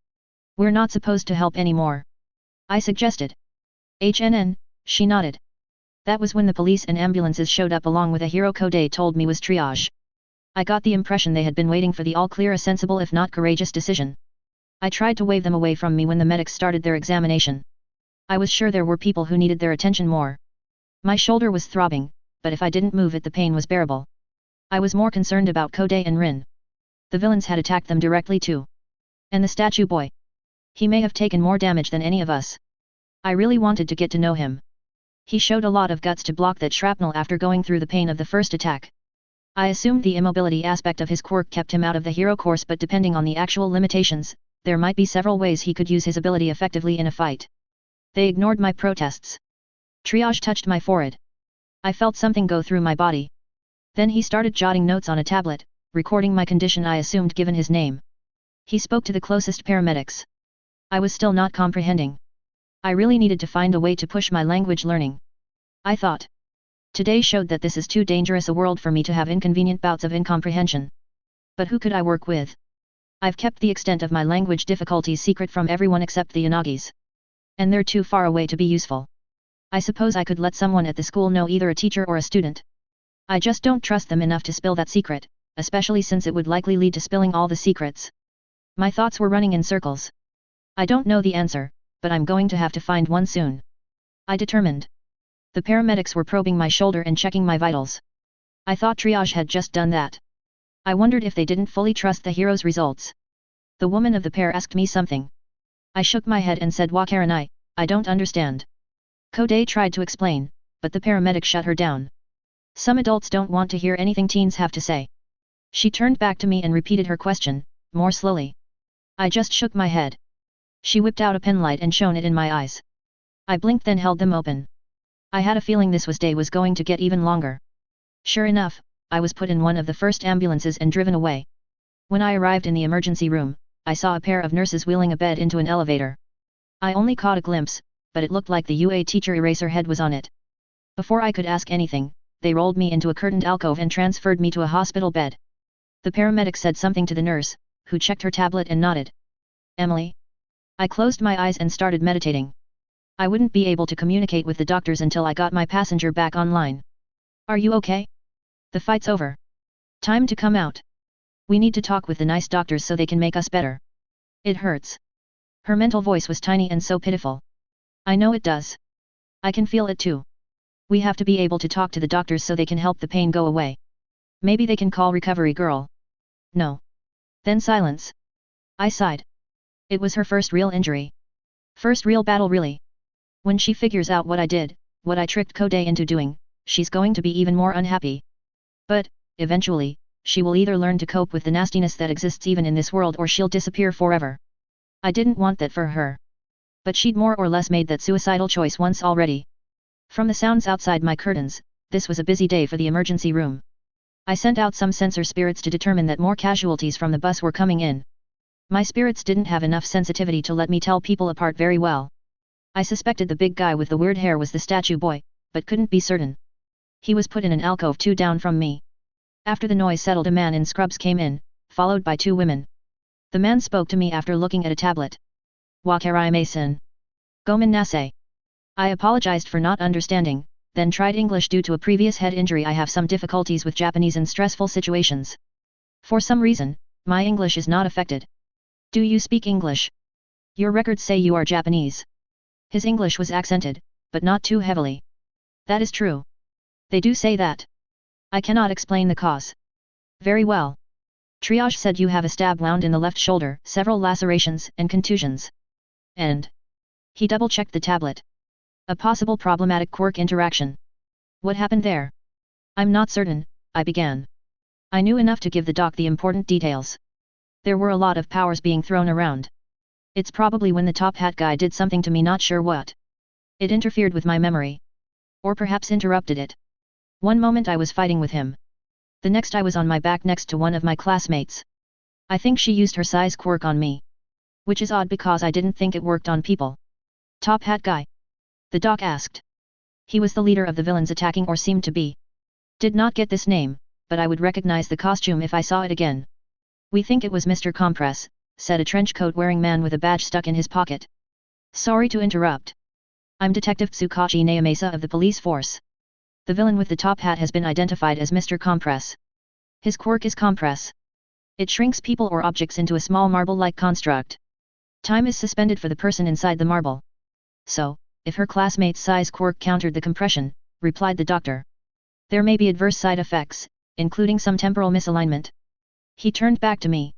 We're not supposed to help anymore. I suggested. HNN, she nodded. That was when the police and ambulances showed up along with a hero Koday told me was triage. I got the impression they had been waiting for the all-clear, a sensible if not courageous decision. I tried to wave them away from me when the medics started their examination. I was sure there were people who needed their attention more. My shoulder was throbbing, but if I didn't move it the pain was bearable. I was more concerned about Koday and Rin. The villains had attacked them directly too. And the statue boy. He may have taken more damage than any of us. I really wanted to get to know him. He showed a lot of guts to block that shrapnel after going through the pain of the first attack. I assumed the immobility aspect of his quirk kept him out of the hero course, but depending on the actual limitations, there might be several ways he could use his ability effectively in a fight. They ignored my protests. Triage touched my forehead. I felt something go through my body. Then he started jotting notes on a tablet, recording my condition, I assumed given his name. He spoke to the closest paramedics. I was still not comprehending. I really needed to find a way to push my language learning. I thought. Today showed that this is too dangerous a world for me to have inconvenient bouts of incomprehension. But who could I work with? I've kept the extent of my language difficulties secret from everyone except the Yanagis. And they're too far away to be useful. I suppose I could let someone at the school know, either a teacher or a student. I just don't trust them enough to spill that secret, especially since it would likely lead to spilling all the secrets. My thoughts were running in circles. I don't know the answer, but I'm going to have to find one soon. I determined. The paramedics were probing my shoulder and checking my vitals. I thought triage had just done that. I wondered if they didn't fully trust the hero's results. The woman of the pair asked me something. I shook my head and said, Wakaranai, I don't understand. Koday tried to explain, but the paramedic shut her down. Some adults don't want to hear anything teens have to say. She turned back to me and repeated her question, more slowly. I just shook my head. She whipped out a penlight and shone it in my eyes. I blinked, then held them open. I had a feeling this day was going to get even longer. Sure enough, I was put in one of the first ambulances and driven away. When I arrived in the emergency room, I saw a pair of nurses wheeling a bed into an elevator. I only caught a glimpse, but it looked like the UA teacher eraser head was on it. Before I could ask anything, they rolled me into a curtained alcove and transferred me to a hospital bed. The paramedic said something to the nurse, who checked her tablet and nodded. Emily? I closed my eyes and started meditating. I wouldn't be able to communicate with the doctors until I got my passenger back online. Are you okay? The fight's over. Time to come out. We need to talk with the nice doctors so they can make us better. It hurts. Her mental voice was tiny and so pitiful. I know it does. I can feel it too. We have to be able to talk to the doctors so they can help the pain go away. Maybe they can call Recovery Girl. No. Then silence. I sighed. It was her first real injury. First real battle, really. When she figures out what I did, what I tricked Koday into doing, she's going to be even more unhappy. But, eventually, she will either learn to cope with the nastiness that exists even in this world or she'll disappear forever. I didn't want that for her. But she'd more or less made that suicidal choice once already. From the sounds outside my curtains, this was a busy day for the emergency room. I sent out some sensor spirits to determine that more casualties from the bus were coming in. My spirits didn't have enough sensitivity to let me tell people apart very well. I suspected the big guy with the weird hair was the statue boy, but couldn't be certain. He was put in an alcove 2 down from me. After the noise settled, a man in scrubs came in, followed by 2 women. The man spoke to me after looking at a tablet. Wakarai Mason. Gomen Nase. I apologized for not understanding, then tried English. Due to a previous head injury, I have some difficulties with Japanese in stressful situations. For some reason, my English is not affected. Do you speak English? Your records say you are Japanese. His English was accented, but not too heavily. That is true. They do say that. I cannot explain the cause. Very well. Triage said you have a stab wound in the left shoulder, several lacerations and contusions. And? He double-checked the tablet. A possible problematic quirk interaction. What happened there? I'm not certain, I began. I knew enough to give the doc the important details. There were a lot of powers being thrown around. It's probably when the top hat guy did something to me, not sure what. It interfered with my memory. Or perhaps interrupted it. One moment I was fighting with him, The next I was on my back next to one of my classmates. I think she used her size quirk on me. Which is odd because I didn't think it worked on people. Top hat guy? The doc asked. He was the leader of the villains attacking or seemed to be. Did not get this name, but I would recognize the costume if I saw it again. We think it was Mr. Compress, said a trench coat wearing man with a badge stuck in his pocket. Sorry to interrupt. I'm Detective Tsukachi Naomasa of the police force. The villain with the top hat has been identified as Mr. Compress. His quirk is Compress. It shrinks people or objects into a small marble-like construct. Time is suspended for the person inside the marble. So, if her classmate's size quirk countered the compression, replied the doctor. There may be adverse side effects, including some temporal misalignment. He turned back to me.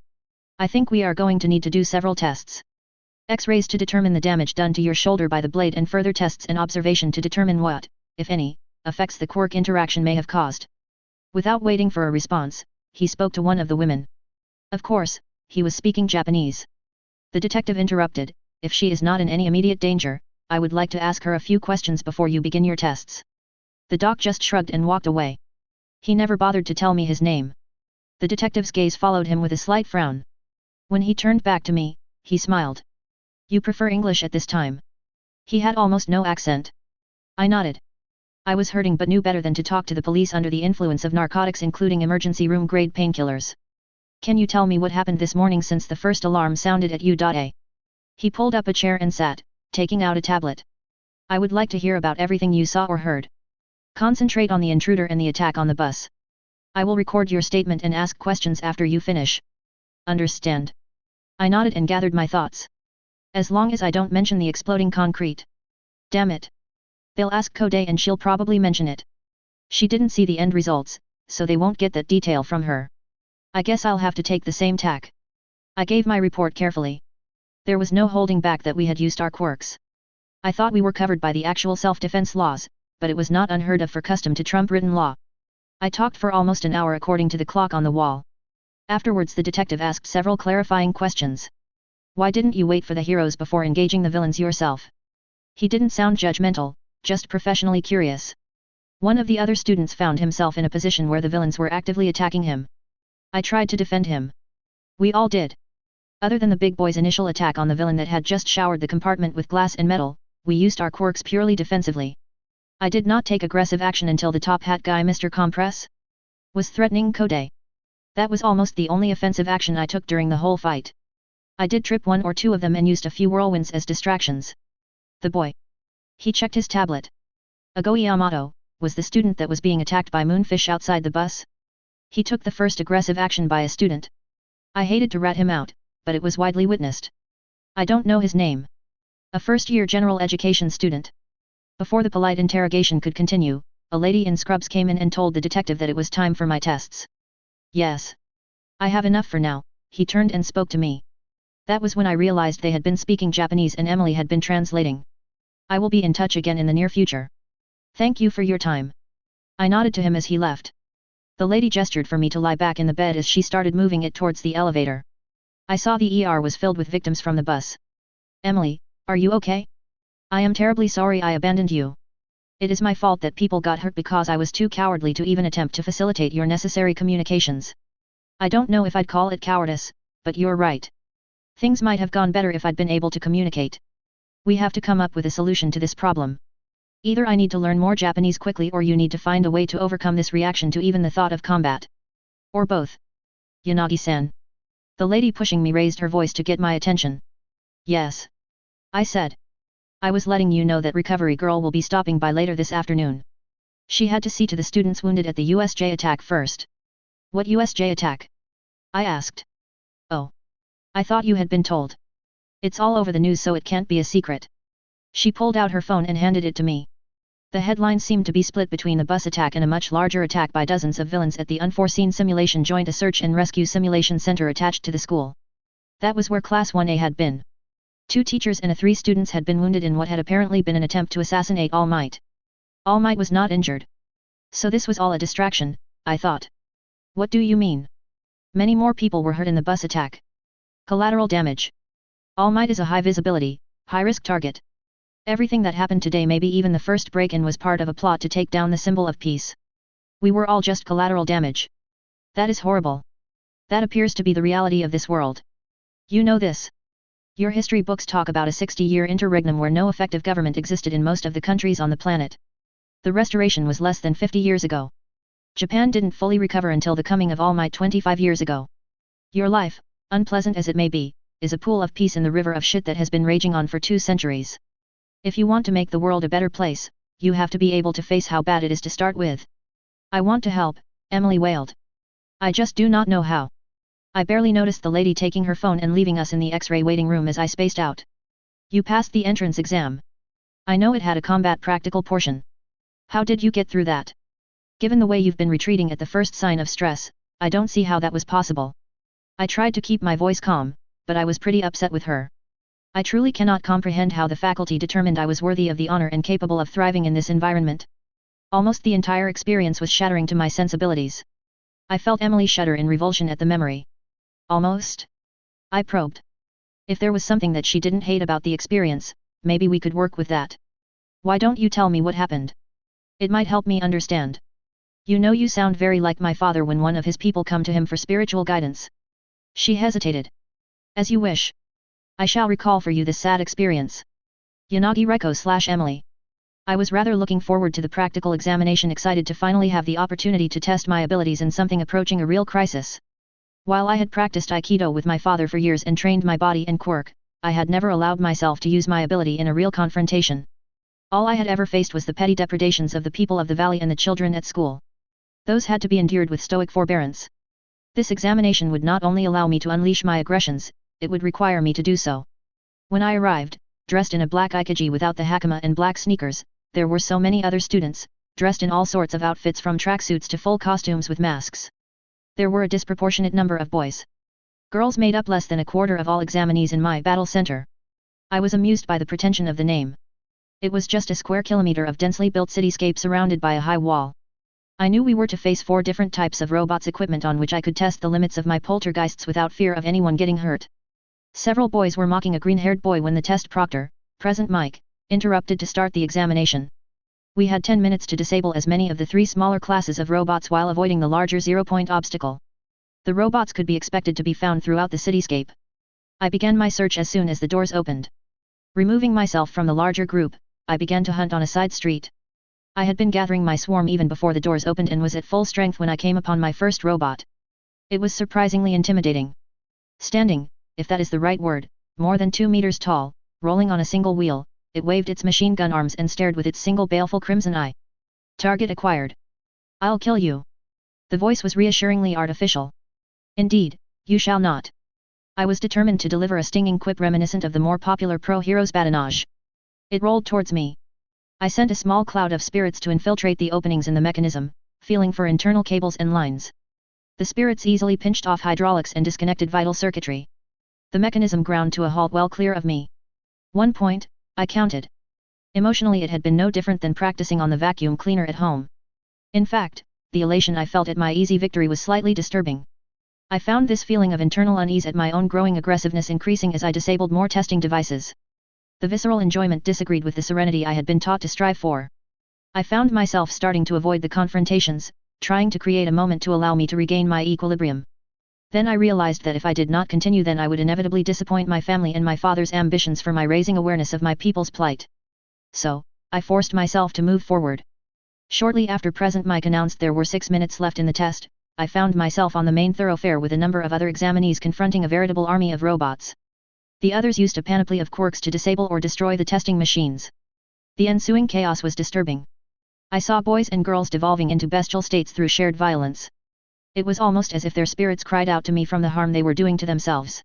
I think we are going to need to do several tests. X-rays to determine the damage done to your shoulder by the blade and further tests and observation to determine what, if any, effects the quirk interaction may have caused. Without waiting for a response, he spoke to one of the women. Of course, he was speaking Japanese. The detective interrupted, if she is not in any immediate danger, I would like to ask her a few questions before you begin your tests. The doc just shrugged and walked away. He never bothered to tell me his name. The detective's gaze followed him with a slight frown. When he turned back to me, he smiled. You prefer English at this time? He had almost no accent. I nodded. I was hurting but knew better than to talk to the police under the influence of narcotics including emergency room grade painkillers. Can you tell me what happened this morning since the first alarm sounded at U.A? He pulled up a chair and sat, taking out a tablet. I would like to hear about everything you saw or heard. Concentrate on the intruder and the attack on the bus. I will record your statement and ask questions after you finish. Understand? I nodded and gathered my thoughts. As long as I don't mention the exploding concrete. Damn it. They'll ask Kode and she'll probably mention it. She didn't see the end results, so they won't get that detail from her. I guess I'll have to take the same tack. I gave my report carefully. There was no holding back that we had used our quirks. I thought we were covered by the actual self-defense laws, but it was not unheard of for custom to trump written law. I talked for almost an hour according to the clock on the wall. Afterwards the detective asked several clarifying questions. Why didn't you wait for the heroes before engaging the villains yourself? He didn't sound judgmental, just professionally curious. One of the other students found himself in a position where the villains were actively attacking him. I tried to defend him. We all did. Other than the big boy's initial attack on the villain that had just showered the compartment with glass and metal, we used our quirks purely defensively. I did not take aggressive action until the top hat guy Mr. Compress was threatening Kode. That was almost the only offensive action I took during the whole fight. I did trip one or two of them and used a few whirlwinds as distractions. The boy. He checked his tablet. Ago Yamato, was the student that was being attacked by Moonfish outside the bus. He took the first aggressive action by a student. I hated to rat him out, but it was widely witnessed. I don't know his name. A first-year general education student. Before the polite interrogation could continue, a lady in scrubs came in and told the detective that it was time for my tests. Yes. I have enough for now, he turned and spoke to me. That was when I realized they had been speaking Japanese and Emily had been translating. I will be in touch again in the near future. Thank you for your time. I nodded to him as he left. The lady gestured for me to lie back in the bed as she started moving it towards the elevator. I saw the ER was filled with victims from the bus. Emily, are you okay? I am terribly sorry I abandoned you. It is my fault that people got hurt because I was too cowardly to even attempt to facilitate your necessary communications. I don't know if I'd call it cowardice, but you're right. Things might have gone better if I'd been able to communicate. We have to come up with a solution to this problem. Either I need to learn more Japanese quickly or you need to find a way to overcome this reaction to even the thought of combat. Or both. Yanagi-san. The lady pushing me raised her voice to get my attention. Yes. I said. I was letting you know that recovery girl will be stopping by later this afternoon. She had to see to the students wounded at the USJ attack first. What USJ attack? I asked. Oh. I thought you had been told. It's all over the news so it can't be a secret. She pulled out her phone and handed it to me. The headline seemed to be split between the bus attack and a much larger attack by dozens of villains at the Unforeseen Simulation Joint, a search and rescue simulation center attached to the school. That was where Class 1A had been. 2 teachers and 3 students had been wounded in what had apparently been an attempt to assassinate All Might. All Might was not injured. So this was all a distraction, I thought. What do you mean? Many more people were hurt in the bus attack. Collateral damage. All Might is a high-visibility, high-risk target. Everything that happened today, maybe even the first break-in, was part of a plot to take down the symbol of peace. We were all just collateral damage. That is horrible. That appears to be the reality of this world. You know this. Your history books talk about a 60-year interregnum where no effective government existed in most of the countries on the planet. The restoration was less than 50 years ago. Japan didn't fully recover until the coming of All Might 25 years ago. Your life, unpleasant as it may be, is a pool of peace in the river of shit that has been raging on for 2 centuries. If you want to make the world a better place, you have to be able to face how bad it is to start with. I want to help, Emily wailed. I just do not know how. I barely noticed the lady taking her phone and leaving us in the X-ray waiting room as I spaced out. You passed the entrance exam. I know it had a combat practical portion. How did you get through that? Given the way you've been retreating at the first sign of stress, I don't see how that was possible. I tried to keep my voice calm, but I was pretty upset with her. I truly cannot comprehend how the faculty determined I was worthy of the honor and capable of thriving in this environment. Almost the entire experience was shattering to my sensibilities. I felt Emily shudder in revulsion at the memory. Almost? I probed. If there was something that she didn't hate about the experience, maybe we could work with that. Why don't you tell me what happened? It might help me understand. You know you sound very like my father when one of his people come to him for spiritual guidance. She hesitated. As you wish. I shall recall for you this sad experience. Yanagi Reiko / Emily. I was rather looking forward to the practical examination, excited to finally have the opportunity to test my abilities in something approaching a real crisis. While I had practiced Aikido with my father for years and trained my body and quirk, I had never allowed myself to use my ability in a real confrontation. All I had ever faced was the petty depredations of the people of the valley and the children at school. Those had to be endured with stoic forbearance. This examination would not only allow me to unleash my aggressions, it would require me to do so. When I arrived, dressed in a black aikiji without the hakama and black sneakers, there were so many other students, dressed in all sorts of outfits from tracksuits to full costumes with masks. There were a disproportionate number of boys. Girls made up less than a quarter of all examinees in my battle center. I was amused by the pretension of the name. It was just a square kilometer of densely built cityscape surrounded by a high wall. I knew we were to face 4 different types of robots equipment on which I could test the limits of my poltergeists without fear of anyone getting hurt. Several boys were mocking a green-haired boy when the test proctor, present Mike, interrupted to start the examination. We had 10 minutes to disable as many of the 3 smaller classes of robots while avoiding the larger 0-point obstacle. The robots could be expected to be found throughout the cityscape. I began my search as soon as the doors opened. Removing myself from the larger group, I began to hunt on a side street. I had been gathering my swarm even before the doors opened and was at full strength when I came upon my first robot. It was surprisingly intimidating. Standing, if that is the right word, more than 2 meters tall, rolling on a single wheel, it waved its machine gun arms and stared with its single baleful crimson eye. Target acquired. I'll kill you. The voice was reassuringly artificial. Indeed, you shall not. I was determined to deliver a stinging quip reminiscent of the more popular pro-hero's badinage. It rolled towards me. I sent a small cloud of spirits to infiltrate the openings in the mechanism, feeling for internal cables and lines. The spirits easily pinched off hydraulics and disconnected vital circuitry. The mechanism ground to a halt well clear of me. 1 point, I counted. Emotionally it had been no different than practicing on the vacuum cleaner at home. In fact, the elation I felt at my easy victory was slightly disturbing. I found this feeling of internal unease at my own growing aggressiveness increasing as I disabled more testing devices. The visceral enjoyment disagreed with the serenity I had been taught to strive for. I found myself starting to avoid the confrontations, trying to create a moment to allow me to regain my equilibrium. Then I realized that if I did not continue then I would inevitably disappoint my family and my father's ambitions for my raising awareness of my people's plight. So, I forced myself to move forward. Shortly after Present Mike announced there were 6 minutes left in the test, I found myself on the main thoroughfare with a number of other examinees confronting a veritable army of robots. The others used a panoply of quirks to disable or destroy the testing machines. The ensuing chaos was disturbing. I saw boys and girls devolving into bestial states through shared violence. It was almost as if their spirits cried out to me from the harm they were doing to themselves.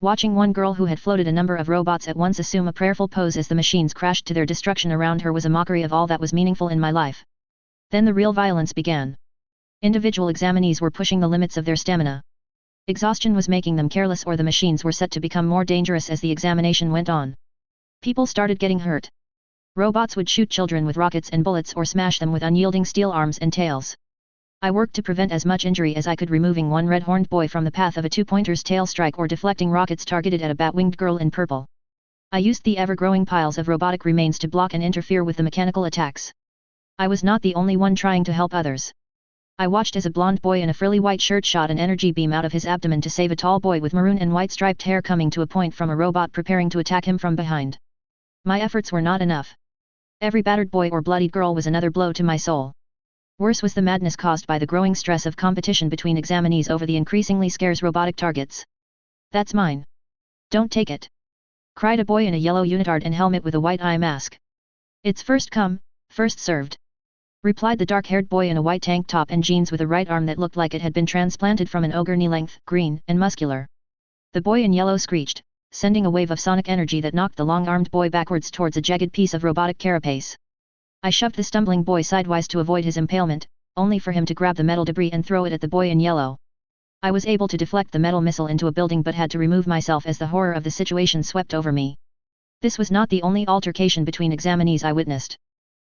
Watching one girl who had floated a number of robots at once assume a prayerful pose as the machines crashed to their destruction around her was a mockery of all that was meaningful in my life. Then the real violence began. Individual examinees were pushing the limits of their stamina. Exhaustion was making them careless or the machines were set to become more dangerous as the examination went on. People started getting hurt. Robots would shoot children with rockets and bullets or smash them with unyielding steel arms and tails. I worked to prevent as much injury as I could, removing one red-horned boy from the path of a 2-pointer's tail strike or deflecting rockets targeted at a bat-winged girl in purple. I used the ever-growing piles of robotic remains to block and interfere with the mechanical attacks. I was not the only one trying to help others. I watched as a blonde boy in a frilly white shirt shot an energy beam out of his abdomen to save a tall boy with maroon and white striped hair coming to a point from a robot preparing to attack him from behind. My efforts were not enough. Every battered boy or bloodied girl was another blow to my soul. Worse was the madness caused by the growing stress of competition between examinees over the increasingly scarce robotic targets. That's mine. Don't take it. Cried a boy in a yellow unitard and helmet with a white eye mask. It's first come, first served. Replied the dark-haired boy in a white tank top and jeans with a right arm that looked like it had been transplanted from an ogre knee-length, green, and muscular. The boy in yellow screeched, sending a wave of sonic energy that knocked the long-armed boy backwards towards a jagged piece of robotic carapace. I shoved the stumbling boy sidewise to avoid his impalement, only for him to grab the metal debris and throw it at the boy in yellow. I was able to deflect the metal missile into a building but had to remove myself as the horror of the situation swept over me. This was not the only altercation between examinees I witnessed.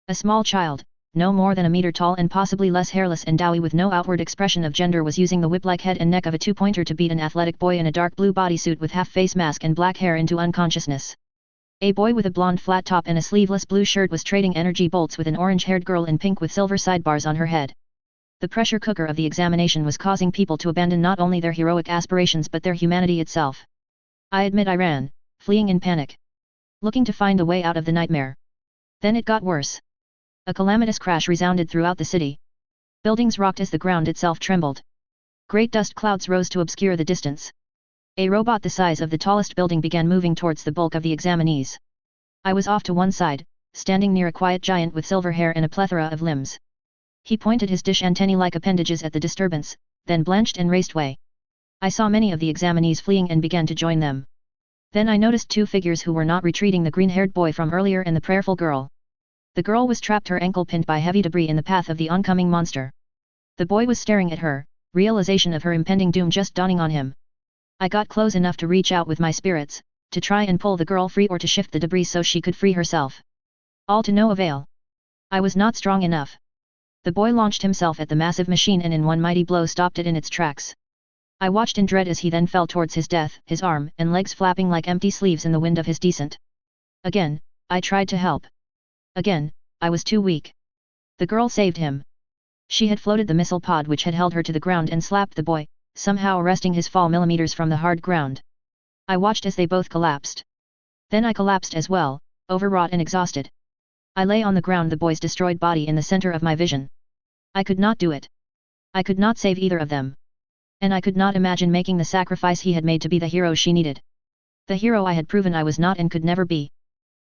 A small child, no more than a meter tall and possibly less hairless and doughy with no outward expression of gender, was using the whip-like head and neck of a two-pointer to beat an athletic boy in a dark blue bodysuit with half-face mask and black hair into unconsciousness. A boy with a blonde flat top and a sleeveless blue shirt was trading energy bolts with an orange-haired girl in pink with silver sidebars on her head. The pressure cooker of the examination was causing people to abandon not only their heroic aspirations but their humanity itself. I admit I ran, fleeing in panic, looking to find a way out of the nightmare. Then it got worse. A calamitous crash resounded throughout the city. Buildings rocked as the ground itself trembled. Great dust clouds rose to obscure the distance. A robot the size of the tallest building began moving towards the bulk of the examinees. I was off to one side, standing near a quiet giant with silver hair and a plethora of limbs. He pointed his dish antennae-like appendages at the disturbance, then blanched and raced away. I saw many of the examinees fleeing and began to join them. Then I noticed two figures who were not retreating: the green-haired boy from earlier and the prayerful girl. The girl was trapped, her ankle pinned by heavy debris in the path of the oncoming monster. The boy was staring at her, realization of her impending doom just dawning on him. I got close enough to reach out with my spirits, to try and pull the girl free or to shift the debris so she could free herself. All to no avail. I was not strong enough. The boy launched himself at the massive machine and in one mighty blow stopped it in its tracks. I watched in dread as he then fell towards his death, his arm and legs flapping like empty sleeves in the wind of his descent. Again, I tried to help. Again, I was too weak. The girl saved him. She had floated the missile pod which had held her to the ground and slapped the boy, somehow arresting his fall millimeters from the hard ground. I watched as they both collapsed. Then I collapsed as well, overwrought and exhausted. I lay on the ground, the boy's destroyed body in the center of my vision. I could not do it. I could not save either of them. And I could not imagine making the sacrifice he had made to be the hero she needed. The hero I had proven I was not and could never be.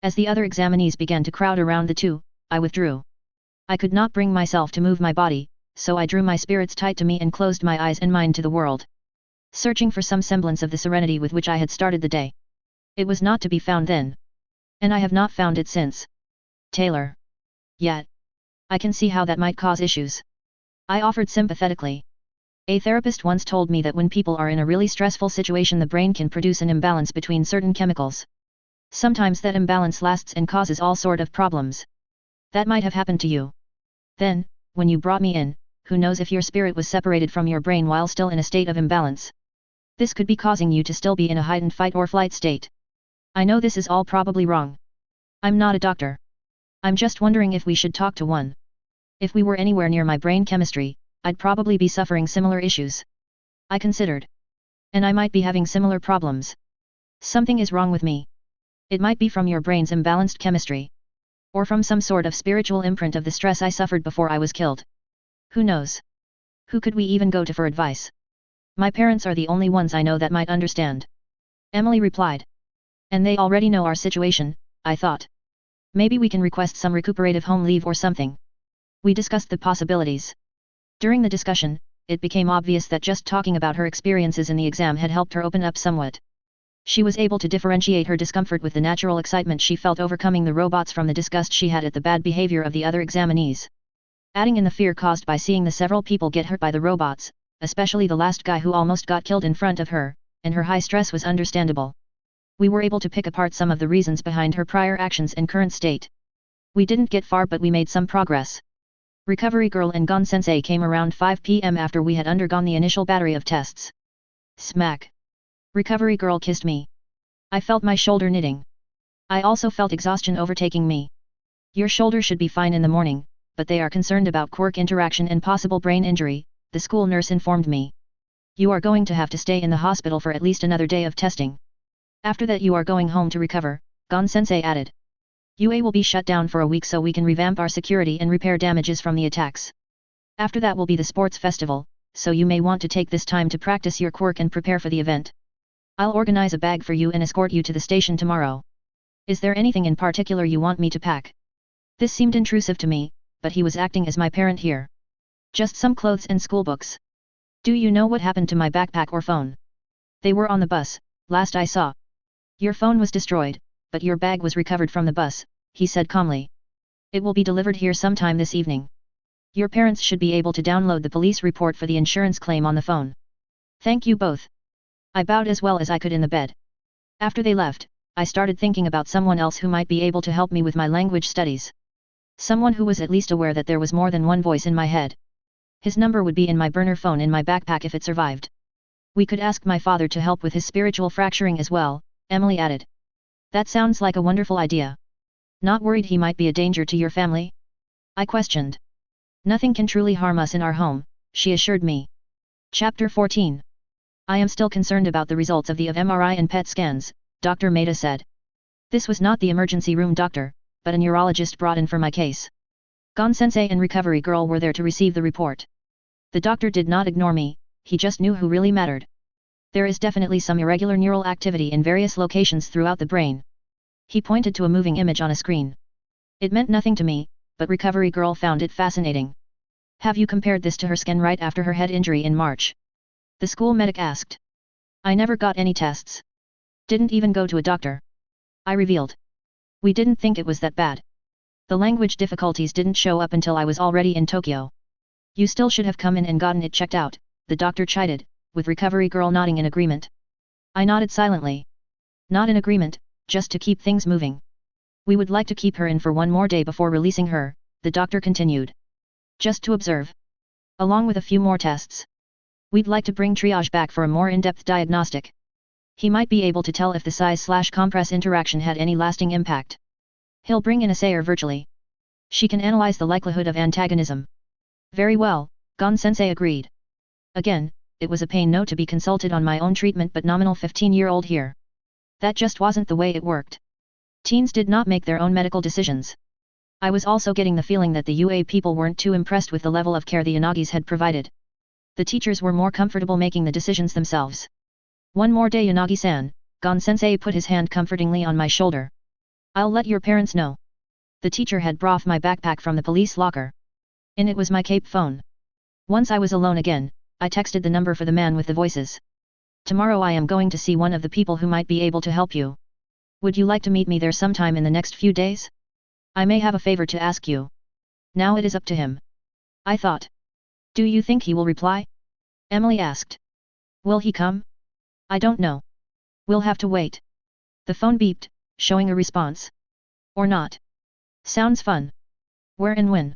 As the other examinees began to crowd around the two, I withdrew. I could not bring myself to move my body, so I drew my spirits tight to me and closed my eyes and mind to the world, searching for some semblance of the serenity with which I had started the day. It was not to be found then. And I have not found it since. Taylor. Yet. I can see how that might cause issues. I offered sympathetically. A therapist once told me that when people are in a really stressful situation, the brain can produce an imbalance between certain chemicals. Sometimes that imbalance lasts and causes all sort of problems. That might have happened to you. Then, when you brought me in, who knows if your spirit was separated from your brain while still in a state of imbalance. This could be causing you to still be in a heightened fight or flight state. I know this is all probably wrong. I'm not a doctor. I'm just wondering if we should talk to one. If we were anywhere near my brain chemistry, I'd probably be suffering similar issues. I considered. And I might be having similar problems. Something is wrong with me. It might be from your brain's imbalanced chemistry. Or from some sort of spiritual imprint of the stress I suffered before I was killed. Who knows? Who could we even go to for advice? My parents are the only ones I know that might understand. Emily replied. And they already know our situation, I thought. Maybe we can request some recuperative home leave or something. We discussed the possibilities. During the discussion, it became obvious that just talking about her experiences in the exam had helped her open up somewhat. She was able to differentiate her discomfort with the natural excitement she felt overcoming the robots from the disgust she had at the bad behavior of the other examinees. Adding in the fear caused by seeing the several people get hurt by the robots, especially the last guy who almost got killed in front of her, and her high stress was understandable. We were able to pick apart some of the reasons behind her prior actions and current state. We didn't get far, but we made some progress. Recovery Girl and Gon Sensei came around 5 p.m. after we had undergone the initial battery of tests. Smack. Recovery Girl kissed me. I felt my shoulder knitting. I also felt exhaustion overtaking me. Your shoulder should be fine in the morning, but they are concerned about quirk interaction and possible brain injury, the school nurse informed me. You are going to have to stay in the hospital for at least another day of testing. After that you are going home to recover, Gon-sensei added. UA will be shut down for a week so we can revamp our security and repair damages from the attacks. After that will be the sports festival, so you may want to take this time to practice your quirk and prepare for the event. I'll organize a bag for you and escort you to the station tomorrow. Is there anything in particular you want me to pack? This seemed intrusive to me, but he was acting as my parent here. Just some clothes and schoolbooks. Do you know what happened to my backpack or phone? They were on the bus, last I saw. Your phone was destroyed, but your bag was recovered from the bus, he said calmly. It will be delivered here sometime this evening. Your parents should be able to download the police report for the insurance claim on the phone. Thank you both. I bowed as well as I could in the bed. After they left, I started thinking about someone else who might be able to help me with my language studies. Someone who was at least aware that there was more than one voice in my head. His number would be in my burner phone in my backpack if it survived. We could ask my father to help with his spiritual fracturing as well, Emily added. That sounds like a wonderful idea. Not worried he might be a danger to your family? I questioned. Nothing can truly harm us in our home, she assured me. Chapter 14. I am still concerned about the results of the MRI and PET scans, Dr. Maeda said. This was not the emergency room doctor, but a neurologist brought in for my case. Gon-sensei and recovery girl were there to receive the report. The doctor did not ignore me, he just knew who really mattered. There is definitely some irregular neural activity in various locations throughout the brain. He pointed to a moving image on a screen. It meant nothing to me, but recovery girl found it fascinating. Have you compared this to her scan right after her head injury in March? The school medic asked. I never got any tests. Didn't even go to a doctor. I revealed. We didn't think it was that bad. The language difficulties didn't show up until I was already in Tokyo. You still should have come in and gotten it checked out, the doctor chided, with recovery girl nodding in agreement. I nodded silently. Not in agreement, just to keep things moving. We would like to keep her in for one more day before releasing her, the doctor continued. Just to observe. Along with a few more tests. We'd like to bring triage back for a more in-depth diagnostic. He might be able to tell if the size/compress interaction had any lasting impact. He'll bring in a sayer virtually. She can analyze the likelihood of antagonism. Very well, Gon-sensei agreed. Again, it was a pain no to be consulted on my own treatment but nominal 15-year-old here. That just wasn't the way it worked. Teens did not make their own medical decisions. I was also getting the feeling that the UA people weren't too impressed with the level of care the Yanagis had provided. The teachers were more comfortable making the decisions themselves. One more day Yanagi-san, Gon-sensei put his hand comfortingly on my shoulder. I'll let your parents know. The teacher had brought my backpack from the police locker. In it was my cape phone. Once I was alone again, I texted the number for the man with the voices. Tomorrow I am going to see one of the people who might be able to help you. Would you like to meet me there sometime in the next few days? I may have a favor to ask you. Now it is up to him. I thought. Do you think he will reply? Emily asked. Will he come? I don't know. We'll have to wait. The phone beeped, showing a response. Or not. Sounds fun. Where and when?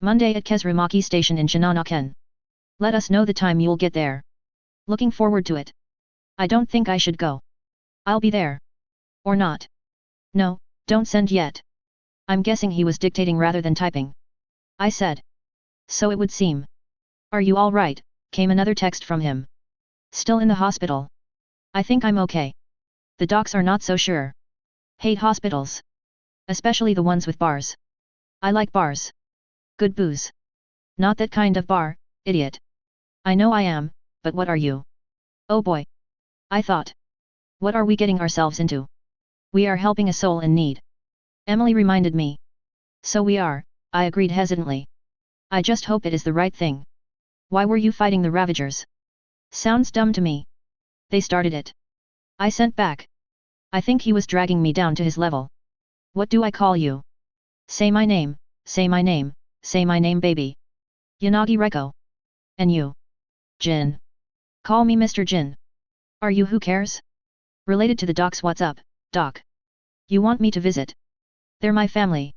Monday at Kezurumaki Station in Shinano-ken. Let us know the time you'll get there. Looking forward to it. I don't think I should go. I'll be there. Or not. No, don't send yet. I'm guessing he was dictating rather than typing. I said. So it would seem. Are you all right? Came another text from him. Still in the hospital. I think I'm okay. The docs are not so sure. Hate hospitals. Especially the ones with bars. I like bars. Good booze. Not that kind of bar, idiot. I know I am, but what are you? Oh boy. I thought. What are we getting ourselves into? We are helping a soul in need. Emily reminded me. So we are, I agreed hesitantly. I just hope it is the right thing. Why were you fighting the Ravagers? Sounds dumb to me. They started it. I sent back. I think he was dragging me down to his level. What do I call you? Say my name, say my name, say my name baby. Yanagi Reiko. And you? Jin. Call me Mr. Jin. Are you who cares? Related to the docs. What's up, doc? You want me to visit? They're my family.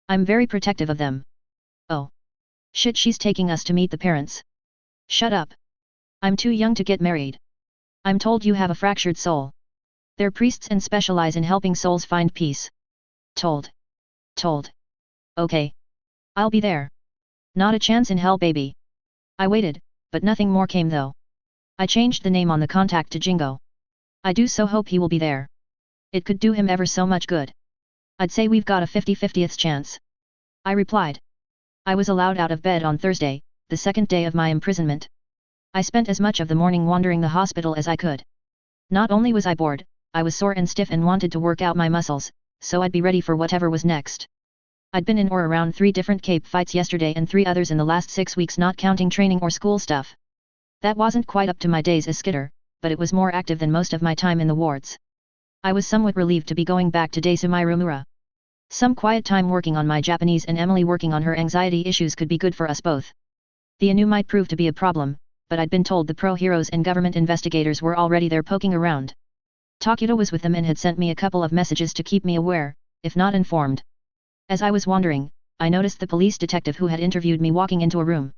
I'm very protective of them. Oh. Shit, she's taking us to meet the parents. Shut up. I'm too young to get married. I'm told you have a fractured soul. They're priests and specialize in helping souls find peace. Told. Okay. I'll be there. Not a chance in hell, baby. I waited, but nothing more came though. I changed the name on the contact to Jingo. I do so hope he will be there. It could do him ever so much good. I'd say we've got a 50/50th chance. I replied. I was allowed out of bed on Thursday, the second day of my imprisonment. I spent as much of the morning wandering the hospital as I could. Not only was I bored, I was sore and stiff and wanted to work out my muscles, so I'd be ready for whatever was next. I'd been in or around 3 different cape fights yesterday and 3 others in the last 6 weeks, not counting training or school stuff. That wasn't quite up to my days as Skitter, but it was more active than most of my time in the wards. I was somewhat relieved to be going back to Daisumairumura. Some quiet time working on my Japanese and Emily working on her anxiety issues could be good for us both. The Anu might prove to be a problem, but I'd been told the pro-heroes and government investigators were already there poking around. Takuto was with them and had sent me a couple of messages to keep me aware, if not informed. As I was wandering, I noticed the police detective who had interviewed me walking into a room.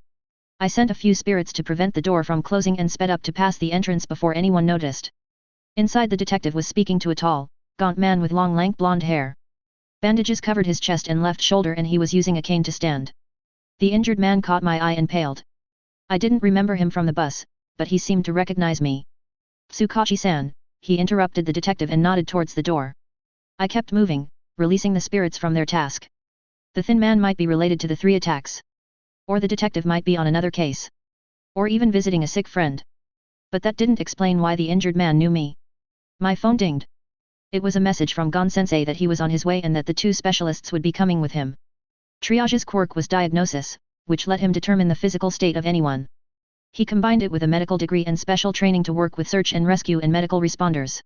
I sent a few spirits to prevent the door from closing and sped up to pass the entrance before anyone noticed. Inside, the detective was speaking to a tall, gaunt man with long lank blonde hair. Bandages covered his chest and left shoulder and he was using a cane to stand. The injured man caught my eye and paled. I didn't remember him from the bus, but he seemed to recognize me. Tsukachi-san, he interrupted the detective and nodded towards the door. I kept moving, releasing the spirits from their task. The thin man might be related to the 3 attacks. Or the detective might be on another case. Or even visiting a sick friend. But that didn't explain why the injured man knew me. My phone dinged. It was a message from Gon-sensei that he was on his way and that the 2 specialists would be coming with him. Triage's quirk was diagnosis, which let him determine the physical state of anyone. He combined it with a medical degree and special training to work with search and rescue and medical responders.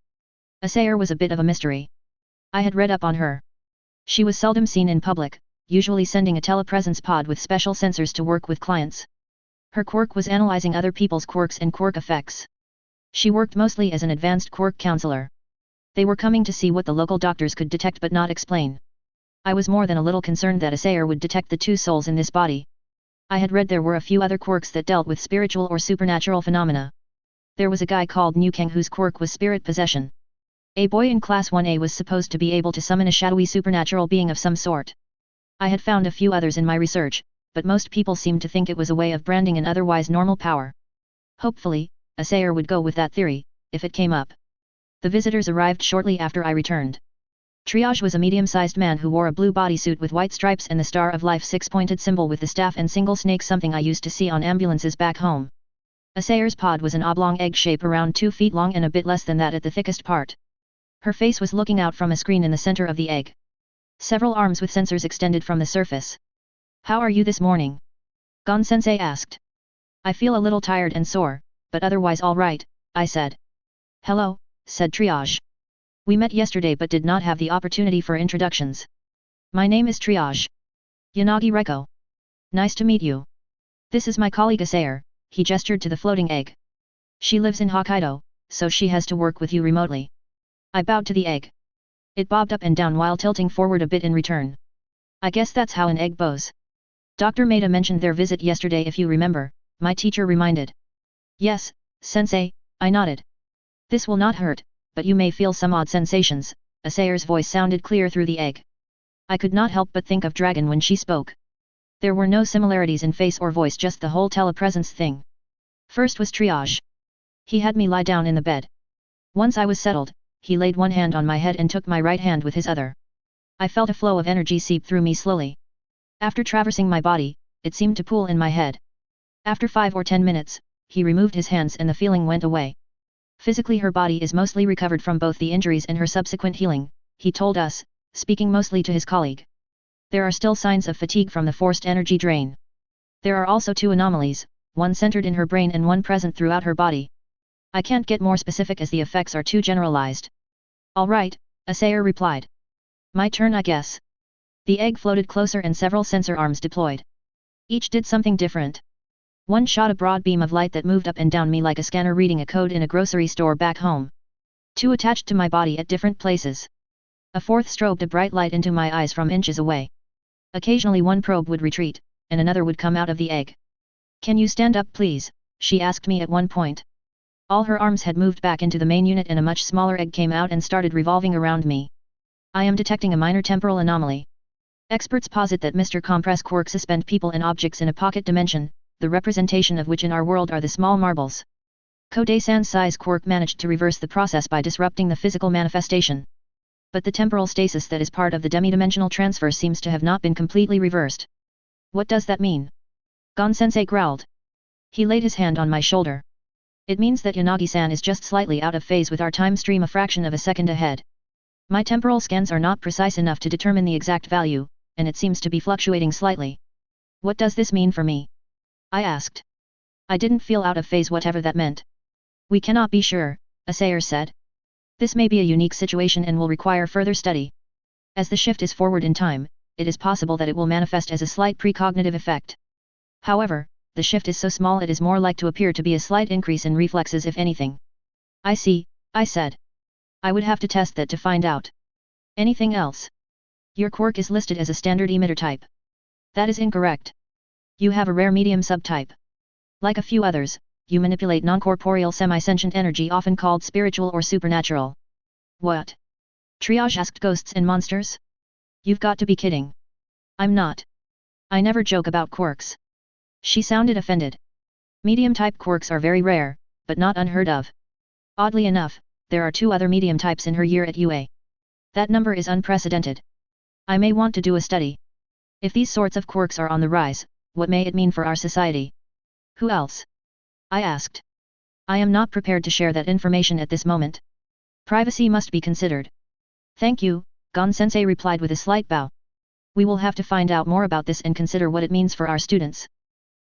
Asayer was a bit of a mystery. I had read up on her. She was seldom seen in public, usually sending a telepresence pod with special sensors to work with clients. Her quirk was analyzing other people's quirks and quirk effects. She worked mostly as an advanced quirk counselor. They were coming to see what the local doctors could detect but not explain. I was more than a little concerned that Asayer would detect the 2 souls in this body. I had read there were a few other quirks that dealt with spiritual or supernatural phenomena. There was a guy called Nukeng whose quirk was spirit possession. A boy in Class 1A was supposed to be able to summon a shadowy supernatural being of some sort. I had found a few others in my research, but most people seemed to think it was a way of branding an otherwise normal power. Hopefully, Asayer would go with that theory, if it came up. The visitors arrived shortly after I returned. Triage was a medium-sized man who wore a blue bodysuit with white stripes and the Star of Life 6-pointed symbol with the staff and single snake, something I used to see on ambulances back home. Asayer's pod was an oblong egg shape around 2 feet long and a bit less than that at the thickest part. Her face was looking out from a screen in the center of the egg. Several arms with sensors extended from the surface. "How are you this morning?" Gon-sensei asked. "I feel a little tired and sore, but otherwise all right," I said. "Hello," said Triage. "We met yesterday but did not have the opportunity for introductions. My name is Triage. Yanagi Reiko. Nice to meet you. This is my colleague Asayer," he gestured to the floating egg. "She lives in Hokkaido, so she has to work with you remotely." I bowed to the egg. It bobbed up and down while tilting forward a bit in return. "I guess that's how an egg bows." "Dr. Maeda mentioned their visit yesterday, if you remember," my teacher reminded. "Yes, sensei," I nodded. "This will not hurt, but you may feel some odd sensations," Asayer's voice sounded clear through the egg. I could not help but think of Dragon when she spoke. There were no similarities in face or voice, just the whole telepresence thing. First was Triage. He had me lie down in the bed. Once I was settled, he laid one hand on my head and took my right hand with his other. I felt a flow of energy seep through me slowly. After traversing my body, it seemed to pool in my head. After 5 or 10 minutes, he removed his hands and the feeling went away. "Physically her body is mostly recovered from both the injuries and her subsequent healing," he told us, speaking mostly to his colleague. "There are still signs of fatigue from the forced energy drain. There are also 2 anomalies, one centered in her brain and one present throughout her body. I can't get more specific as the effects are too generalized." "All right," Asayer replied. "My turn, I guess." The egg floated closer and several sensor arms deployed. Each did something different. One shot a broad beam of light that moved up and down me like a scanner reading a code in a grocery store back home. 2 attached to my body at different places. A 4th strobed a bright light into my eyes from inches away. Occasionally one probe would retreat, and another would come out of the egg. "Can you stand up please?" she asked me at one point. All her arms had moved back into the main unit and a much smaller egg came out and started revolving around me. "I am detecting a minor temporal anomaly." Experts posit that Mr. Compress quirk suspend people and objects in a pocket dimension, the representation of which in our world are the small marbles. Kodai-san's size quirk managed to reverse the process by disrupting the physical manifestation. But the temporal stasis that is part of the demi-dimensional transfer seems to have not been completely reversed. What does that mean? Gon-sensei growled. He laid his hand on my shoulder. It means that Yanagi-san is just slightly out of phase with our time stream, a fraction of a second ahead. My temporal scans are not precise enough to determine the exact value, and it seems to be fluctuating slightly. What does this mean for me? I asked. I didn't feel out of phase, whatever that meant. We cannot be sure, Asayer said. This may be a unique situation and will require further study. As the shift is forward in time, it is possible that it will manifest as a slight precognitive effect. However, the shift is so small it is more like to appear to be a slight increase in reflexes if anything. I see, I said. I would have to test that to find out. Anything else? Your quirk is listed as a standard emitter type. That is incorrect. You have a rare medium subtype. Like a few others, you manipulate non-corporeal semi-sentient energy often called spiritual or supernatural. What? Triage asked. Ghosts and monsters? You've got to be kidding. I'm not. I never joke about quirks. She sounded offended. Medium-type quirks are very rare, but not unheard of. Oddly enough, there are 2 other medium types in her year at UA. That number is unprecedented. I may want to do a study. If these sorts of quirks are on the rise, what may it mean for our society? Who else? I asked. I am not prepared to share that information at this moment. Privacy must be considered. Thank you, Gon-sensei replied with a slight bow. We will have to find out more about this and consider what it means for our students.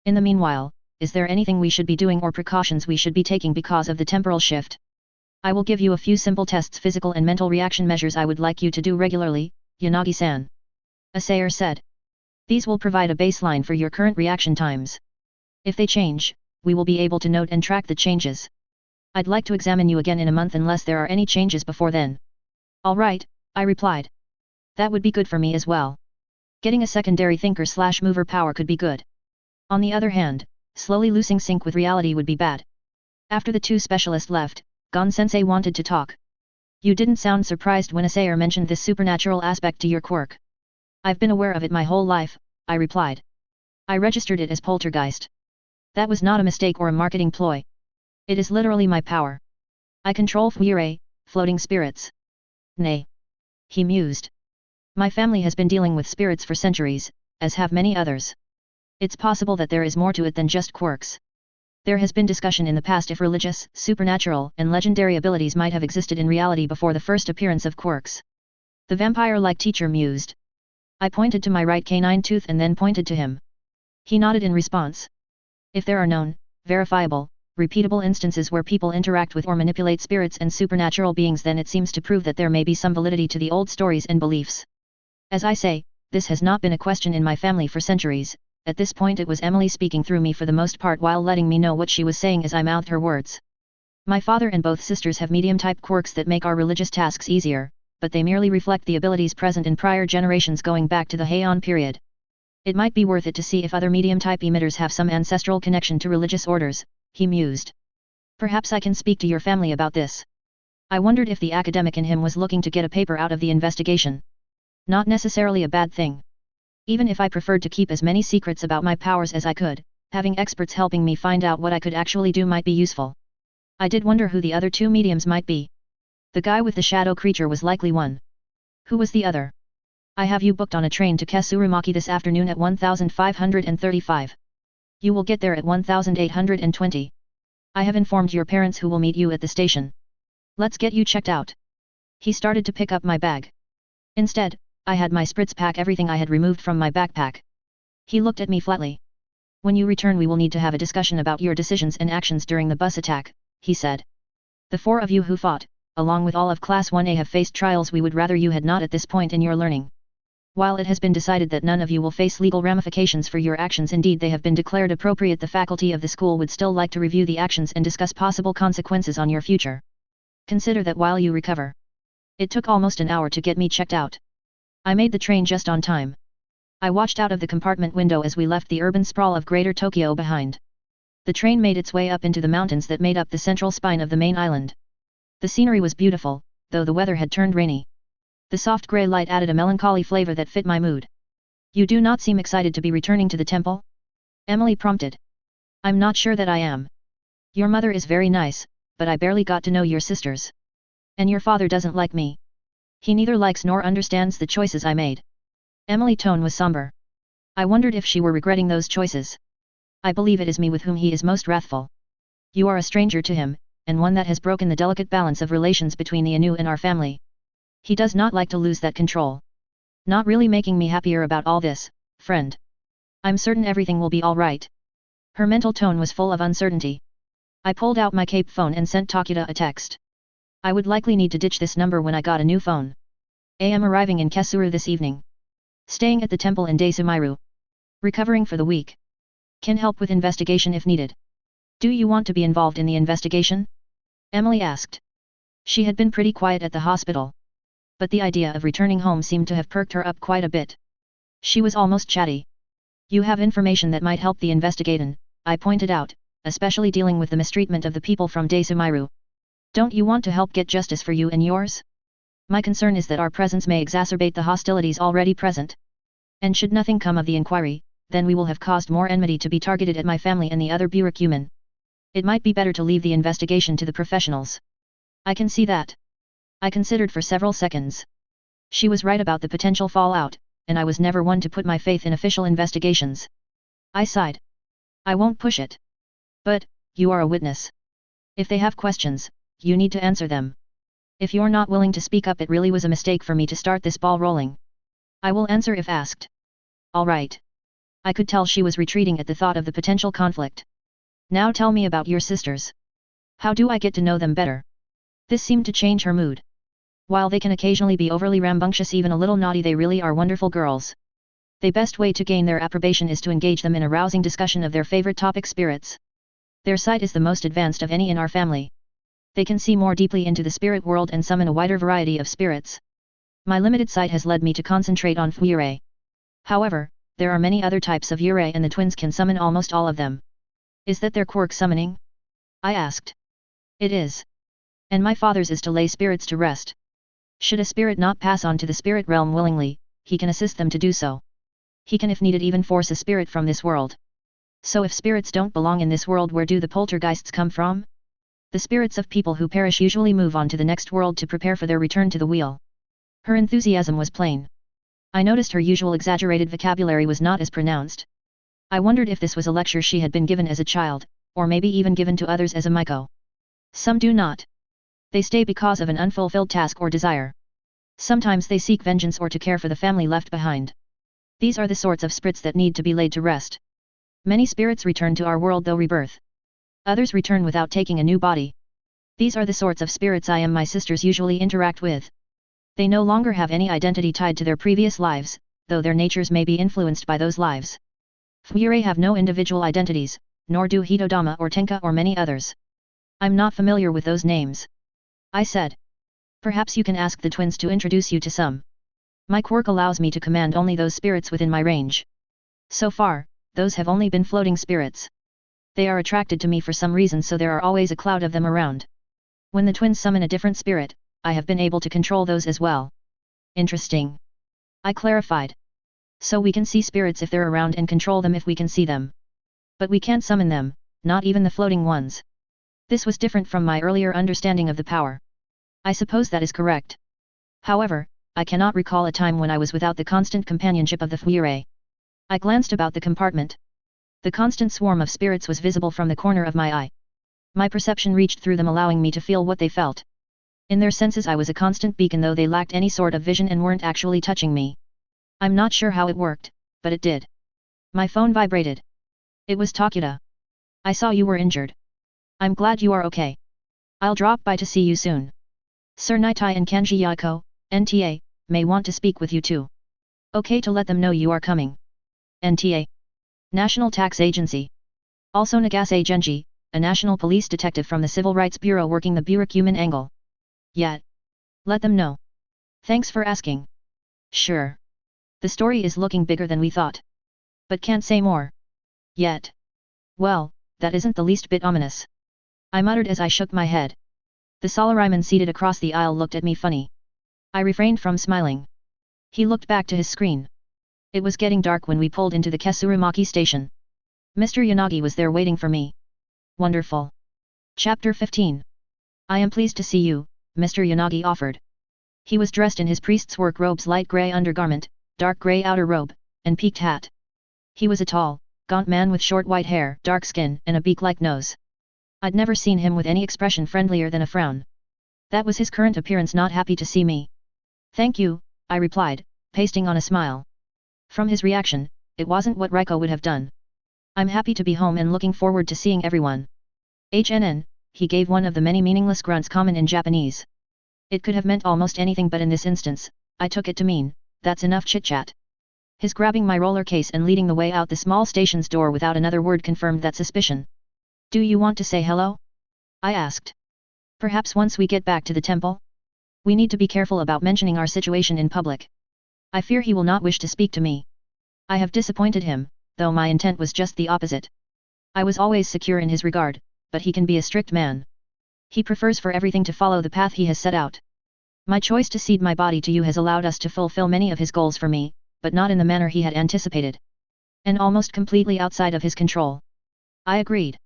In the meanwhile, is there anything we should be doing or precautions we should be taking because of the temporal shift? I will give you a few simple tests, physical and mental reaction measures I would like you to do regularly, Yanagi-san. Asayer said. These will provide a baseline for your current reaction times. If they change, we will be able to note and track the changes. I'd like to examine you again in a month unless there are any changes before then. All right, I replied. That would be good for me as well. Getting a secondary thinker/mover power could be good. On the other hand, slowly losing sync with reality would be bad. After the 2 specialists left, Gon-sensei wanted to talk. You didn't sound surprised when Asayer mentioned this supernatural aspect to your quirk. I've been aware of it my whole life, I replied. I registered it as poltergeist. That was not a mistake or a marketing ploy. It is literally my power. I control Fuire, floating spirits. Nay. He mused. My family has been dealing with spirits for centuries, as have many others. It's possible that there is more to it than just quirks. There has been discussion in the past if religious, supernatural, and legendary abilities might have existed in reality before the first appearance of quirks. The vampire-like teacher mused. I pointed to my right canine tooth and then pointed to him. He nodded in response. If there are known, verifiable, repeatable instances where people interact with or manipulate spirits and supernatural beings, then it seems to prove that there may be some validity to the old stories and beliefs. As I say, this has not been a question in my family for centuries. At this point it was Emily speaking through me for the most part while letting me know what she was saying as I mouthed her words. My father and both sisters have medium-type quirks that make our religious tasks easier, but they merely reflect the abilities present in prior generations going back to the Heian period. It might be worth it to see if other medium-type emitters have some ancestral connection to religious orders, he mused. Perhaps I can speak to your family about this. I wondered if the academic in him was looking to get a paper out of the investigation. Not necessarily a bad thing. Even if I preferred to keep as many secrets about my powers as I could, having experts helping me find out what I could actually do might be useful. I did wonder who the other 2 mediums might be. The guy with the shadow creature was likely one. Who was the other? I have you booked on a train to Kesurumaki this afternoon at 1535. You will get there at 1820. I have informed your parents who will meet you at the station. Let's get you checked out. He started to pick up my bag. Instead, I had my spritz pack everything I had removed from my backpack. He looked at me flatly. When you return we will need to have a discussion about your decisions and actions during the bus attack, he said. The 4 of you who fought, along with all of Class 1A have faced trials we would rather you had not at this point in your learning. While it has been decided that none of you will face legal ramifications for your actions, indeed they have been declared appropriate, the faculty of the school would still like to review the actions and discuss possible consequences on your future. Consider that while you recover. It took almost an hour to get me checked out. I made the train just on time. I watched out of the compartment window as we left the urban sprawl of Greater Tokyo behind. The train made its way up into the mountains that made up the central spine of the main island. The scenery was beautiful, though the weather had turned rainy. The soft grey light added a melancholy flavor that fit my mood. You do not seem excited to be returning to the temple? Emily prompted. I'm not sure that I am. Your mother is very nice, but I barely got to know your sisters. And your father doesn't like me. He neither likes nor understands the choices I made. Emily's tone was somber. I wondered if she were regretting those choices. I believe it is me with whom he is most wrathful. You are a stranger to him, and one that has broken the delicate balance of relations between the Anu and our family. He does not like to lose that control. Not really making me happier about all this, friend. I'm certain everything will be all right. Her mental tone was full of uncertainty. I pulled out my cape phone and sent Takeda a text. I would likely need to ditch this number when I got a new phone. I am arriving in Kesuru this evening. Staying at the temple in Daisumiru. Recovering for the week. Can help with investigation if needed. Do you want to be involved in the investigation? Emily asked. She had been pretty quiet at the hospital. But the idea of returning home seemed to have perked her up quite a bit. She was almost chatty. You have information that might help the investigation, I pointed out, especially dealing with the mistreatment of the people from Daisumiru. Don't you want to help get justice for you and yours? My concern is that our presence may exacerbate the hostilities already present. And should nothing come of the inquiry, then we will have caused more enmity to be targeted at my family and the other Burakumin. It might be better to leave the investigation to the professionals. I can see that. I considered for several seconds. She was right about the potential fallout, and I was never one to put my faith in official investigations. I sighed. I won't push it. But, you are a witness. If they have questions, you need to answer them. If you're not willing to speak up, it really was a mistake for me to start this ball rolling. I will answer if asked. All right. I could tell she was retreating at the thought of the potential conflict. Now tell me about your sisters. How do I get to know them better? This seemed to change her mood. While they can occasionally be overly rambunctious, even a little naughty, they really are wonderful girls. The best way to gain their approbation is to engage them in a rousing discussion of their favorite topic, spirits. Their sight is the most advanced of any in our family. They can see more deeply into the spirit world and summon a wider variety of spirits. My limited sight has led me to concentrate on Yurei. However, there are many other types of Yurei and the twins can summon almost all of them. Is that their quirk, summoning? I asked. It is. And my father's is to lay spirits to rest. Should a spirit not pass on to the spirit realm willingly, he can assist them to do so. He can if needed even force a spirit from this world. So if spirits don't belong in this world, where do the poltergeists come from? The spirits of people who perish usually move on to the next world to prepare for their return to the wheel. Her enthusiasm was plain. I noticed her usual exaggerated vocabulary was not as pronounced. I wondered if this was a lecture she had been given as a child, or maybe even given to others as a Miko. Some do not. They stay because of an unfulfilled task or desire. Sometimes they seek vengeance or to care for the family left behind. These are the sorts of spirits that need to be laid to rest. Many spirits return to our world though rebirth. Others return without taking a new body. These are the sorts of spirits I and my sisters usually interact with. They no longer have any identity tied to their previous lives, though their natures may be influenced by those lives. Fuyurei have no individual identities, nor do Hitodama or Tenka or many others. I'm not familiar with those names. I said. Perhaps you can ask the twins to introduce you to some. My quirk allows me to command only those spirits within my range. So far, those have only been floating spirits. They are attracted to me for some reason, so there are always a cloud of them around. When the twins summon a different spirit, I have been able to control those as well. Interesting. I clarified. So we can see spirits if they're around and control them if we can see them. But we can't summon them, not even the floating ones. This was different from my earlier understanding of the power. I suppose that is correct. However, I cannot recall a time when I was without the constant companionship of the Fuyurei. I glanced about the compartment. The constant swarm of spirits was visible from the corner of my eye. My perception reached through them, allowing me to feel what they felt. In their senses I was a constant beacon, though they lacked any sort of vision and weren't actually touching me. I'm not sure how it worked, but it did. My phone vibrated. It was Takeda. I saw you were injured. I'm glad you are okay. I'll drop by to see you soon. Sir Nitai and Kanji Yaiko, NTA, may want to speak with you too. Okay to let them know you are coming. NTA. National Tax Agency. Also Nagase Genji, a national police detective from the Civil Rights Bureau working the Burakumin angle. Yet. Let them know. Thanks for asking. Sure. The story is looking bigger than we thought. But can't say more. Yet. Well, that isn't the least bit ominous. I muttered as I shook my head. The Solariman seated across the aisle looked at me funny. I refrained from smiling. He looked back to his screen. It was getting dark when we pulled into the Kesurumaki station. Mr. Yanagi was there waiting for me. Wonderful. Chapter 15. I am pleased to see you, Mr. Yanagi offered. He was dressed in his priest's work robe's light grey undergarment, dark grey outer robe, and peaked hat. He was a tall, gaunt man with short white hair, dark skin, and a beak-like nose. I'd never seen him with any expression friendlier than a frown. That was his current appearance, not happy to see me. Thank you, I replied, pasting on a smile. From his reaction, it wasn't what Reiko would have done. I'm happy to be home and looking forward to seeing everyone. HNN, he gave one of the many meaningless grunts common in Japanese. It could have meant almost anything, but in this instance, I took it to mean, that's enough chit-chat. His grabbing my roller case and leading the way out the small station's door without another word confirmed that suspicion. Do you want to say hello? I asked. Perhaps once we get back to the temple? We need to be careful about mentioning our situation in public. I fear he will not wish to speak to me. I have disappointed him, though my intent was just the opposite. I was always secure in his regard, but he can be a strict man. He prefers for everything to follow the path he has set out. My choice to cede my body to you has allowed us to fulfill many of his goals for me, but not in the manner he had anticipated. And almost completely outside of his control. I agreed.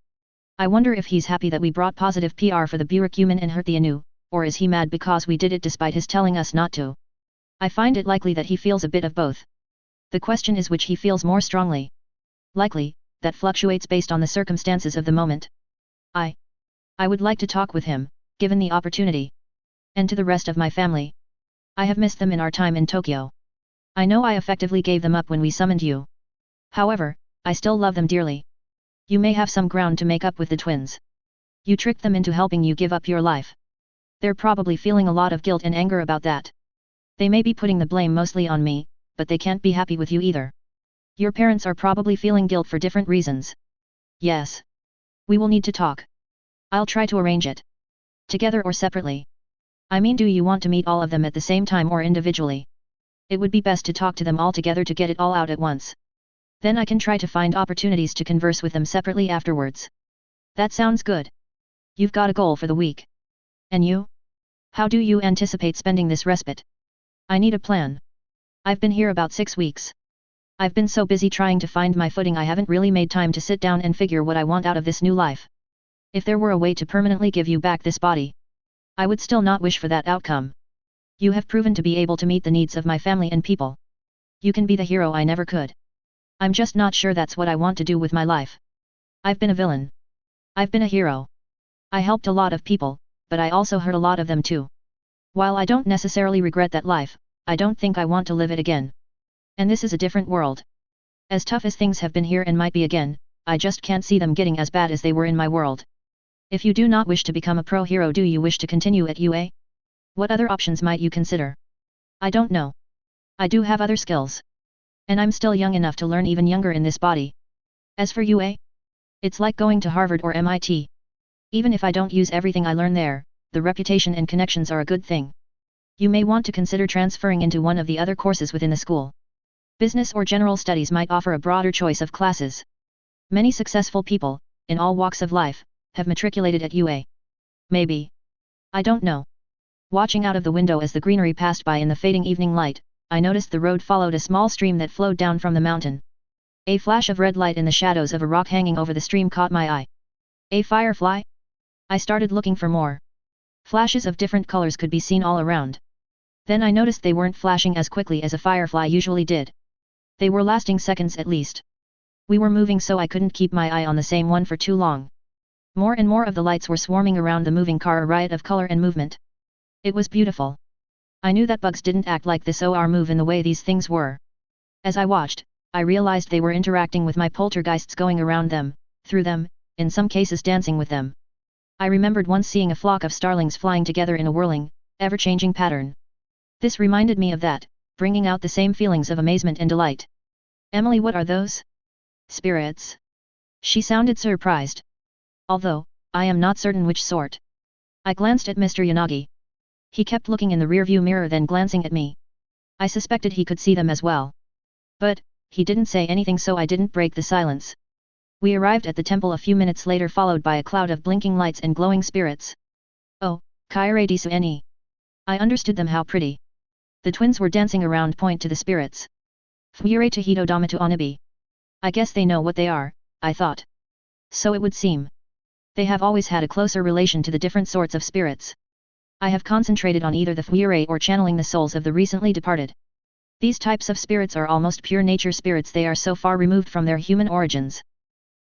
I wonder if he's happy that we brought positive PR for the Burakumin and hurt the Anu, or is he mad because we did it despite his telling us not to? I find it likely that he feels a bit of both. The question is which he feels more strongly. Likely, that fluctuates based on the circumstances of the moment. I would like to talk with him, given the opportunity. And to the rest of my family. I have missed them in our time in Tokyo. I know I effectively gave them up when we summoned you. However, I still love them dearly. You may have some ground to make up with the twins. You tricked them into helping you give up your life. They're probably feeling a lot of guilt and anger about that. They may be putting the blame mostly on me, but they can't be happy with you either. Your parents are probably feeling guilt for different reasons. Yes. We will need to talk. I'll try to arrange it. Together or separately. I mean, do you want to meet all of them at the same time or individually? It would be best to talk to them all together to get it all out at once. Then I can try to find opportunities to converse with them separately afterwards. That sounds good. You've got a goal for the week. And you? How do you anticipate spending this respite? I need a plan. I've been here about 6 weeks. I've been so busy trying to find my footing I haven't really made time to sit down and figure what I want out of this new life. If there were a way to permanently give you back this body, I would still not wish for that outcome. You have proven to be able to meet the needs of my family and people. You can be the hero I never could. I'm just not sure that's what I want to do with my life. I've been a villain. I've been a hero. I helped a lot of people, but I also hurt a lot of them too. While I don't necessarily regret that life, I don't think I want to live it again. And this is a different world. As tough as things have been here and might be again, I just can't see them getting as bad as they were in my world. If you do not wish to become a pro-hero, do you wish to continue at UA? What other options might you consider? I don't know. I do have other skills. And I'm still young enough to learn even younger in this body. As for UA? It's like going to Harvard or MIT. Even if I don't use everything I learn there, the reputation and connections are a good thing. You may want to consider transferring into one of the other courses within the school. Business or general studies might offer a broader choice of classes. Many successful people, in all walks of life, have matriculated at UA. Maybe. I don't know. Watching out of the window as the greenery passed by in the fading evening light, I noticed the road followed a small stream that flowed down from the mountain. A flash of red light in the shadows of a rock hanging over the stream caught my eye. A firefly? I started looking for more. Flashes of different colors could be seen all around. Then I noticed they weren't flashing as quickly as a firefly usually did. They were lasting seconds at least. We were moving so I couldn't keep my eye on the same one for too long. More and more of the lights were swarming around the moving car, a riot of color and movement. It was beautiful. I knew that bugs didn't act like this or move in the way these things were. As I watched, I realized they were interacting with my poltergeists, going around them, through them, in some cases dancing with them. I remembered once seeing a flock of starlings flying together in a whirling, ever-changing pattern. This reminded me of that, bringing out the same feelings of amazement and delight. Emily, what are those? Spirits? She sounded surprised. Although, I am not certain which sort. I glanced at Mr. Yanagi. He kept looking in the rearview mirror, then glancing at me. I suspected he could see them as well. But, he didn't say anything, so I didn't break the silence. We arrived at the temple a few minutes later, followed by a cloud of blinking lights and glowing spirits. Oh, Kaire disu eni. I understood them, how pretty. The twins were dancing around point to the spirits. Fuyure to Hito Dama to Onibi. I guess they know what they are, I thought. So it would seem. They have always had a closer relation to the different sorts of spirits. I have concentrated on either the Fuyure or channeling the souls of the recently departed. These types of spirits are almost pure nature spirits, they are so far removed from their human origins.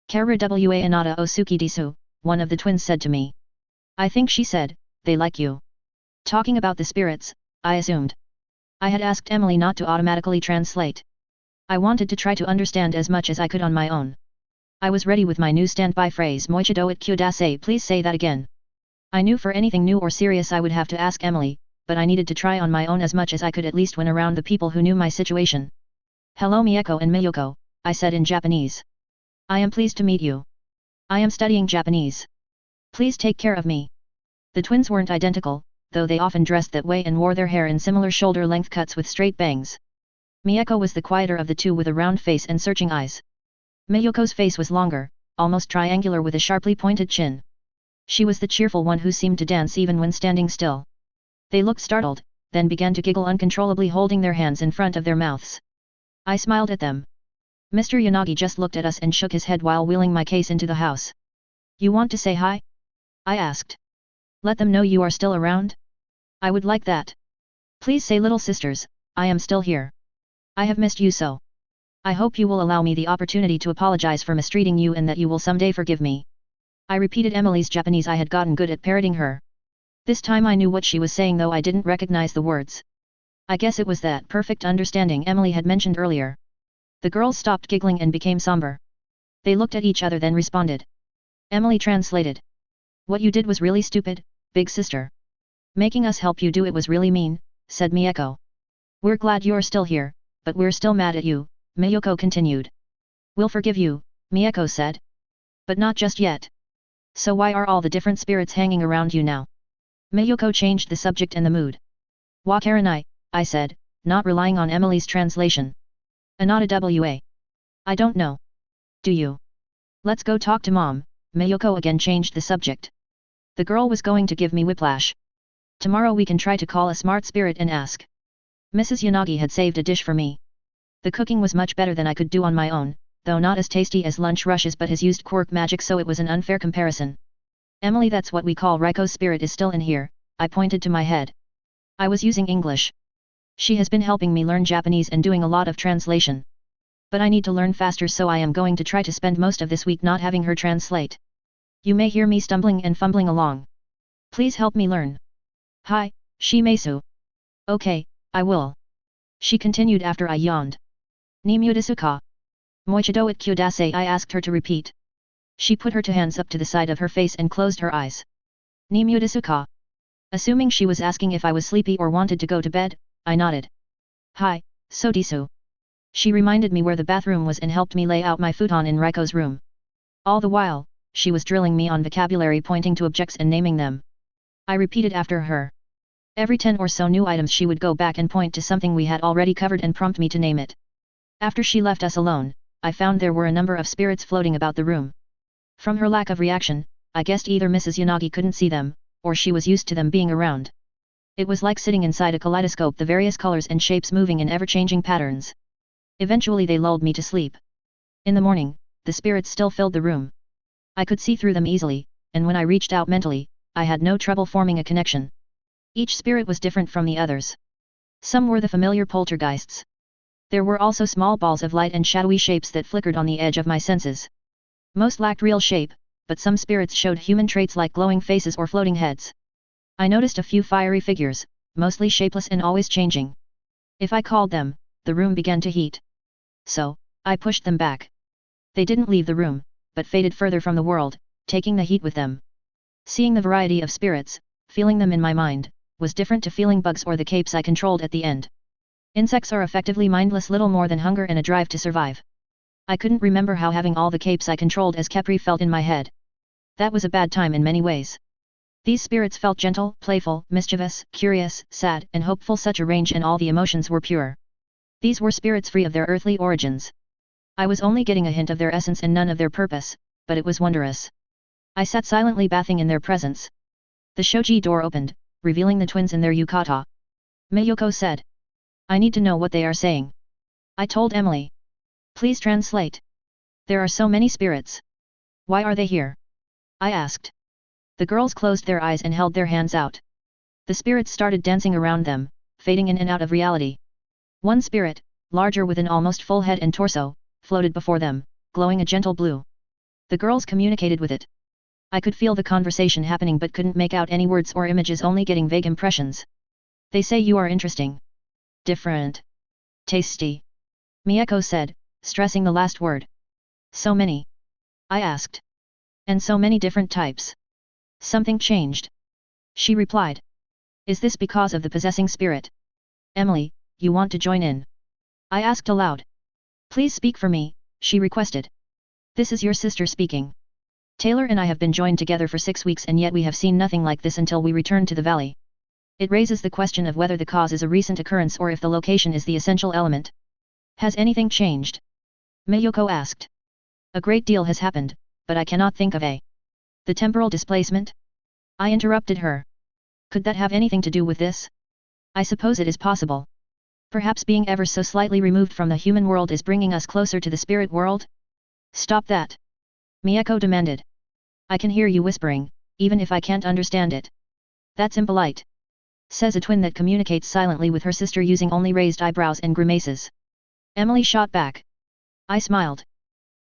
Kara wa Anata Osuki Disu, one of the twins said to me. I think she said, they like you. Talking about the spirits, I assumed. I had asked Emily not to automatically translate. I wanted to try to understand as much as I could on my own. I was ready with my new standby phrase Moichido it kyodasei, please say that again. I knew for anything new or serious I would have to ask Emily, but I needed to try on my own as much as I could, at least when around the people who knew my situation. Hello Mieko and Miyoko, I said in Japanese. I am pleased to meet you. I am studying Japanese. Please take care of me. The twins weren't identical, though they often dressed that way and wore their hair in similar shoulder-length cuts with straight bangs. Mieko was the quieter of the two with a round face and searching eyes. Miyoko's face was longer, almost triangular with a sharply pointed chin. She was the cheerful one who seemed to dance even when standing still. They looked startled, then began to giggle uncontrollably, holding their hands in front of their mouths. I smiled at them. Mr. Yanagi just looked at us and shook his head while wheeling my case into the house. You want to say hi? I asked. Let them know you are still around? I would like that. Please say little sisters, I am still here. I have missed you so. I hope you will allow me the opportunity to apologize for mistreating you and that you will someday forgive me. I repeated Emily's Japanese. I had gotten good at parroting her. This time I knew what she was saying, though I didn't recognize the words. I guess it was that perfect understanding Emily had mentioned earlier. The girls stopped giggling and became somber. They looked at each other then responded. Emily translated. What you did was really stupid, big sister. Making us help you do it was really mean, said Mieko. We're glad you're still here, but we're still mad at you, Miyoko continued. We'll forgive you, Mieko said. But not just yet. So why are all the different spirits hanging around you now? Miyoko changed the subject and the mood. Wakaranai, I said, not relying on Emily's translation. Anata wa. I don't know. Do you? Let's go talk to Mom, Miyoko again changed the subject. The girl was going to give me whiplash. Tomorrow we can try to call a smart spirit and ask. Mrs. Yanagi had saved a dish for me. The cooking was much better than I could do on my own, though not as tasty as lunch rushes, but has used quirk magic, so it was an unfair comparison. Emily, that's what we call Reiko's spirit, is still in here, I pointed to my head. I was using English. She has been helping me learn Japanese and doing a lot of translation. But I need to learn faster, so I am going to try to spend most of this week not having her translate. You may hear me stumbling and fumbling along. Please help me learn. Hi, Shimesu. Okay, I will. She continued after I yawned. Nimu desu ka? Moichido it kyodasei, I asked her to repeat. She put her two hands up to the side of her face and closed her eyes. Nimu desu ka? Assuming she was asking if I was sleepy or wanted to go to bed, I nodded. Hi, so desu. She reminded me where the bathroom was and helped me lay out my futon in Reiko's room. All the while, she was drilling me on vocabulary, pointing to objects and naming them. I repeated after her. Every 10 or so new items she would go back and point to something we had already covered and prompt me to name it. After she left us alone, I found there were a number of spirits floating about the room. From her lack of reaction, I guessed either Mrs. Yanagi couldn't see them, or she was used to them being around. It was like sitting inside a kaleidoscope, the various colors and shapes moving in ever-changing patterns. Eventually they lulled me to sleep. In the morning, the spirits still filled the room. I could see through them easily, and when I reached out mentally, I had no trouble forming a connection. Each spirit was different from the others. Some were the familiar poltergeists. There were also small balls of light and shadowy shapes that flickered on the edge of my senses. Most lacked real shape, but some spirits showed human traits like glowing faces or floating heads. I noticed a few fiery figures, mostly shapeless and always changing. If I called them, the room began to heat. So, I pushed them back. They didn't leave the room, but faded further from the world, taking the heat with them. Seeing the variety of spirits, feeling them in my mind, was different to feeling bugs or the capes I controlled at the end. Insects are effectively mindless, little more than hunger and a drive to survive. I couldn't remember how having all the capes I controlled as Kepri felt in my head. That was a bad time in many ways. These spirits felt gentle, playful, mischievous, curious, sad, and hopeful, such a range, and all the emotions were pure. These were spirits free of their earthly origins. I was only getting a hint of their essence and none of their purpose, but it was wondrous. I sat silently bathing in their presence. The shoji door opened, revealing the twins in their yukata. Miyoko said. I need to know what they are saying. I told Emily. Please translate. There are so many spirits. Why are they here? I asked. The girls closed their eyes and held their hands out. The spirits started dancing around them, fading in and out of reality. One spirit, larger with an almost full head and torso, floated before them, glowing a gentle blue. The girls communicated with it. I could feel the conversation happening but couldn't make out any words or images, only getting vague impressions. They say you are interesting. Different. Tasty. Miyako said, stressing the last word. So many? I asked. And so many different types. Something changed. She replied. Is this because of the possessing spirit? Emily, you want to join in? I asked aloud. Please speak for me, she requested. This is your sister speaking. Taylor and I have been joined together for 6 weeks and yet we have seen nothing like this until we returned to the valley. It raises the question of whether the cause is a recent occurrence or if the location is the essential element. Has anything changed? Miyako asked. A great deal has happened, but I cannot think of the temporal displacement? I interrupted her. Could that have anything to do with this? I suppose it is possible. Perhaps being ever so slightly removed from the human world is bringing us closer to the spirit world? Stop that! Miyako demanded. I can hear you whispering, even if I can't understand it. That's impolite. Says a twin that communicates silently with her sister using only raised eyebrows and grimaces. Emily shot back. I smiled.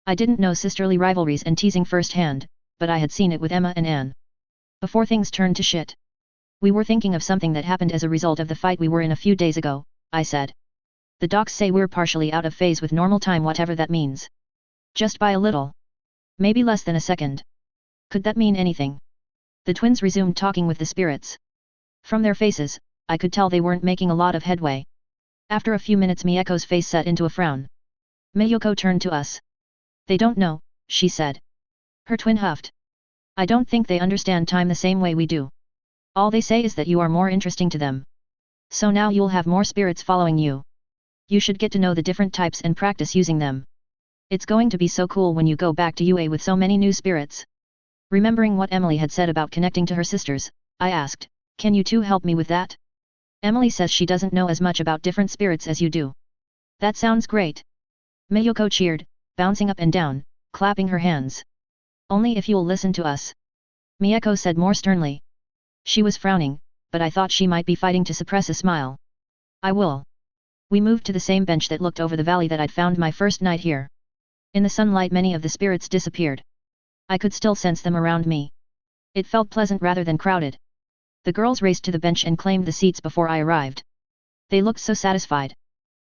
I didn't know sisterly rivalries and teasing firsthand, but I had seen it with Emma and Anne. Before things turned to shit. We were thinking of something that happened as a result of the fight we were in a few days ago, I said. The docs say we're partially out of phase with normal time, whatever that means. Just by a little. Maybe less than a second. Could that mean anything? The twins resumed talking with the spirits. From their faces, I could tell they weren't making a lot of headway. After a few minutes Miyako's face set into a frown. Miyako turned to us. They don't know, she said. Her twin huffed. I don't think they understand time the same way we do. All they say is that you are more interesting to them. So now you'll have more spirits following you. You should get to know the different types and practice using them. It's going to be so cool when you go back to UA with so many new spirits. Remembering what Emily had said about connecting to her sisters, I asked, can you two help me with that? Emily says she doesn't know as much about different spirits as you do. That sounds great. Miyako cheered, bouncing up and down, clapping her hands. Only if you'll listen to us. Miyako said more sternly. She was frowning, but I thought she might be fighting to suppress a smile. I will. We moved to the same bench that looked over the valley that I'd found my first night here. In the sunlight many of the spirits disappeared. I could still sense them around me. It felt pleasant rather than crowded. The girls raced to the bench and claimed the seats before I arrived. They looked so satisfied.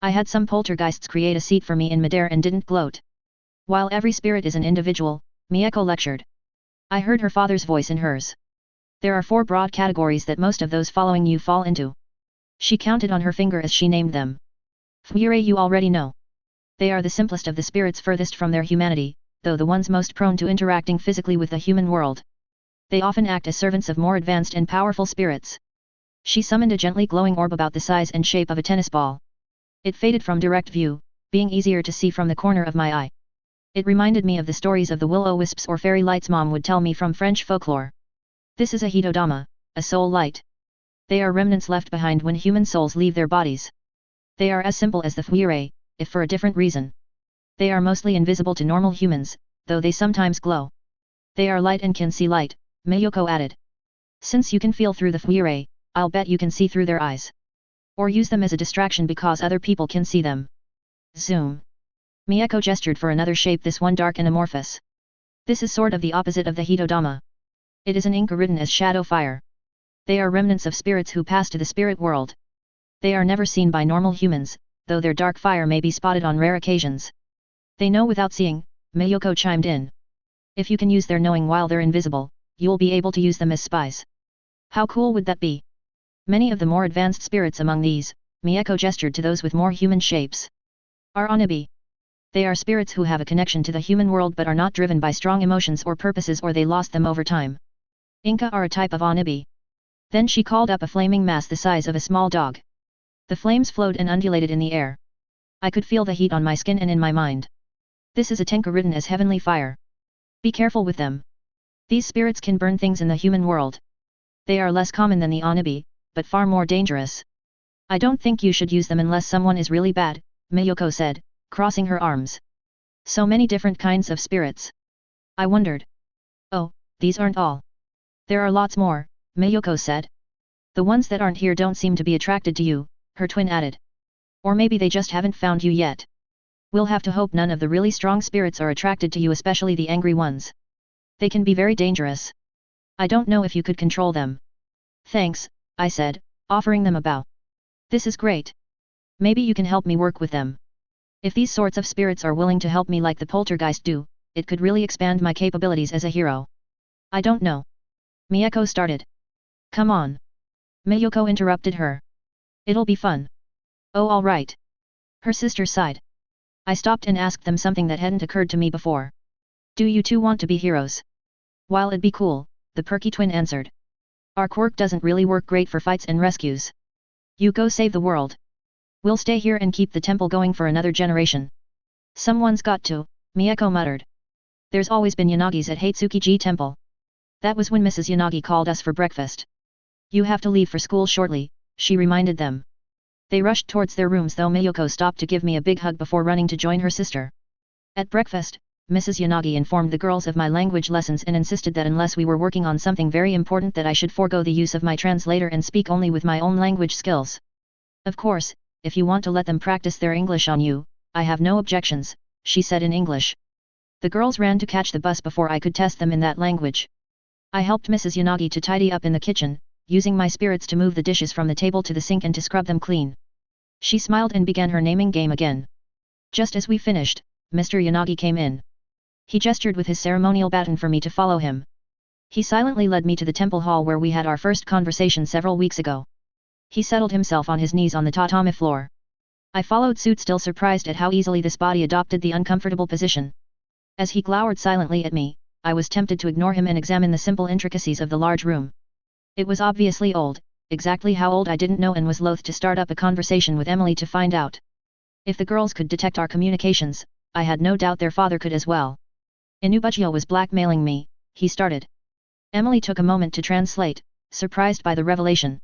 I had some poltergeists create a seat for me in midair and didn't gloat. While every spirit is an individual, Miyako lectured. I heard her father's voice in hers. There are 4 broad categories that most of those following you fall into. She counted on her finger as she named them. Fuyure you already know. They are the simplest of the spirits furthest from their humanity, though the ones most prone to interacting physically with the human world. They often act as servants of more advanced and powerful spirits. She summoned a gently glowing orb about the size and shape of a tennis ball. It faded from direct view, being easier to see from the corner of my eye. It reminded me of the stories of the will-o-wisps or fairy lights Mom would tell me from French folklore. This is a hitodama, a soul light. They are remnants left behind when human souls leave their bodies. They are as simple as the fuyure, if for a different reason. They are mostly invisible to normal humans, though they sometimes glow. They are light and can see light, Miyako added. Since you can feel through the fuyure, I'll bet you can see through their eyes. Or use them as a distraction because other people can see them. Zoom. Miyako gestured for another shape, this one dark and amorphous. This is sort of the opposite of the hitodama. It is an inca written as shadow fire. They are remnants of spirits who pass to the spirit world. They are never seen by normal humans, though their dark fire may be spotted on rare occasions. They know without seeing, Miyako chimed in. If you can use their knowing while they're invisible, you'll be able to use them as spies. How cool would that be? Many of the more advanced spirits among these, Miyako gestured to those with more human shapes, are onibi. They are spirits who have a connection to the human world but are not driven by strong emotions or purposes, or they lost them over time. Inca are a type of onibi. Then she called up a flaming mass the size of a small dog. The flames flowed and undulated in the air. I could feel the heat on my skin and in my mind. This is a tenka written as heavenly fire. Be careful with them. These spirits can burn things in the human world. They are less common than the onibi, but far more dangerous. I don't think you should use them unless someone is really bad, Miyoko said, crossing her arms. So many different kinds of spirits. I wondered. Oh, these aren't all. There are lots more, Miyoko said. The ones that aren't here don't seem to be attracted to you, her twin added. Or maybe they just haven't found you yet. We'll have to hope none of the really strong spirits are attracted to you, especially the angry ones. They can be very dangerous. I don't know if you could control them. Thanks, I said, offering them a bow. This is great. Maybe you can help me work with them. If these sorts of spirits are willing to help me like the poltergeist do, it could really expand my capabilities as a hero. I don't know. Miyako started. Come on. Miyoko interrupted her. It'll be fun. Oh, all right. Her sister sighed. I stopped and asked them something that hadn't occurred to me before. Do you two want to be heroes? While it'd be cool, the perky twin answered. Our quirk doesn't really work great for fights and rescues. You go save the world. We'll stay here and keep the temple going for another generation. Someone's got to, Miyako muttered. There's always been Yanagis at Hatsukiji Temple. That was when Mrs. Yanagi called us for breakfast. You have to leave for school shortly, she reminded them. They rushed towards their rooms, though Miyoko stopped to give me a big hug before running to join her sister. At breakfast, Mrs. Yanagi informed the girls of my language lessons and insisted that unless we were working on something very important that I should forego the use of my translator and speak only with my own language skills. Of course, if you want to let them practice their English on you, I have no objections, she said in English. The girls ran to catch the bus before I could test them in that language. I helped Mrs. Yanagi to tidy up in the kitchen, using my spirits to move the dishes from the table to the sink and to scrub them clean. She smiled and began her naming game again. Just as we finished, Mr. Yanagi came in. He gestured with his ceremonial baton for me to follow him. He silently led me to the temple hall where we had our first conversation several weeks ago. He settled himself on his knees on the tatami floor. I followed suit, still surprised at how easily this body adopted the uncomfortable position. As he glowered silently at me, I was tempted to ignore him and examine the simple intricacies of the large room. It was obviously old, exactly how old I didn't know, and was loath to start up a conversation with Emily to find out. If the girls could detect our communications, I had no doubt their father could as well. Inubujio was blackmailing me, he started. Emily took a moment to translate, surprised by the revelation.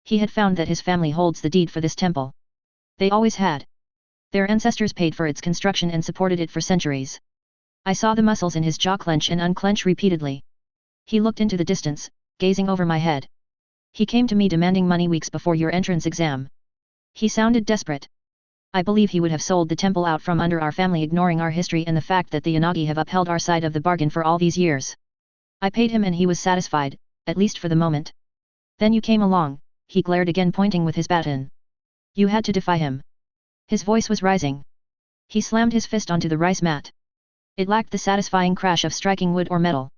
He had found that his family holds the deed for this temple. They always had. Their ancestors paid for its construction and supported it for centuries. I saw the muscles in his jaw clench and unclench repeatedly. He looked into the distance, gazing over my head. He came to me demanding money weeks before your entrance exam. He sounded desperate. I believe he would have sold the temple out from under our family, ignoring our history and the fact that the Yanagi have upheld our side of the bargain for all these years. I paid him and he was satisfied, at least for the moment. Then you came along, he glared again, pointing with his baton. You had to defy him. His voice was rising. He slammed his fist onto the rice mat. It lacked the satisfying crash of striking wood or metal.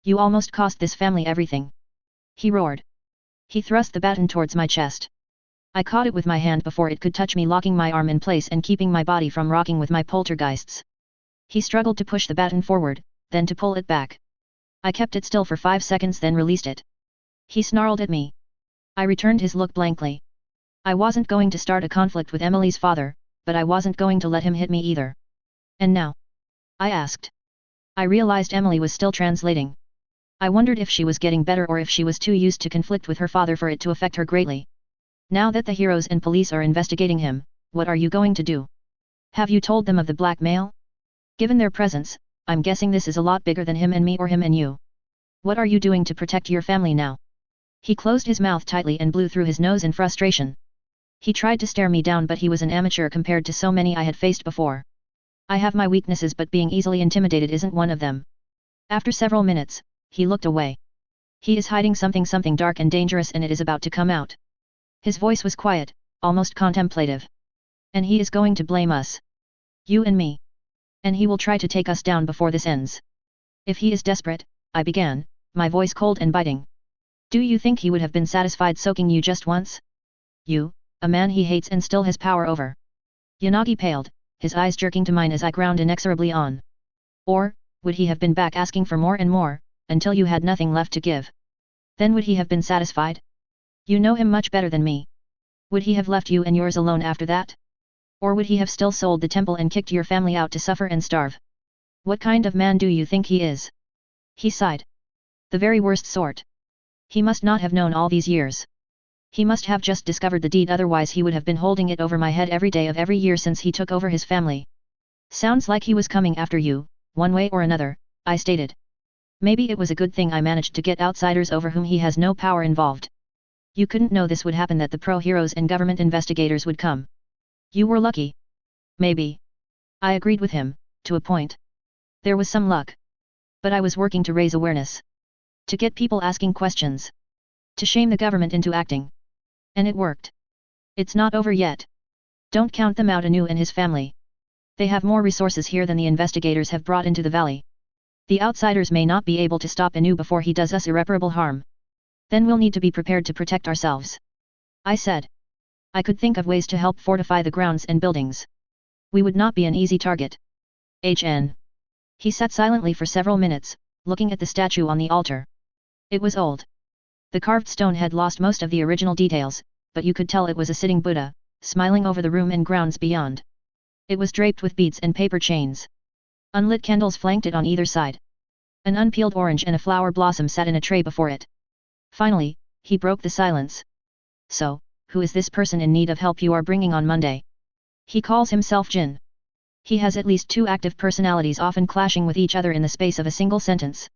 You almost cost this family everything. He roared. He thrust the baton towards my chest. I caught it with my hand before it could touch me, locking my arm in place and keeping my body from rocking with my poltergeists. He struggled to push the baton forward, then to pull it back. I kept it still for 5 seconds, then released it. He snarled at me. I returned his look blankly. I wasn't going to start a conflict with Emily's father, but I wasn't going to let him hit me either. And now? I asked. I realized Emily was still translating. I wondered if she was getting better or if she was too used to conflict with her father for it to affect her greatly. Now that the heroes and police are investigating him, what are you going to do? Have you told them of the blackmail? Given their presence, I'm guessing this is a lot bigger than him and me or him and you. What are you doing to protect your family now? He closed his mouth tightly and blew through his nose in frustration. He tried to stare me down, but he was an amateur compared to so many I had faced before. I have my weaknesses, but being easily intimidated isn't one of them. After several minutes, he looked away. He is hiding something dark and dangerous, and it is about to come out. His voice was quiet, almost contemplative. And he is going to blame us. You and me. And he will try to take us down before this ends. If he is desperate, I began, my voice cold and biting. Do you think he would have been satisfied soaking you just once? You, a man he hates and still has power over. Yanagi paled, his eyes jerking to mine as I ground inexorably on. Or, would he have been back asking for more and more, until you had nothing left to give? Then would he have been satisfied? You know him much better than me. Would he have left you and yours alone after that? Or would he have still sold the temple and kicked your family out to suffer and starve? What kind of man do you think he is? He sighed. The very worst sort. He must not have known all these years. He must have just discovered the deed, otherwise he would have been holding it over my head every day of every year since he took over his family. Sounds like he was coming after you, one way or another, I stated. Maybe it was a good thing I managed to get outsiders over whom he has no power involved. You couldn't know this would happen, that the pro-heroes and government investigators would come. You were lucky. Maybe. I agreed with him, to a point. There was some luck. But I was working to raise awareness. To get people asking questions. To shame the government into acting. And it worked. It's not over yet. Don't count them out, Anu and his family. They have more resources here than the investigators have brought into the valley. The outsiders may not be able to stop Anu before he does us irreparable harm. Then we'll need to be prepared to protect ourselves. I said. I could think of ways to help fortify the grounds and buildings. We would not be an easy target. HN. He sat silently for several minutes, looking at the statue on the altar. It was old. The carved stone had lost most of the original details, but you could tell it was a sitting Buddha, smiling over the room and grounds beyond. It was draped with beads and paper chains. Unlit candles flanked it on either side. An unpeeled orange and a flower blossom sat in a tray before it. Finally, he broke the silence. So, who is this person in need of help you are bringing on Monday? He calls himself Jin. He has at least 2 active personalities, often clashing with each other in the space of a single sentence.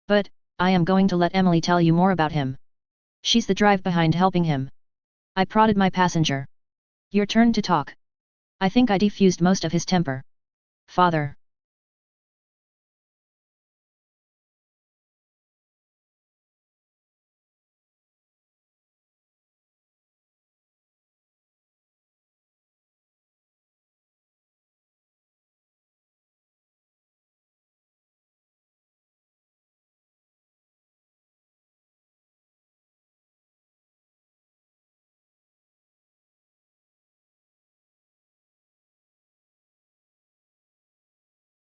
But, I am going to let Emily tell you more about him. She's the drive behind helping him. I prodded my passenger. Your turn to talk. I think I defused most of his temper. Father.